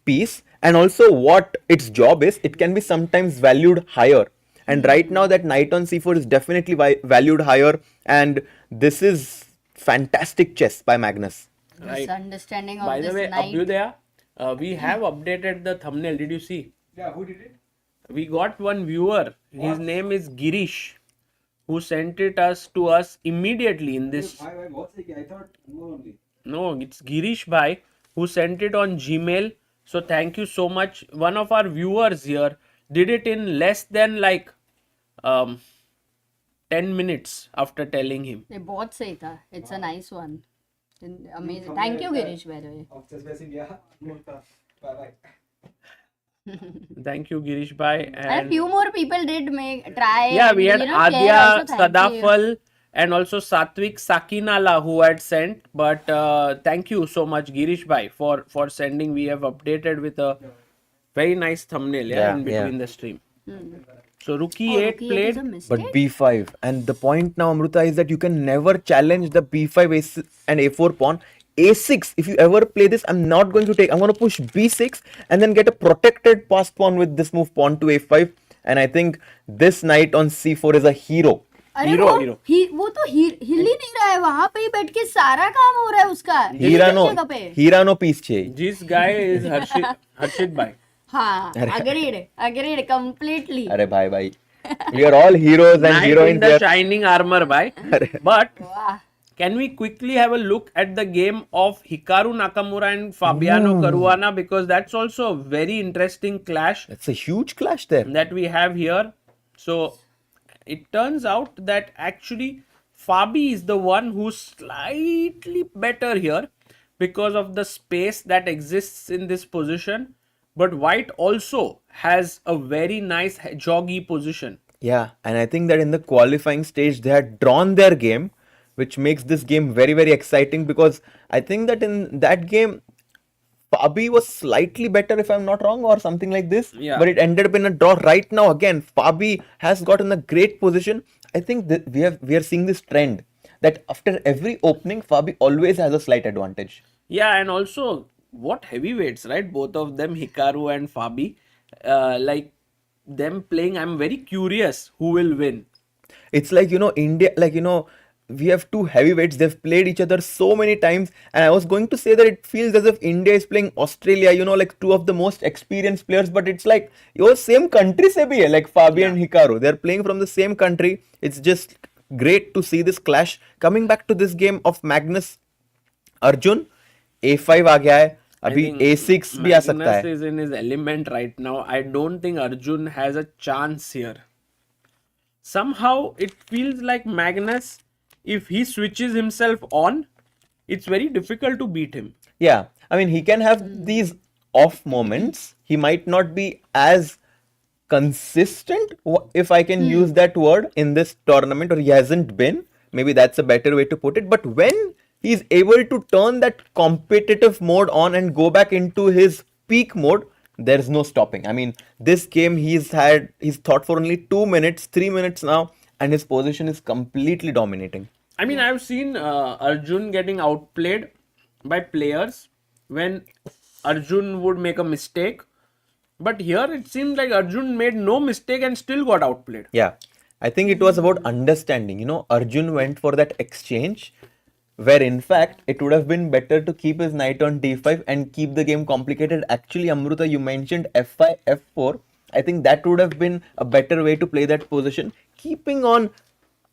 piece and also what its job is, it can be sometimes valued higher. And right now that knight on c4 is definitely valued higher. And this is fantastic chess by Magnus. Right. Misunderstanding of By this the way, knight. Abhyudaya, we have updated the thumbnail. Did you see? Yeah, who did it? We got one viewer. His name is Girish, who sent it to us immediately in this. I thought more only. No, it's Girish Bhai who sent it on Gmail. So thank you so much. One of our viewers here did it in less than 10 minutes after telling him. ये बहुत सही था. It's a nice one. Amazing. Thank you, Girish, by the way. ChessBase India. Bye. Thank you, Girish Bhai. And a few more people did try. Yeah, we had share Adya also, thank you. Sadafal and also Satvik Sakinala who had sent. But thank you so much, Girish Bhai, for sending. We have updated with a very nice thumbnail in between the stream. So rook e8 played. But b5. And the point now, Amruta, is that you can never challenge the b5 and a4 pawn. a6, if you ever play this, I'm not going to take. I'm going to push b6 and then get a protected passed pawn with this move, pawn to a5. And I think this knight on c4 is a hero. अरे hero वो hero वो तो हिल ही नहीं रहा है, वहां पे ही बैठ के सारा काम हो रहा है उसका हीरानो जगह पे। हीरानो पीस छे. This guy is Harshit bhai. हाँ, agreed completely. अरे भाई we are all heroes and Knight in heroines the here. shining armor bhai. But can we quickly have a look at the game of Hikaru Nakamura and Fabiano Caruana, because that's also a very interesting clash. It's a huge clash there that we have here. So it turns out that actually Fabi is the one who's slightly better here because of the space that exists in this position. But White also has a very nice joggy position. Yeah, and I think that in the qualifying stage they had drawn their game, which makes this game very, very exciting, because I think that in that game Fabi was slightly better, if I'm not wrong, or something like this. Yeah. But it ended up in a draw. Right now, again, Fabi has gotten a great position. I think that we are seeing this trend that after every opening, Fabi always has a slight advantage. Yeah, and also what heavyweights, right? Both of them, Hikaru and Fabi, like them playing. I'm very curious who will win. It's like, India, like, we have two heavyweights. They've played each other so many times. And I was going to say that it feels as if India is playing Australia, like two of the most experienced players. But it's like, your same country se bhi hai, like Fabi and Hikaru. They're playing from the same country. It's just great to see this clash. Coming back to this game of Magnus Arjun, A5 आ गया है. अभी A6 भी आ सकता है. Magnus is in his element right now. I don't think Arjun has a chance here. Somehow it feels like Magnus, if he switches himself on, it's very difficult to beat him. Yeah, I mean, he can have these off moments. He might not be as consistent, if I can use that word, in this tournament, or he hasn't been. Maybe that's a better way to put it. But when he's able to turn that competitive mode on and go back into his peak mode, there's no stopping. I mean, this game he's thought for only 2 minutes, 3 minutes now, and his position is completely dominating. I mean, I've seen Arjun getting outplayed by players when Arjun would make a mistake. But here it seems like Arjun made no mistake and still got outplayed. Yeah, I think it was about understanding. Arjun went for that exchange, where in fact it would have been better to keep his knight on d5 and keep the game complicated. Actually, Amruta, you mentioned f5, f4. I think that would have been a better way to play that position, keeping on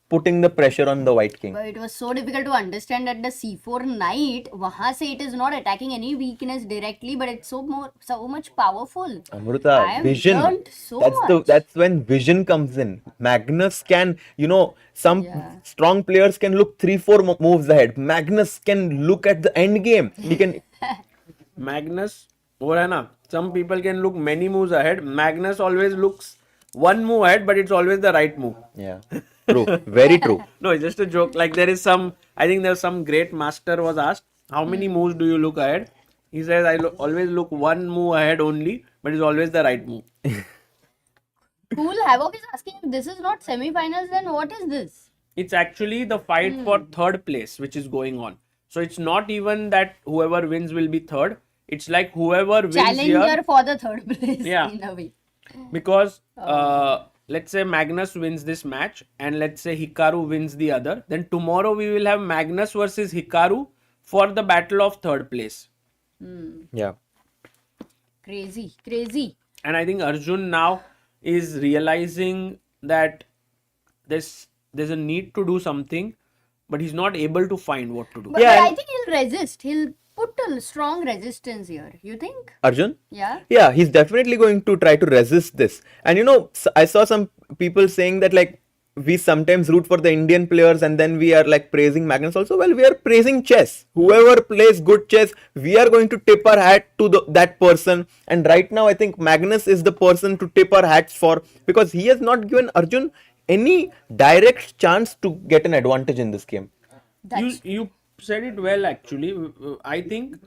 putting the pressure on the white king. But it was so difficult to understand that the c4 knight, wahan se it is not attacking any weakness directly, but it's so much powerful. Amruta, vision. That's when vision comes in. Magnus can, some strong players can look 3-4 moves ahead. Magnus can look at the end game. He can. Magnus, some people can look many moves ahead. Magnus always looks one move ahead, but it's always the right move. Yeah. True, very true. No, it's just a joke. Like I think there's some great master was asked, how many moves do you look ahead? He says, I always look one move ahead only, but it's always the right move. Cool. Havoc is asking if this is not semi-finals, then what is this? It's actually the fight for third place, which is going on. So it's not even that whoever wins will be third. It's like whoever wins Challenger for the third place, yeah. in a way. Because let's say Magnus wins this match and let's say Hikaru wins the other, then tomorrow we will have Magnus versus Hikaru for the battle of third place. Yeah. Crazy. And I think Arjun now is realizing that there's a need to do something, but he's not able to find what to do. But I think he'll resist. He'll put a strong resistance here. You think? Arjun? Yeah. Yeah, he's definitely going to try to resist this. And I saw some people saying that like we sometimes root for the Indian players and then we are like praising Magnus also. Well, we are praising chess. Whoever plays good chess, we are going to tip our hat to that person. And right now, I think Magnus is the person to tip our hats for, because he has not given Arjun any direct chance to get an advantage in this game. You said it well, actually. I think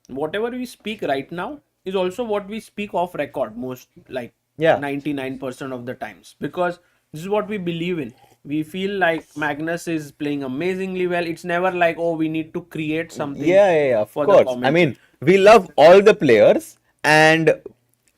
whatever we speak right now is also what we speak off record most, like 99% of the times, because this is what we believe in. We feel like Magnus is playing amazingly well. It's never like, oh, we need to create something. Yeah, of course. I mean, we love all the players, and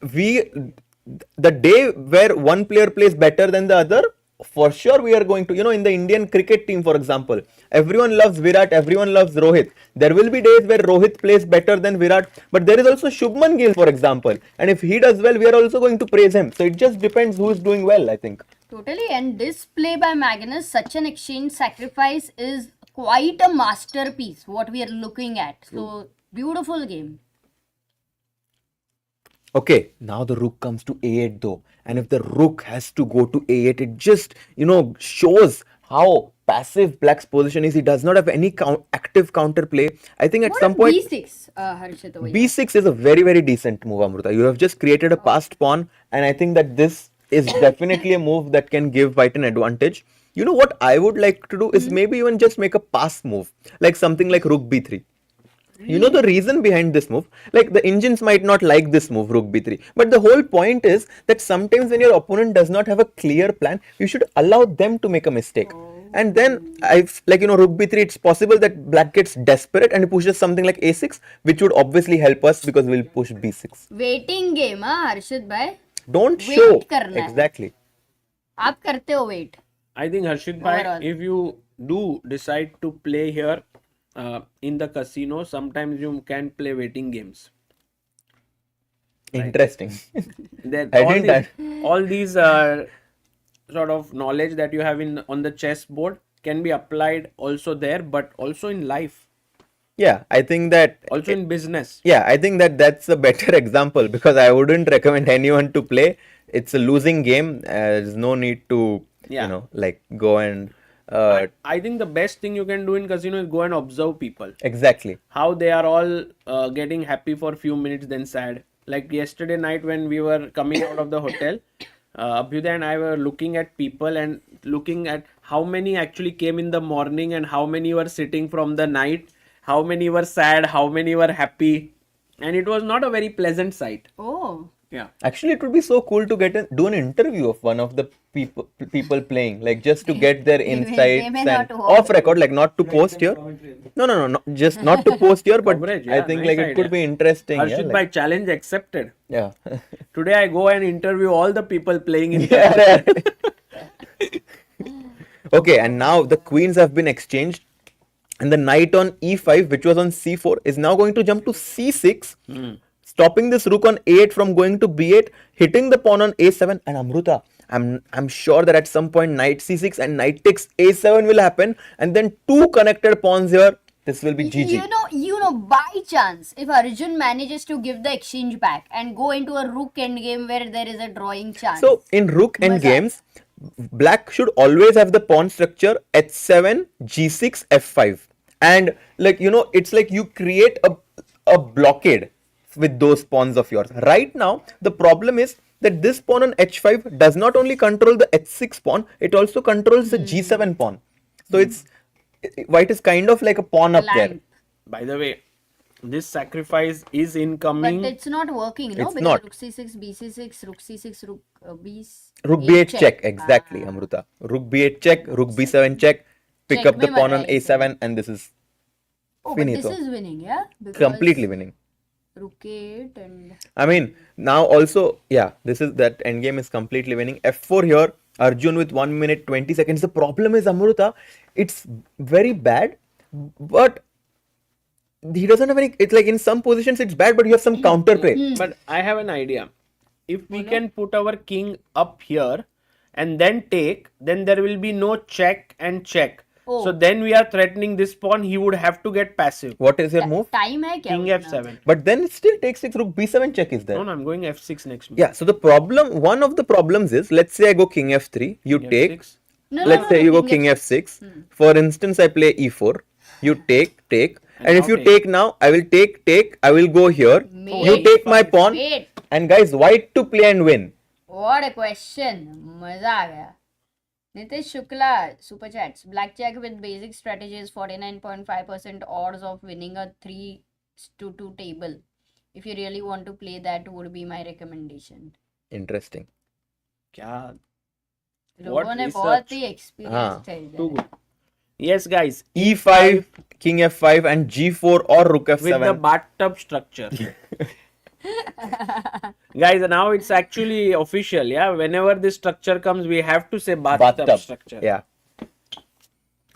the day where one player plays better than the other, for sure we are going to, in the Indian cricket team, for example, everyone loves Virat, everyone loves Rohit. There will be days where Rohit plays better than Virat, but there is also Shubman Gill, for example. And if he does well, we are also going to praise him. So it just depends who is doing well, I think. Totally. And this play by Magnus, such an exchange sacrifice, is quite a masterpiece, what we are looking at. So, beautiful game. Okay, now the rook comes to a8 though. And if the rook has to go to a8, it just, shows how passive Black's position is. He does not have any active counterplay. I think at some point... B6, Harshit. B6 is a very, very decent move, Amruta. You have just created a passed pawn, and I think that this is definitely a move that can give white an advantage. You know what I would like to do is maybe even just make a pass move, like something like rook b3. You know the reason behind this move? Like the Indians might not like this move, rook b3. But the whole point is that sometimes when your opponent does not have a clear plan, you should allow them to make a mistake. And then, rook b3, it's possible that Black gets desperate and pushes something like a6, which would obviously help us because we'll push b6. Waiting game, Harshit bhai. Don't wait show. Karna Exactly. Hai. Aap karte ho wait. I think Harshit bhai, if you do decide to play here in the casino, sometimes you can play waiting games. Interesting. All these sort of knowledge that you have on the chessboard can be applied also there, but also in life. Yeah, I think that... Also in business. Yeah, I think that that's a better example because I wouldn't recommend anyone to play. It's a losing game. There's no need to, go and... I think the best thing you can do in casino is go and observe people. Exactly. How they are all getting happy for a few minutes, then sad. Like yesterday night when we were coming out of the hotel, Abhyuday and I were looking at people and looking at how many actually came in the morning and how many were sitting from the night, how many were sad, how many were happy. And it was not a very pleasant sight. Oh. Yeah. Actually, it would be so cool to do an interview of one of the people playing, like just to get their insights and off record, like not to post here. No, just not to post here, but I think it could be interesting. Harshit bhai, challenge accepted. Yeah. Today I go and interview all the people playing in Okay, and now the queens have been exchanged. And the knight on e5, which was on c4, is now going to jump to c6. Stopping this rook on a8 from going to b8, hitting the pawn on a7, and Amruta, I'm sure that at some point knight c6 and knight takes a7 will happen, and then two connected pawns here. This will be GG. You know, by chance, if Arjun manages to give the exchange back and go into a rook endgame where there is a drawing chance. So in rook endgames, Black should always have the pawn structure h7, g6, f5, and it's like you create a blockade with those pawns of yours. Right now, the problem is that this pawn on h5 does not only control the h6 pawn, it also controls the g7 pawn. So white is kind of like a pawn up there. By the way, this sacrifice is incoming. But it's not working, no? It's because not. Rook c6, b6, rook c6, rook Rook b8 check. Exactly, Amruta. Rook b8 check, rook b7 check, pick up the pawn on a7, and this is finito. But this is winning, yeah? Because Completely winning. Rook 8 and... I mean, now also, this is that endgame is completely winning. f4 here, Arjun with 1 minute 20 seconds. The problem is, Amruta, it's very bad, but he doesn't have any... It's like in some positions it's bad, but you have some counterplay. But I have an idea. If we can put our king up here and then take, then there will be no check and check. Oh. So then we are threatening this pawn. He would have to get passive. What is your move? Time hai kya King usna? f7. But then it still takes 6, rook b7 check is there. No, I'm going f6 next move. Yeah, so the problem, one of the problems is, let's say I go king f3, you take. F6. Let's say you go king f6. For instance, I play e4. You take. And if you take now, I will take. I will go here. You take my pawn. Wait. And guys, white to play and win. What a question. Maza aa gaya. Nitish Shukla, super chats. Blackjack with basic strategies, 49.5% odds of winning a 3-2 table. If you really want to play, that would be my recommendation. Interesting. क्या? लोगों ने बहुत ही experience है इधर. Too good. Yes, guys. e5, king f5, and g4 or rook f7. With the bathtub structure. Guys, now it's actually official, yeah? Whenever this structure comes, we have to say bathtub structure. Yeah.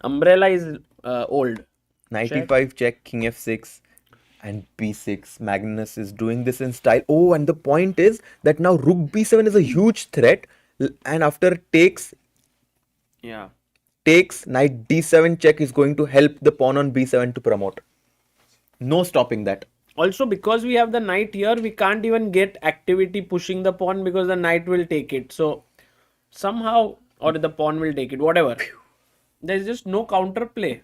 Umbrella is old. Knight e5 check, king f6 and b6. Magnus is doing this in style. Oh, and the point is that now rook b7 is a huge threat, and after takes knight d7 check is going to help the pawn on b7 to promote. No stopping that. Also, because we have the knight here, we can't even get activity pushing the pawn because the knight will take it. So, somehow, or the pawn will take it, whatever. There's just no counterplay.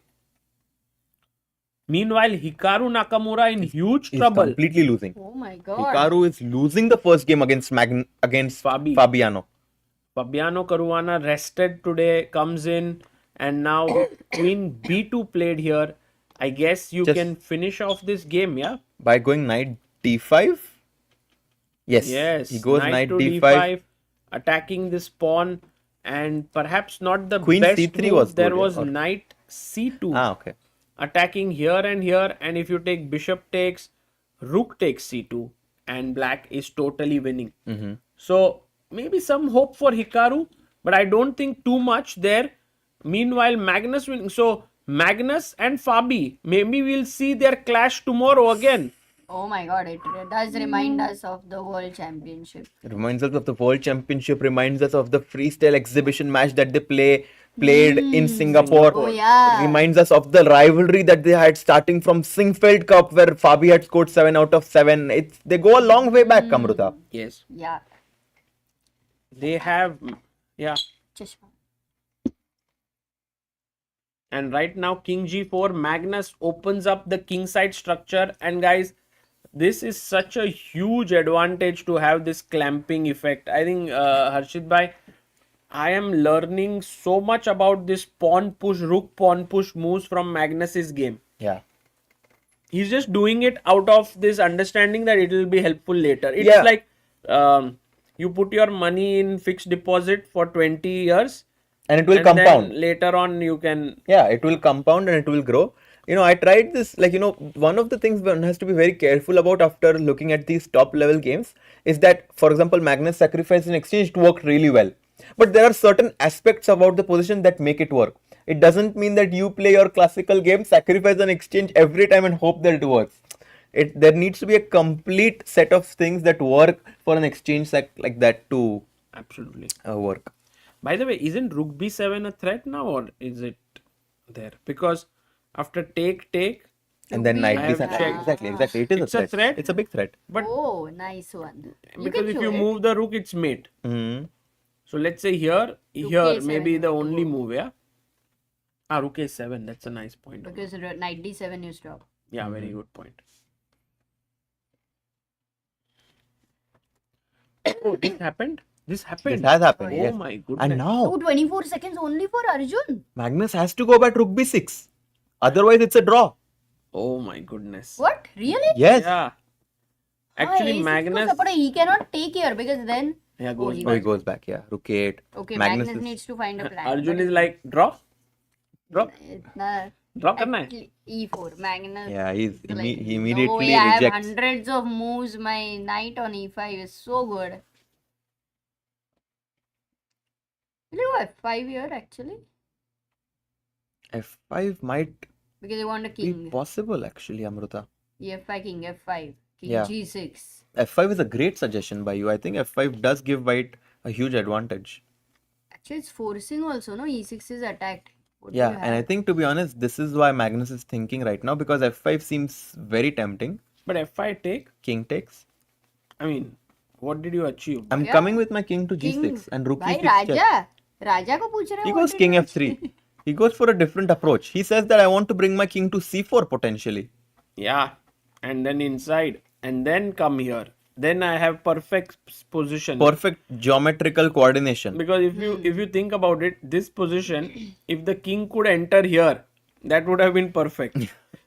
Meanwhile, Hikaru Nakamura in huge trouble. Completely losing. Oh my god. Hikaru is losing the first game against Fabiano. Fabiano Caruana rested today, comes in, and now queen b2 played here. I guess you can finish off this game, yeah? By going knight d5? Yes. He goes knight d5. Attacking this pawn, and perhaps not the Queen best c3 move. was There good, was or- knight c2. Okay. Attacking here, and if you take bishop takes, rook takes c2, and black is totally winning. So maybe some hope for Hikaru, but I don't think too much there. Meanwhile, Magnus winning. So Magnus and Fabi, maybe we'll see their clash tomorrow again. Oh my god, it does remind us of the World Championship. It reminds us of the World Championship, reminds us of the freestyle exhibition match that they played in Singapore. Oh, yeah. Reminds us of the rivalry that they had starting from Singfeld Cup where Fabi had scored 7 out of 7. They go a long way back, Amruta. Yes. Yeah. They have, yeah. Cheshma. And right now, king g4, Magnus opens up the king side structure. And guys, this is such a huge advantage to have this clamping effect. I think, Harshit bhai, I am learning so much about this pawn push, rook pawn push moves from Magnus's game. Yeah. He's just doing it out of this understanding that it will be helpful later. It's Yeah. like you put your money in fixed deposit for 20 years. And it will then compound. later on you can... Yeah, it will compound and it will grow. I tried this, one of the things one has to be very careful about after looking at these top level games is that, for example, Magnus sacrifice in exchange, it worked really well. But there are certain aspects about the position that make it work. It doesn't mean that you play your classical game, sacrifice an exchange every time and hope that it works. There needs to be a complete set of things that work for an exchange like that to absolutely work. By the way, isn't rook b7 a threat now, or is it there? Because after take, and then knight I have b7. checked. Exactly. It is It's a threat. It's a big threat. But Oh, nice one. because if you move the rook, it's mate. So let's say here, a7. maybe the only move, yeah? Rook a7, that's a nice point. Because knight d7 you stop. Yeah, very good point. Oh, this happened? This happened? This has happened, Oh yes. my goodness. And now, 24 seconds only for Arjun. Magnus has to go back rook b6. Otherwise, it's a draw. Oh my goodness. What? Really? Yes. Yeah. Actually, Magnus... He cannot take here because then... Yeah, Oh, goes he Oh, he goes back, yeah. Rook 8. Okay, Magnus Magnus is- needs to find a plan. Arjun is like, draw? Draw? Nah, Draw karna hai? E4. Magnus. Yeah, he like, immediately no way, I have rejects. hundreds of moves. My knight on E5 is so good. Will you go F5 here actually? F5 might Because you want a be king. possible, actually, Amruta. F5 king, F5. King Yeah. G6. F5 is a great suggestion by you. I think F5 does give white a huge advantage. Actually, it's forcing also, no? E6 is attacked. What do Yeah, you and I have? think, to be honest, this is why Magnus is thinking right now, because F5 seems very tempting. But F5 take? King takes. I mean, what did you achieve? I'm Yeah. coming with my king to King. G6 and rook Bhai, E6 check. Raja. Raja ko पूछ रहे He हो, goes what did king you F3. He goes for a different approach. He says that I want to bring my king to C4 potentially. Yeah. And then inside. And then come here. Then I have perfect position. Perfect geometrical coordination. Because if you think about it, this position, if the king could enter here, that would have been perfect.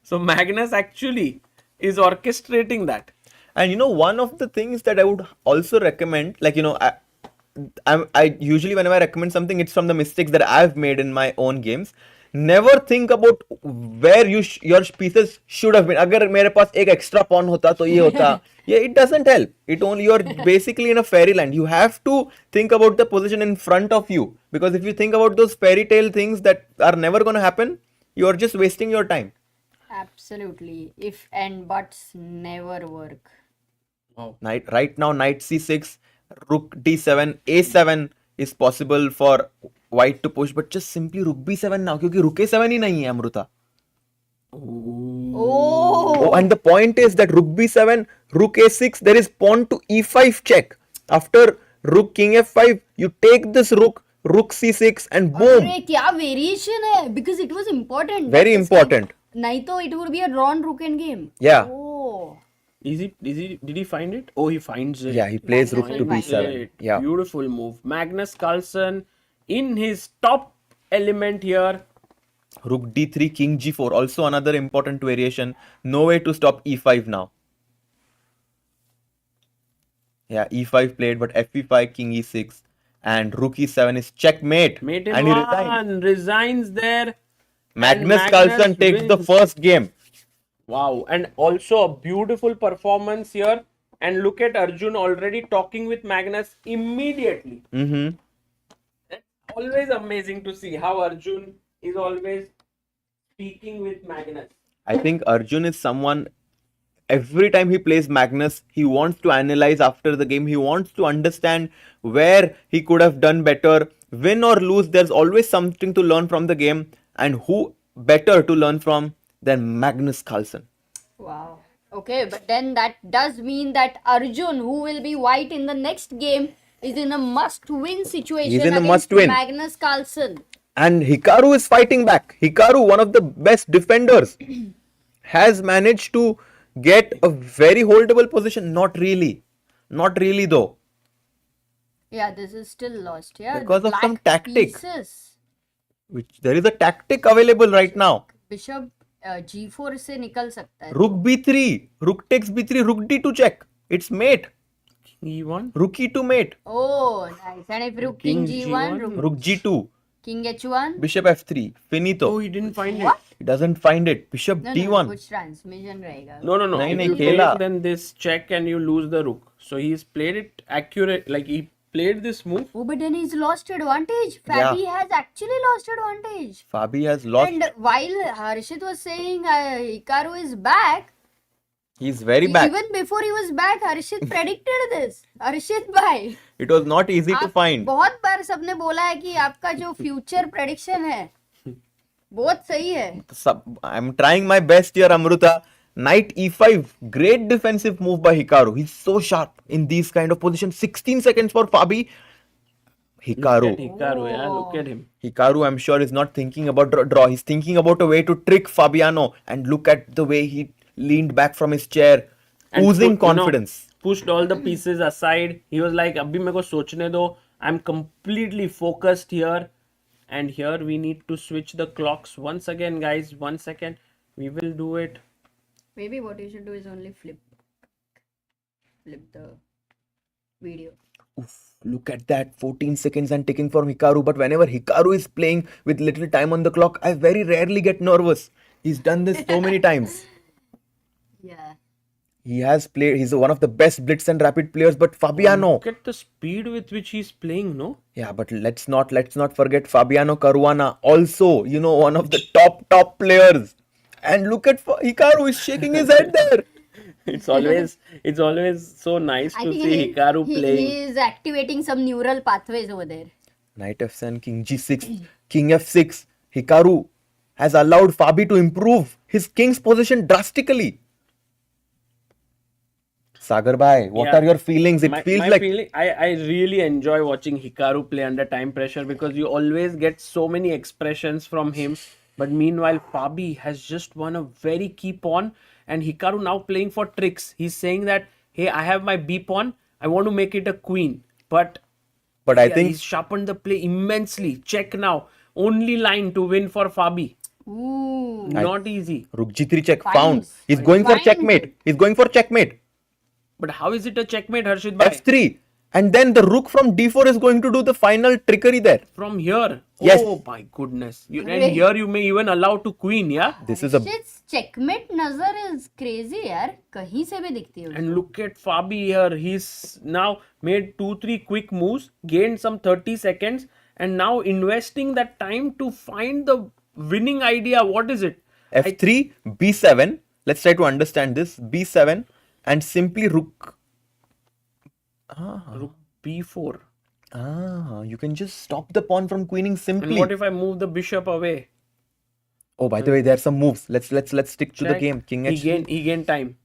So Magnus actually is orchestrating that. And one of the things that I would also recommend, I usually whenever I recommend something, it's from the mistakes that I've made in my own games, never think about where your pieces should have been. अगर मेरे पास एक extra pawn होता तो ये होता. Yeah, it doesn't help. It only, you're basically in a fairyland. You have to think about the position in front of you, because if you think about those fairy tale things that are never going to happen, you're just wasting your time. Absolutely. If and buts never work. Right now, knight c6, rook d7, a7 is possible for white to push, but just simply rook b7 now, क्योंकि rook a7 ही नहीं है Amrita. Oh, and the point is that rook b7, rook a6, there is pawn to e5 check. After rook king f5, you take this rook, rook c6, and boom. अरे क्या variation है? Because it was important. Very important. नहीं तो it would be a drawn rook end game. Yeah. Oh. Did he find it? Oh, he finds it. Yeah, he plays rook to b7. Yeah. Beautiful move. Magnus Carlsen in his top element here. Rook d3, king g4, also another important variation. No way to stop e5 now. Yeah, e5 played, but f5, king e6, and rook e7 is checkmate. Mate and he resigns there. Magnus Carlsen takes the first game. Wow, and also a beautiful performance here. And look at Arjun already talking with Magnus immediately. Mm-hmm. It's always amazing to see how Arjun is always speaking with Magnus. I think Arjun is someone, every time he plays Magnus, he wants to analyze after the game. He wants to understand where he could have done better. Win or lose, there's always something to learn from the game. And who better to learn from than Magnus Carlsen? Wow. Okay, but then that does mean that Arjun, who will be white in the next game, is in a must-win situation He's in a against must-win. Magnus Carlsen. And Hikaru is fighting back. Hikaru, one of the best defenders, has managed to get a very holdable position. Not really. Not really though. Yeah, this is still lost. Yeah, Because of some tactic. Pieces. There is a tactic available right now. Bishop g4 से निकल सकता है. Rook b3. Rook takes b3. Rook d2 check. It's mate. King e1. Rook e2 mate. Oh, nice. And if rook king g1, Rook g2. king h1. Bishop f3. Finito. Oh, he didn't find it. He doesn't find it. Bishop No, d1. कुछ transmission रहेगा. No. नहीं, If नहीं, you खेला. take, then this check and you lose the rook. So he's played it accurate. Like he played this move. Oh, but then he's lost advantage. Fabi has actually lost advantage. Fabi has lost. And while Harshit was saying Hikaru is back, He's very back. even before he was back, Harshit predicted this. Harshit bhai, It was not easy to find. बहुत बार सबने बोला है कि आपका जो future prediction है, बहुत सही है. I'm trying my best here, Amruta. Knight e5. Great defensive move by Hikaru. He's so sharp in these kind of positions. 16 seconds for Fabi. Hikaru. Look at him. Hikaru, I'm sure, is not thinking about draw. He's thinking about a way to trick Fabiano. And look at the way he leaned back from his chair, And oozing put, confidence. Pushed all the pieces aside. He was like, "Abhi meko sochne do. I'm completely focused here." And here we need to switch the clocks once again, guys. 1 second. We will do it. Maybe what you should do is only flip the video. Oof, look at that. 14 seconds and ticking for Hikaru. But whenever Hikaru is playing with little time on the clock, I very rarely get nervous. He's done this so many times. Yeah. He has played. He's one of the best blitz and rapid players. But Fabiano. Look at the speed with which he's playing, no? Yeah, but let's not forget Fabiano Caruana. Also, one of the top players. And look at Hikaru is shaking his head there. It's always so nice I to think see Hikaru playing. He is activating some neural pathways over there. Knight f7, king g6, king f6. Hikaru has allowed Fabi to improve his king's position drastically. Sagar bhai, what are your feelings? It feels like I really enjoy watching Hikaru play under time pressure because you always get so many expressions from him. But meanwhile, Fabi has just won a very key pawn, and Hikaru now playing for tricks. He's saying that, hey, I have my b pawn, I want to make it a queen. But I think he's sharpened the play immensely. Check now. Only line to win for Fabi. Ooh. Not easy. Rook g3 check found. He's going for checkmate. But how is it a checkmate, Harshit bhai? f3. And then the rook from d4 is going to do the final trickery there. From here? Yes. Oh my goodness. And here you may even allow to queen, yeah? This is a... Shit's checkmate nazar is crazy, yaar. Kahin se bhi dikhti hai. And look at Fabi here. He's now made 2-3 quick moves, gained some 30 seconds, and now investing that time to find the winning idea. What is it? f3, b7. Let's try to understand this. b7 and simply rook. Rook b4. You can just stop the pawn from queening simply. And what if I move the bishop away? Oh, by the way, there are some moves. Let's stick to the Check. game. King h2. He gained time.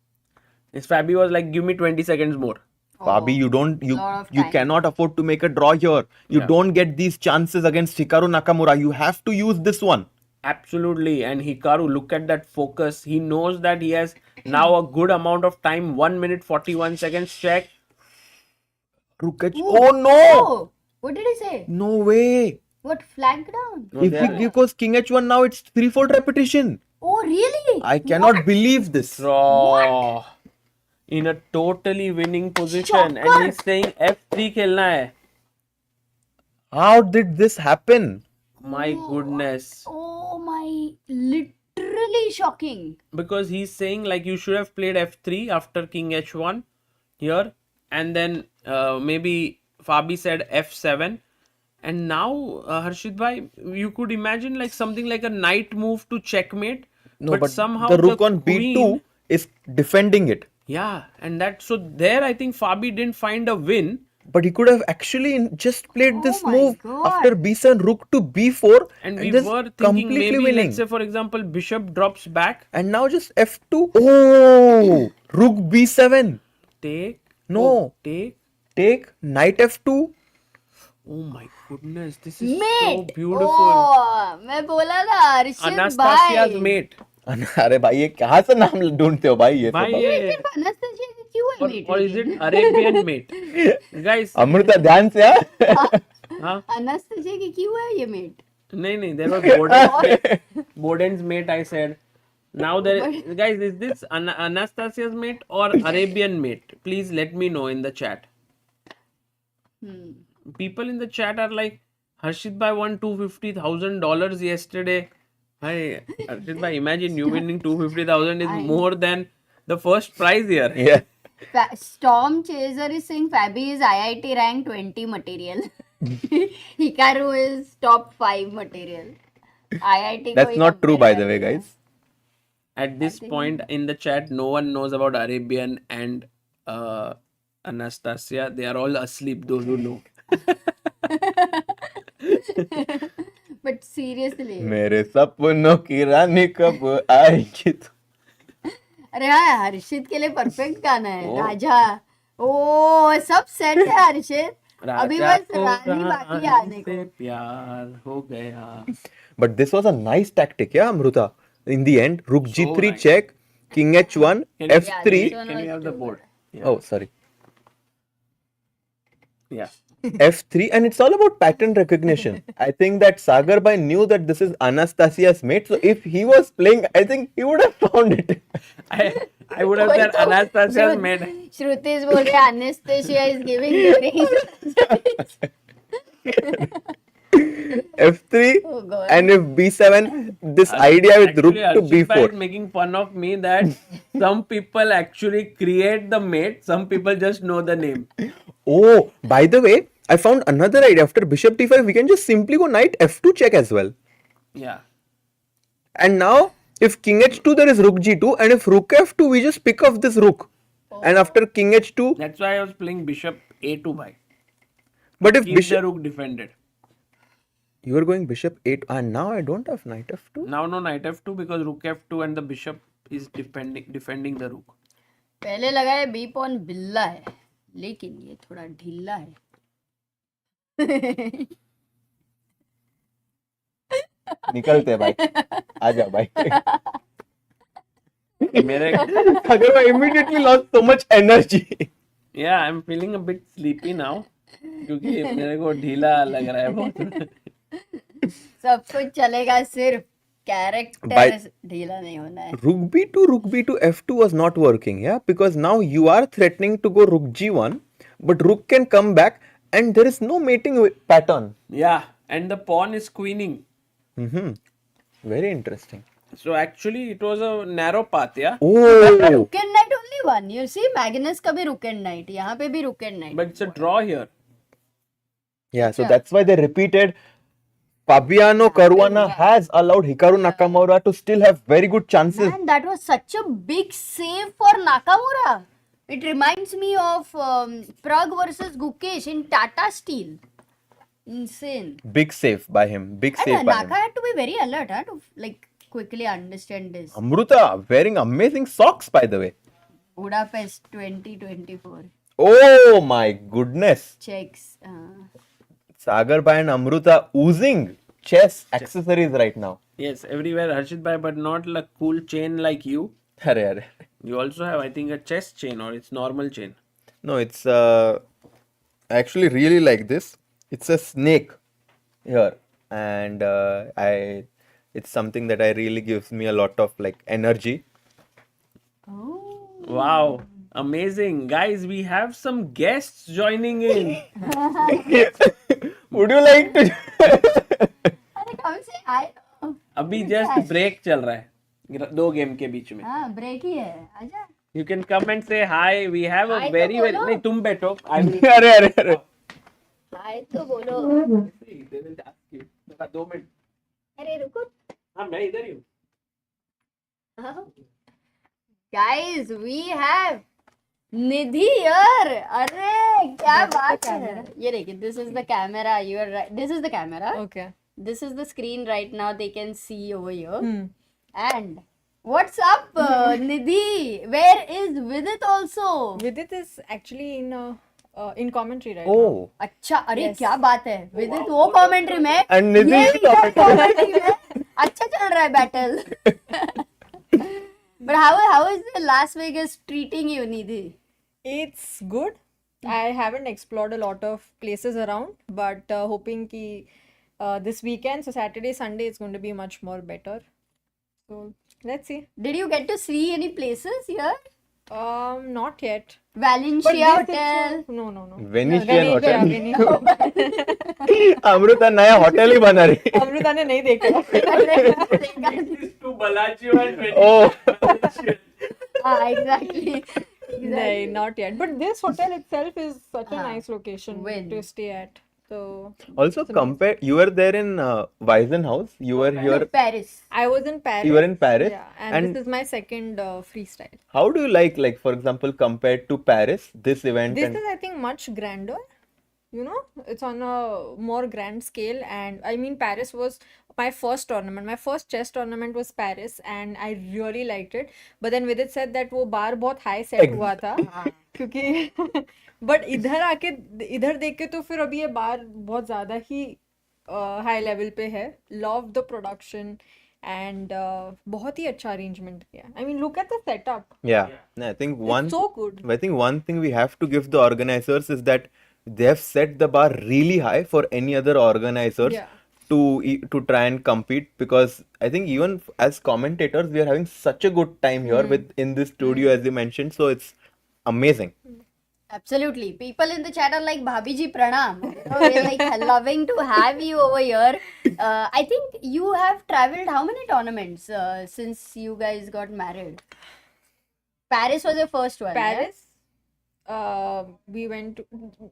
His Fabi was like, give me 20 seconds more. Fabi, you cannot afford to make a draw here. You don't get these chances against Hikaru Nakamura. You have to use this one. Absolutely. And Hikaru, look at that focus. He knows that he has now a good amount of time. 1 minute 41 seconds. Check. Rook h. Oh no! Oh, what did he say? No way. What, flag down? If we goes king h1 now, it's 3-4 repetition. Oh, really? I cannot believe this. Draw. In a totally winning position. And he's saying f3 khelna hai. How did this happen? My goodness. Oh my, literally shocking. Because he's saying like you should have played f3 after king h1 here. And then maybe Fabi said f7. And now, Harshit bhai, you could imagine like something like a knight move to checkmate. No, but somehow the rook on queen, b2 is defending it. Yeah, and that, so there I think Fabi didn't find a win. But he could have actually just played this my move God. after b7, rook to b4. And we just were thinking completely maybe, winning. let's say for example, bishop drops back. And now just f2. Oh, rook b7. Take. No. Oh, take. Knight f2. Oh my goodness, this is so Mate. beautiful. Oh, मैं बोला ना Arshad Anastasia's भाई. mate. अरे भाई ये कहाँ से नाम ढूंढते हो भाई ये भाई सब? ये सिर्फ Anastasia की क्यों है mate? or is it Arabian mate? Guys. Amrita ध्यान से हाँ? Anastasia की क्यों है ये mate? नहीं, there was Boden's mate. Boden's mate, I said. Now there, guys, is this Anastasia's mate or Arabian mate? Please let me know in the chat. People in the chat are like, Harshit bhai won $250,000 yesterday. Hi, Harshit bhai, imagine you winning 250,000 is more than the first prize here. Yeah. Storm Chaser is saying Fabi is IIT rank 20 material. Hikaru is top 5 material. IIT That's not true, by the way, guys. At this point in the chat, no one knows about Arabian and Anastasia. They are all asleep, those who know. But seriously. मेरे सपनों की रानी कब आएगी तू? अरे हाँ, हर्षित के लिए परफेक्ट गाना है राजा. ओ सब सेट है हर्षित. अभी बस रानी बाकी आने को. प्यार हो गया. But this was a nice tactic, yeah, Amruta. In the end, rook g3 check, king h1, f3. Can we have the board? Yeah. Oh, sorry. Yeah. f3, and it's all about pattern recognition. I think that Sagar Bhai knew that this is Anastasia's mate, so if he was playing, I think he would have found it. I would have said Anastasia's mate. Shruti is बोल रहे Anastasia is giving the f3 Oh God. and if b7, this idea with rook to Arjun bhai b4. is making fun of me that some people actually create the mate, some people just know the name. Oh, by the way, I found another idea. After bishop d5, we can just simply go knight f2 check as well. Yeah. And now, if king h2, there is rook g2, and if rook f2, we just pick off this rook. And after king h2, That's why I was playing bishop a2 bhai. but if Keep bishop, the rook defended. you are going bishop 8, and now I don't have knight f2. Now no knight f2 because rook f2 and the bishop is defending the rook. पहले लगा है B pawn बिल्ला है, लेकिन ये थोड़ा ढीला है. निकलते भाई, आजा भाई. Sagar immediately lost so much energy. Yeah, I'm feeling a bit sleepy now. क्योंकि मेरे को ढीला लग रहा है बहुत. सब कुछ चलेगा, सिर्फ कैरेक्टर ढीला नहीं होना है. Rook b2 f2 was not working, yeah, because now you are threatening to go rook g1, but rook can come back and there is no mating pattern. Yeah, and the pawn is queening. Very interesting. So actually, it was a narrow path, yeah. Oh, Rook and knight only one. You see, Magnus का भी rook and knight. यहाँ पे भी rook and knight. But it's a draw here. yeah. So that's why they repeated. Fabiano Caruana has allowed Hikaru Nakamura to still have very good chances. Man, that was such a big save for Nakamura. It reminds me of Pragg versus Gukesh in Tata Steel. Insane. Big save by him. Big save And by Naka him. had to be very alert, huh, to like quickly understand this. Amruta wearing amazing socks, by the way. Budapest 2024 Oh my goodness. checks. Sagar Bhai and Amruta oozing chess accessories right now. Yes, everywhere Harshit bhai, but not like cool chain like you. Arre. You also have, I think, a chess chain or it's normal chain. No, it's I actually really like this. It's a snake here, and it's something that I really gives me a lot of like energy. Wow, amazing. Guys, we have some guests joining in. Would you like to? Come say hi. अभी just break चल रहा है 2 game के बीच में. हाँ, break ही है. आजा. You can come and say hi. We have a Hi तो very बोलो. नहीं तुम बैठो. I will. अरे. Hi तो बोलो. See, they will ask you. 2 minute. अरे रुको. हाँ मैं इधर ही हूँ. Guys, we have Nidhi here. अरे क्या बात है. ये देखिए, this is the camera. You are right. This is the camera. Okay. This is the screen right now. They can see over here. And what's up, Nidhi? Where is Vidit also? Vidit is actually in commentary right Oh. अच्छा, अरे Yes. क्या बात है. Vidit वो commentary में. And Nidhi ये is इधर commentary में. अच्छा चल रहा है battle. But how is the Las Vegas treating you, Nidhi? It's good. I haven't explored a lot of places around, but hoping ki this weekend, so Saturday, Sunday, it's going to be much more better. So let's see. Did you get to see any places here? Not yet. Valencia But this Hotel. No. Venetian hotel. Venetian. Amrita नया hotel ही बना रही. अमृता ने नहीं देखा. To Bellagio and Venice. Oh. Exactly. No, not yet. But this hotel itself is such a nice location Wynn. to stay at. So Also compare. You were there in Weissenhaus. You were here. Paris. I was in Paris. You were in Paris. Yeah, and this is my second freestyle. How do you like for example, compared to Paris, this event? This and is, I think, much grander. You know, it's on a more grand scale, and I mean, Paris was my first tournament. My first chess tournament was Paris, and I really liked it. But then Vidit said that वो बार बहुत high set हुआ था, क्योंकि but इधर आके इधर देख के तो फिर अभी ये बार बहुत ज़्यादा ही high level पे है. Love the production. And बहुत ही अच्छा arrangement किया. I mean, look at the setup. Yeah, I think It's so good. I think one thing we have to give the organizers is that they have set the bar really high for any other organizers to try and compete, because I think even as commentators we are having such a good time here in this studio, as you mentioned, so it's amazing. Absolutely. People in the chat are like, Bhabhi ji, pranam. We're like loving to have you over here. I think you have traveled how many tournaments since you guys got married? Paris was your first one. Paris. We went to,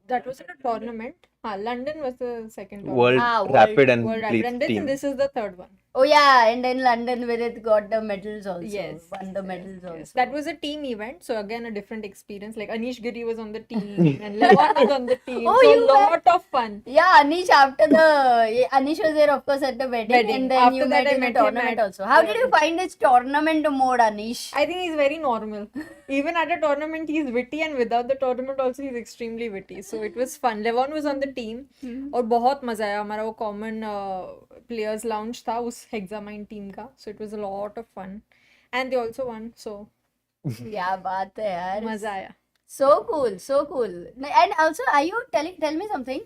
that was in a tournament. London was the second tournament. World Rapid and World Blitz Rapid. And team. this is the third one. Oh yeah, and in London Vidit got the medals also. Yes. Won the medals also. That was a team event, so again a different experience. Like Anish Giri was on the team and Levon was on the team. Oh, so you a lot of fun. Yeah, Anish after the Anish was there of course at the wedding, and then After you that, met I him in met him tournament at- also. How did you find his tournament mode, Anish? I think he's very normal. Even at a tournament, he's witty, and without the tournament also he's extremely witty. So it was fun. Levon was on the team, और बहुत मजा आया. हमारा वो common players lounge था उस Hexamine team का. So it was a lot of fun, and they also won. So क्या बात है यार. मजा आया. So cool, so cool. And also, are you tell me something?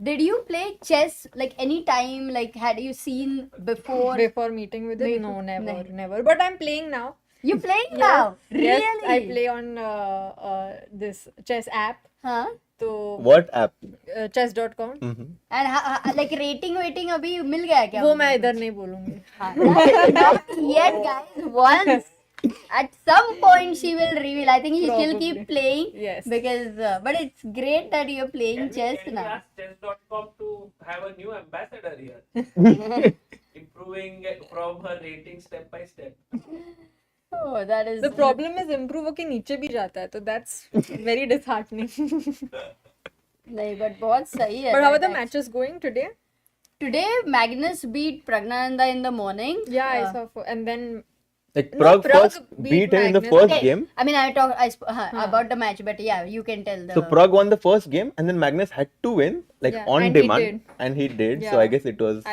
Did you play chess like any time? Like, had you seen before? Before meeting with it? No, never. But I'm playing now. You playing Yes. now? Yes, I Really? play on this chess app. हाँ. तो What app? chess.com. And like rating waiting अभी मिल गया क्या? वो मैं इधर नहीं बोलूंगी. Not yet, guys. Once at some point she will reveal. I think he still keep playing. Yes. Because but it's great that you're playing chess now. Ask chess.com to have a new ambassador here. Improving from her rating step by step. Oh, that is. The problem is improve के नीचे भी जाता है, तो that's very disheartening. नहीं, but बहुत सही है. But how are the matches going today? Today, Magnus beat Praggnanandhaa in the morning. Yeah, I saw. And then Like No, Pragg Pragg first beat him in the Magnus. first Okay, game. I mean, about the match, but yeah, you can tell the. So Pragg won the first game, and then Magnus had to win like Yeah, on and he demand, did. and he did. So Yeah. I guess it was.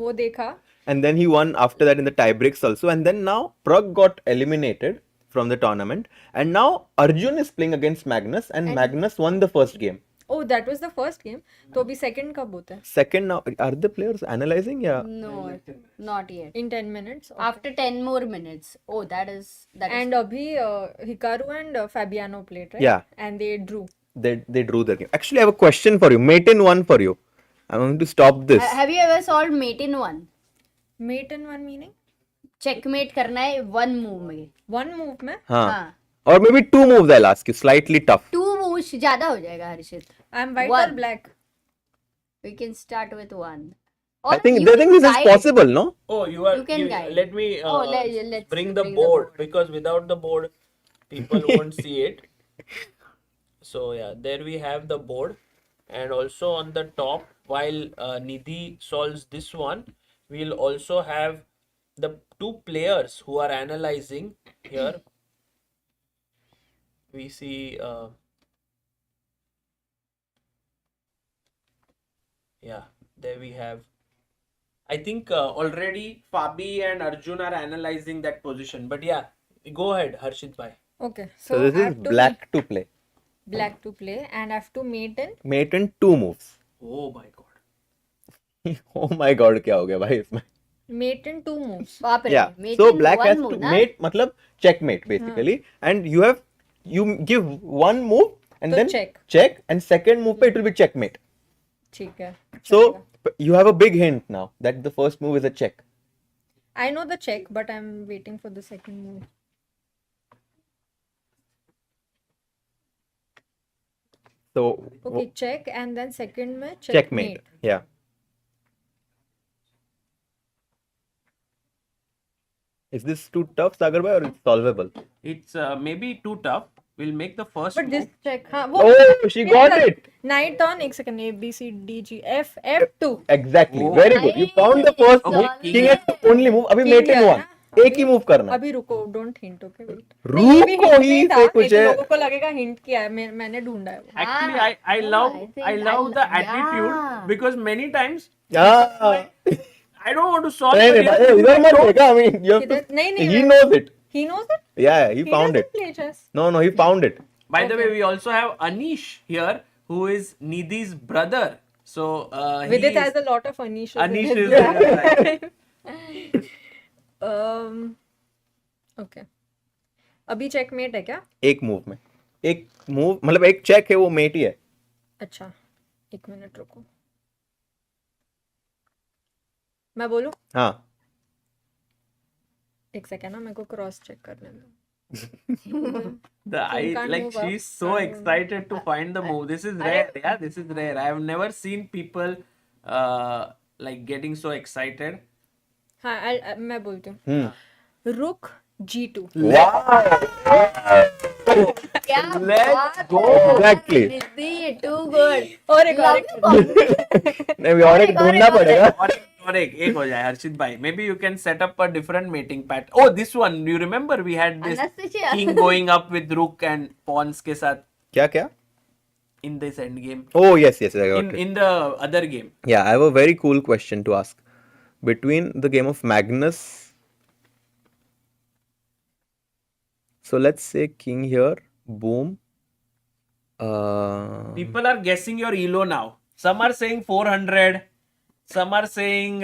वो देखा. And then he won after that in the tie breaks also. And then now Pragg got eliminated from the tournament, and now Arjun is playing against Magnus, and Magnus won the first game. Oh, that was the first game. तो अभी second कब होता है? Second now, are the players analyzing? Yeah. No, not yet. In 10 minutes. Okay. After 10 more minutes. Oh, that is. And अभी Hikaru and Fabiano played, right? Yeah. And they drew. They drew their game. Actually, I have a question for you. Mate in one for you. I'm going to stop this. Have you ever solved mate in one? Mate in one meaning? Checkmate करना है one move में. One move में? हाँ. Or maybe two moves I'll ask you. Slightly tough. Two moves ज़्यादा हो जाएगा हर्षित. I'm white One. or black? We can start with one. I think this is possible, no? Oh, you are. You can guide. Let me let's bring the board because without the board, people won't see it. So yeah, there we have the board, and also on the top, while Nidhi solves this one, we'll also have the two players who are analyzing here. We see. Yeah, there we have. I think already Fabi and Arjun are analyzing that position. But yeah, go ahead, Harshit bhai. Okay. So this I is have to black to play. Black to play, and I have to mate in. Mate in two moves. Oh my god. Oh my god, क्या हो गया भाई इसमें? Mate in two moves. बाप रे. Yeah. Mate So in black one has move, to ना? mate मतलब checkmate basically, and you give one move and तो then check. and second move पे it will be checkmate. ठीक है. So you have a big hint now that the first move is a check. I know the check, but I'm waiting for the second move. So Okay, check, and then second में checkmate. Yeah. Is this too tough, Sagar bhai, or it's solvable? It's maybe too tough. We'll make the first. But this move. check, हाँ वो. Oh, she got it. Knight on एक second. A B C D G F F2. Exactly. Oh. Very good. You found the first move. Okay. King has to only move. अभी King mate in है one. एक ही move करना. अभी रुको, don't hint, okay? Wait. रुको ही से कुछ है. लोगों को लगेगा hint किया है. मैंने ढूंढा है वो. Actually, I love the attitude because many times Yeah. I don't want to solve. नहीं the नहीं real- भाई, इधर मत देखा. I mean, you have किधर- to. नहीं, नहीं, He मैं- knows it. He knows it? Yeah, he found doesn't it. play chess. No, he found it. By the way, we also have Anish here, who is Nidhi's brother. So Vidit he has a lot of Anish. Anish in is his life. Okay. अभी checkmate है क्या? एक move में. एक move मतलब एक check है वो मेट ही है. अच्छा, एक मिनट रुको. मैं बोलूं? हाँ. एक सेकंड ना, मेरे को क्रॉस चेक करने दो. I can't like move up. she's so excited to find the move. This is rare. Yeah, this is rare. I have never seen people like getting so excited. हाँ, मैं बोलती हूँ. रुक G2. क्या Let's go. Exactly. Nidhi, too good. और एक नहीं भी और एक ढूंढना पड़ेगा. और एक हो जाए हर्षित भाई. Maybe you can set up a different mating pattern. Oh, this one. You remember we had this Anastasia. king going up with rook and pawns के साथ क्या? in this end game. Oh yes, I got it. In the other game. Yeah, I have a very cool question to ask. Between the game of Magnus. So let's say king here, boom. People are guessing your elo now. Some are saying 400. Some are saying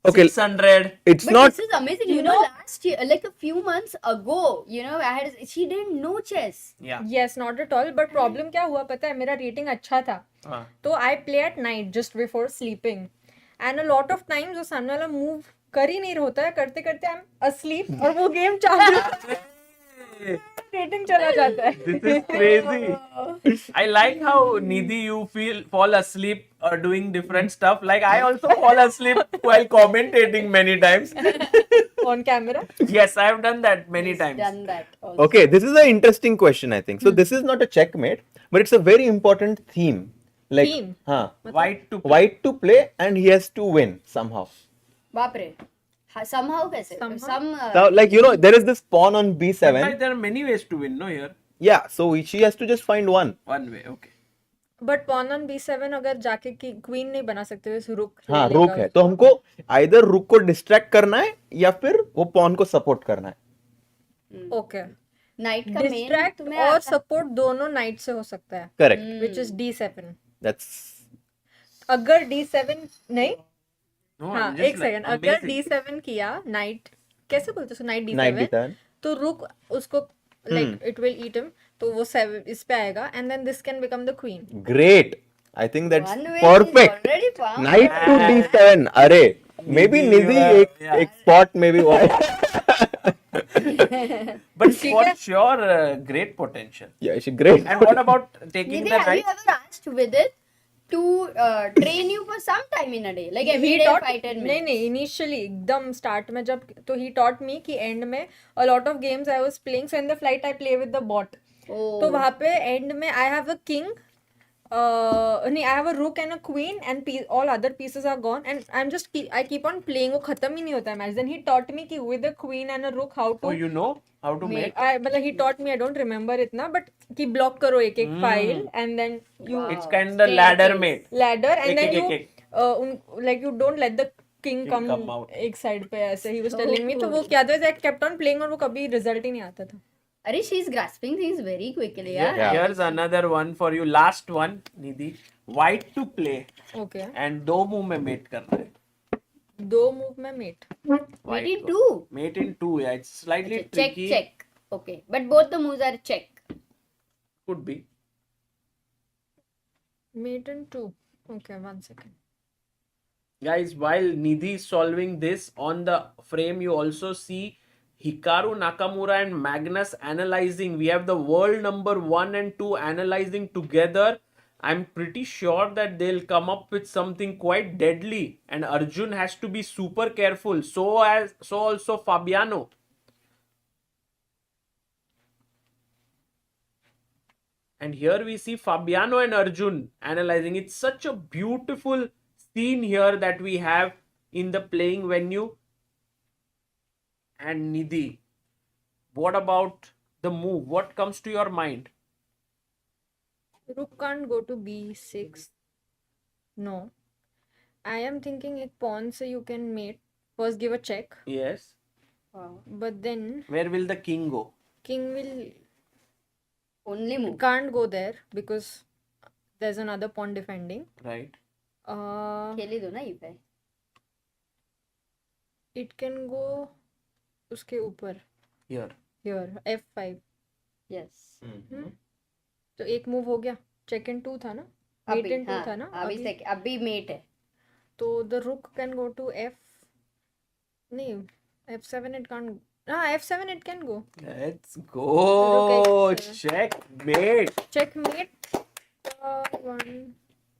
Okay, 600. it's But not. this is amazing. You know, last year, like a few months ago, you know, she didn't know chess. Yeah. Yes, not at all. But problem क्या हुआ पता है, मेरा rating अच्छा था. तो I play at night just before sleeping, and a lot of times वो सामने वाला move कर ही नहीं होता है, करते करते I'm asleep और वो game चालू rating चला जाता है. This is crazy. I like how Nidhi you fall asleep doing different stuff. Like I also fall asleep while commentating many times. On camera. Yes, I have done that many times. Done that. Also. Okay, this is an interesting question, I think. So this is not a checkmate, but it's a very important theme. Like, Theme? White to play, and he has to win somehow. बाप रे. Somehow कैसे? So, like, you know, there is this pawn on b7. But there are many ways to win, no here. Yeah, so she has to just find one. One way, okay. But pawn on b7 अगर जाके queen नहीं बना सकते वैसे रुक. हाँ, रुक है. तो हमको either रुक को distract करना है या फिर वो pawn को support करना है. Okay. Knight का main Distract तुम्हें और आता- support दोनों knight से हो सकता है. Correct. Which is d7. That's. अगर d7 नहीं. No, हाँ, I'm just एक like सेकंड. अगर amazing. d7 किया knight कैसे बोलते हो knight Knight d7 d7. तो रुक उसको like it will eat him तो वो 7 इस पे आएगा and then this can become the queen. Great. I think that's One way is perfect. already found. Knight to d7. अरे, maybe Nidhi एक spot maybe why. But for sure, great potential. Yeah, she great. And what about taking Nidhi, the have you knight? ever asked Vidit to train you for some time in a day? Like every He day taught 5-10 नहीं minutes? नहीं initially एकदम start में जब तो he taught me कि end में a lot of games I was playing so in the flight I play with the bot. Oh. तो वहाँ पे end में I have a king नहीं I have a rook and a queen and all other pieces are gone and I keep on playing वो खत्म ही नहीं होता है match. Then he taught me कि with a queen and a rook how to Oh, you know how to make? मतलब he taught me I don't remember इतना but कि block करो एक एक file and then you It's kind of ladder made. ladder and then एक. you like you don't let the king come out. एक side पे ऐसे he was telling me तो वो क्या था I kept on playing और वो कभी result ही नहीं आता था. Arey, she's grasping things very quickly. Yeah. Here's another one for you. Last one, Nidhi. White to play. Okay. And दो move में mate करना है. दो move में mate. Mate in two. Mate in two, yeah. It's slightly Check, tricky. check. Okay. But both the moves are check. Could be. Mate in two. Okay, 1 second. Guys, while Nidhi is solving this, on the frame you also see Hikaru Nakamura and Magnus analyzing. We have the world number 1 and 2 analyzing together. I'm pretty sure that they'll come up with something quite deadly. And Arjun has to be super careful. So also Fabiano. And here we see Fabiano and Arjun analyzing. It's such a beautiful scene here that we have in the playing venue. And Nidhi, what about the move? What comes to your mind? Rook can't go to b6. No. I am thinking एक pawn से you can mate. First give a check. Yes. But then Where will the king go? king will only move. Can't go there because there's another pawn defending. Right. खेली दो ना ये पे. It can go उसके ऊपर. Here. Here. f5. Yes. तो एक move हो गया. check in 2 था ना? अभी, mate in 2 हाँ, था ना? अभी mate है. तो the rook can go to f. नहीं, f7 it can't. f7 it can go. Let's go. Checkmate. Checkmate. 1.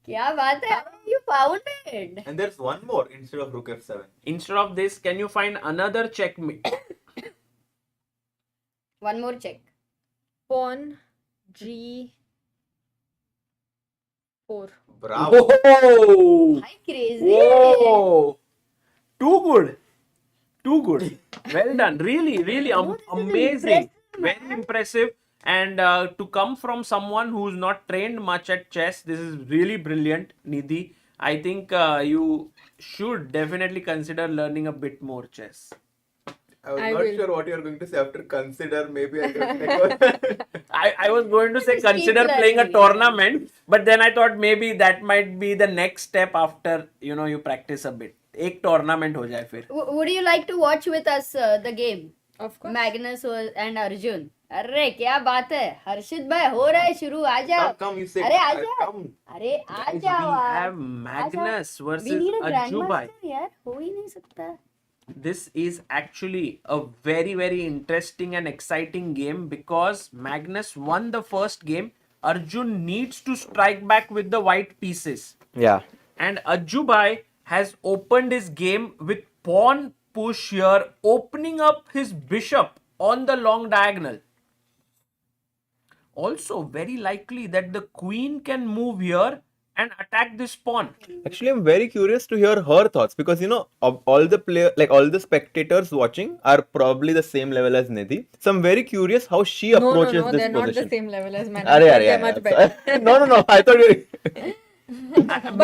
क्या बात है? You found it. And there's one more instead of rook f7. Instead of this, can you find another checkmate? One more check. Pawn g4. Bravo. Oh. Hi, crazy. Whoa. Too good. Too good. Well done. Really, really amazing. Very impressive. And to come from someone who's not trained much at chess, this is really brilliant, Nidhi. I think you should definitely consider learning a bit more chess. I was I not will. sure what you're going to say after consider. Maybe I I was going to say Just keep consider playing a learning. tournament, but then I thought maybe that might be the next step after you practice a bit. एक tournament हो जाए फिर. Would you like to watch with us the game? Of course. Magnus and Arjun. अरे क्या बात है हर्षित भाई हो रहा है शुरू आ जाओ. Come, you say. अरे आ जाओ. अरे आ जाओ We आप. have Magnus We versus need a Arjun bhai. grandmaster यार हो ही नहीं सकता. This is actually a very, very interesting and exciting game because Magnus won the first game. Arjun needs to strike back with the white pieces. Yeah. And Arjun bhai has opened his game with pawn push here, opening up his bishop on the long diagonal. Also, very likely that the queen can move here and attack this pawn. Actually, I'm very curious to hear her thoughts because of all the all the spectators watching are probably the same level as Nidhi. So I'm very curious how she approaches no, this they're not position. the same level as man. They're much better. No. I thought you.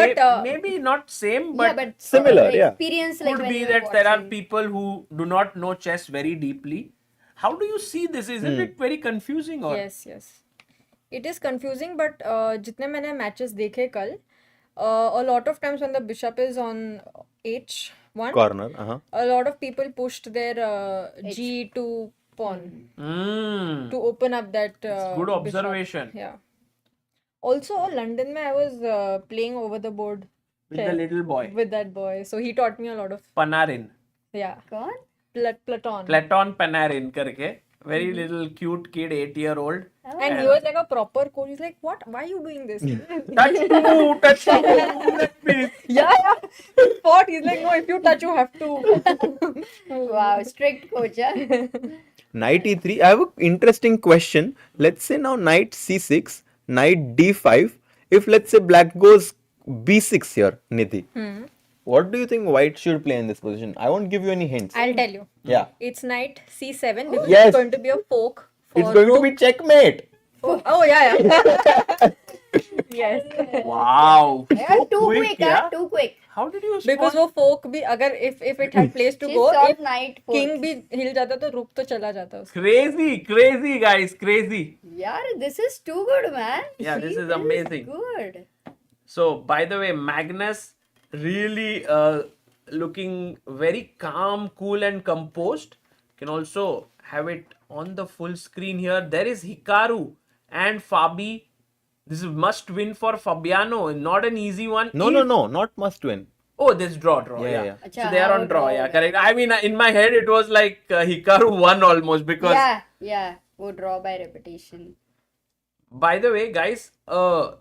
But maybe not same, but, Yeah, but similar, yeah. experience like could when be you're that there are watching. people who do not know chess very deeply. How do you see this? Isn't it very confusing? Or yes. It is confusing, but जितने मैंने matches देखे कल, a lot of times when the bishop is on h1 Corner. a lot of people pushed their g2 pawn to open up that good bishop. observation. Yeah. Also, London mein I was playing over the board With the chess little boy. with that boy, so he taught me a lot of Panarin. yeah. कौन? Platon. Platon Panarin करके. Very little cute kid, 8-year-old. And he was like a proper coach. He's like, what? Why are you doing this? Touch two, please. Yeah. He fought. He's like, no, if you touch, you have to. Wow, strict coach. Huh? Knight e3. I have an interesting question. Let's say now knight c6, knight d5. If let's say black goes b6 here, Nidhi. What do you think white should play in this position? I won't give you any hints. I'll tell you. Yeah. It's knight c7 because Yes. it's going to be a fork. It's going to be checkmate. Oh yeah. Yes. Wow. Yeah, too quick, yeah? too quick. How did you Because वो fork भी अगर if it had place to She go, saw if knight king fork. भी हिल जाता तो रुक तो चला जाता उसका. Crazy guys, crazy. Yeah, this is too good, man. Yeah, this See, is amazing. Good. So, by the way, Magnus really looking very calm, cool and composed. Can also have it on the full screen here. There is Hikaru and Fabi. This is must win for Fabiano. Not an easy one. No, not must win. Oh, this draw. Yeah. So they are on draw. Yeah, correct. I mean, in my head, it was like Hikaru won almost because. Yeah. Would draw by repetition. By the way, guys,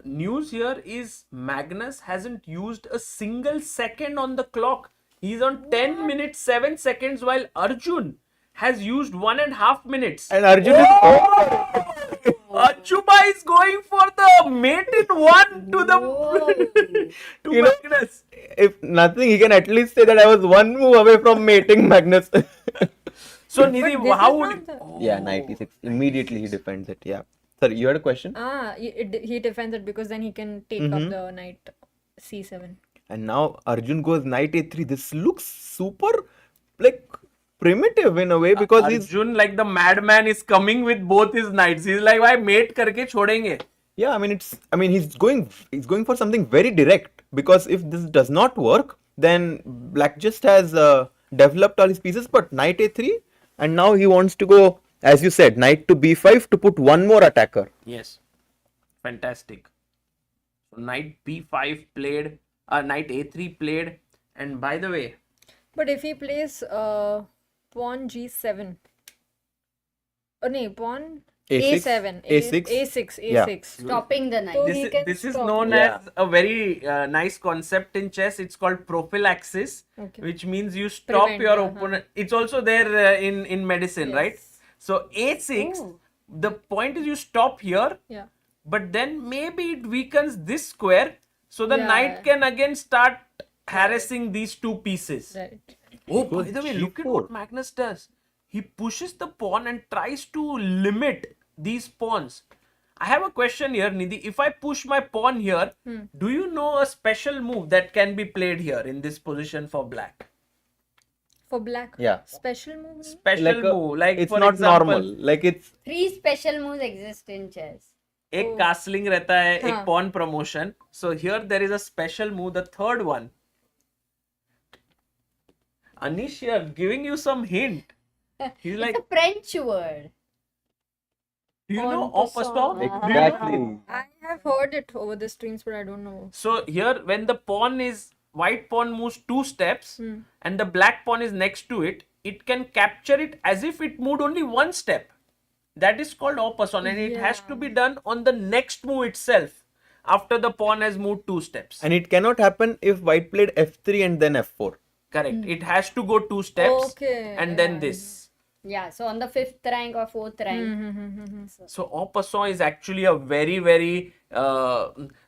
news here is Magnus hasn't used a single second on the clock. He's on 10 minutes 7 seconds while Arjun has used 1.5 minutes. And Arjun is Achuba is going for the mate in one to the to Magnus. If nothing, he can at least say that I was one move away from mating Magnus. So Nidhi, how would Yeah, knight e6. Immediately he defends it. Yeah. Sorry, you had a question? He defends it because then he can take up the knight c7. And now Arjun goes knight a3. This looks super primitive in a way because Arjun like the madman is coming with both his knights. He's like, why mate करके छोड़ेंगे? Yeah, he's going for something very direct because if this does not work, then black just has developed all his pieces. But knight a3, and now he wants to go, as you said, knight to b5 to put one more attacker. Yes, fantastic. So knight b5 played, knight a3 played, and by the way, But if he plays pawn g7, pawn A6, a7, A6. a6, Yeah. a6. Stopping the knight. So he can this is stop. known as a very nice concept in chess. It's called prophylaxis, which means you stop Prevent, your opponent. It's also there in medicine, right? So a6, the point is you stop here, Yeah. but then maybe it weakens this square, so the Yeah. knight can again start harassing these two pieces. Right. Oh, by the way, look at what Magnus does. He pushes the pawn and tries to limit these pawns. I have a question here, Nidhi. If I push my pawn here, do you know a special move that can be played here in this position for black? For black? Yeah. Special move? Special move. Like it's for not example, normal. Like it's 3 special moves exist in chess. एक castling रहता है, एक हाँ. pawn promotion. So here there is a special move, the third one. Anish here giving you some hint. He's like, It's a French word. do you know En en passant? passant. Exactly. I have heard it over the streams, but I don't know. So here, when the white pawn moves 2 steps and the black pawn is next to it, it can capture it as if it moved only 1 step. That is called en passant, and it has to be done on the next move itself after the pawn has moved 2 steps. And it cannot happen if white played f3 and then f4. Correct. It has to go 2 steps Okay. and then this. Yeah, so on the 5th rank or 4th rank. So en passant is actually a very, very,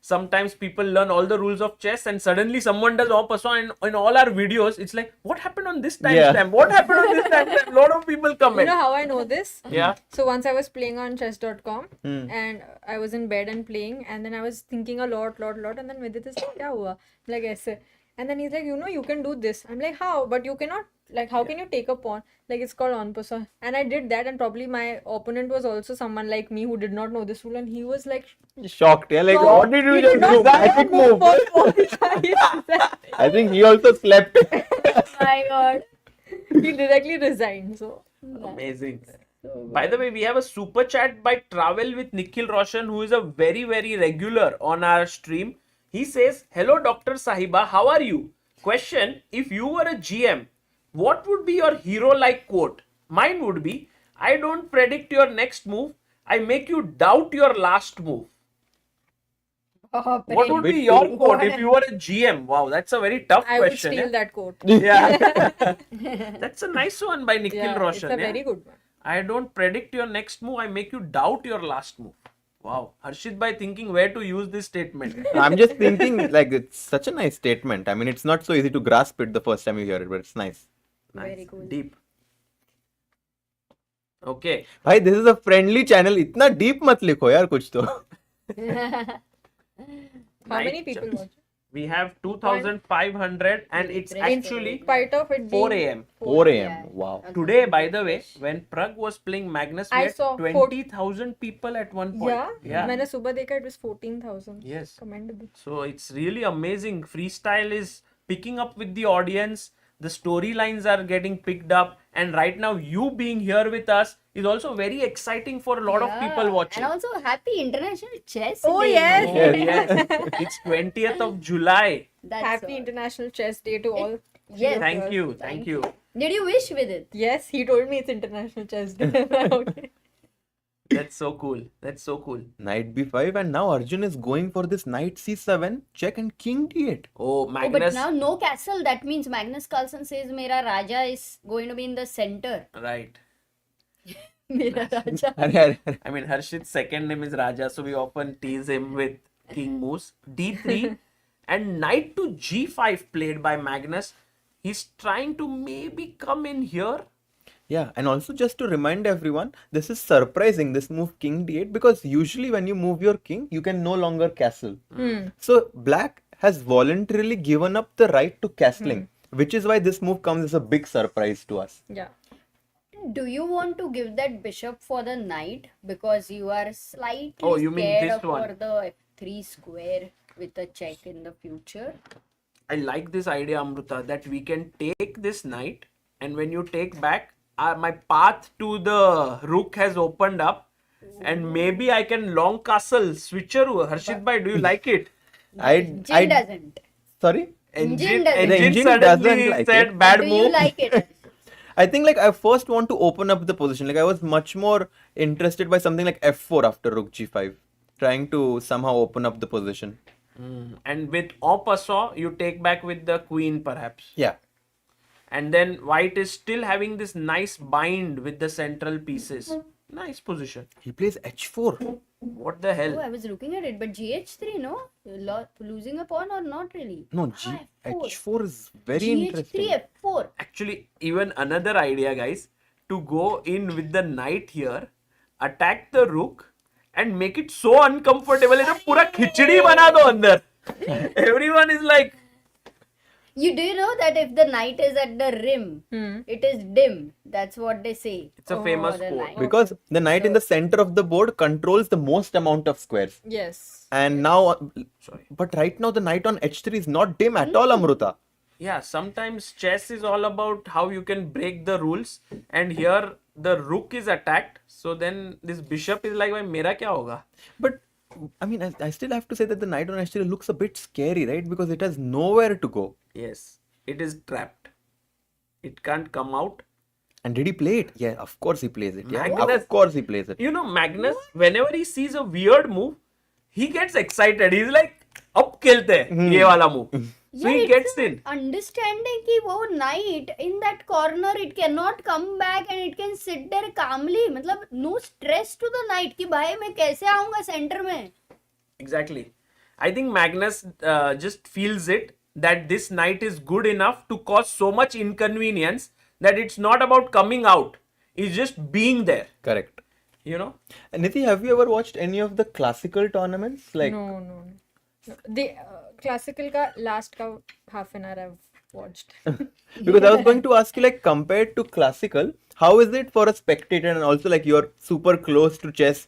sometimes people learn all the rules of chess and suddenly someone does en passant, and in all our videos, it's like, what happened on this timestamp? What happened on this timestamp? A lot of people You comment. know how I know this? Yeah. So once I was playing on chess.com and I was in bed and playing, and then I was thinking a lot, and then Vidit is like, kya hua? Like, aise. And then he's like, you know, you can do this. I'm like, how? But you cannot, like, how can you take a pawn? Like, it's called en passant. And I did that, and probably my opponent was also someone like me who did not know this rule, and he was like, Shocked. Yeah, like, shocked. what did you He just did not do? Magic move. for 45 seconds. I think he also slept. My God. He directly resigned. So, Amazing. By the way, we have a super chat by Travel with Nikhil Roshan, who is a very, very regular on our stream. He says, hello Dr. Sahiba, how are you? Question, if you were a GM, what would be your hero-like quote? Mine would be, I don't predict your next move, I make you doubt your last move. What would be your quote if you were a GM? Wow, that's a very tough I would question. steal eh? that quote. Yeah. That's a nice one by Nikhil Yeah, Roshan. it's a yeah? very good one. I don't predict your next move, I make you doubt your last move. Wow. Harshit bhai thinking where to use this statement. I'm just thinking, like, it's such a nice statement. I mean, it's not so easy to grasp it the first time you hear it, but it's nice. Very cool. Deep. Okay. Bhai, this is a friendly channel. Itna deep mat likho yaar kuch to. How many people watch? We have 2,500 and it's actually Spite of it 4 being a.m. 4 a.m. Wow. Today, by the way, when Pragg was playing Magnus, we I had saw 20,000 people at one point. Yeah. मैंने सुबह देखा, it was 14,000. Yes. Commendable. So it's really amazing. Freestyle is picking up with the audience. The storylines are getting picked up. And right now, you being here with us is also very exciting for a lot of people watching. And also, happy International Chess Oh, Day. yes. Oh, yes. It's 20th of July. That's Happy all. International Chess Day to all. Yes. Thank you. Thank you. Did you wish with it? Yes, he told me it's International Chess Day. Okay. That's so cool. That's so cool. Knight b5, and now Arjun is going for this knight c7, check, and king d8. Oh, Oh, but Magnus. now no castle. That means Magnus Carlsen says Mera Raja is going to be in the center. Right. Mera Raja. I mean, Harshit's second name is Raja, so we often tease him with king moves. D3 and knight to g5 played by Magnus. He's trying to maybe come in here. Yeah, and also just to remind everyone, this is surprising, this move king d8, because usually when you move your king, you can no longer castle. So black has voluntarily given up the right to castling, which is why this move comes as a big surprise to us. Yeah. Do you want to give that bishop for the knight? Because you are slightly Oh, you mean scared this of one? for the f3 square with a check in the future. I like this idea, Amruta, that we can take this knight, and when you take back, my path to the rook has opened up, and maybe I can long castle switcheroo. Harshit bhai, do you like it? Engine doesn't. Sorry? Engine doesn't. The engine suddenly doesn't like said it. bad Do move. you like it? I think like I first want to open up the position. Like I was much more interested by something like f4 after rook g5, trying to somehow open up the position. And with en passant, you take back with the queen perhaps. Yeah. And then white is still having this nice bind with the central pieces. Nice position. He plays h4. What the hell? Oh, I was looking at it, but GH3, no? Losing a pawn or not really? No, h4 is very interesting. GH3, F4. Actually, even another idea, guys, to go in with the knight here, attack the rook, and make it so uncomfortable. It's a pura khichdi bana do andar. Everyone is like, You do know that if the knight is at the rim, it is dim. That's what they say. it's a famous the quote. knight. Because the knight in the center of the board controls the most amount of squares. Yes. And now, but right now the knight on h3 is not dim at all, Amruta. Yeah, sometimes chess is all about how you can break the rules, and here the rook is attacked, so then this bishop is like, "Bhai, mera kya hoga?" But I mean, I still have to say that the knight on h3 looks a bit scary, right? Because it has nowhere to go. Yes, it is trapped. It can't come out. And did he play it? Yeah, of course he plays it. Yeah, Magnus- of course he plays it. You know, Magnus, whenever he sees a weird move, he gets excited. He's like, "Ab khelte hai, ye wala move." So he gets in. Understanding कि वो knight in that corner, it cannot come back and it can sit there calmly. मतलब no stress to the knight कि भाई मैं कैसे आऊँगा center में. Exactly. I think Magnus just feels it that this knight is good enough to cause so much inconvenience that it's not about coming out. It's just being there. Correct. You know? And Niti, have you ever watched any of the classical tournaments? Like, No. The classical ka last ka half an hour I've watched. because I was going to ask you, like, compared to classical, how is it for a spectator, and also like you're super close to chess,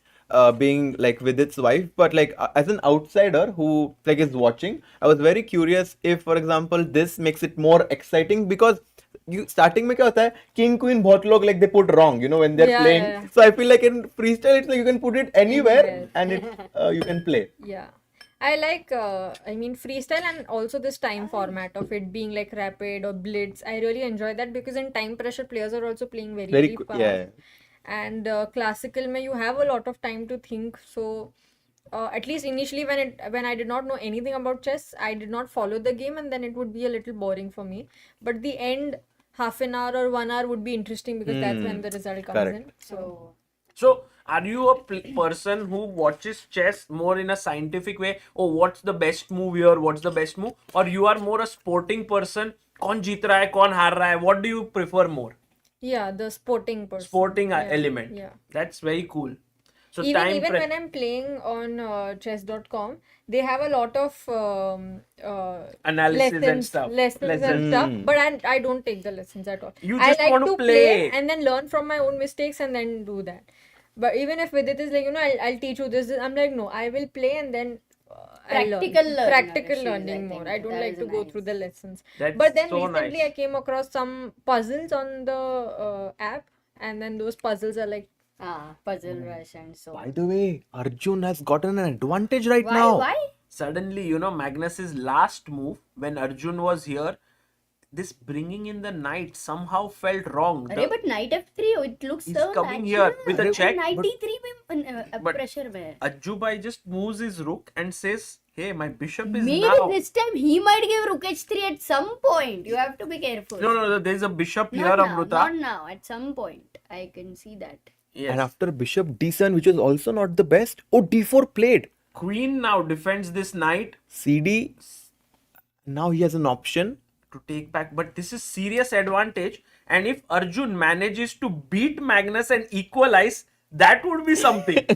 being like with its wife, but like as an outsider who like is watching, I was very curious if, for example, this makes it more exciting because you starting में क्या होता है, king queen बहुत लोग like they put wrong, you know, when they're Yeah, playing. yeah. So I feel like in freestyle it's like you can put it anywhere and it you can play. Yeah. I like, freestyle and also this time format of it being like rapid or blitz. I really enjoy that because in time pressure, players are also playing very fast. Yeah. And classical, mein you have a lot of time to think. So, at least initially when I did not know anything about chess, I did not follow the game, and then it would be a little boring for me. But the end, half an hour or 1 hour would be interesting because that's when the result comes in. So, are you a person who watches chess more in a scientific way? Oh, what's the best move here? What's the best move? Or you are more a sporting person? कौन जीत रहा है? कौन हार रहा है? What do you prefer more? Yeah, the sporting person. Sporting Yeah, element. Yeah. That's very cool. So Even when I'm playing on chess.com, they have a lot of analysis and stuff. Lessons and stuff, but I don't take the lessons at all. You I just like want to play. and then learn from my own mistakes and then do that. But even if Vidit is like, I'll teach you this, I'm like, no, I will play and then I'll learn. Practical learning more. I don't like to go through the lessons. That's But then so recently nice. I came across some puzzles on the app, and then those puzzles are like, Puzzle rush and so. By the way, Arjun has gotten an advantage right now. Why? Suddenly, Magnus's last move when Arjun was here, this bringing in the knight somehow felt wrong. अरे but knight f3 it looks He's so coming natural. here with a check, Knight but- d3 में but- pressure में. Ajju bhai just moves his rook and says, "Hey, my bishop is Maybe now." this time he might give rook h3 at some point. You have to be careful. No, there's a bishop here, Not now, Amruta. not now. At some point, I can see that. Yes. And after bishop d7, which was also not the best, d4 played. Queen now defends this knight CD. Now he has an option to take back, but this is serious advantage. And if Arjun manages to beat Magnus and equalize, that would be something.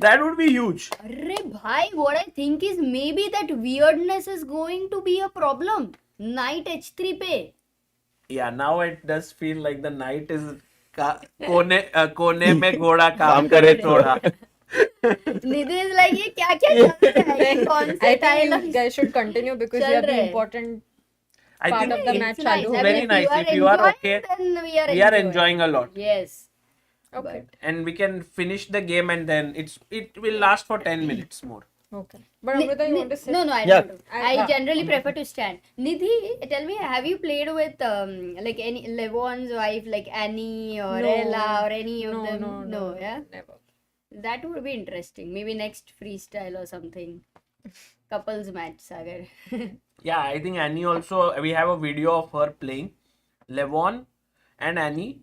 That would be huge. Arre bhai, what I think is maybe that weirdness is going to be a problem. Knight h3 पे. Yeah, now it does feel like the knight is कोने में घोड़ा काम करे थोड़ा. Nidhi is like ये क्या चल रहा है? ये कौन से I think dialogue? you guys should continue because चल you have रहे the हैं. important I part think of the it's match. nice. चालू. I mean, very if nice. you are If you are enjoying, okay, then we are enjoying a lot. Yes. Okay. And we can finish the game and then it will last for 10 minutes more. Okay. But Amrita, you want to say? No, I Yeah. don't. I generally prefer to stand. Nidhi, tell me, have you played with like any Levon's wife, like Annie or No. Ella or any of No, them? no, yeah. never. That would be interesting. Maybe next freestyle or something. Couples match, Sagar. Yeah, I think Annie also, we have a video of her playing Levon and Annie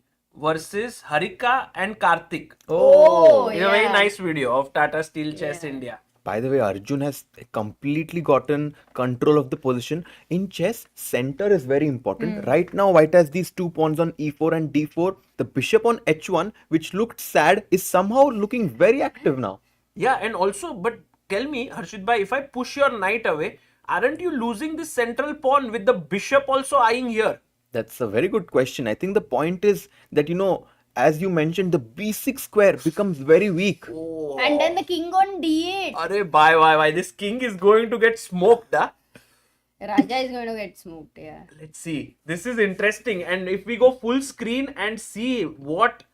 versus Harika and Karthik. Oh, It's a very yeah. nice video of Tata Steel Chess India. By the way, Arjun has completely gotten control of the position. In chess, center is very important. Right now, white has these 2 pawns on e4 and d4. The bishop on h1, which looked sad, is somehow looking very active now. Yeah, and also, but tell me, Harshit bhai, if I push your knight away, aren't you losing this central pawn with the bishop also eyeing here? That's a very good question. I think the point is that, as you mentioned, the b6 square becomes very weak. And then the king on d8. Arey, bye. This king is going to get smoked, huh? Raja is going to get smoked, yeah. Let's see. This is interesting. And if we go full screen and see what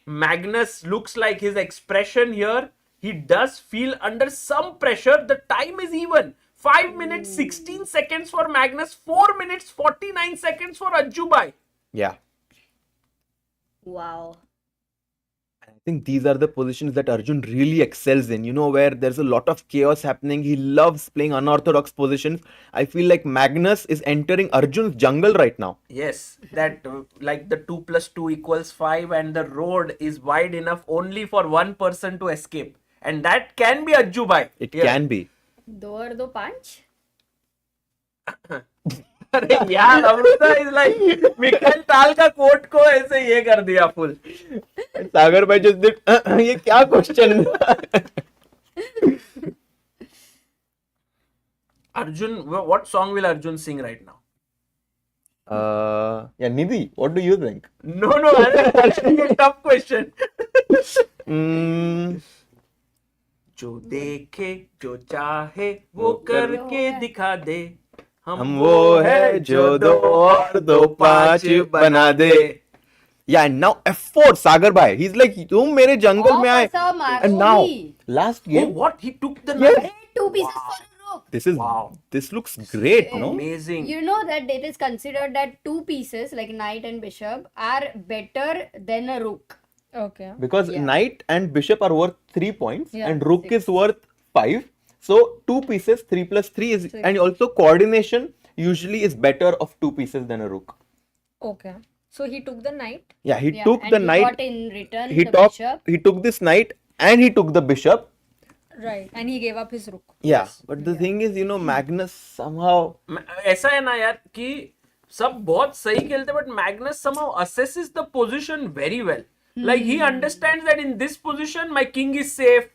Magnus looks like, his expression here, he does feel under some pressure. The time is even. 5 minutes 16 seconds for Magnus, 4 minutes 49 seconds for Ajubai. Yeah. Wow. I think these are the positions that Arjun really excels in, where there's a lot of chaos happening. He loves playing unorthodox positions. I feel like Magnus is entering Arjun's jungle right now. Yes, that like the 2 + 2 = 5 and the road is wide enough only for one person to escape. And that can be Ajubai. It can be. दो और दो पांच. अरे यार Amrita is like Mikal ताल का coat को ऐसे ये कर दिया full. सागर भाई just did ये क्या question? Arjun, what song will Arjun sing right now? Yeah, Nidhi, what do you think? No, that's a tough question. जो देखे जो चाहे वो करके दिखा दे हम वो है जो 2 और 2 5 बना दे. Yeah, and now F4 Sagar bhai. He's like, तुम मेरे जंगल में आए. And now last game. Oh, what? He took the Yes. 2 pieces for a rook. This looks great, no? Amazing. You know that it is considered that 2 pieces like knight and bishop are better than a rook. Okay. Because knight and bishop are worth 3 points and rook 6. is worth 5. So 2 pieces, 3 + 3 is, and also coordination usually is better of 2 pieces than a rook. Okay. So he took the knight. Yeah, he took and the he knight. got in return He the took bishop. he took this knight and he took the bishop. Right. And he gave up his rook. Yeah, but the thing is, Magnus somehow. ऐसा है ना यार कि सब बहुत सही खेलते but Magnus somehow assesses the position very well. Like he understands that in this position my king is safe.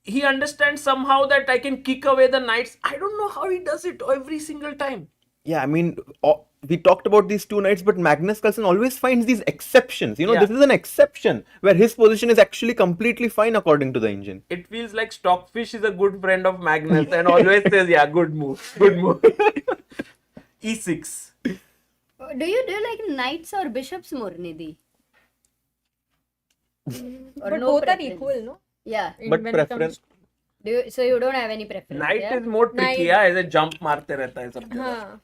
He understands somehow that I can kick away the knights. I don't know how he does it every single time. Yeah, I mean, we talked about these 2 knights, but Magnus Carlsen always finds these exceptions. This is an exception where his position is actually completely fine according to the engine. It feels like Stockfish is a good friend of Magnus and always says, yeah, good move. E6. Do you like knights or bishops more, Nidhi? Or But no both are preference? equal, no? Yeah. But when it preference. So you don't have any preference? Knight yeah? is more tricky. Knight. Yeah, ऐसे jump मारते रहता है सब जगह. हाँ.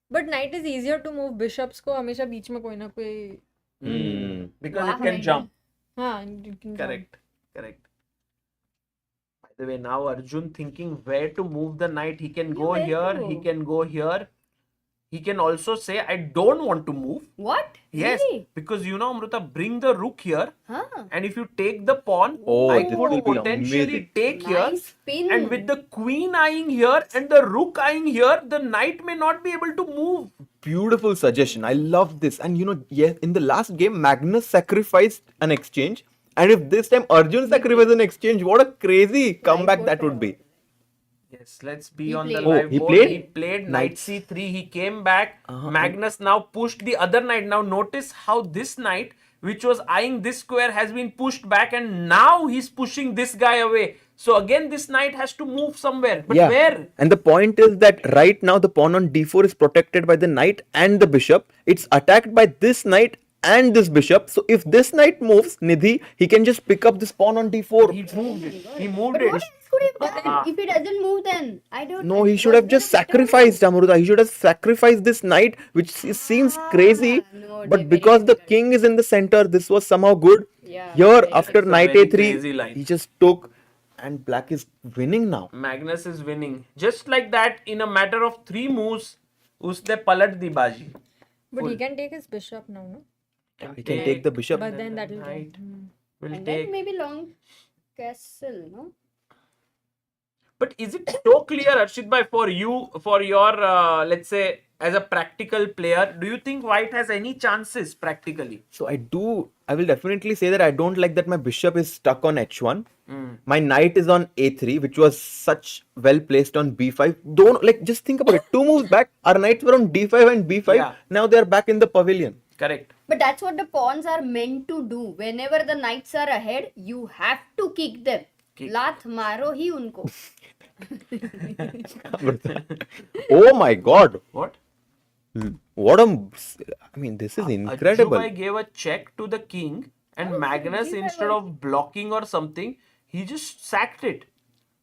But knight is easier to move. Bishops को हमेशा बीच में कोई ना कोई. Because it can jump. हाँ, you can Correct. By the way, now Arjun thinking where to move the knight. He can go where here. to? He can go here. He can also say, I don't want to move. What? Yes, Really? because Amruta, bring the rook here. Huh. And if you take the pawn, Oh, I this could will be potentially amazing. take here. Nice spin. And with the queen eyeing here and the rook eyeing here, the knight may not be able to move. Beautiful suggestion. I love this. And yes, in the last game, Magnus sacrificed an exchange. And if this time Arjun sacrificed an exchange, what a crazy comeback that would be. Yes, let's be He on the played. live Oh, he board. played? He played Knight knight c3. He came back. Magnus now pushed the other knight. Now notice how this knight, which was eyeing this square, has been pushed back, and now he's pushing this guy away. So again, this knight has to move somewhere. But where? And the point is that right now the pawn on d4 is protected by the knight and the bishop. It's attacked by this knight and this bishop. So if this knight moves, Nidhi, he can just pick up this pawn on d4. He moved it. He moved But it. what else could he have done? If he doesn't move, then I don't. No, he should have just sacrificed Amruta. He should have sacrificed this knight, which seems crazy. no, But because the king is in the center, this was somehow good. Yeah. Here, after knight very crazy a3, line. he just took, and black is winning now. Magnus is winning. Just like that, in a matter of 3 moves, usne palat di baji. But he can take his bishop now, no? He can take the bishop. But then that will Knight will And take. then maybe long castle, no? But is it so clear, Arshit bhai, for you, for your, let's say, as a practical player, do you think white has any chances practically? So I will definitely say that I don't like that my bishop is stuck on h1. My knight is on a3, which was such well placed on b5. Just think about it. 2 moves back, our knights were on d5 and b5. Yeah. Now they are back in the pavilion. Correct. But that's what the pawns are meant to do. Whenever the knights are ahead, you have to kick them. Lath maro hi unko. Oh my God! What? What I mean, this is incredible. Ajubhai gave a check to the king, and Magnus, instead of blocking or something, he just sacked it.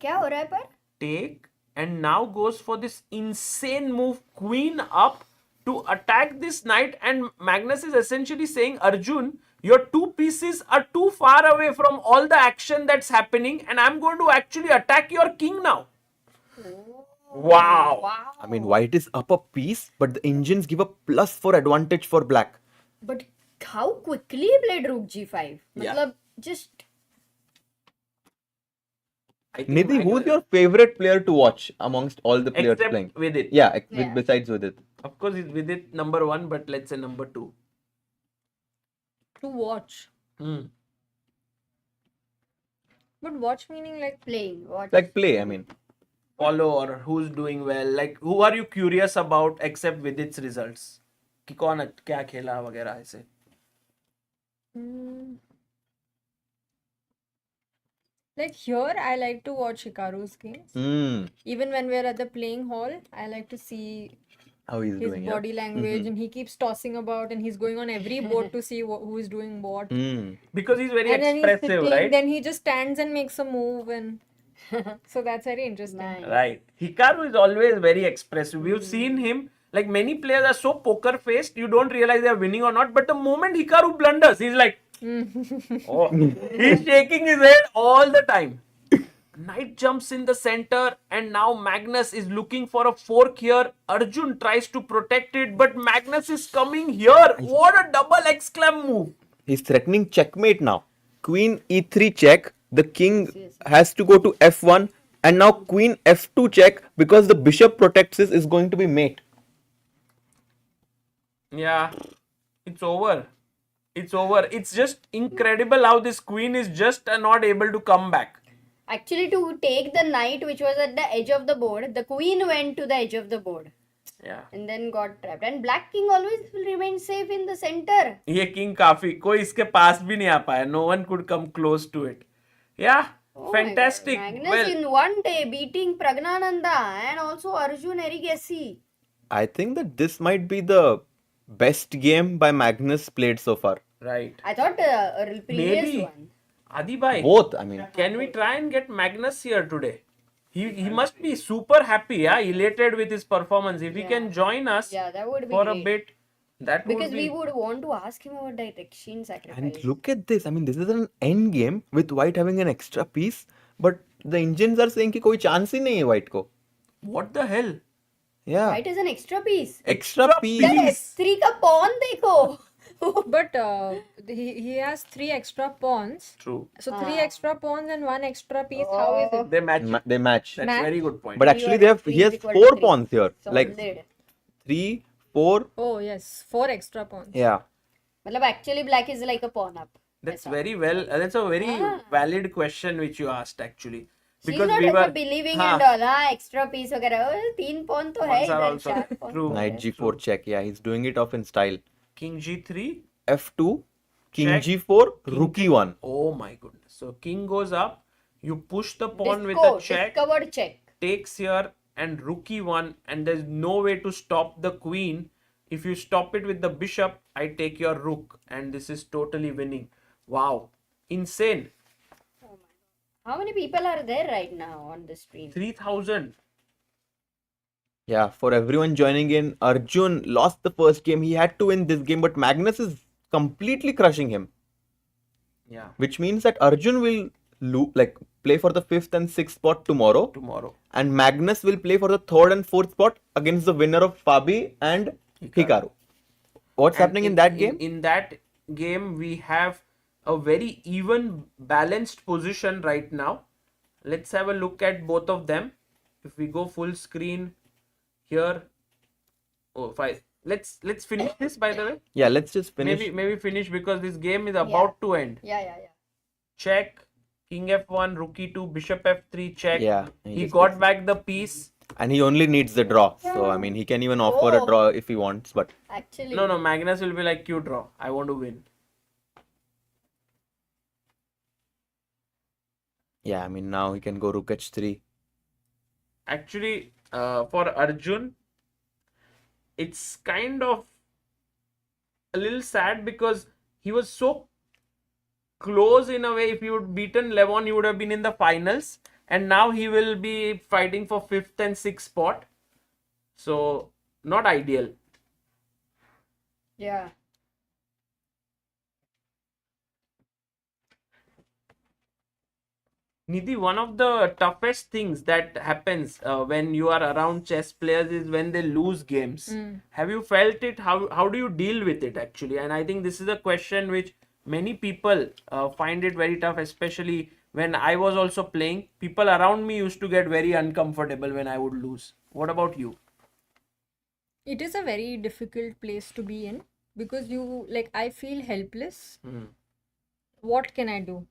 क्या हो रहा है पर? Take, and now goes for this insane move, queen up to attack this knight, and Magnus is essentially saying, Arjun, your two pieces are too far away from all the action that's happening, and I'm going to actually attack your king now. Wow. I mean, white is up a piece, but the engines give a +4 advantage for black. But how quickly he played rook g5? Yeah. मतलब just Nidhi, who's your favorite player to watch amongst all the players Except playing? Vidit. Yeah, besides Vidit. Of course, it's Vidit number 1, but let's say number 2. To watch. But watch meaning like playing. Watch. Like play, I mean. Follow or who's doing well. Like, who are you curious about except Vidit's results? कि कौन क्या खेला वगैरह ऐसे. Like here, I like to watch Hikaru's games. Even when we're at the playing hall, I like to see how he's his doing, body language, and he keeps tossing about, and he's going on every board to see who is doing what. Because he's very And then he's expressive, sitting, right? then he just stands and makes a move, and so that's very interesting. Right. Hikaru is always very expressive. We've seen him, like many players are so poker faced, you don't realize they're winning or not. But the moment Hikaru blunders, he's like, oh, he's shaking his head all the time. Knight jumps in the center, and now Magnus is looking for a fork here. Arjun tries to protect it, but Magnus is coming here. What a double exclam move. He's threatening checkmate now. Queen e3 check. The king has to go to f1, and now queen f2 check because the bishop protects is going to be mate. Yeah, it's over. It's over. It's just incredible how this queen is just not able to come back. Actually, to take the knight which was at the edge of the board, the queen went to the edge of the board. Yeah. And then got trapped. And black king always will remain safe in the center. ये king काफी कोई इसके पास भी नहीं आ पाया. No one could come close to it. Yeah, fantastic. Magnus Well, in one day beating Praggnanandhaa and also Arjun Erigaisi. I think that this might be the best game by Magnus played so far. right. I thought a previous Maybe. one. Adi bhai. Both, I mean. Can we try and get Magnus here today? He must be super happy, yeah, elated with his performance. If he can join us Yeah, that would be for great. a bit, that Because would be. we would want to ask him about that exchange sacrifice. And look at this. I mean, this is an end game with white having an extra piece, but the engines are saying कि कोई chance ही नहीं है white को. What the hell? Yeah. White is an extra piece. Extra piece. That S3 का pawn देखो. But he has 3 extra pawns. True. So 3 extra pawns and 1 extra piece. How is it? They match. They match. That's Match? very good point. But actually, he has 4 pawns here. Like Solid. 3, 4. Oh yes, 4 extra pawns. Yeah. मतलब actually black is like a pawn up. That's very well. That's a very valid question which you asked actually. She's Because not we also were believing हाँ, and all. हाँ, extra piece वगैरह. 3 pawn तो है Pawns are इधर. also 4 pawn. true. Knight g4 check. Yeah, he's doing it off in style. King g3. F2, king Check. g4, rook e1. Oh my goodness. So king goes up. You push the pawn with Disco, a check. discovered check. Takes here and rook e1, and there's no way to stop the queen. If you stop it with the bishop, I take your rook, and this is totally winning. Wow, insane. How many people are there right now on the stream? 3,000. Yeah, for everyone joining in, Arjun lost the first game. He had to win this game, but Magnus is completely crushing him. Yeah. Which means that Arjun will play for the 5th and 6th spot tomorrow. And Magnus will play for the 3rd and 4th spot against the winner of Fabi and Hikaru. What's And happening in that game? In that game, we have a very even, balanced position right now. Let's have a look at both of them. If we go full screen here, oh, fine. Let's finish this, by the way. Yeah, let's just finish. Maybe finish because this game is about to end. Yeah. Check, king f1, rook e2, bishop f3, check. Yeah, He got back the piece. And he only needs the draw. So, I mean, he can even offer a draw if he wants. But Actually. No, Magnus will be like, Q draw. I want to win. yeah, I mean, now he can go rook h3. actually, for Arjun, it's kind of a little sad because he was so close in a way. If you would beaten Levon, you would have been in the finals, and now he will be fighting for 5th and 6th spot. So not ideal. Yeah. Nidhi, one of the toughest things that happens when you are around chess players is when they lose games. Have you felt it? How do you deal with it actually? And I think this is a question which many people find it very tough, especially when I was also playing. People around me used to get very uncomfortable when I would lose. What about you? It is a very difficult place to be in because I feel helpless. What can I do?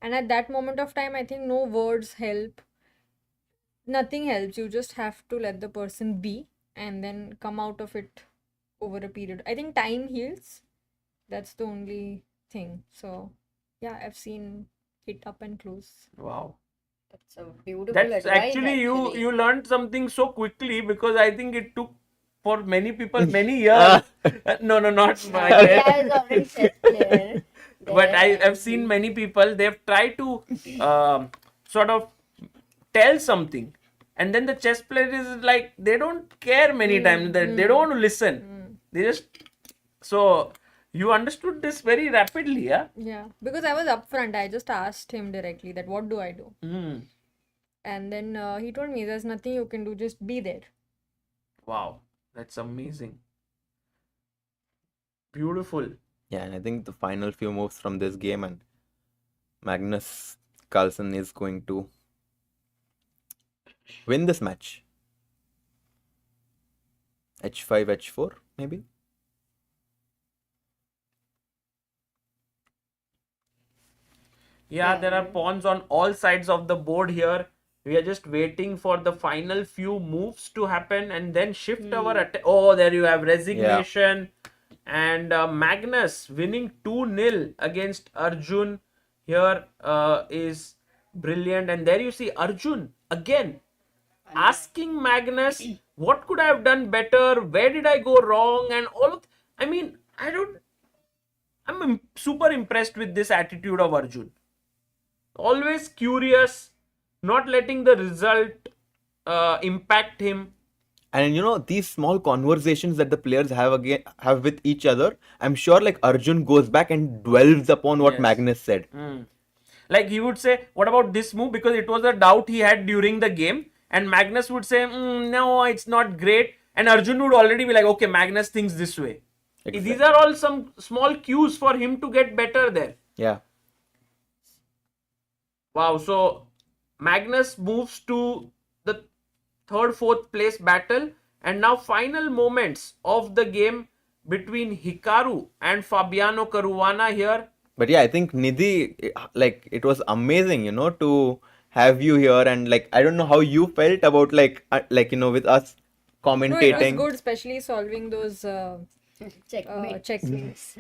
And at that moment of time, I think no words help. Nothing helps. You just have to let the person be and then come out of it over a period. I think time heals. That's the only thing. So, yeah, I've seen it up and close. Wow. That's a beautiful That's advice. actually you learned something so quickly, because I think it took for many people many years. No, not my I was already chess player. But I have seen many people, they've tried to sort of tell something, and then the chess player is like, they don't care many times, they don't want to listen. They just, so you understood this very rapidly, yeah? Yeah, because I was upfront. I just asked him directly that what do I do? And then he told me there's nothing you can do, just be there. Wow, that's amazing. Beautiful. Yeah, and I think the final few moves from this game, and Magnus Carlsen is going to win this match. H5, H4, maybe? Yeah, there are pawns on all sides of the board here. We are just waiting for the final few moves to happen and then shift our attack. Oh, there you have resignation. And Magnus winning 2-0 against Arjun here is brilliant. And there you see Arjun again asking Magnus, what could I have done better? Where did I go wrong? And all of, I mean, I'm super impressed with this attitude of Arjun. Always curious, not letting the result impact him. And these small conversations that the players have with each other, I'm sure like Arjun goes back and dwells upon what Magnus said. Like he would say, what about this move? Because it was a doubt he had during the game. And Magnus would say, no, it's not great. And Arjun would already be like, okay, Magnus thinks this way. Exactly. These are all some small cues for him to get better there. Yeah. Wow, so Magnus moves to the 3rd, 4th place battle, and now final moments of the game between Hikaru and Fabiano Caruana here. But yeah, I think Nidhi, like it was amazing, to have you here, and like I don't know how you felt about like with us commentating. No, it was good, especially solving those checkmates.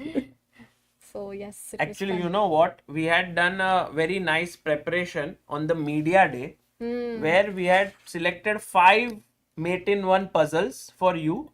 So yes, actually, you know what? We had done a very nice preparation on the media day, where we had selected 5 mate-in-1 puzzles for you,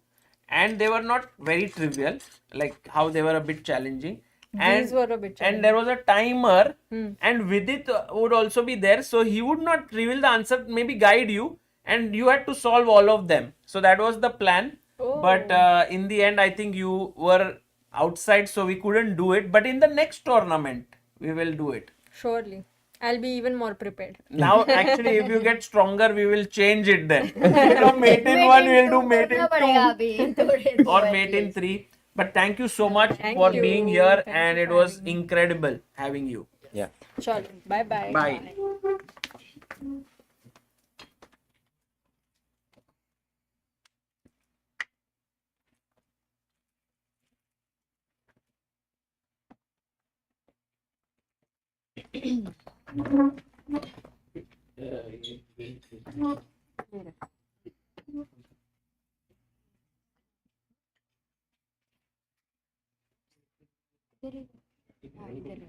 and they were not very trivial, like how they were a bit challenging. These were a bit challenging. And there was a timer, and Vidit would also be there, so he would not reveal the answer, maybe guide you, and you had to solve all of them. So that was the plan. But in the end, I think you were outside, so we couldn't do it. But in the next tournament, we will do it. Surely. I'll be even more prepared. Now, actually, if you get stronger, we will change it then. Mate in 1, we will do mate in 2 or mate in 3. But thank you so much for being here, and it was incredible having you. Yeah. Sure. Bye-bye. Bye.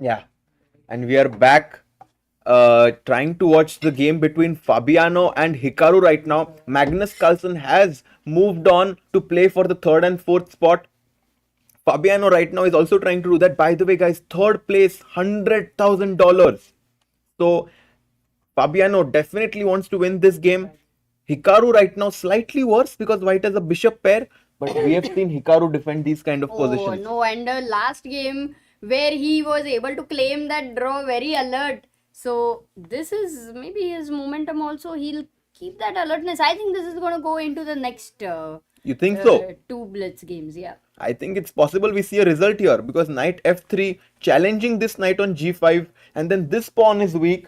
Yeah, and we are back trying to watch the game between Fabiano and Hikaru right now. Magnus Carlsen has moved on to play for the third and fourth spot. Fabiano right now is also trying to do that. By the way, guys, third place, $100,000. So Fabiano definitely wants to win this game. Hikaru right now slightly worse because white has a bishop pair, but we have seen Hikaru defend these kind of Oh positions. no, and the last game where he was able to claim that draw, very alert. So this is maybe his momentum also. He'll keep that alertness. I think this is going to go into the next You think so? two Blitz games. Yeah. I think it's possible we see a result here because knight f3 challenging this knight on g5 and then this pawn is weak.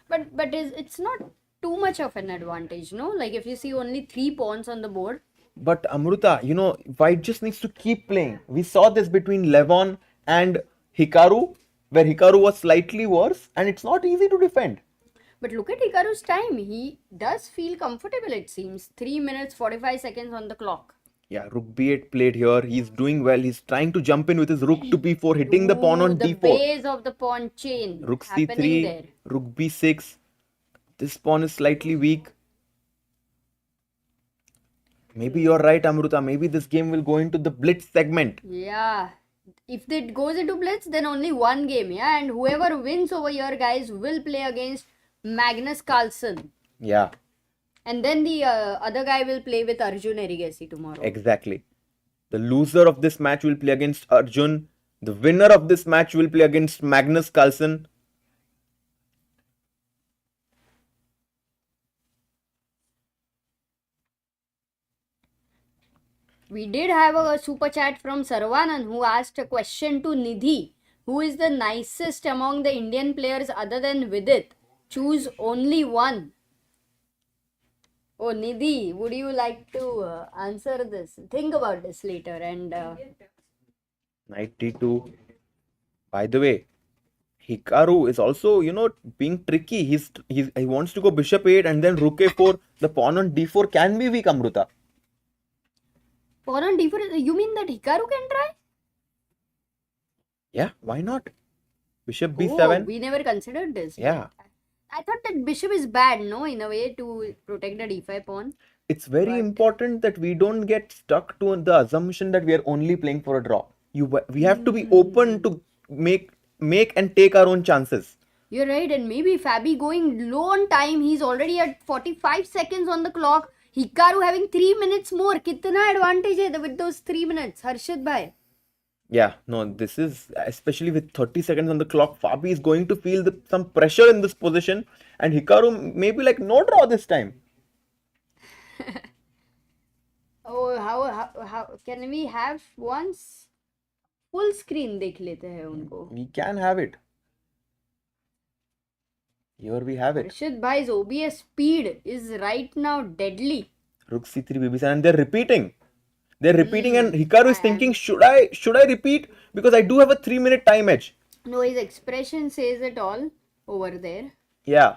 But it's not too much of an advantage, no? Like if you see only 3 pawns on the board. But Amruta, you know, white just needs to keep playing. We saw this between Levon and Hikaru, where Hikaru was slightly worse and it's not easy to defend. But look at Hikaru's time. He does feel comfortable, it seems. 3 minutes 45 seconds on the clock. Yeah, rook b8 played here. He's doing well. He's trying to jump in with his rook to b4, hitting the pawn on the d4. base of the pawn chain. Rook happening c3, there. rook b6. This pawn is slightly weak. Maybe you're right, Amruta. Maybe this game will go into the Blitz segment. Yeah. If it goes into Blitz, then only one game, yeah? And whoever wins over here, guys, will play against Magnus Carlsen. Yeah, And then the other guy will play with Arjun Erigaisi tomorrow. exactly. The loser of this match will play against Arjun. The winner of this match will play against Magnus Carlsen. We did have a super chat from Sarvanan who asked a question to Nidhi. Who is the nicest among the Indian players other than Vidit? Choose only one. Oh, Nidhi, would you like to answer this? Think about this later. And Knight d2. By the way, Hikaru is also, you know, being tricky. He wants to go bishop 8 and then rook a4. The pawn on d4 can be weak, Amruta. pawn on d4, you mean that Hikaru can try? Yeah, why not? Bishop Oh, b7. we never considered this. Yeah, I thought that bishop is bad, no, in a way to protect the d5 pawn. it's very important that we don't get stuck to the assumption that we are only playing for a draw. We have to be open to make and take our own chances. You're right, and maybe Fabi going low on time. He's already at 45 seconds on the clock. Hikaru having 3 minutes more. Kitna advantage hai with those 3 minutes, Harshit bhai? Yeah, no, this is, especially with 30 seconds on the clock, Fabi is going to feel some pressure in this position. And Hikaru maybe like no draw this time. Oh, how can we have once full screen dekh lete hai unko? We can have it. Here we have it. Harshit bhai's OBS speed is right now deadly. Rook c3 Bibisara, and they're repeating. They're repeating, and Hikaru is thinking, should I repeat? Because I do have a 3-minute time edge. No, his expression says it all over there. Yeah.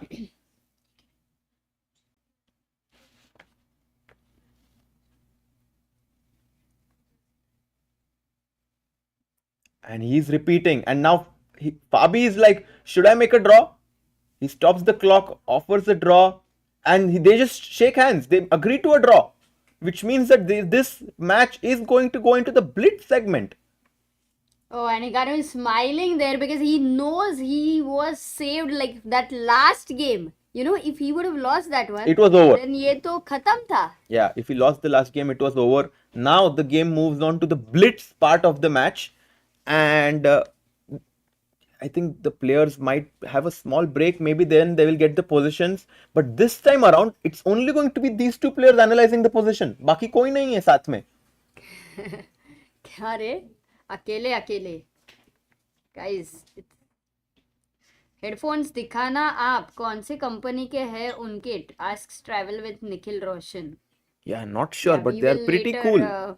And he's repeating, and now Fabi is like, should I make a draw? He stops the clock, offers a draw, and they just shake hands. They agree to a draw, which means that this match is going to go into the Blitz segment. Oh, and Hikaru is smiling there because he knows he was saved like that last game. You know, if he would have lost that one, It was over. Then ye to khatam tha. Yeah, if he lost the last game, it was over. Now the game moves on to the Blitz part of the match, and I think the players might have a small break. Maybe then they will get the positions. But this time around, it's only going to be these two players analyzing the position. Baki koi nahi hai saath mein. क्या रे अकेले अकेले guys headphones दिखाना आप कौन से company के हैं उनके asks travel with Nikhil Roshan Yeah, not sure, but we they are will pretty later, cool.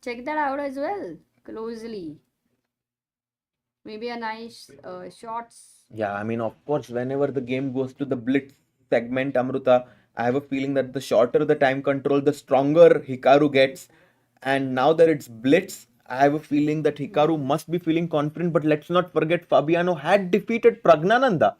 check that out as well closely. Maybe a nice shots. Yeah, I mean, of course, whenever the game goes to the Blitz segment, Amruta, I have a feeling that the shorter the time control, the stronger Hikaru gets. And now that it's Blitz, I have a feeling that Hikaru must be feeling confident. But let's not forget, Fabiano had defeated Praggnanandhaa.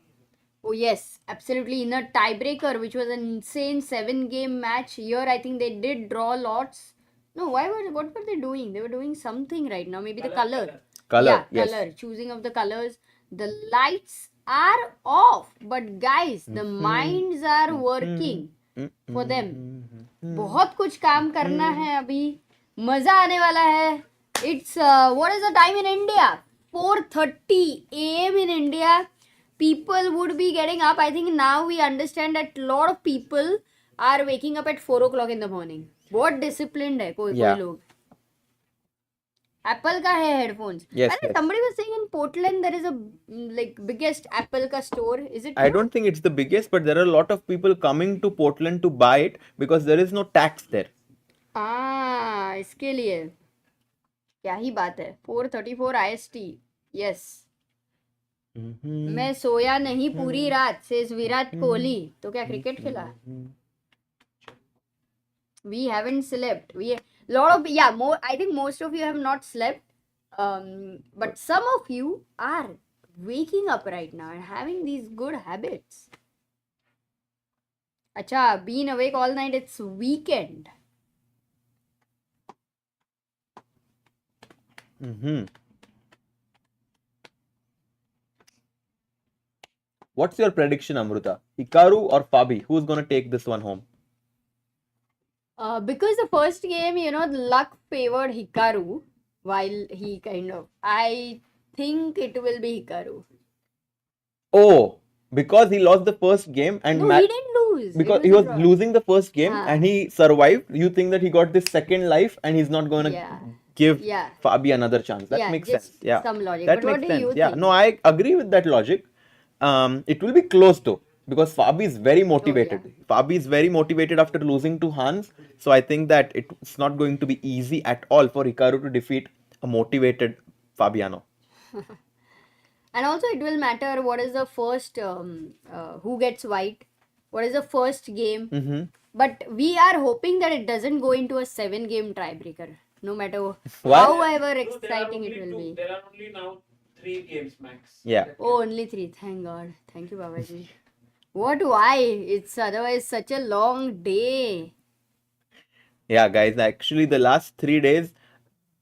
Oh yes, absolutely. In a tiebreaker, which was an insane 7-game match, here I think they did draw lots. No, what were they doing? They were doing something right now. Maybe the color. Color, Yeah, yes. color. Choosing of the colors. The lights are off, but guys, the minds are working for them. बहुत कुछ काम करना है अभी. मजा आने वाला है. It's what is the time in India? 4:30 a.m. in India. People would be getting up. I think now we understand that a lot of people are waking up at 4 o'clock in the morning. बहुत disciplined है कोई लोग. Apple का है headphones. Yes, I think yes. somebody was saying in Portland there is a like biggest Apple का store. Is it? I true? don't think it's the biggest, but there are a lot of people coming to Portland to buy it because there is no tax there. इसके लिए क्या ही बात है. 4:34 IST. Yes. मैं सोया नहीं पूरी रात says Virat Kohli. तो क्या क्रिकेट खेला? We haven't slept. I think most of you have not slept. But some of you are waking up right now and having these good habits. Acha, being awake all night, it's weekend. What's your prediction, Amruta? Hikaru or Fabi? Who's gonna take this one home? Because the first game, the luck favored Hikaru, while he I think it will be Hikaru. Oh, because he lost the first game and No, he didn't lose. because It he a was draw. losing the first game and he survived. You think that he got this second life and he's not gonna give Yeah. Fabi another chance? That Yeah, makes just sense. Yeah, some logic. that But what makes do sense. you Yeah, think? no, I agree with that logic. It will be close though because Fabi is very motivated. Fabi is very motivated after losing to Hans, so I think that it's not going to be easy at all for Hikaru to defeat a motivated Fabiano. And also it will matter what is the first, who gets white, what is the first game. But we are hoping that it doesn't go into a 7-game tiebreaker, no matter however exciting it will be. There are only now 3 games max. Yeah. Oh, only 3. Thank God. Thank you, Babaji. What? Why? It's otherwise such a long day. Yeah, guys, actually, the last 3 days,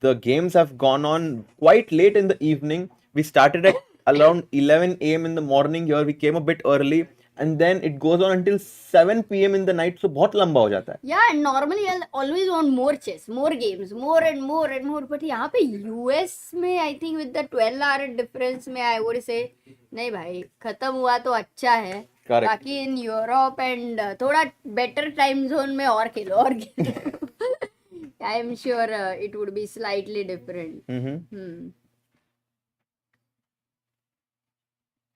the games have gone on quite late in the evening. We started at around 11 a.m. in the morning here. We came a bit early. And then it goes on until 7 p.m. in the night. So, बहुत लंबा हो जाता है. Yeah, and normally I'll always want more chess, more games, more and more and more. But यहाँ पे US में I think with the 12-hour difference में I would say नहीं भाई खत्म हुआ तो अच्छा है. Correct. बाकी in Europe and थोड़ा better time zone में और खेलो. I am sure it would be slightly different.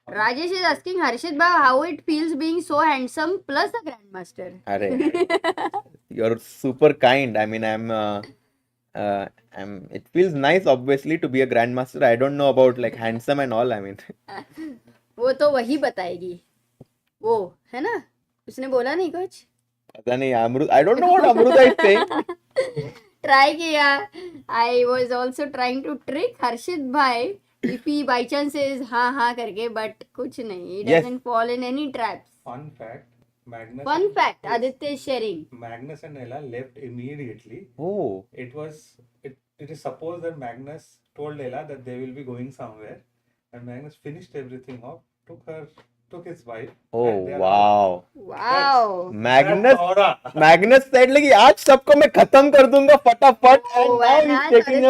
Rajesh is asking Harshit Bhai how it feels being so handsome plus a grandmaster. You're super kind. I mean, it feels nice, obviously, to be a grandmaster. I don't know about like handsome and all. I mean, वो तो वही बताएगी. वो है ना? उसने बोला नहीं कुछ? पता नहीं अमृत. I don't know what Amruta is saying. Try किया. I was also trying to trick Harshit Bhai. If he by chance says हाँ करके, but कुछ नहीं. He doesn't fall in any traps. Fun fact, Magnus. Fun fact, Aditya is sharing. Magnus and Ella left immediately. Oh. It is supposed that Magnus told Ella that they will be going somewhere, and Magnus finished everything off, took his wife. Oh and they are wow. Wow. Magnus said like आज सबको मैं खत्म कर दूंगा फटाफट and now he's taking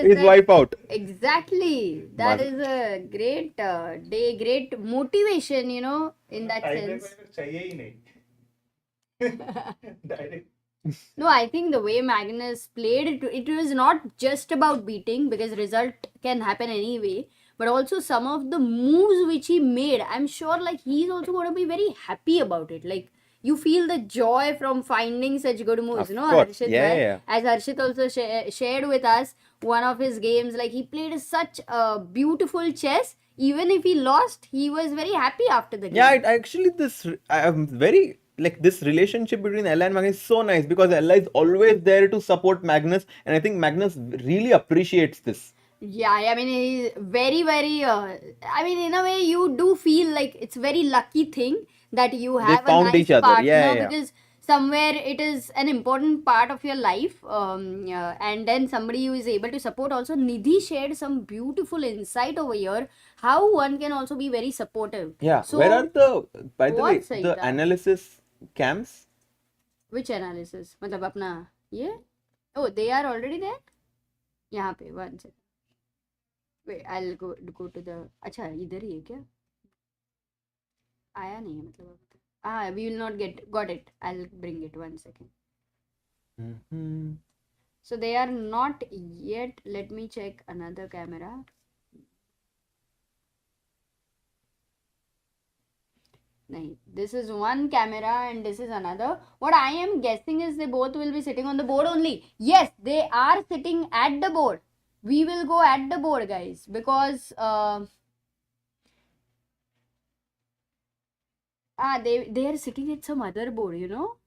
his wife out. Exactly. That is a great day, great motivation, in that sense. चाहिए ही नहीं. Direct. No, I think the way Magnus played it was not just about beating because result can happen anyway, but also some of the moves which he made. I'm sure like he's also going to be very happy about it. Like you feel the joy from finding such good moves, Of course. Harshit? Yeah, Right? yeah. As Harshit also shared with us one of his games, like he played such a beautiful chess. Even if he lost, he was very happy after the game. Yeah, I'm very like this relationship between Ella and Magnus is so nice because Ella is always there to support Magnus, and I think Magnus really appreciates this. Yeah, I mean, he's very, very. I mean, in a way, you do feel like it's very lucky thing that you They have a found nice each other. partner, Yeah, yeah. because somewhere it is an important part of your life. Yeah, and then somebody who is able to support. Also, Nidhi shared some beautiful insight over here. How one can also be very supportive. Yeah. So, Where are the, by the way, what side the that? analysis cams? Which analysis? मतलब अपना ये? Oh, they are already there. यहाँ पे one second. Wait, I'll go to the. अच्छा इधर ही है क्या? आया नहीं है मतलब अब तक. Ah, we will not got it. I'll bring it 1 second. So they are not yet. Let me check another camera. Nahi, this is one camera and this is another. What I am guessing is they both will be sitting on the board only. Yes, they are sitting at the board. We will go at the board, guys, because they are sitting at some other board, you know.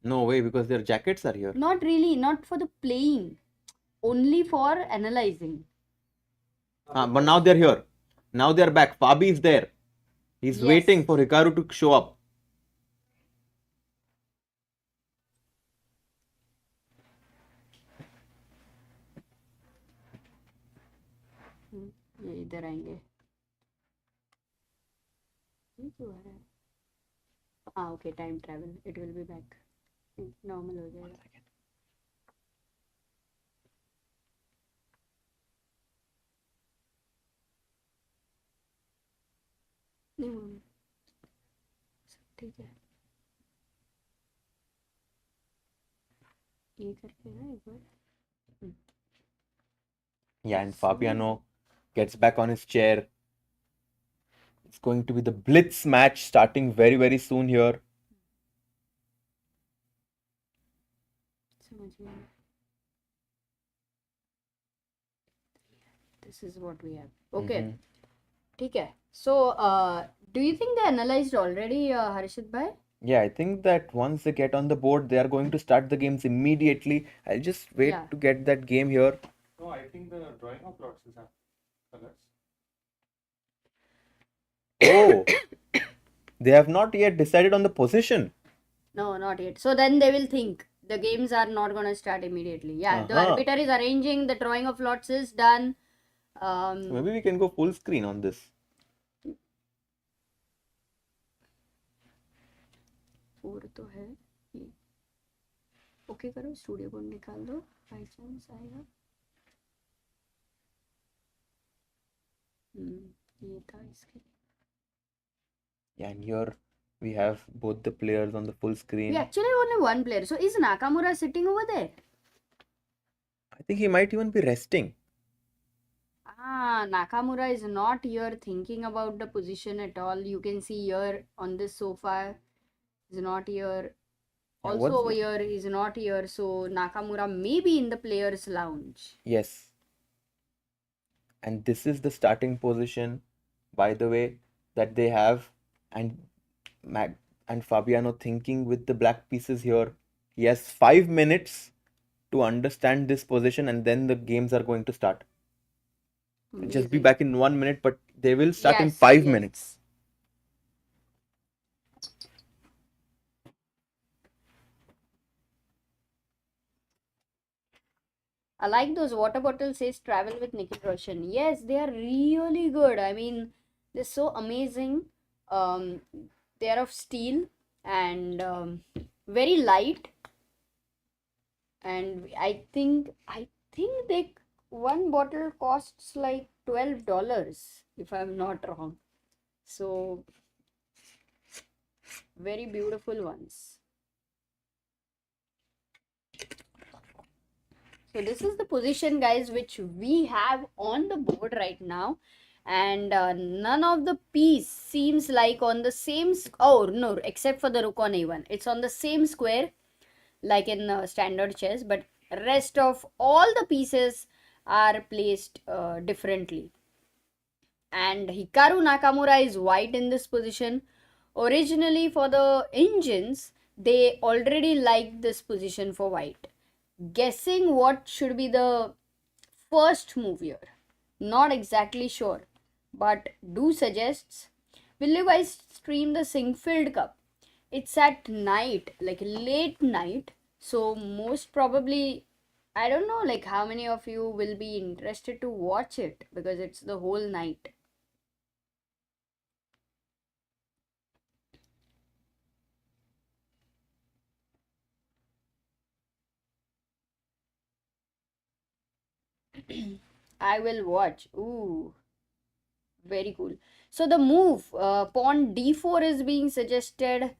No way, because their jackets are here. Not really, not for the playing, only for analyzing. But now they're here. Now they're back. Fabi is there. He's Yes. waiting for Hikaru to show up. ये इधर आएंगे. ये क्यों आ रहा है? हाँ, okay, time travel. It will be back. Normal हो जाएगा. नहीं मम्मी, सब ठीक है. ये करके ना एक बार. Yeah, and Fabiano gets back on his chair. It's going to be the Blitz match starting very, very soon here. समझ गया. This is what we have. Okay. ठीक है. So, do you think they analyzed already, Harshit bhai? Yeah, I think that once they get on the board, they are going to start the games immediately. I'll just wait Yeah. to get that game here. No, I think the drawing of lots is colors. Oh, they have not yet decided on the position. No, not yet. So then they will think the games are not going to start immediately. Yeah, the Uh-huh. arbiter is arranging, the drawing of lots is done. Maybe we can go full screen on this. Four तो है ये. Okay करो, studio code निकाल दो, by chance आएगा. ये था इसके. Yeah, and here we have both the players on the full screen. We actually have only one player. So is Nakamura sitting over there? I think he might even be resting. Nakamura is not here thinking about the position at all. You can see here on this sofa, is not here. Yeah, Also what's over the- here is not here. So Nakamura may be in the players' lounge. Yes. And this is the starting position, by the way, that they have. And and Fabiano thinking with the black pieces here. He has 5 minutes to understand this position, and then the games are going to start. I'll just be back in 1 minute, but they will start in Yes, 5 yes. minutes. I like those water bottles says travel with Nikhil Roshan. Yes, they are really good. I mean, they're so amazing. They are of steel and very light. And I think they one bottle costs like $12 if I'm not wrong. So very beautiful ones. So this is the position, guys, which we have on the board right now, and none of the piece seems like on the same. Oh no, except for the rook on a1, it's on the same square like in standard chess, but rest of all the pieces are placed differently. And Hikaru Nakamura is white in this position. Originally, for the engines, they already liked this position for white. Guessing what should be the first move here. Not exactly sure, but do suggests. Will you guys stream the Singfield Cup? It's at night, like late night. So most probably, I don't know like how many of you will be interested to watch it because it's the whole night. I will watch. Ooh, very cool. So the move, pawn d4 is being suggested.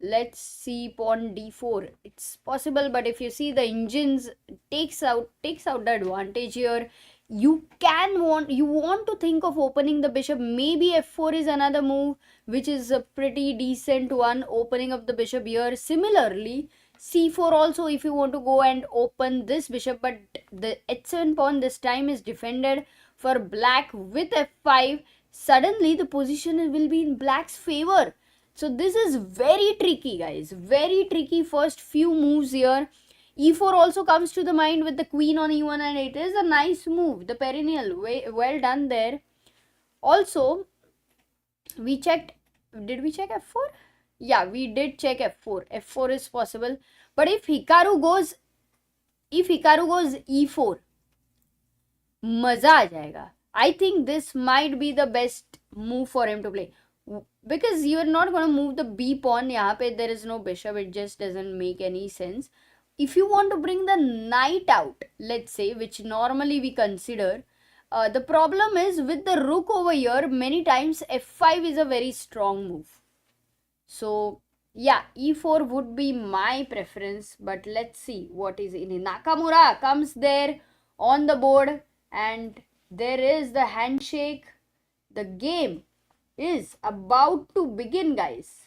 Let's see pawn d4. It's possible, but if you see the engines takes out the advantage here. You want to think of opening the bishop. Maybe f4 is another move, which is a pretty decent one. Opening up the bishop here. Similarly, c4 also if you want to go and open this bishop, but the h7 pawn this time is defended for black with f5. Suddenly the position will be in black's favor. So this is very tricky, guys. Very tricky first few moves here. e4 also comes to the mind with the queen on e1, and it is a nice move. The perennial, well done there. Also, we checked. Did we check f4? Yeah, we did check f4. f4 is possible. But if Hikaru goes e4, maza aa jayega. I think this might be the best move for him to play. Because you're not going to move the b pawn. Yahan pe there is no bishop. It just doesn't make any sense. If you want to bring the knight out, let's say, which normally we consider, the problem is with the rook over here, many times f5 is a very strong move. So, yeah, e4 would be my preference. But let's see what is in. Nakamura comes there on the board. And there is the handshake. The game is about to begin, guys.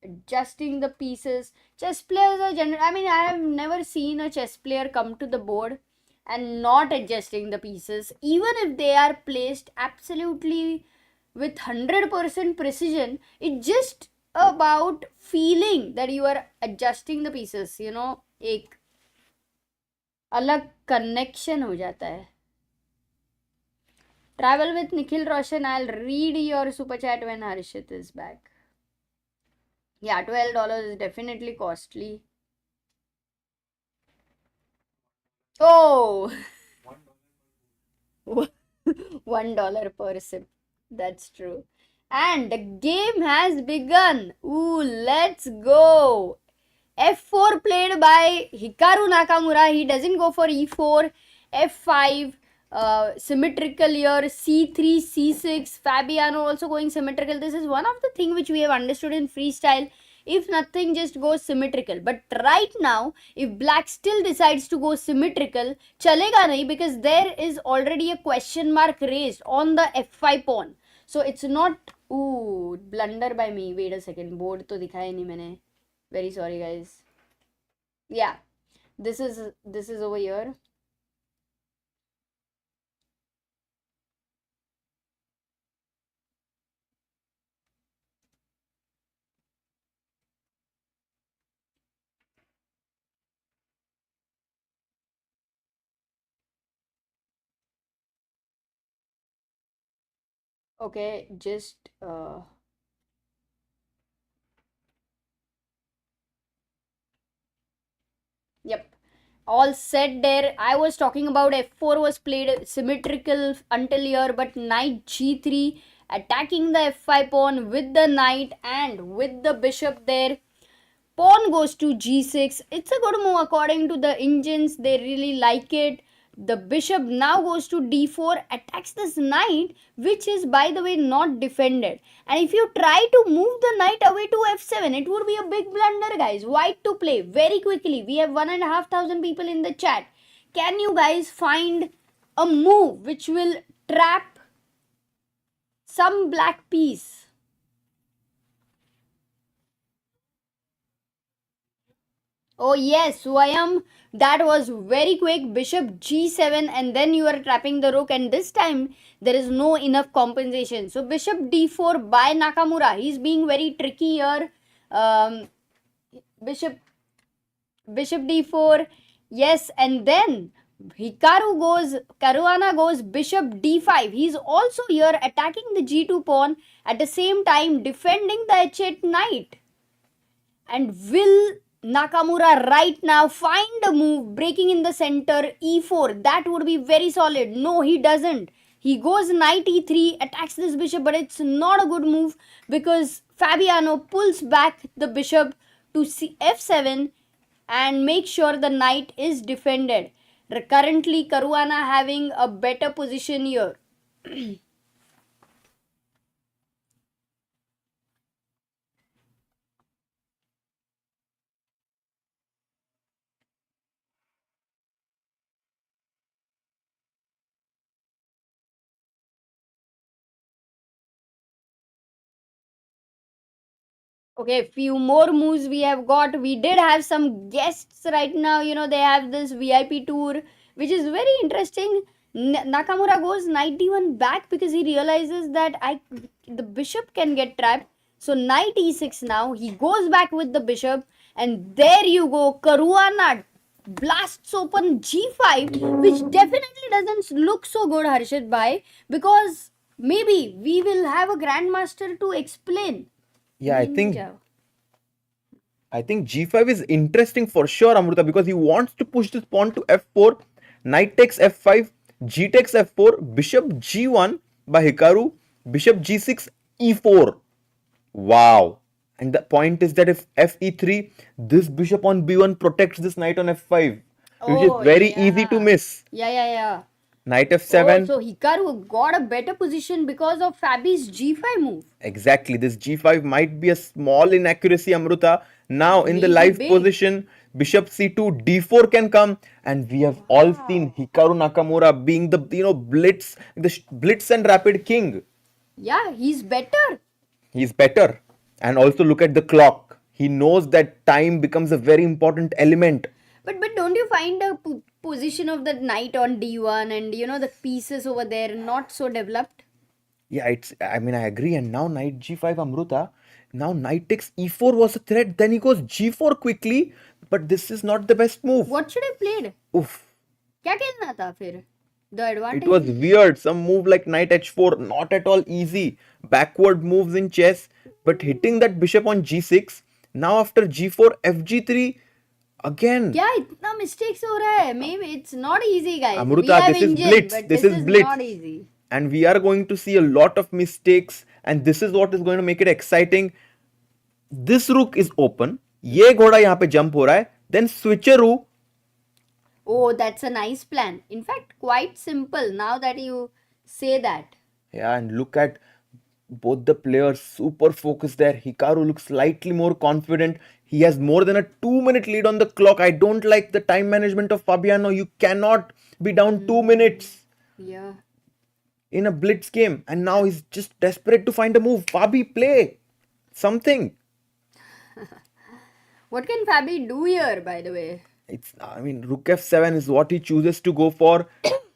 Adjusting the pieces. Chess players are generally, I mean, I have never seen a chess player come to the board and not adjusting the pieces, even if they are placed absolutely with 100% precision. It's just about feeling that you are adjusting the pieces, you know, एक अलग connection हो जाता है. Travel with Nikhil Roshan. I'll read your super chat when Harshit is back. Yeah, $12 is definitely costly. Oh! $1 per sip. That's true. And the game has begun. Ooh, let's go. f4 played by Hikaru Nakamura. He doesn't go for e4. f5. Symmetrical here. c3, c6. Fabiano also going symmetrical. This is one of the things which we have understood in freestyle. If nothing, just goes symmetrical. But right now, if black still decides to go symmetrical, chalega nahi, because there is already a question mark raised on the f5 pawn. So it's not. Ooh, blunder by me. Wait a second. Board to dikhaya nahi maine. Very sorry, guys. Yeah, this is over here. Okay, just yep, all set there. I was talking about f4 was played symmetrical until here, but knight g3 attacking the f5 pawn with the knight and with the bishop there. Pawn goes to g6. It's a good move according to the engines. They really like it. The bishop now goes to d4, attacks this knight, which is, by the way, not defended. And if you try to move the knight away to f7, it would be a big blunder, guys. White to play very quickly. We have 1,500 people in the chat. Can you guys find a move which will trap some black piece? Oh yes, Swayam, that was very quick. Bishop g7 and then you are trapping the rook, and this time there is no enough compensation. So bishop d4 by Nakamura. He's being very tricky here. Bishop d4. Yes, and then Caruana goes bishop d5. He's also here attacking the g2 pawn, at the same time defending the h8 knight. And will Nakamura right now find a move breaking in the center e4? That would be very solid. No, he doesn't. He goes knight e3, attacks this bishop, but it's not a good move because Fabiano pulls back the bishop to f7 and makes sure the knight is defended. Currently, Caruana having a better position here. Okay, few more moves we have got. We did have some guests right now. You know, they have this VIP tour, which is very interesting. Nakamura goes knight d1 back because he realizes that the bishop can get trapped. So knight e6 now. He goes back with the bishop. And there you go. Caruana blasts open g5, which definitely doesn't look so good, Harshit Bhai, because maybe we will have a grandmaster to explain. Yeah, I think g5 is interesting for sure, Amruta, because he wants to push this pawn to f4, knight takes f5, g takes f4, bishop g1 by Hikaru, bishop g6, e4. Wow. And the point is that if fe3, this bishop on b1 protects this knight on f5, which is very easy to miss. Yeah. Knight f7. Oh, so Hikaru got a better position because of Fabi's g5 move. Exactly. This g5 might be a small inaccuracy, Amruta. Now in the live position, bishop c2, d4 can come, and we have all seen Hikaru Nakamura being the blitz, blitz and rapid king. Yeah, he's better. He's better. And also look at the clock. He knows that time becomes a very important element. But don't you find the position of the knight on d1 and the pieces over there not so developed? Yeah, I agree. And now knight g5, Amruta. Now knight takes e4 was a threat. Then he goes g4 quickly. But this is not the best move. What should I played? Oof. क्या खेलना था फिर? The advantage. It was weird. Some move like knight h4, not at all easy. Backward moves in chess. But hitting that bishop on g6. Now after g4, fg3. Again. क्या इतना mistakes हो रहा है? Maybe it's not easy, guys. Amruta, this is blitz. This is blitz. Not easy. And we are going to see a lot of mistakes. And this is what is going to make it exciting. This rook is open. ये घोड़ा यहाँ पे jump हो रहा है. Then switcheroo. Oh, that's a nice plan. In fact, quite simple now that you say that. Yeah, and look at both the players super focused there. Hikaru looks slightly more confident. He has more than a 2-minute lead on the clock. I don't like the time management of Fabiano. You cannot be down 2 minutes. Yeah. In a blitz game. And now he's just desperate to find a move. Fabi, play something. What can Fabi do here, by the way? Rook f7 is what he chooses to go for.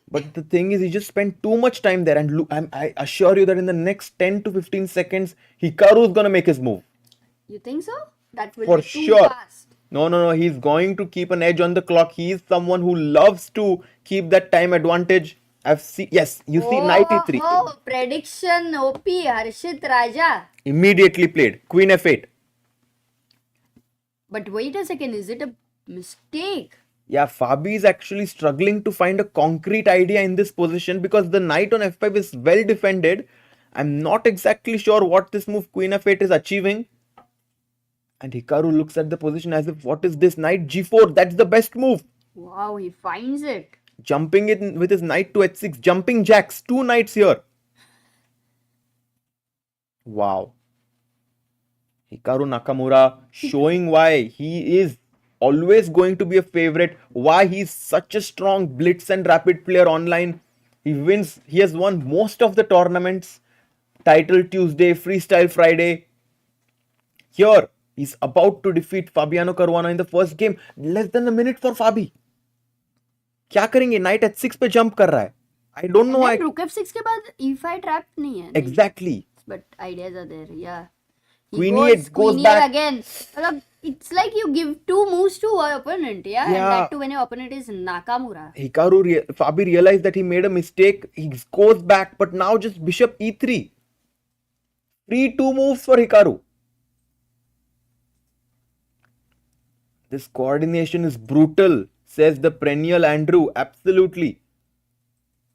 But the thing is, he just spent too much time there. And look, I assure you that in the next 10 to 15 seconds, Hikaru is going to make his move. You think so? That will For be too sure. fast. No. He's going to keep an edge on the clock. He is someone who loves to keep that time advantage. Yes, you see knight e3. Oh, prediction OP, Harshit Raja. Immediately played. Queen f8. But wait a second, is it a mistake? Yeah, Fabi is actually struggling to find a concrete idea in this position because the knight on f5 is well defended. I'm not exactly sure what this move Queen f8 is achieving. And Hikaru looks at the position as if, what is this? Knight g4, that's the best move. Wow, he finds it. Jumping in with his knight to h6, jumping jacks, 2 knights here. Wow. Hikaru Nakamura showing why he is always going to be a favorite, why he's such a strong blitz and rapid player online. He has won most of the tournaments. Title Tuesday, Freestyle Friday. Here, he's about to defeat Fabiano Caruana in the first game. Less than a minute for Fabi. क्या करेंगे? Knight h6 पे jump कर रहा है. I don't know. Rook f6 के बाद e5 trapped नहीं है. Exactly. But ideas are there, yeah. Queen e8 goes Queen back. again. Matlab, it's like you give 2 moves to an opponent, yeah? And Yeah. that too when your opponent is Nakamura. Fabi realized that he made a mistake. He goes back, but now just bishop e3. Free 2 moves for Hikaru. This coordination is brutal, says the perennial Andrew. Absolutely.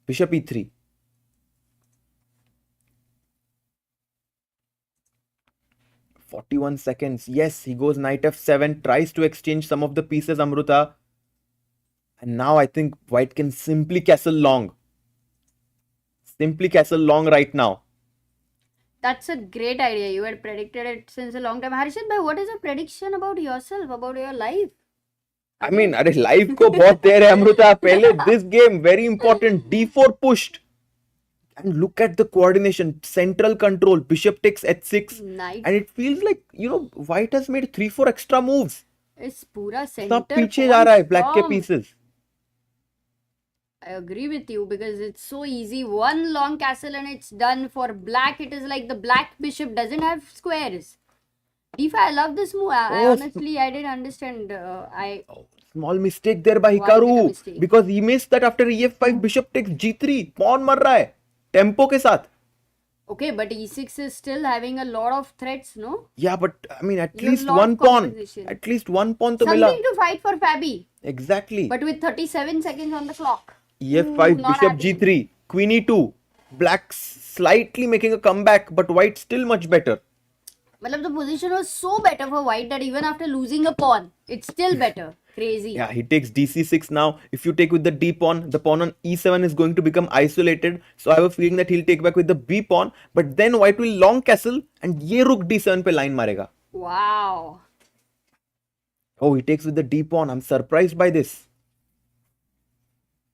Bishop e3. "41 seconds. Yes, he goes knight f7, tries to exchange some of the pieces, Amruta. And now I think white can simply castle long. Simply castle long right now. That's a great idea. You had predicted it since a long time. Harshit bhai, what is your prediction about yourself, about your life? I mean, अरे live को बहुत देर है अमृता. पहले this game very important. d4 pushed. And look at the coordination, central control. Bishop takes h6, Knight. and it feels like white has made 3-4 extra moves. It's पूरा center सब पीछे जा रहा है black के strong. pieces. I agree with you because it's so easy. One long castle and it's done. For black, it is like the black bishop doesn't have squares. d5, I love this move. I Oh, honestly, I didn't understand. Small mistake there by Why did a Hikaru mistake? because he missed that after ef5 bishop takes g3. Pawn मर रहा है tempo के साथ. Okay, but e6 is still having a lot of threats, no? Yeah, but I mean at You have least lot one of pawn. composition. At least one pawn to Something मिला. to fight for Fabi. Exactly. But with 37 seconds on the clock. ef5 not bishop happening. g3 queen e2. Black slightly making a comeback, but white still much better. Matlab, the position was so better for white that even after losing a pawn, it's still better. Crazy. Yeah, he takes dc6 now. If you take with the d pawn, the pawn on e7 is going to become isolated. So I have a feeling that he'll take back with the b pawn. But then white will long castle and ye rook d7 pe line marega. Wow. Oh, he takes with the d pawn. I'm surprised by this.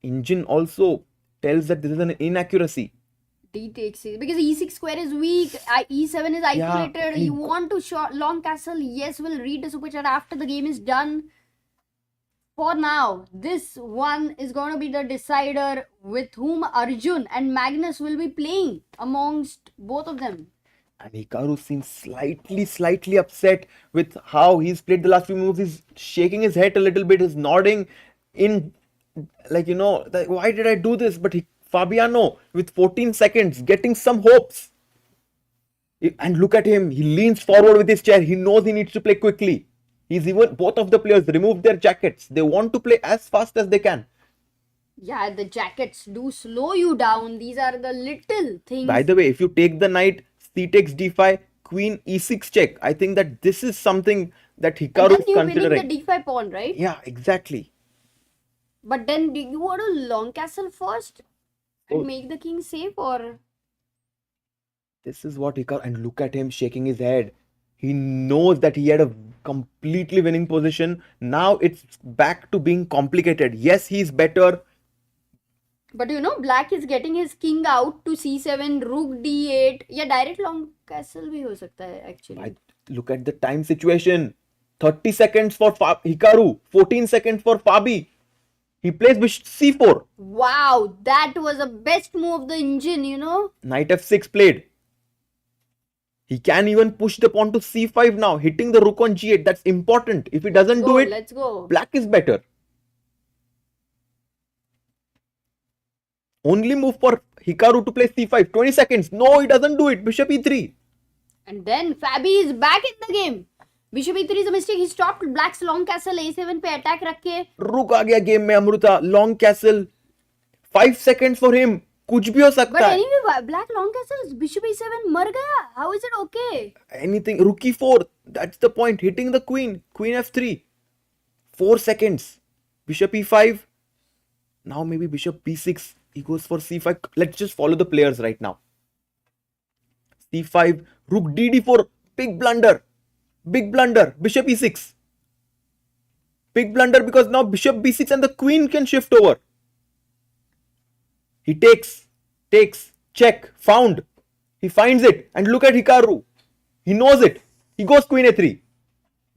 Engine also tells that this is an inaccuracy. D takes 6 because e6 square is weak. E7 is isolated. and You want to long castle. Yes, we'll read the super chat after the game is done. For now, this one is going to be the decider with whom Arjun and Magnus will be playing amongst both of them. And Hikaru seems slightly upset with how he's played the last few moves. He's shaking his head a little bit. He's nodding in, like, why did I do this? But Fabiano, with 14 seconds, getting some hopes. And look at him. He leans forward with his chair. He knows he needs to play quickly. Both of the players removed their jackets. They want to play as fast as they can. Yeah, the jackets do slow you down. These are the little things. By the way, if you take the knight, c takes d5, queen e6 check. I think that this is something that And Hikaru then is you're considering. winning the d5 pawn, right? Yeah, exactly. But then do you want to long castle first and Oh. make the king safe, or This is what Hikaru, and look at him shaking his head. He knows that he had a completely winning position. Now it's back to being complicated. Yes, he's better. but black is getting his king out to c7, rook d8. Yeah, direct long castle bhi ho sakta hai actually. Look at the time situation. 30 seconds for Hikaru, 14 seconds for Fabi. He plays bishop c4. Wow, that was the best move of the engine, Knight f6 played. He can even push the pawn to c5 now, hitting the rook on g8. That's important. If he doesn't do it, Let's go. black is better. Only move for Hikaru to play c5. 20 seconds. No, he doesn't do it. Bishop e3. And then Fabi is back in the game. Bishop e3 is a mistake. He stopped black's long castle a7 पे attack रख के. रुक आ गया game में Amrita. Long castle. 5 seconds for him. कुछ भी हो But सकता है. anyway, black long castle, bishop e7 मर गया. How is it okay? Anything. Rook e4. That's the point. Hitting the queen. Queen f3. 4 seconds. Bishop e5. Now maybe bishop b6. He goes for c5. Let's just follow the players right now. c5. Rook dd4. Big blunder. Big blunder. Bishop e6. Big blunder because now bishop b6 and the queen can shift over. He takes, check, found. He finds it. And look at Hikaru. He knows it. He goes queen a3.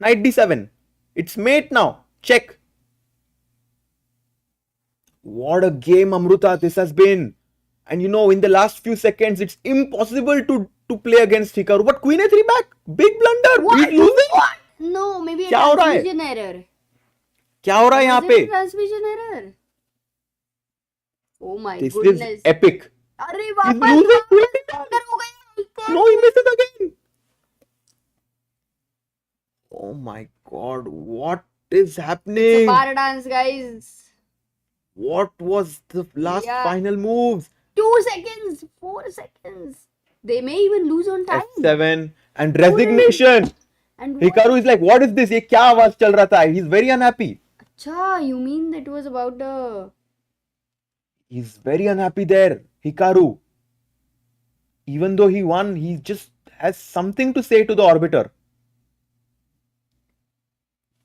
Knight d7. It's mate now. Check. What a game, Amruta, this has been. And in the last few seconds, it's impossible to play against Hikaru. But Queen A3 back, big blunder. What? He's losing. What? No, maybe a क्या हो रहा है? transmission error. क्या हो रहा है यहाँ Was it पे? a transmission error? Oh my This goodness. is epic. अरे He's वापस losing. blunder हो गया. No, he misses again. Oh my God, what is It's a happening? bar dance, guys. What was the last Yeah. final moves? 2 seconds, 4 seconds. They may even lose on time. F7 and resignation. And Hikaru is like, what is this? ये क्या आवाज चल रहा था? He's very unhappy. Acha, you mean that was about the... He's very unhappy there, Hikaru. Even though he won, he just has something to say to the orbiter.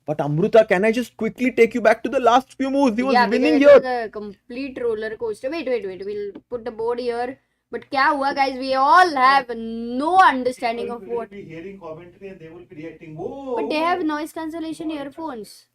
But Amruta, can I just quickly take you back to the last few moves? He was yeah, winning because it here. was a complete roller coaster. Wait. We'll put the board here. But क्या हुआ, guys? We all have no understanding of what. Be hearing commentary and they will be reacting. Whoa, But they have noise cancellation earphones.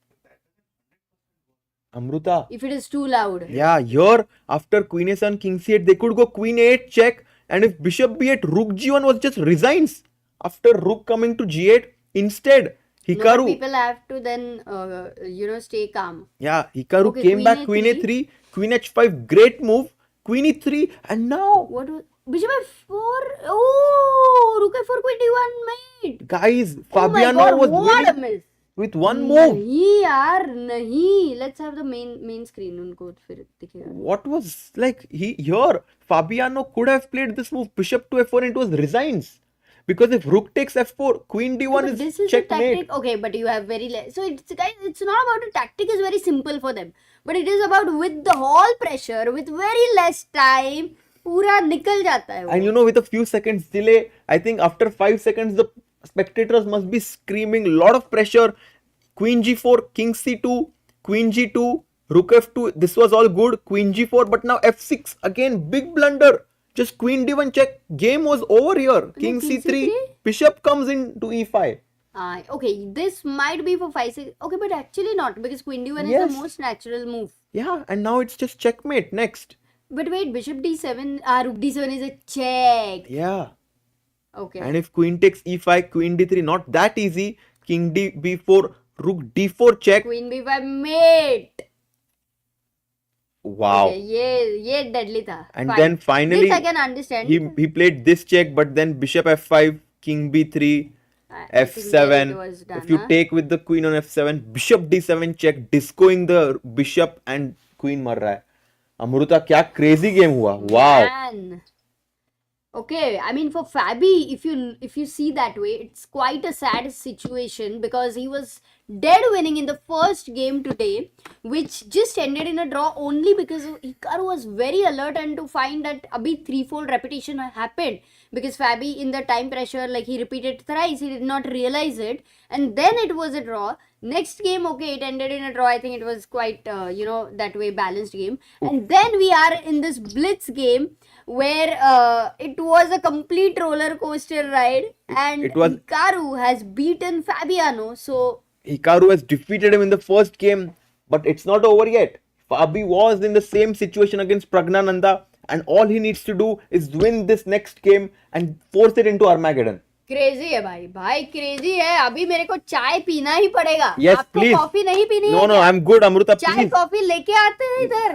Amruta. If it is too loud. Yeah, here after Queen A7, King C8, they could go Queen A8 check, and if Bishop B8, Rook G1 was just resigns after Rook coming to G8. Instead, No, but Hikaru. people have to then, stay calm. Yeah, Hikaru Okay, came Queen back. A3. Queen A3, Queen H5, great move. Queen E3, and now What was Bishop F4? Oh, Rook F4, Queen D1, mate. guys, Oh my Fabiano God, was what a winning miss. with one move. नहीं यार नहीं. Let's have the main screen. उनको फिर दिखेगा. What was like here? Fabiano could have played this move, Bishop to F4, and it was resigns. Because if Rook takes F4, Queen D1 But this is a checkmate. tactic. Okay, but you have very less. So it's guys, it's not about a tactic. Is very simple for them. But it is about with the whole pressure, with very less time, पूरा निकल जाता है वो. And with a few seconds delay, I think after 5 seconds, the spectators must be screaming, lot of pressure. Queen G4, King C2, Queen G2, Rook F2. This was all good. Queen G4, but now F6 again, big blunder. Just Queen D1 check. Game was over here. King C3, Bishop comes into E5. Okay, this might be for 5-6. Okay, but actually not because Queen D1 is Yes. the most natural move. Yeah, and now it's just checkmate next. But wait, Bishop D7, Rook D7 is a check. Yeah. Okay. And if Queen takes E5, Queen D3, not that easy. King D B4, Rook D4 check. Queen B5 mate. Wow. Okay, ये deadly था. And Fine. then finally, this I can understand. he played this check, but then Bishop F5, King B3, I think F7. that it was done, If you huh? take with the Queen on F7, Bishop D7 check, discoing the Bishop and Queen मर रहा है. अमृता क्या crazy game हुआ. Wow. Man. Okay, I mean for Fabi, if you see that way, it's quite a sad situation because he was dead winning in the first game today, which just ended in a draw only because Hikaru was very alert and to find that abhi threefold repetition happened because Fabi in the time pressure, like he repeated thrice, he did not realize it, and then it was a draw. Next game, okay, it ended in a draw. I think it was quite that way balanced game, and then we are in this Blitz game where it was a complete roller coaster ride, and Hikaru has beaten Fabiano. So Hikaru has defeated him in the first game, but it's not over yet. Fabi was in the same situation against Praggnanandhaa, and all he needs to do is win this next game and force it into Armageddon. Crazy है भाई crazy है. अभी मेरे को चाय पीना ही पड़ेगा. Yes, आपको please. कॉफी नहीं पीनी है No, क्या? I'm good, Amruta. चाय Please. कॉफी लेके आते हैं इधर.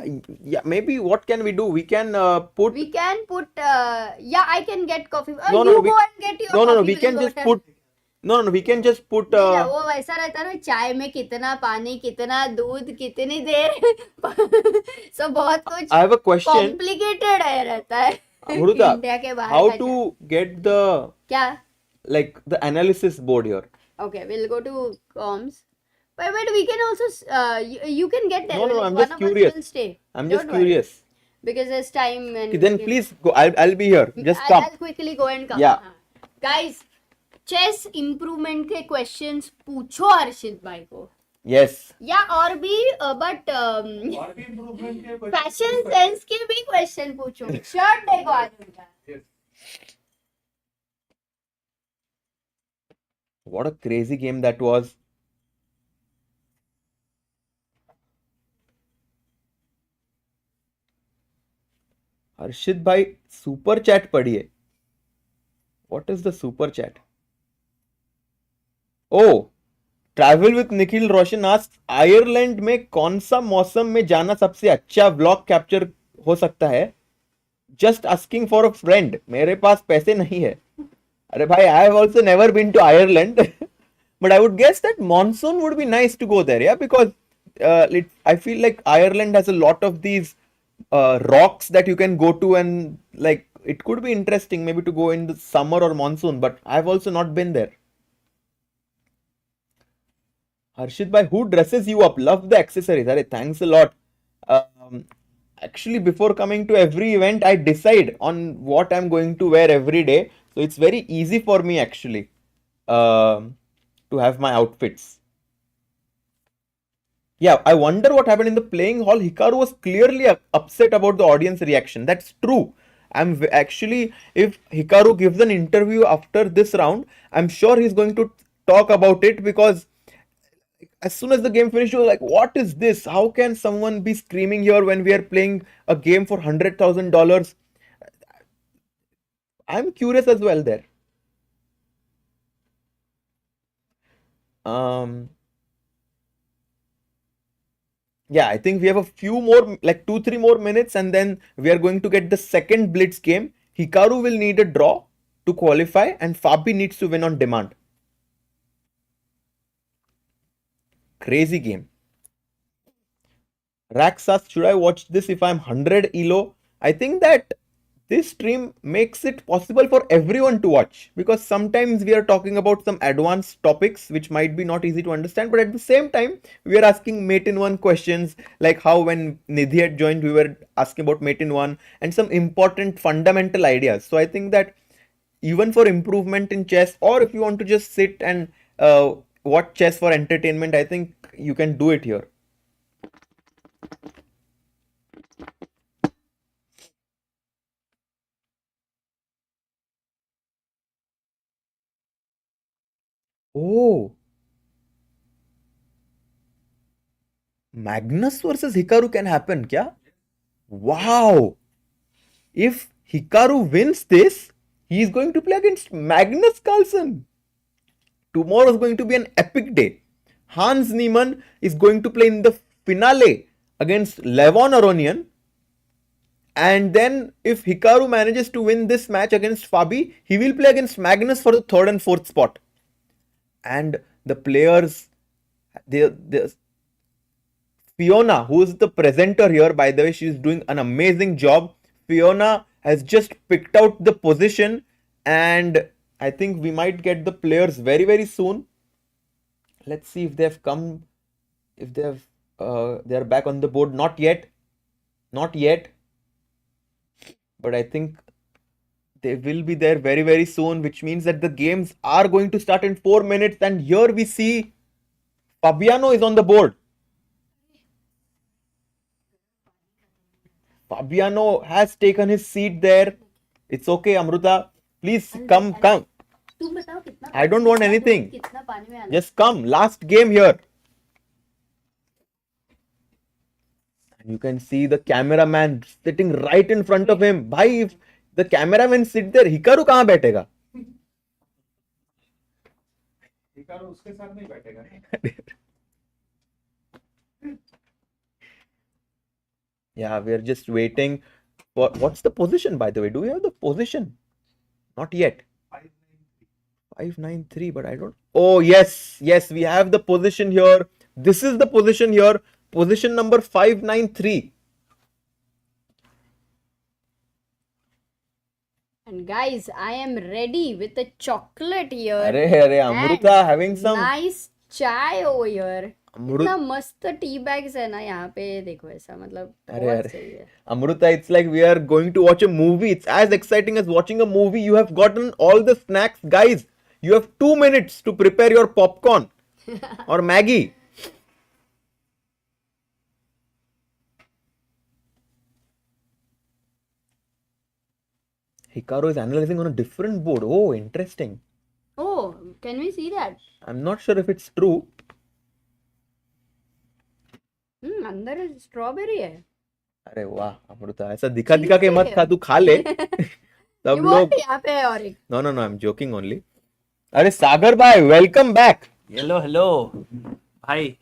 Yeah, maybe what can we do? We can put. We can put. I can get coffee. No, you no, go and get your no, coffee. we can just put. No, we can just put. वो वैसा रहता है ना, चाय में कितना पानी, कितना दूध, कितनी देर. So बहुत कुछ. I have a question. Complicated है रहता है. Amruta, इंडिया के बाहर how का to get the क्या? like the analysis board here? Okay, we'll go to comms. But we can also you can get there. No, Like, I'm one just of us curious. will stay. I'm Don't just worry. curious. Because there's time and Okay, then please go. I'll be here. Just come. I'll quickly go and come. Yeah. Guys, chess improvement के questions पूछो हर्षित भाई को. Yes. या और भी but fashion sense के भी question पूछो. Shirt देखो आज उनका. What a crazy game that was. हर्षित भाई सुपर चैट पढ़िए. What is the super chat? Oh, travel with Nikhil Roshan ask Ireland में कौन सा मौसम में जाना सबसे अच्छा व्लॉग कैप्चर हो सकता है? Just asking for a friend. मेरे पास पैसे नहीं है. अरे भाई, I have also never been to Ireland, but I would guess that monsoon would be nice to go there, yeah, because I feel like Ireland has a lot of these rocks that you can go to, and like it could be interesting maybe to go in the summer or monsoon, but I've also not been there. Harshit bhai, who dresses you up? Love the accessories. Arey, thanks a lot. Actually, before coming to every event, I decide on what I'm going to wear every day. So it's very easy for me actually to have my outfits. Yeah, I wonder what happened in the playing hall. Hikaru was clearly upset about the audience reaction. That's true. Actually, if Hikaru gives an interview after this round, I'm sure he's going to talk about it, because as soon as the game finished, he was like, what is this? How can someone be screaming here when we are playing a game for $100,000? I'm curious as well there. Yeah, I think we have a few more, like 2-3 more minutes, and then we are going to get the second Blitz game. Hikaru will need a draw to qualify, and Fabi needs to win on demand. Crazy game. Rax asks, should I watch this if I'm 100 ELO? I think that this stream makes it possible for everyone to watch, because sometimes we are talking about some advanced topics which might be not easy to understand, but at the same time we are asking mate in one questions, like how when Nidhi had joined we were asking about mate in one and some important fundamental ideas. So I think that even for improvement in chess, or if you want to just sit and watch chess for entertainment, I think you can do it here. Oh, Magnus versus Hikaru can happen, kya? Wow! If Hikaru wins this, he is going to play against Magnus Carlsen. Tomorrow is going to be an epic day. Hans Niemann is going to play in the finale against Levon Aronian. And then if Hikaru manages to win this match against Fabi, he will play against Magnus for the 3rd and 4th spot. And the players, Fiona, who is the presenter here, by the way, she is doing an amazing job. Fiona has just picked out the position, and I think we might get the players very, very soon. Let's see if they have come, if they have, they are back on the board. Not yet, not yet. But I think they will be there very, very soon, which means that the games are going to start in 4 minutes. And here we see Fabiano is on the board. Fabiano has taken his seat there. It's okay, Amruta. Please come. I don't want anything. Just come. Last game here. And you can see the cameraman sitting right in front of him. Bhai, if the cameraman sit there, Hikaru kahan baithega? Hikaru uske saath nahi baithega. Yeah, we are just waiting for, what's the position, by the way? Do we have the position? Not yet. 593, but I don't. Oh, yes, we have the position here. This is the position here. Position number 593. And guys, I am ready with the chocolate here. Arey, Amruta having some nice chai over here. Amrut, इतना मस्त tea bags है ना यहाँ पे, देखो ऐसा मतलब बहुत सही है. Amruta, it's like we are going to watch a movie. It's as exciting as watching a movie. You have gotten all the snacks. Guys, you have 2 minutes to prepare your popcorn or Maggie. Hikaru is analyzing on a different board. Oh, interesting. Oh, can we see that? I'm not sure if it's true. अंदर strawberry है. अरे वाह अमृता, ऐसा दिखा दिखा के मत खा, तू खा ले. सब लोग. यहाँ पे और एक No, I'm joking only. अरे सागर भाई, welcome back. Hello. Hi.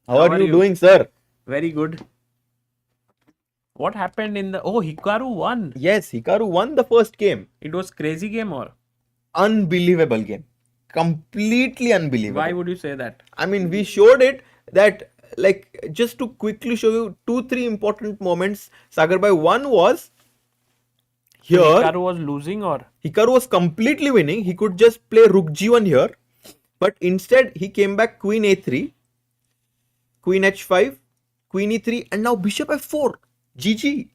How are you doing, sir? Very good. What happened in the... Oh, Hikaru won. Yes, Hikaru won the first game. It was crazy game or? Unbelievable game. Completely unbelievable. Why would you say that? I mean, we showed it that, like, just to quickly show you 2-3 important moments. Sagar bhai, one was here. Hikaru was losing or? Hikaru was completely winning. He could just play Rook G1 here. But instead, he came back Queen A3, Queen H5, Queen E3, and now Bishop F4. GG.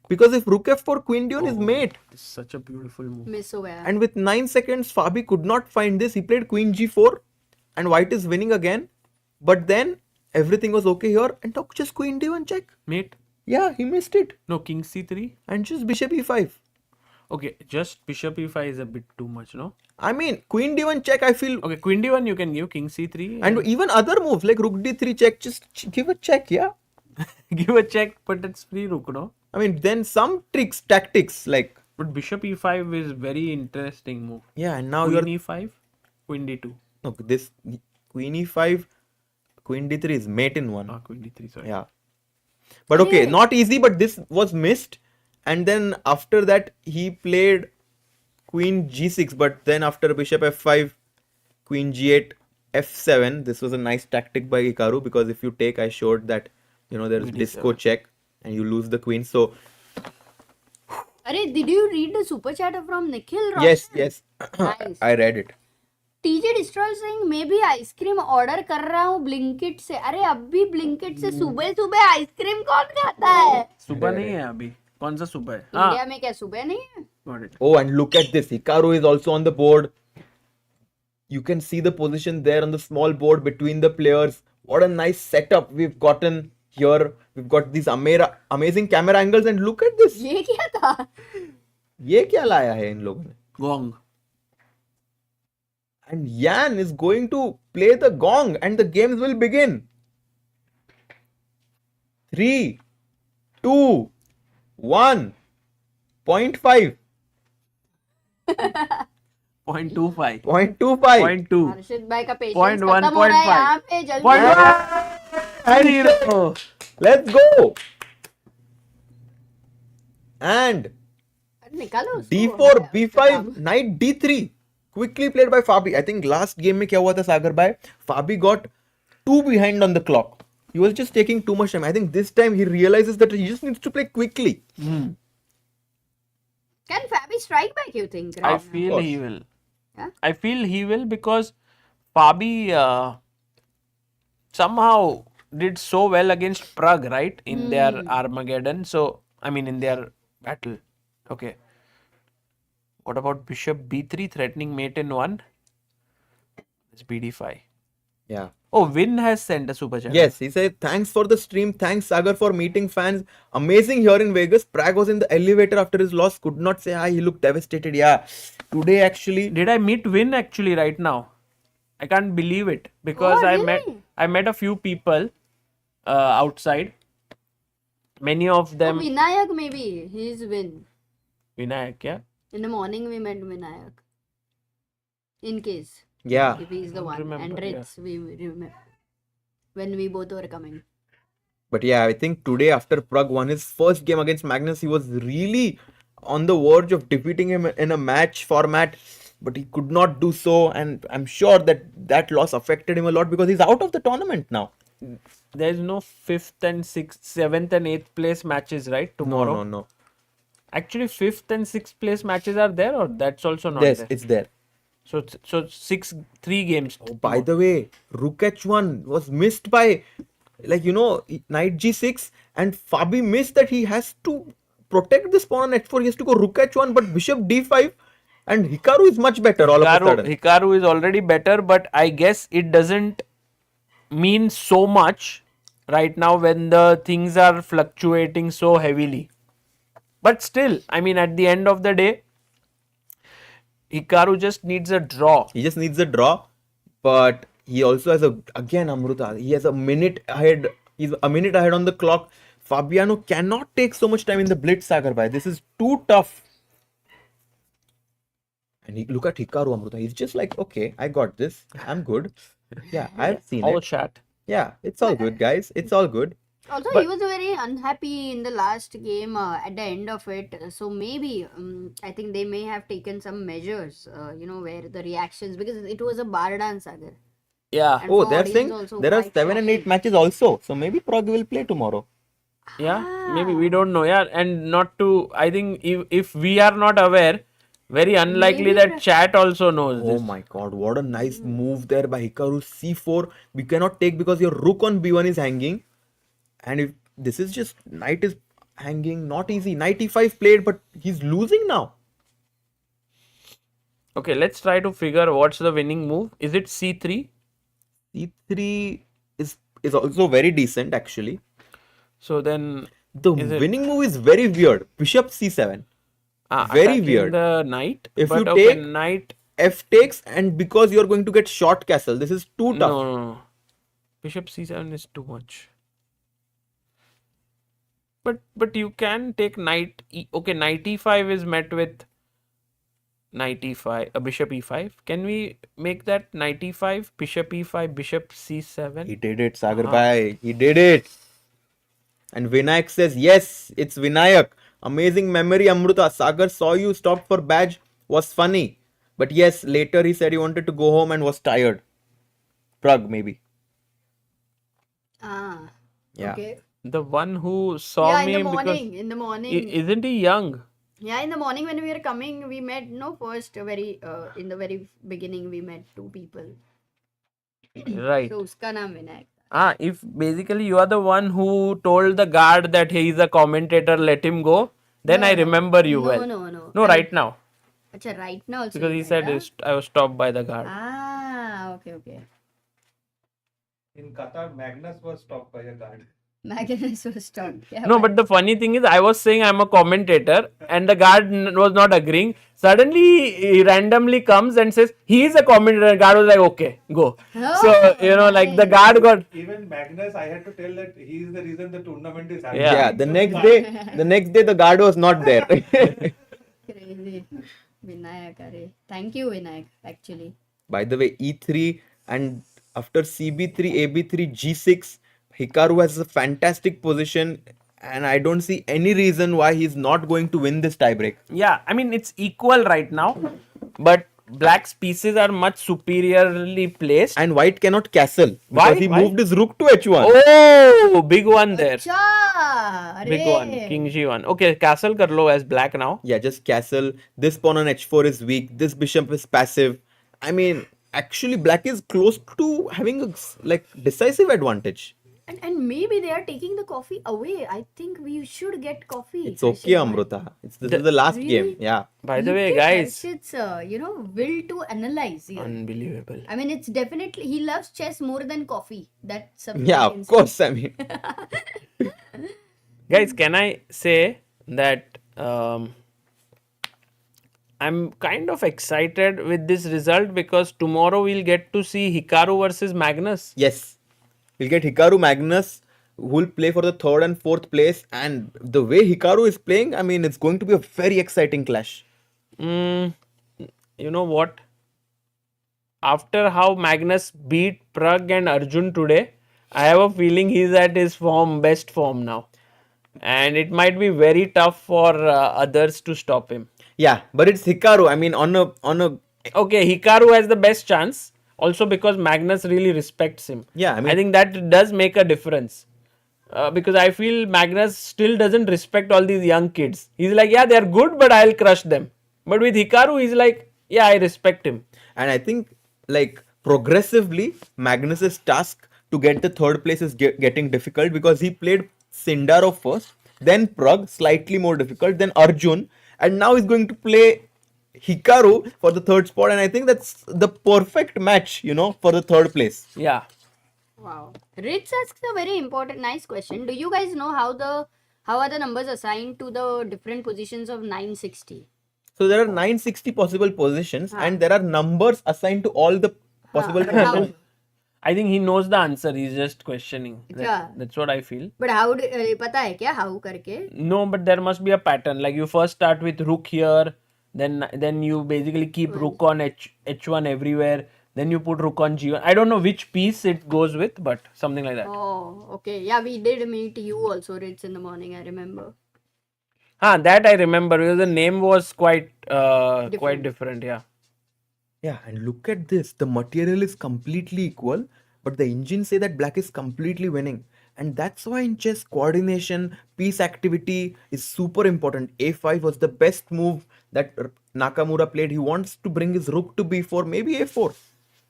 Because if Rook F4, Queen D1 is mate. This is such a beautiful move. Miss हो गया. And with 9 seconds, Fabi could not find this. He played Queen G4 and White is winning again. But then everything was okay here and now just Queen D1 check. Mate? Yeah, he missed it. No, King C3. And just Bishop E5. Okay, just Bishop E5 is a bit too much, no? I mean, Queen D1 check, I feel. Okay, Queen D1 you can give, King C3. And even other moves like Rook D3 check, just give a check, yeah? Give a check, but it's free Rook, no? I mean, then some tricks, tactics like. But Bishop E5 is very interesting move. Yeah, and now Queen you're. E5, Queen D2. No, this Queen E5, Queen D3 is mate in one. Ah, Queen D3, sorry. Yeah. But okay, not easy, but this was missed. And then after that, he played Queen G6. But then after Bishop F5, Queen G8, F7. This was a nice tactic by Hikaru because if you take, I showed that, you know, there's disco check and you lose the queen. So. अरे, did you read the super chat from Nikhil? Yes, yes. Nice. I read it. TJ Destroy saying मैं भी ice cream order कर रहा हूँ Blinkit से. अरे अब भी ब्लिंकिट से सुबह सुबह आइसक्रीम कौन खाता है? सुबह नहीं है अभी. कौन सा सुबह है? इंडिया में क्या सुबह नहीं है? Got it. Oh, and look at this. Hikaru is also on the board. You can see the position there on the small board between the players. What a nice setup we've gotten here. We've got these amazing camera angles and look at this. ये क्या था? ये क्या लाया है इन लोगों ने? Gong. And Yan is going to play the gong and the games will begin. 3, 2, 1, 0.5. 0.25. 0.25. 0.2. हर्षित भाई का पेशेंस 0.1, खत्म हो रहा है यहाँ पे जल्दी. 0.1. Let's go. And निकालो D4, B5, Knight D3. Quickly played by Fabi. I think last game में क्या हुआ था सागर भाई? Fabi got 2 behind on the clock. He was just taking too much time. I think this time he realizes that he just needs to play quickly. Can Fabi strike back, you think? I Right feel he will. Yeah? I feel he will because Fabi somehow did so well against Pragg, right? In their Armageddon. So, I mean, in their battle. Okay. What about Bishop B3 threatening mate in 1? It's BD5. Yeah. Oh, Wynn has sent a super chat. Yes, he said, thanks for the stream. Thanks, Sagar, for meeting fans. Amazing here in Vegas. Pragg was in the elevator after his loss. Could not say hi. He looked devastated. Yeah. Today, actually. Did I meet Wynn actually right now? I can't believe it because I met a few people outside. Many of them. Vinayak maybe. He is Win. Vinayak, yeah? In the morning we met Vinayak. In case. Yeah. If he is the one. remember, And Ritz, we remember. When we both were coming. But yeah, I think today after Pragg won his first game against Magnus, he was really on the verge of defeating him in a match format. But he could not do so. And I'm sure that loss affected him a lot because he's out of the tournament now. There's no 5th and 6th, 7th and 8th place matches, right? Tomorrow. No. Actually, 5th and 6th place matches are there or that's also not there? It's there. So 3 games. Oh, by the way, Rook H1 was missed by, like, you know, Knight G6 and Fabi missed that he has to protect this pawn on H4. He has to go Rook H1 but Bishop D5 and Hikaru is much better all of a sudden. Hikaru is already better, but I guess it doesn't mean so much right now when the things are fluctuating so heavily. But still, I mean, at the end of the day, Hikaru just needs a draw. He just needs a draw, but he also has again Amruta, he has a minute ahead. He's a minute ahead on the clock. Fabiano cannot take so much time in the blitz, Sagar bhai. This is too tough. And look at Hikaru Amruta. He's just like, okay, I got this. I'm good. Yeah, I've seen All it. chat. Yeah, it's all good, guys. It's all good. Also, But- he was very unhappy in the last game at the end of it. So maybe I think they may have taken some measures, where the reactions, because it was a bar dance, Sagar. Yeah. And Oh, for they're audience saying also there are quite 7 and 8 matches also. So maybe Pragg will play tomorrow. Yeah, maybe we don't know. Yeah, and not to. I think if we are not aware, very unlikely that chat also knows Oh this. my god, what a nice move there by Hikaru. C4. We cannot take because your rook on B1 is hanging. And if this is just knight is hanging, not easy. Knight E5 played, but he's losing now. Okay, let's try to figure what's the winning move. Is it C3? C3 is also very decent actually. So then the is it- winning move is very weird. Bishop C7. Very attacking weird. The knight. If but you okay, take knight. F takes, and because you're going to get short castle, this is too tough. No. Bishop C7 is too much. But you can take knight. Okay, knight E5 is met with knight E5. Bishop E5. Can we make that knight E5? Bishop E5. Bishop C7. He did it, Sagar bhai. He did it. And Vinayak says, yes, it's Vinayak. Amazing memory, Amruta. Sagar saw you stopped for badge. Was funny. But yes, later he said he wanted to go home and was tired. Pragg, maybe. Ah. Yeah. Okay. The one who saw Yeah, me in the because morning. In the morning. Isn't he young? Yeah, in the morning when we were coming, we met, first in the very beginning, we met two people. Right. So, uska naam Vinayak. If basically you are the one who told the guard that he is a commentator, let him go, then I remember you well. No. No, right now. Acha, right now also. Because he you said met, I was stopped by the guard. okay. In Qatar, Magnus was stopped by a guard. Magnus was stopped. Yeah, No, but the funny thing is, I was saying I'm a commentator, and the guard was not agreeing. Suddenly, he randomly comes and says he is a commentator. The guard was like, okay, go. So like the guard got. Even Magnus, I had to tell that he is the reason the tournament is happening. Yeah, the next day the guard was not there. Crazy. Vinayak, arey. Thank you, Vinayak, actually. By the way, E3 and after CB3, AB3, G6, Hikaru has a fantastic position, and I don't see any reason why he's not going to win this tiebreak. Yeah, I mean, it's equal right now, but black's pieces are much superiorly placed. And white cannot castle Why? because he Why? moved his rook to H1. Oh, big one there. Acha, Big one. King G1. Okay, castle kar lo as black now. Yeah, just castle. This pawn on H4 is weak. This bishop is passive. I mean, actually, black is close to having a decisive advantage. And maybe they are taking the coffee away. I think we should get coffee. It's okay, Amruta. This is the last Really? game. Yeah. By the way, guys. It's will to analyze here. Unbelievable. I mean, it's definitely, he loves chess more than coffee. That's something. Yeah, I can of say. course. I mean, Guys, can I say that I'm kind of excited with this result because tomorrow we'll get to see Hikaru versus Magnus. yes. We'll get Hikaru Magnus, who will play for the 3rd and 4th place. And the way Hikaru is playing, I mean, it's going to be a very exciting clash. You know what? After how Magnus beat Pragg and Arjun today, I have a feeling he's at his best form now. And it might be very tough for others to stop him. Yeah, but it's Hikaru. I mean, on a Okay, Hikaru has the best chance. Also because Magnus really respects him. Yeah, I mean, I think that does make a difference. Because I feel Magnus still doesn't respect all these young kids. He's like, yeah, they're good, but I'll crush them. But with Hikaru, he's like, yeah, I respect him. And I think, progressively, Magnus's task to get the 3rd place is getting difficult because he played Sindarov first, then Pragg, slightly more difficult, then Arjun, and now he's going to play Hikaru for the 3rd spot, and I think that's the perfect match, for the 3rd place. Yeah. Wow. Ritz asks a very important, nice question. Do you guys know how are the numbers assigned to the different positions of 960? So there are 960 possible positions, and there are numbers assigned to all the possible positions. I think he knows the answer. He's just questioning. Yeah. That's what I feel. But how पता है क्या how करके? No, but there must be a pattern. Like you first start with rook here, then you basically keep rook on h1 everywhere. Then you put rook on g1. I don't know which piece it goes with, but something like that. Oh, okay. Yeah, we did meet you also, Ritz, in the morning. I remember. That I remember because the name was quite different. Yeah. Yeah, and look at this. The material is completely equal, but the engines say that black is completely winning. And that's why in chess, coordination, piece activity is super important. A5 was the best move that Nakamura played. He wants to bring his rook to b4, maybe a4.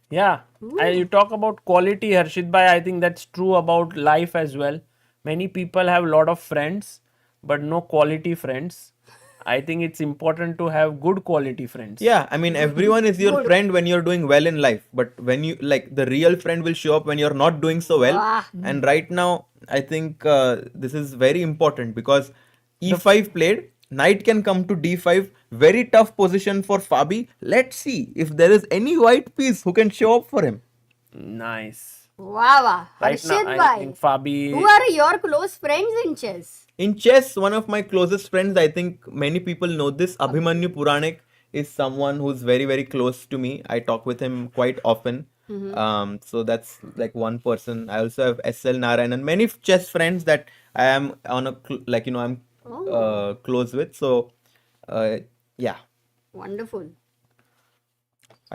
Yeah. You talk about quality, Harshit Bhai. I think that's true about life as well. Many people have a lot of friends, but no quality friends. I think it's important to have good quality friends. Yeah, I mean, everyone is your friend when you're doing well in life. But when you, like, the real friend will show up when you're not doing so well. And right now, I think this is very important because e5 played, knight can come to d5. Very tough position for Fabi. Let's see if there is any white piece who can show up for him. Nice. Wow. Right now, Harshit I bhai, think Fabi... who are your close friends in chess? In chess, one of my closest friends, I think many people know this, Abhimanyu Puranik is someone who's very, very close to me. I talk with him quite often. So that's like one person. I also have SL Narayanan, many chess friends that I am on a close with. So yeah. Wonderful.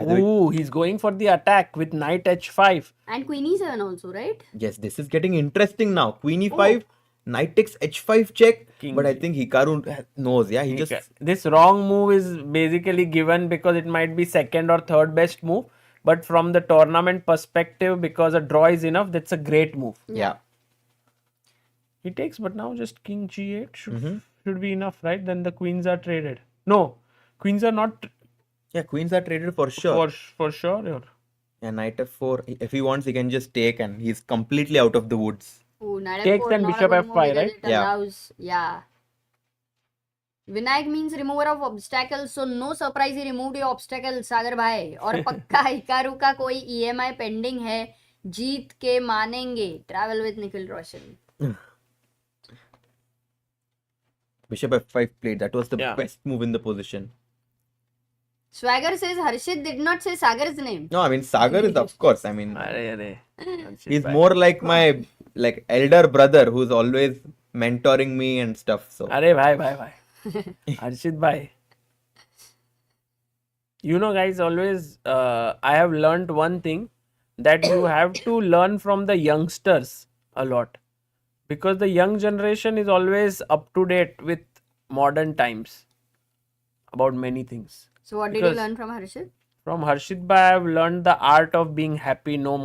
Ooh, he's going for the attack with knight h5. And Queen e7 also, right? Yes, this is getting interesting now. Queen e5, knight takes h5 check. But I think Hikaru knows. Yeah, he just... This wrong move is basically given because it might be second or third best move. But from the tournament perspective, because a draw is enough, that's a great move. Yeah. He takes, but now just king g8 should be enough, right? Then the queens are traded. No, queens are not... Yeah, queens are traded for sure. For sure, yeah. Yeah, knight f4. If he wants, he can just take and he's completely out of the woods. Ooh, knight Takes f4, then not a bishop good f5, move because right? it allows, yeah. Vinayak means remover of obstacles, so no surprise he removed your obstacles, Sagar bhai. और पक्का Hikaru का कोई EMI pending है, जीत के मानेंगे. Travel with Nikhil Roshan. Bishop f5 played. That was the best move in the position. Swagger says Harshit did not say Sagar's name. No, I mean Sagar is of course. I mean, he's more like my elder brother who's always mentoring me and stuff. So. Arey bhai. Harshit bhai. You know, guys, always I have learned one thing, that you have to learn from the youngsters a lot, because the young generation is always up to date with modern times about many things. So what did you learn from Harshit? From Harshit bhai, I have learned the art of being happy no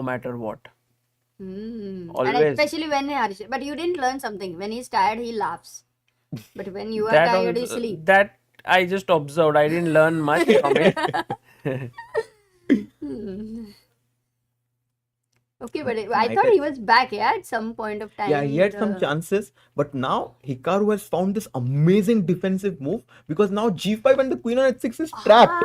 matter what. And Always. especially when Harshit, but you didn't learn something. When he's tired, he laughs. But when you are That tired, you also- sleep. That I just observed. I didn't learn much from it. Okay, but I thought he was back, at some point of time. Yeah, he had some chances, but now Hikaru has found this amazing defensive move because now g5 and the queen on h6 is trapped.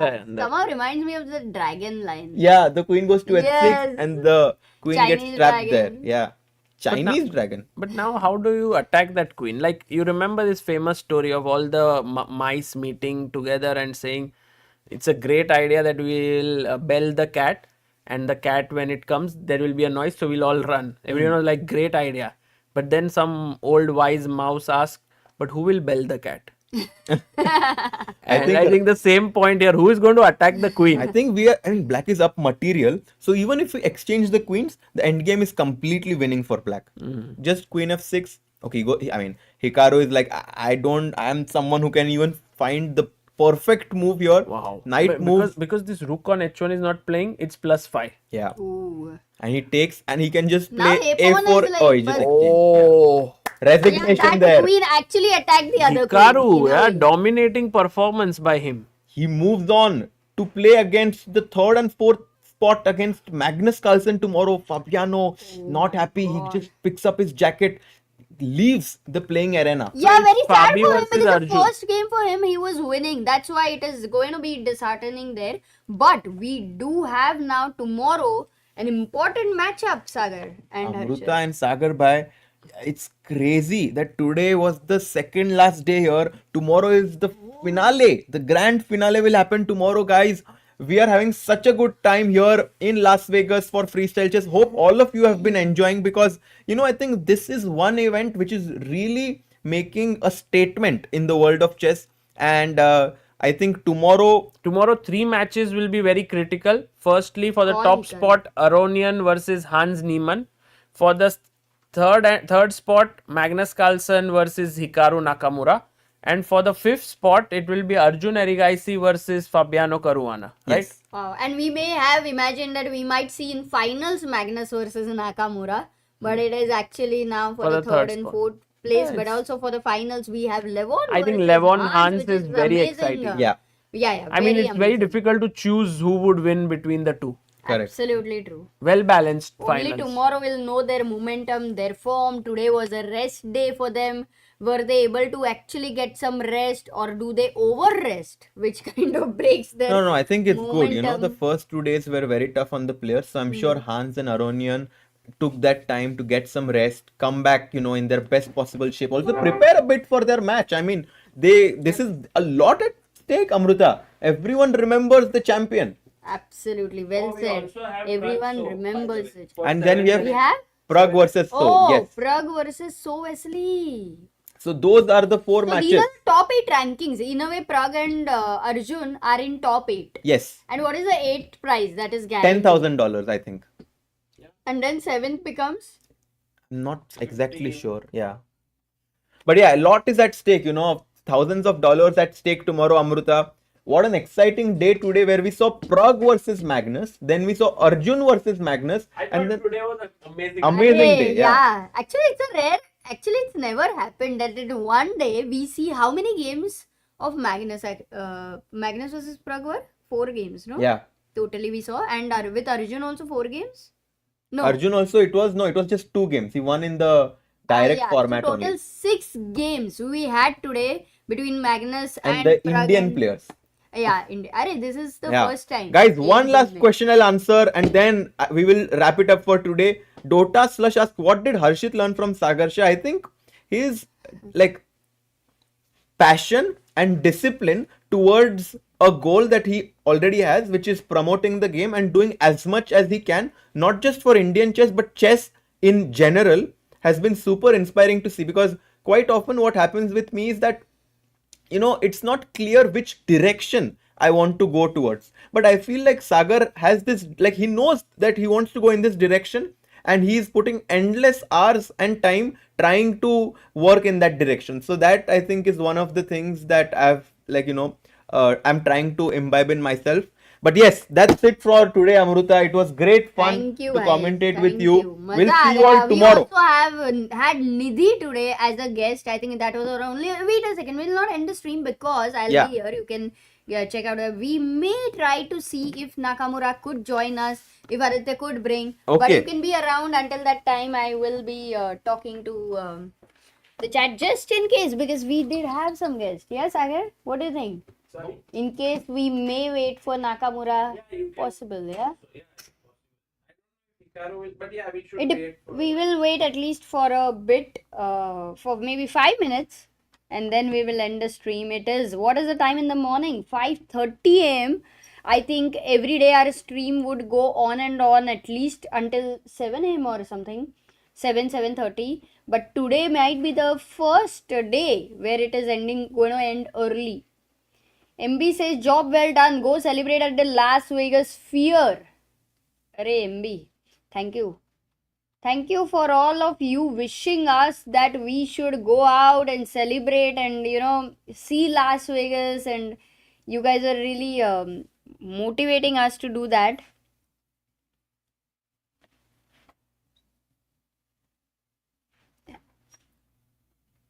Somehow reminds me of the dragon line. Yeah, the queen goes to h6 Yes. and the queen Chinese gets trapped dragon. there. Yeah, Chinese dragon. But now, how do you attack that queen? Like, you remember this famous story of all the mice meeting together and saying, it's a great idea that we'll bell the cat, and the cat, when it comes, there will be a noise, so we'll all run. Everyone was like, great idea. But then some old wise mouse asked, but who will bell the cat? I think the same point here. Who is going to attack the queen? I think black is up material. So even if we exchange the queens, the endgame is completely winning for black. Just queen f6. Okay, Hikaru is like, I am someone who can even find the perfect move here. Wow. Knight move. Because this rook on h1 is not playing, it's +5. Yeah. Ooh. And he takes and he can just Now play a4 a4. is like Oh, he just Oh. resignation that there. queen actually attacked the other Hikaru, queen. yeah, dominating performance by him. He moves on to play against the third and fourth spot against Magnus Carlsen tomorrow. Fabiano, not happy. He just picks up his jacket, leaves the playing arena. Yeah, very sad Fabi for him versus because Arjun. the first game for him, he was winning. That's why it is going to be disheartening there. But we do have now tomorrow an important matchup, Sagar and Amruta Harshit. and Sagar bhai, it's crazy that today was the second last day here. Tomorrow is the finale. The grand finale will happen tomorrow, guys. We are having such a good time here in Las Vegas for Freestyle Chess. Hope all of you have been enjoying because, I think this is one event which is really making a statement in the world of chess. And I think tomorrow 3 matches will be very critical. Firstly, for the top Critical. spot, Aronian versus Hans Niemann. For the third spot, Magnus Carlsen versus Hikaru Nakamura. And for the 5th spot, it will be Arjun Erigaisi versus Fabiano Caruana. Right? Wow. And we may have imagined that we might see in finals Magnus versus Nakamura, but it is actually now for the third and spot. fourth place. Yeah, But also for the finals, we have Levon. I think versus Levon Hans which is very amazing. exciting. Yeah. I mean, it's very amazing. difficult to choose who would win between the two. Absolutely true. Well balanced Only finals. tomorrow we'll know their momentum, their form. Today was a rest day for them. Were they able to actually get some rest or do they over rest? Which kind of breaks their No, I think it's good. The momentum. first 2 days were very tough on the players. So I'm sure Hans and Aronian took that time to get some rest, come back, in their best possible shape. Also prepare a bit for their match. I mean, this is a lot at stake, Amruta. Everyone remembers the champion. Absolutely. Well said. Everyone remembers it. And then we have Pragg versus So. Oh, Yes. Pragg versus So Wesley. So those are the 4 So these matches. are the top 8 rankings. In a way, Pragg and Arjun are in top 8. Yes. And what is the 8th prize that is guaranteed? $10,000, I think. And then 7th becomes? I'm not exactly sure. Yeah. But yeah, a lot is at stake, thousands of dollars at stake tomorrow, Amruta. What an exciting day today where we saw Pragg versus Magnus. Then we saw Arjun versus Magnus. And then today was an amazing amazing day. Yeah. Actually, it's never happened that in one day we see how many games of Magnus. Magnus versus Pragg were 4 games, no? Yeah. Totally we saw. And with Arjun also 4 games? No. Arjun also, it was just 2 games. He won in the direct Yeah, format so total only. 6 games we had today between Magnus And and the Pragg Indian and- players. Yeah, Arey, this is the Yeah. first time. Guys, Eight one last games. question I'll answer and then we will wrap it up for today. Dota Slush asked, what did Harshit learn from Sagar Shah? I think his passion and discipline towards a goal that he already has, which is promoting the game and doing as much as he can, not just for Indian chess, but chess in general, has been super inspiring to see. Because quite often what happens with me is that it's not clear which direction I want to go towards. But I feel like Sagar has this, he knows that he wants to go in this direction and he's putting endless hours and time trying to work in that direction. So that I think is one of the things that I've I'm trying to imbibe in myself. But yes, that's it for today, Amruta. It was great fun Thank you, to guys. commentate with Thank you. Maza We'll aa see you all gaya. tomorrow. We also have had Nidhi today as a guest. I think that was our only. Wait a second, we'll not end the stream because I'll Yeah. be here. You can check out. We may try to see if Nakamura could join us, if Aditya could bring. But Okay. you can be around until that time. I will be talking to the chat just in case because we did have some guests. Yes, Sagar? What do you think? Sorry? In case we may wait for Nakamura, possible, yeah? But yeah, we should We will wait at least for a bit, for maybe 5 minutes, and then we will end the stream. What is the time in the morning? 5:30 a.m. I think every day our stream would go on and on at least until 7 a.m. or something, 7:30. But today might be the first day where it is going to end early. MB says, job well done. Go celebrate at the Las Vegas Sphere. Arey MB, thank you. Thank you for all of you wishing us that we should go out and celebrate and, see Las Vegas. And you guys are really motivating us to do that.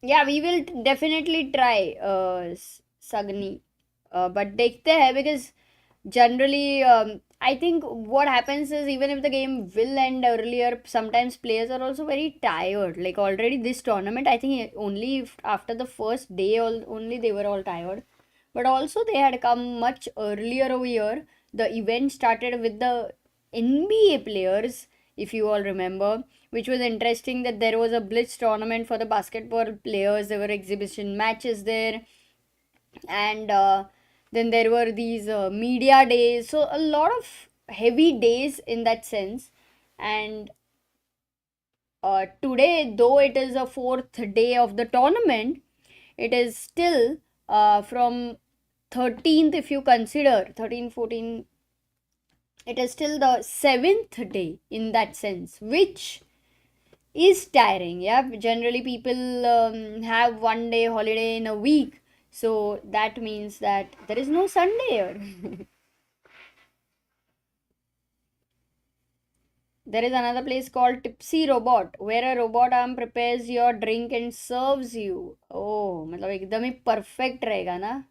Yeah, we will definitely try, Sagni. But dekhte hai because generally I think what happens is even if the game will end earlier, sometimes players are also very tired. Like already this tournament, I think only after the first day only they were all tired. But also they had come much earlier over here. The event started with the NBA players, if you all remember, which was interesting that there was a Blitz tournament for the basketball players. There were exhibition matches there, and then there were these media days. So a lot of heavy days in that sense. And today, though it is a fourth day of the tournament, it is still from 13th, if you consider 13, 14, it is still the 7th day in that sense, which is tiring. Yeah, generally people have one day holiday in a week, so that means that there is no Sunday here. There is another place called Tipsy Robot, where a robot arm prepares your drink and serves you. Oh, मतलब एकदम ही perfect रहेगा ना?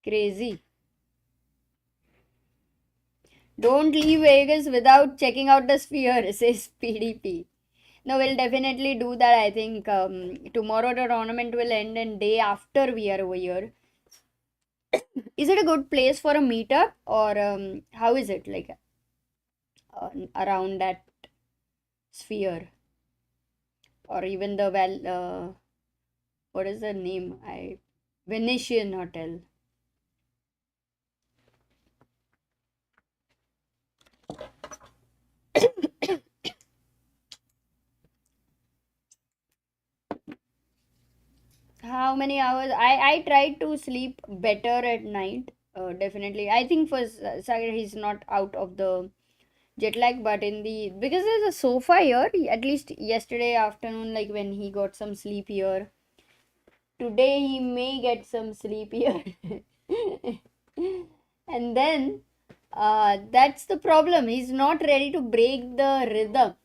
Crazy. Don't leave Vegas without checking out the sphere, says PDP. No, we'll definitely do that. I think tomorrow the tournament will end and day after we are over here. Is it a good place for a meetup, or how is it like around that sphere, or even the what is the name? Venetian Hotel. How many hours? I tried to sleep better at night. Definitely. I think for Sagar, he's not out of the jet lag, but because there's a sofa here, at least yesterday afternoon, like when he got some sleep here, today he may get some sleep here. And then that's the problem. He's not ready to break the rhythm.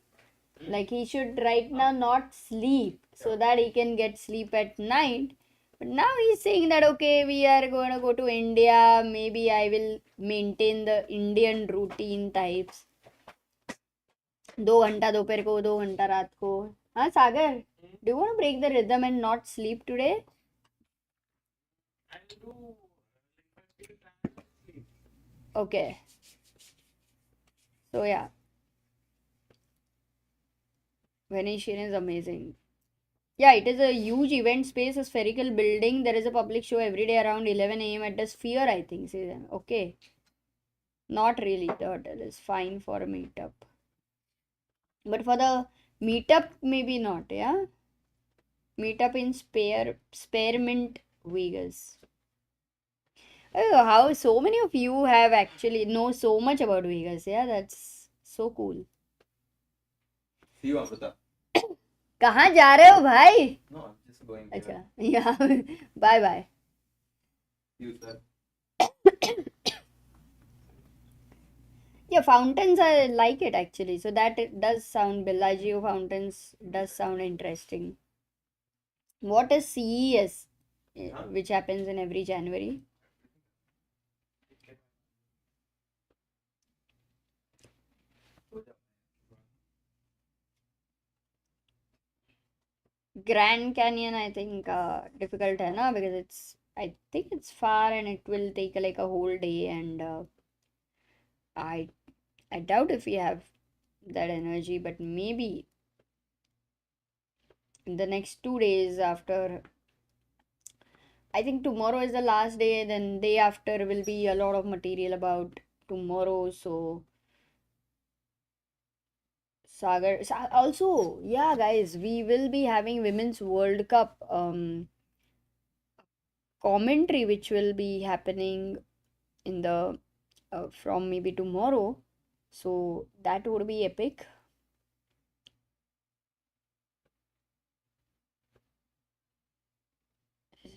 Like he should right now not sleep so that he can get sleep at night. But now he's saying that okay, we are going to go to India. Maybe I will maintain the Indian routine types. 2 घंटा दोपहर को, 2 घंटा रात को. हाँ सागर, do you want to break the rhythm and not sleep today? Okay. So yeah. Venetian is amazing. Yeah, it is a huge event space, a spherical building. There is a public show every day around 11 a.m. at the Sphere, I think. Okay. Not really. The hotel is fine for a meetup. But for the meetup, maybe not, yeah? Meetup in Spearmint Vegas. Oh, how so many of you have actually know so much about Vegas, yeah? That's so cool. See you, Amrita. कहाँ जा रहे हो भाई? No, I'm just going. अच्छा, yeah. Bye bye. You, sir. Yeah, fountains, I like it actually. So that it does sound, Bellagio fountains does sound interesting. What is CES, which happens in every January? Grand Canyon, I think difficult hai na, because I think it's far and it will take like a whole day, and I doubt if we have that energy, but maybe in the next 2 days after. I think tomorrow is the last day, then day after will be a lot of material about tomorrow. So Sagar, also, yeah, guys, we will be having Women's World Cup commentary, which will be happening in the from maybe tomorrow. So that would be epic.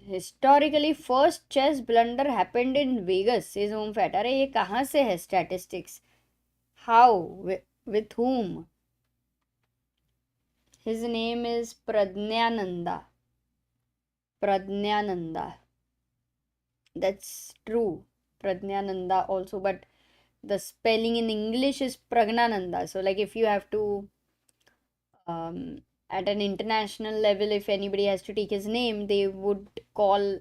Historically, first chess blunder happened in Vegas, says Home Fat. अरे ये कहाँ से है statistics? How? With whom? His name is Praggnanandhaa. Praggnanandhaa. That's true. Praggnanandhaa also, but the spelling in English is Praggnanandhaa. So like if you have to, at an international level, if anybody has to take his name, they would call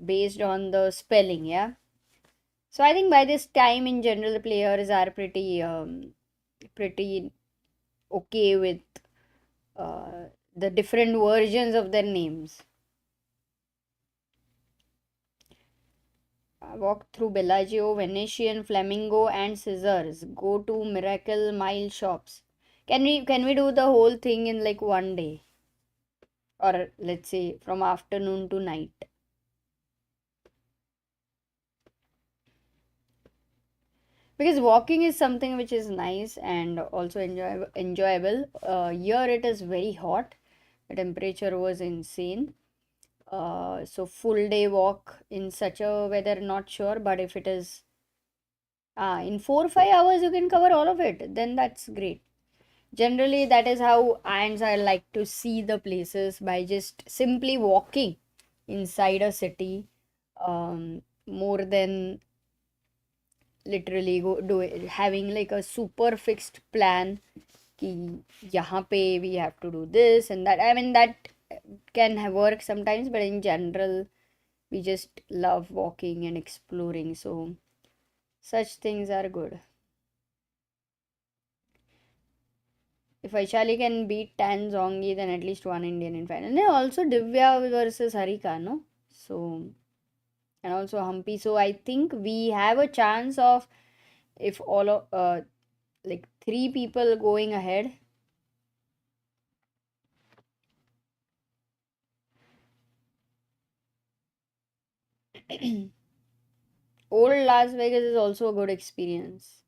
based on the spelling, yeah? So I think by this time in general the players are pretty okay with the different versions of their names. I walked through Bellagio, Venetian, Flamingo and Scissors. Go to Miracle Mile shops. Can we do the whole thing in like one day? Or let's say from afternoon to night. Because walking is something which is nice and also enjoyable. Here it is very hot. The temperature was insane. So full day walk in such a weather, not sure, but if it is in 4 or 5 hours you can cover all of it, then that's great. Generally that is how I like to see the places, by just simply walking inside a city, more than literally having like a super fixed plan ki yahan pe we have to do this and that. I mean, that can work sometimes, but in general we just love walking and exploring, so such things are good. If Vaishali can beat Tan Zongi, then at least one Indian in final. And also Divya versus Harika, no? So, and also Humpy. So I think we have a chance of, if all of like 3 people going ahead. Old Las Vegas is also a good experience.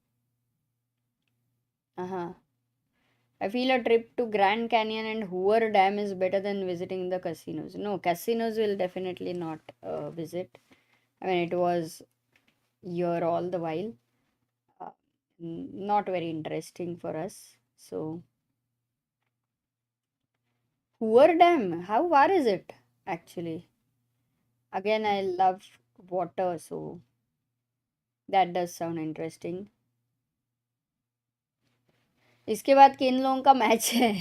I feel a trip to Grand Canyon and Hoover Dam is better than visiting the casinos. No, casinos will definitely not visit. I mean, it was here all the while. Not very interesting for us. So, Hoover Dam, how far is it actually? Again, I love water, so that does sound interesting. इसके बाद किन लोगों का match है?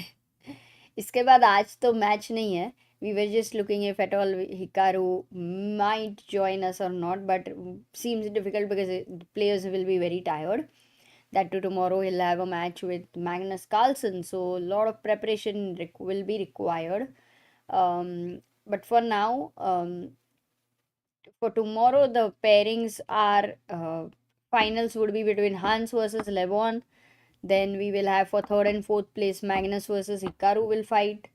इसके बाद आज तो मैच नहीं है. We were just looking if at all Hikaru might join us or not, but seems difficult because the players will be very tired. That too, tomorrow he'll have a match with Magnus Carlsen, so a lot of preparation will be required. But for now, for tomorrow the pairings are finals would be between Hans versus Levon. Then we will have for 3rd and 4th place Magnus versus Hikaru will fight.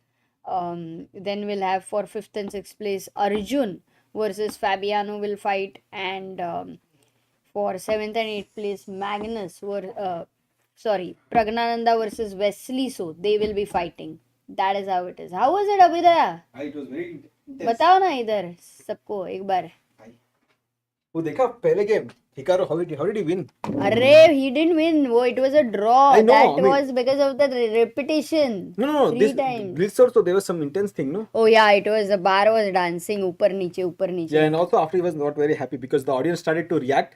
Then we'll have for 5th and 6th place Arjun versus Fabiano will fight, and for 7th and 8th place Magnus Praggnanandhaa versus Wesley So they will be fighting. That is how it is. How was it, Abhidaya? It was very intense. बताओ ना इधर सबको एक बार. वो देखा पहले game Hikaru, how did he win? अरे he didn't win. वो it was a draw. I know, That I mean- was because of the repetition. No. 3 This times. Blitz also there was some intense thing, no? Oh yeah, it was the bar was dancing ऊपर नीचे. Yeah, and also after he was not very happy because the audience started to react.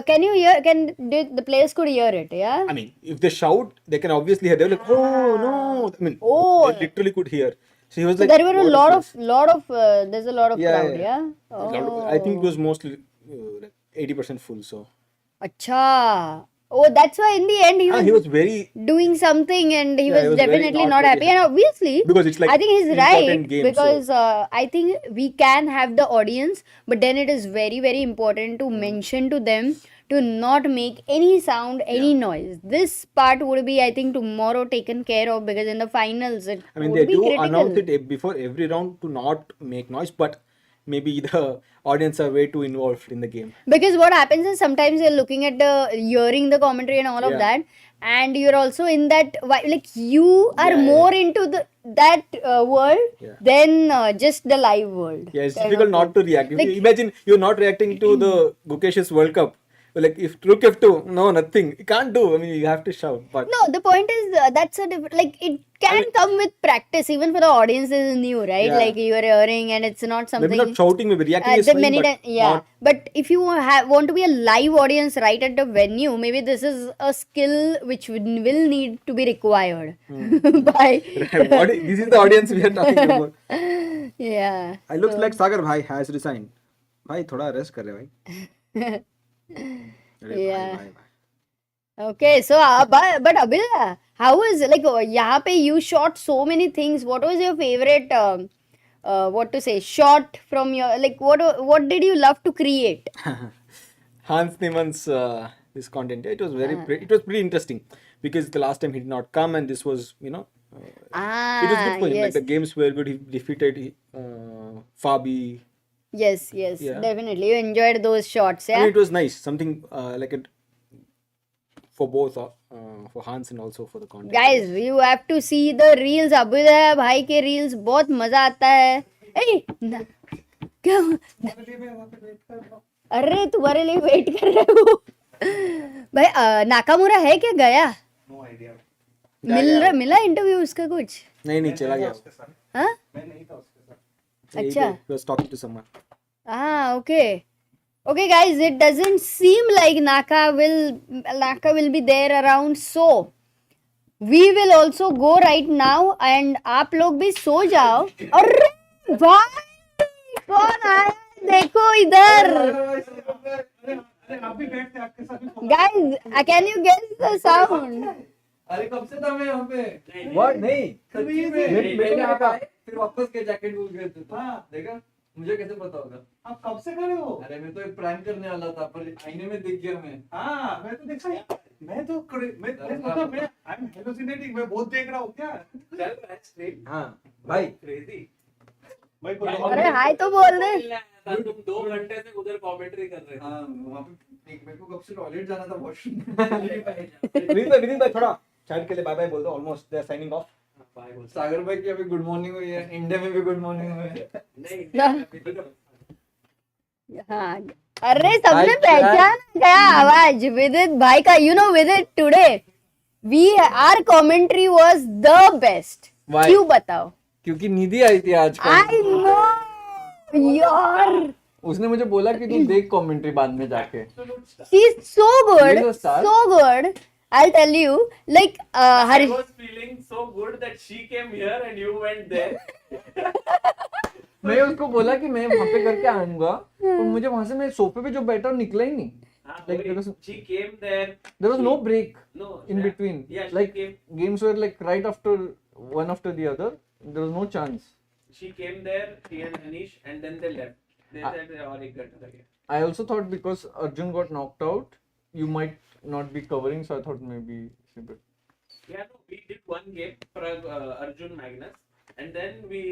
Can you hear? The players could hear it? Yeah. I mean, if they shout, they can obviously hear. They were like, oh no! I mean, they literally could hear. So he was like, there were a "What lot is of there's a lot of Yeah, crowd. yeah. Yeah. this?" I think it was mostly like 80% full. So Acha. Oh, that's why in the end he was very doing something and he Yeah, was he was very definitely not not happy. very And obviously, Because it's like I think he's important right game, because I think we can have the audience, but then it is very, very important to mention to them to not make any sound, any noise. This part would be, I think, tomorrow taken care of because in the finals it I mean, would they be do critical. announce it before every round to not make noise, but maybe the audience are way too involved in the game. Because what happens is sometimes you're looking at hearing the commentary and all of Yeah. that, and you're also in that like you are more into that world than just the live world. Yeah, it's kind difficult of not thing. to react. If Like- you imagine you're not reacting to the Gukesh's World Cup. Like if Rook F2, no, nothing. You can't do. I mean, you have to shout. But No, the point is that's a like it can come with practice. Even for the audience is new, right? Yeah. Like you are hearing and it's not something. maybe not shouting, maybe reacting is the fine, many but yeah, not- but if you want to be a live audience right at the venue, maybe this is a skill which will need to be required by. This is the audience we are talking about. Yeah. I looks like Sagar Bhai has resigned. भाई थोड़ा rest कर रहे भाई. Yeah. Okay, so but Abhil, how was like यहाँ पे you shot so many things. What was your favorite what to say shot from your like what did you love to create? Hans Niemann's this content. It was it was pretty interesting because the last time he did not come, and this was it was good for him. Like Yes. the games were good. He defeated Fabi. Yes, Yeah. definitely. You enjoyed those shots, I yeah? mean, it was nice. Something like it for both for Hans and also for the content. Guys, you have to see the reels. Abul भाई के reels बहुत मजा आता है. Hey, क्या? अरे तुम्हारे लिए वेट कर रहे हो. भाई नाकामुरा है क्या गया? मिला इंटरव्यू उसका कुछ? नहीं चला गया. हाँ? अच्छा. He was talking to someone. Okay. Okay, guys, it doesn't seem like Naka will be there around, so we will also go right now and आप लोग भी सो जाओ. अरे भाई कौन आया देखो इधर. Guys, can you guess the sound? अरे कब से था मैं यहाँ पे? What? नहीं. सच्ची में मैंने आया फिर वापस के जैकेट भूल गए थे. हाँ देखा मुझे कैसे पता होगा? आप कब से करे हो? अरे मैं तो एक प्रैंक करने वाला था पर आईने में दिख गया मैं. हाँ मैं तो देखा मैं मतलब मैं आई एम हेलुसिनेटिंग. मैं बहुत देख रहा हूँ क्या? चल मैच स्ट्रीट. हाँ भाई क्रेजी. अरे हाय तो बोल दे. तुम 2 घंटे से उधर कमेंट्री कर रहे थे. हाँ वहाँ पे मेरे को कब से टॉयलेट जाना था वॉशरूम. विदित भाई थोड़ा चैट के लिए बाय बाय बोल दो. Almost they are signing off. Sagar भाई की अभी गुड मॉर्निंग हुई है. इंडिया में भी गुड मॉर्निंग हुई है. हाँ. अरे सबने पहचान गया आवाज विदित भाई का. You know विदित today our commentary was the best. Why? क्यों बताओ? क्योंकि निधि आई थी आज. I know यार. उसने मुझे बोला कि तू देख कमेंट्री बाद में जाके. She's so good, She's a star. so good. I'll tell you, like I was feeling so good that she came here and you went there. मैं उसको बोला कि मैं वहाँ पे करके आऊंगा और मुझे वहाँ से मैं सोफे पे जो बैठा निकला ही नहीं. Like She came there. there was no break in yeah. between. Yeah, she Like came. games were like right after one after the other. There was no chance. She came there, she and Anish, and then they left. They said, "और एक घंटा लगे." I also thought because Arjun got knocked out, you might not be covering, so I thought maybe. Yeah, no, we did one game, Pragg, Arjun Magnus, and then we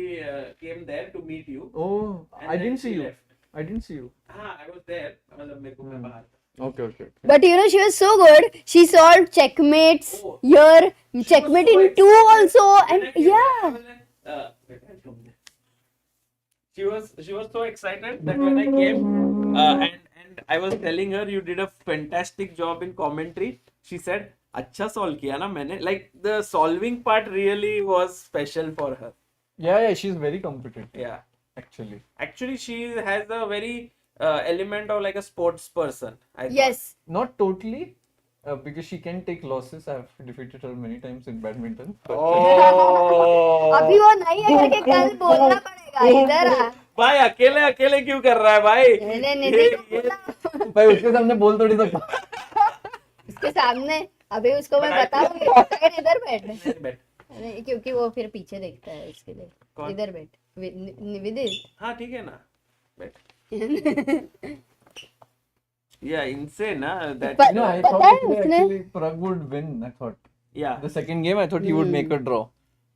came there to meet you. Oh, and I then didn't see she you. left. I didn't see you. हाँ, I was there. मतलब मेरे को मैं बाहर था. Okay. But you know she was so good. She solved checkmates here, checkmate in 2 also, and yeah. She was so excited that when I came and I was telling her you did a fantastic job in commentary. She said अच्छा solve किया ना मैंने. Like the solving part really was special for her. Yeah, she's very competent. Yeah. Actually, she has a very element of like a sports person. I Yes. Not totally, because she can take losses. I've defeated her many times in badminton. अभी वो नहीं है करके कल बोलना पड़ेगा. इधर आ. भाई अकेले क्यों कर रहा है भाई? भाई उसके सामने बोल थोड़ी सकता. उसके सामने अभी उसको मैं बताऊंगी. इधर बैठ. नहीं, क्योंकि वो फिर पीछे देखता है इसके लिए. इधर बैठ. विदित. हाँ ठीक है ना. बैठ. Yeah, insane, na? That I thought actually Pragg would win. I thought. Yeah. The second game, I thought he would make a draw.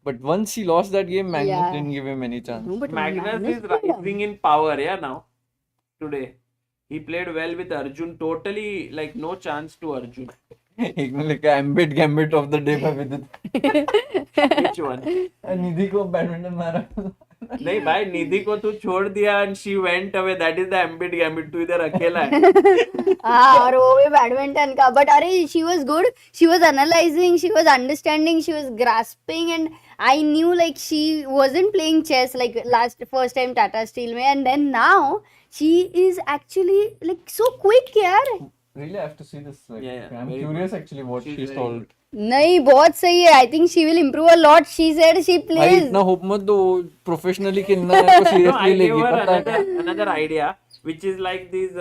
But once he lost that game, Magnus didn't give him any chance. No, but Magnus is rising in power, yeah, now. Today. He played well with Arjun. Totally, like, no chance to Arjun. like a gambit of the day by Vidit. Which one? Nidhi को badminton मारा. नहीं भाई निधि को तू छोड़ दिया and she went away. That is the ambit gambit. तू इधर अकेला है. हाँ और वो भी बैडमिंटन का. But अरे she was good. She was analyzing. She was understanding. She was grasping, and I knew like she wasn't playing chess like first time Tata Steel में, and then now she is actually like so quick यार. Really, I have to see this. Like, Yeah, I'm very curious good. actually what She's she very solved. नहीं बहुत सही है. I think she will improve a lot. She said she भाई plays. इतना hope मत दो. Professionally खेलना है तो No, I seriously gave लेगी. her पता है. another idea, which is like these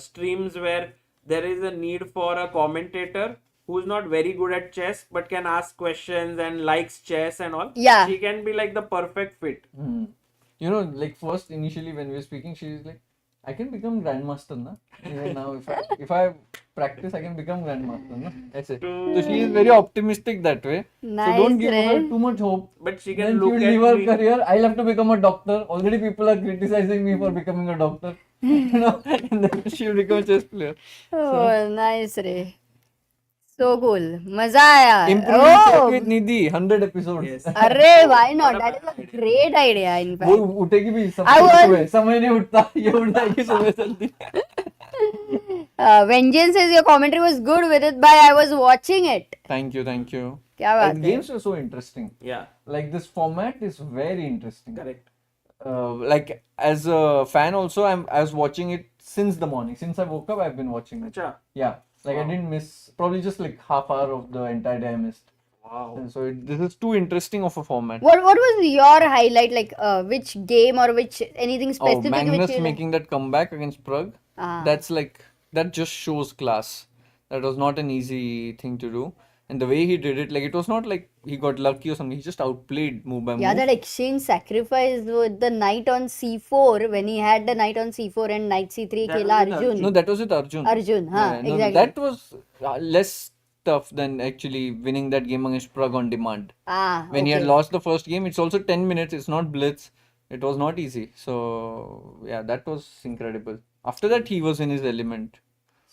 streams where there is a need for a commentator who's not very good at chess but can ask questions and likes chess and all. Yeah. She can be like the perfect fit. You know, like first initially when we were speaking, she is like, I can become grandmaster, na? Even now, if I practice, I can become grandmaster, na? That's it. So she is very optimistic that way. Nice, so don't give her right? too much hope. But she can Then look she will at leave her me. career. I'll have to become a doctor. Already people are criticizing me for becoming a doctor. You know, and then she'll become a chess player. Oh, nice रे. So cool. मजा आया. Improving chess Oh, with Nidhi, 100 episodes. अरे why not? That is a great idea. In वो fact, उठेगी भी I was- सुबह समय नहीं उठता ये उठ जाएगी सुबह जल्दी Vengeance says your commentary was good with it. By I was watching it. Thank you क्या बात the है? games were so interesting Yeah. like this format is very interesting Correct. like as a fan also I was watching it since the morning since I woke up I've been watching it Acha. yeah like I Wow. didn't miss probably just like half hour of the entire day I missed Wow. and so this is too interesting of a format What was your highlight? Like which game or which anything specific? Magnus which you making that comeback against Pragg Ah. that's like that just shows class that was not an easy thing to do and the way he did it like it was not like he got lucky or something he just outplayed move by Yeah, move that exchange sacrifice with the knight on c4 when he had the knight on c4 and knight c3 That खेला was with Arjun. No, that was with Arjun. Arjun, हाँ, no, exactly. that was less tough than actually winning that game against Pragg on demand. Ah, When he had okay. lost the first game, it's also 10 minutes, it's not blitz. It was not easy. So, yeah, that was incredible. After that, he was in his element.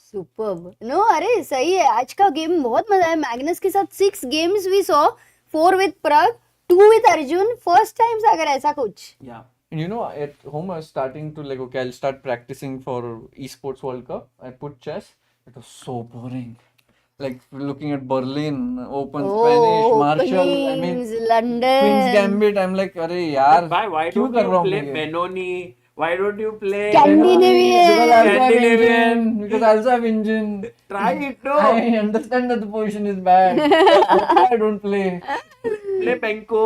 Superb. No, अरे सही है आज का game बहुत मजा है Magnus के साथ 6 games we saw 4 with Pragg 2 with Arjun first time अगर ऐसा कुछ Yeah. And you know, at home I was starting to like, okay, I'll start practicing for Esports World Cup. I put chess. It was so boring. Like looking at Berlin, Open Spanish, Marshall, I mean, openings, London. Queen's Gambit. I'm like, अरे यार, Why क्यों don't कर you रहा हूँ play मैं ये? Benoni? Why don't you play Because I also have Scandinavian? engine. Because I also have engine. Try it too. I understand that the position is bad. That's why I don't play. Play Penko.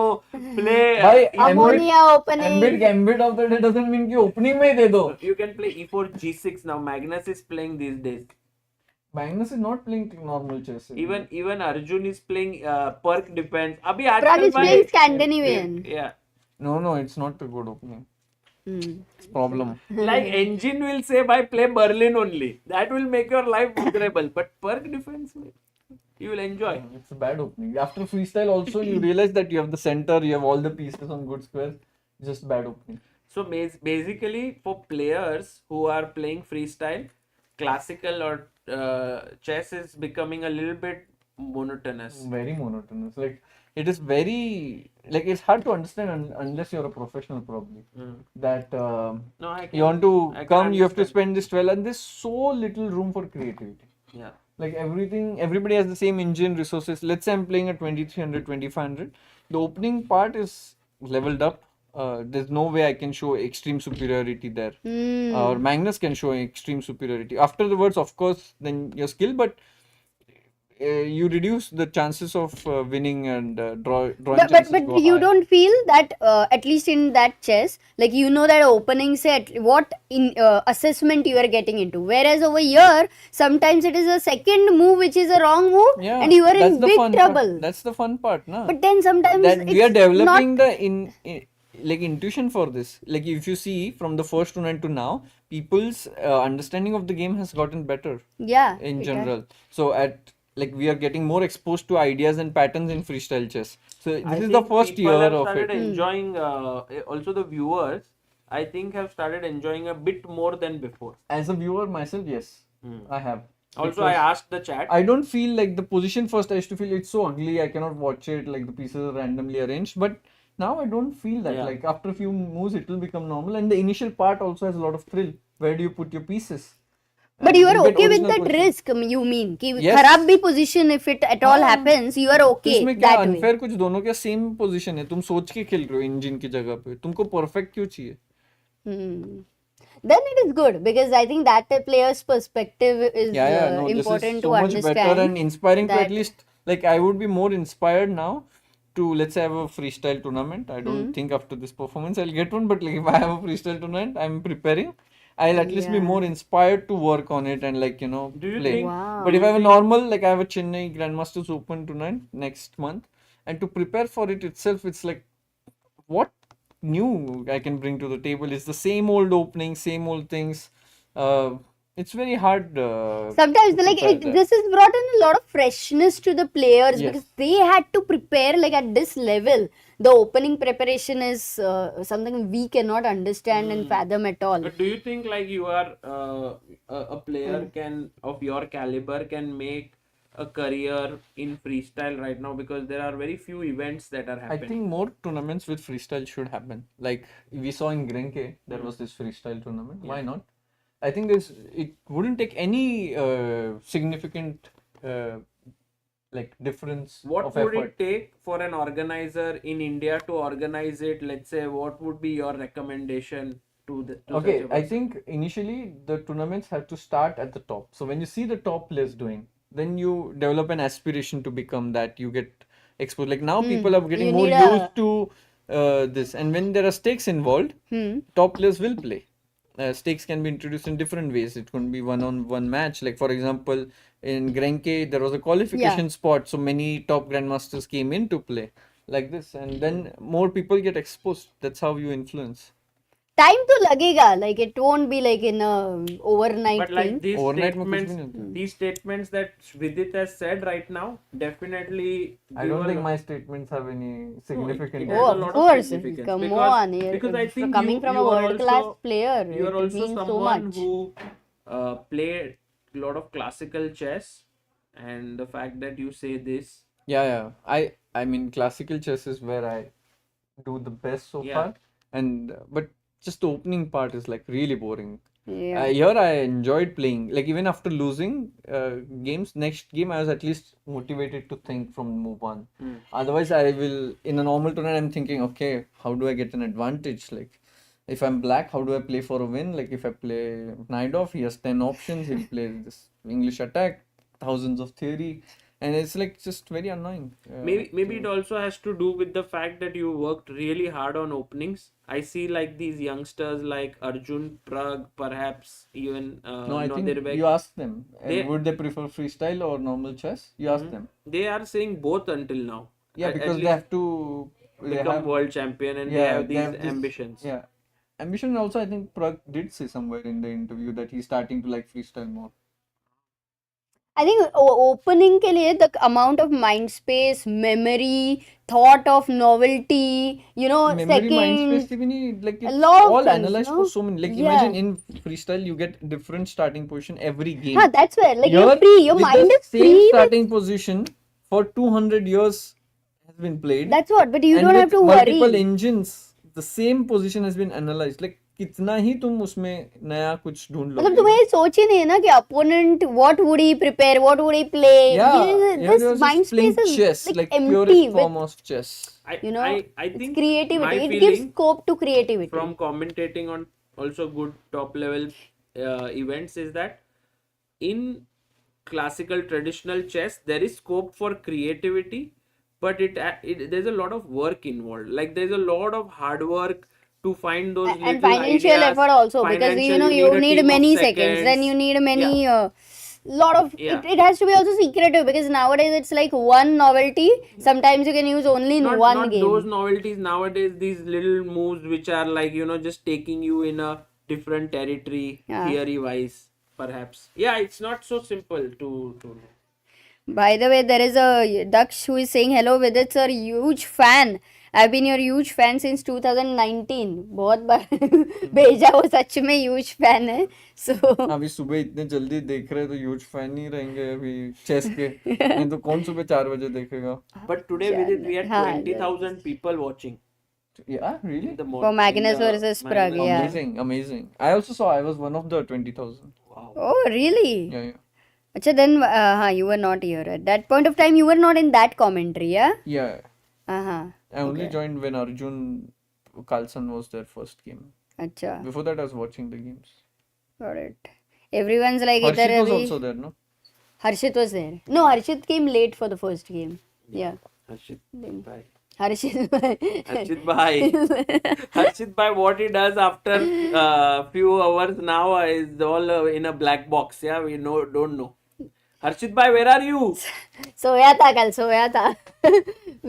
Play भाई Ammonia opening. Ambit Gambit of the day doesn't mean कि opening में ही दे दो. You can play e4 g6 now. Magnus is playing these days. Magnus is not playing normal chess. Even Arjun is playing Perk defense. अभी Pragg आजकल is playing Scandinavian. Yeah. No, it's not a good opening. It's problem. Like engine will say by play Berlin only. That will make your life miserable. But Perk defense, you will enjoy. It's a bad opening. After freestyle also you realize that you have the center, you have all the pieces on good squares. Just bad opening. So basically, for players who are playing freestyle, classical or chess is becoming a little bit monotonous. Very monotonous. Like it is very like it's hard to understand unless you're a professional probably. That No, I you want to I can come, you have to understand. spend this 12 and there's so little room for creativity. Yeah. Like everybody has the same engine resources. Let's say I'm playing at 2300, 2500. The opening part is leveled up. There's no way I can show extreme superiority there. Or Magnus can show extreme superiority. Afterwards, of course, then your skill, but you reduce the chances of winning and drawing chances But go you high. don't feel that at least in that chess, like you know that opening set, what in assessment you are getting into. Whereas over here, sometimes it is a second move which is a wrong move, Yeah, and you are that's in the big fun trouble. Part. That's the fun part, na? But then sometimes that we are it's developing not... the like intuition for this. Like if you see from the first tournament to now, people's understanding of the game has gotten better. Yeah, In it general, so at like we are getting more exposed to ideas and patterns in freestyle chess. So this I is the think first people year have of started it. enjoying. Also, the viewers, I think, have started enjoying a bit more than before. As a viewer myself, yes, I have. Also, I Because asked the chat. I don't feel like the position first. I used to feel it's so ugly. I cannot watch it. Like the pieces are randomly arranged. But now I don't feel that. Yeah. Like after a few moves, it will become normal. And the initial part also has a lot of thrill. Where do you put your pieces? But you are get okay with original that position. risk, you mean? कि Yes. खराब भी position if it at all happens, you are okay इसमें क्या that way. Unfair कुछ दोनों का same position है तुम सोच के खेल रहे हो इंजन की जगह पे तुमको परफेक्ट क्यों चाहिए Then it is good because I think that a player's perspective is no, this is important so to much understand. better and inspiring to at that- least like I would be more inspired now to let's say have a freestyle tournament. I don't think after this performance I'll get one, but like if I have a freestyle tournament, I'm preparing. I'll at least be more inspired to work on it and like, Do you play. think- Wow. But if I have a normal, like I have a Chennai Grandmasters Open tonight, next month, and to prepare for it itself, it's like, what new I can bring to the table? It's the same old opening, same old things. It's very hard. Sometimes to like prepare that. this has brought in a lot of freshness to the players Yes. because they had to prepare like at this level. The opening preparation is something we cannot understand and fathom at all. But do you think like you are a player can of your caliber can make a career in freestyle right now, because there are very few events that are I happening? think more tournaments with freestyle should happen. Like we saw in Grenke, there was this freestyle tournament. Why not? I think it wouldn't take any significant like difference What of would effort. it take for an organizer in India to organize it? Let's say, what would be your recommendation to the to Okay, such a I person? think initially the tournaments have to start at the top. So when you see the top players doing, then you develop an aspiration to become that. You get exposed. Like now, people are getting You more need a- used to this, and when there are stakes involved, top players will play. Stakes can be introduced in different ways. It could be one-on-one match. Like for example, in Grenke, there was a qualification spot, so many top grandmasters came in to play like this, and then more people get exposed. That's how you influence. Time to lagega, like it won't be like in a overnight But like thing. these Overnight में कुछ statements, भी नहीं होता। these statements that Vidit has said right now, definitely. I don't think my statements have any significant. it has Oh, a of lot course. significance Come because- on. because I think coming you- from you a are world class also- player, You are it also means so someone much. who played a lot of classical chess, and the fact that you say this, Yeah. I mean, classical chess is where I do the best so Yeah. far, and but just the opening part is like really boring. Yeah. Here I enjoyed playing. Like even after losing games, next game I was at least motivated to think from move one. Otherwise, I will in a normal tournament I'm thinking, okay, how do I get an advantage? Like if I'm black, how do I play for a win? Like if I play knight off, he has 10 options. He'll play this English attack, thousands of theory, and it's like just very annoying. maybe it also has to do with the fact that you worked really hard on openings. I see like these youngsters like Arjun, Pragg, perhaps even No, I think Nodirbek. you ask them. They- Would they prefer freestyle or normal chess? You ask them. They are saying both until now. Yeah, At because they least have to become world champion, and they have these ambitions. Yeah, ambition. Also, I think Pragg did say somewhere in the interview that he's starting to like freestyle more. I think opening के लिए the amount of mind space, memory, thought of novelty, Memory, mind second, space, even like a it's lot of all things, analyzed no? for so many. Like Yeah. imagine in freestyle you get different starting position every game. Huh, that's where like you're Here, free, your with mind the is same free. with- starting position for 200 years has been played. That's what, but you and don't with have to multiple worry. engines, the same position has been analyzed. Like कितना ही तुम उसमें नया कुछ ढूंढ मतलब लोगे. तुम्हें ये सोच ही नहीं है ना कि opponent what would he prepare, what would he play. Yeah, This you're mind just playing space is chess, like empty purest with, form of chess. I you know, I it's think creativity. my It gives feeling scope to creativity. from commentating on also good top level events is that in classical traditional chess there is scope for creativity, but it there's a lot of work involved. Like there's a lot of hard work to find those And little financial ideas. effort also, because Financial, you a need team of many seconds, then you need many lot of Yeah. it has to be also secretive, because nowadays it's like one novelty, sometimes you can use only in one not game. those novelties nowadays, these little moves which are like just taking you in a different territory, Yeah. theory wise, perhaps. Yeah, it's not so simple to By the way, there is a Daksh who is saying hello Vidit sir, huge fan. I've been your huge fan since 2019. बहुत बार भेजा, वो सच में huge fan है. So अभी सुबह इतने जल्दी देख रहे हैं तो ह्यूज फैन नहीं रहेंगे अभी चेस के. नहीं तो कौन सुबह 4 बजे देखेगा. But today with it, we had 20,000 people watching. Yeah, really? The for Magnus versus Pragg, yeah. Amazing. I also saw. I was one of the 20,000. Oh, really? Yeah. Achha, then you were not here at that point of time. You were not in that commentary, yeah? Yeah. Uh-huh. I only joined when Arjun Carlsen was their first game. Achha. Before that, I was watching the games. Got it. Everyone's like, Harshit was abhi- also there, no? Harshit was there. No, Harshit came late for the first game. Yeah. Harshit. Then- Bye. Harshit bhai. Harshit bhai. Harshit bhai, what he does after few hours now is all in a black box. Yeah, we don't know. Harshit bhai, where are you? सोया था कल, सोया था.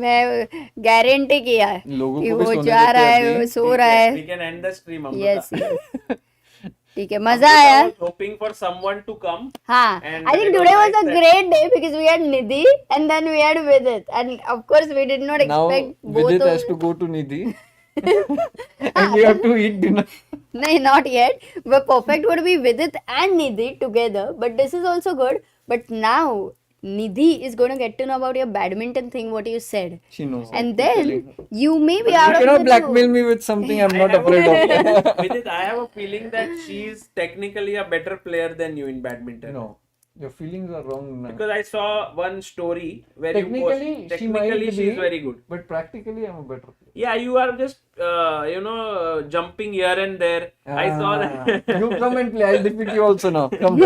मैं guarantee किया है लोगों कि को भी वो सोने जा देते रहा हैं है, अभी. वो सो रहा है. We can end the stream, Amruta. Yes. ठीक है, मजा आया. I was hoping for someone to come. हाँ, And I think it today was nice a that- great day because we had Nidhi and then we had Vidit, and of course we did not Now expect both Vidit of has to go to Nidhi. And we have to eat dinner. No, not yet. But perfect would be Vidit and Nidhi together. But this is also good. But now Nidhi is going to get to know about your badminton thing, what you said. She knows. And then you may be You out of cannot the blackmail blue. me with something I'm not I have afraid a- of. Vidit, I have a feeling that she is technically a better player than you in badminton. No, your feelings are wrong now. Because I saw one story where Technically, you post, she might technically she is be, very good. But practically, I'm a better player. Yeah, you are just jumping here and there. I saw that. You come and play. I'll defeat you also now. Come.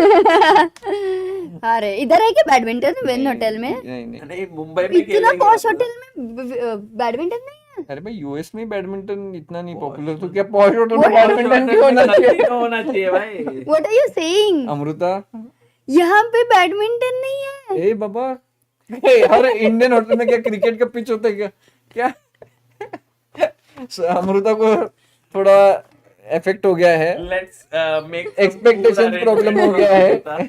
अरे इधर है क्या badminton win hotel में? नहीं मुंबई में इतना खेलेंगे posh अपन। Hotel में बैडमिंटन नहीं है? अरे भाई यूएस में बैडमिंटन इतना नहीं पॉपुलर तो क्या पॉश होटल में बैडमिंटन नहीं होना चाहिए? होना चाहिए भाई. What are you saying? Amrita यहाँ पे बैडमिंटन नहीं है. ए बाबा हर इंडियन होटल में क्या क्रिकेट का पिच होता है क्या अमृता को थोड़ा इफेक्ट हो गया है. Let's make एक्सपेक्टेशन प्रॉब्लम हो गया है.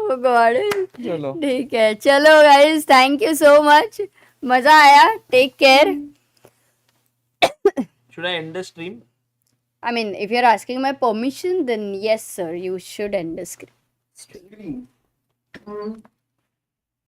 Oh God. चलो ठीक है, चलो guys, thank you so much. मजा आया. Take care. Should I end the stream? I mean, if you're asking my permission, then yes, sir, you should end the stream.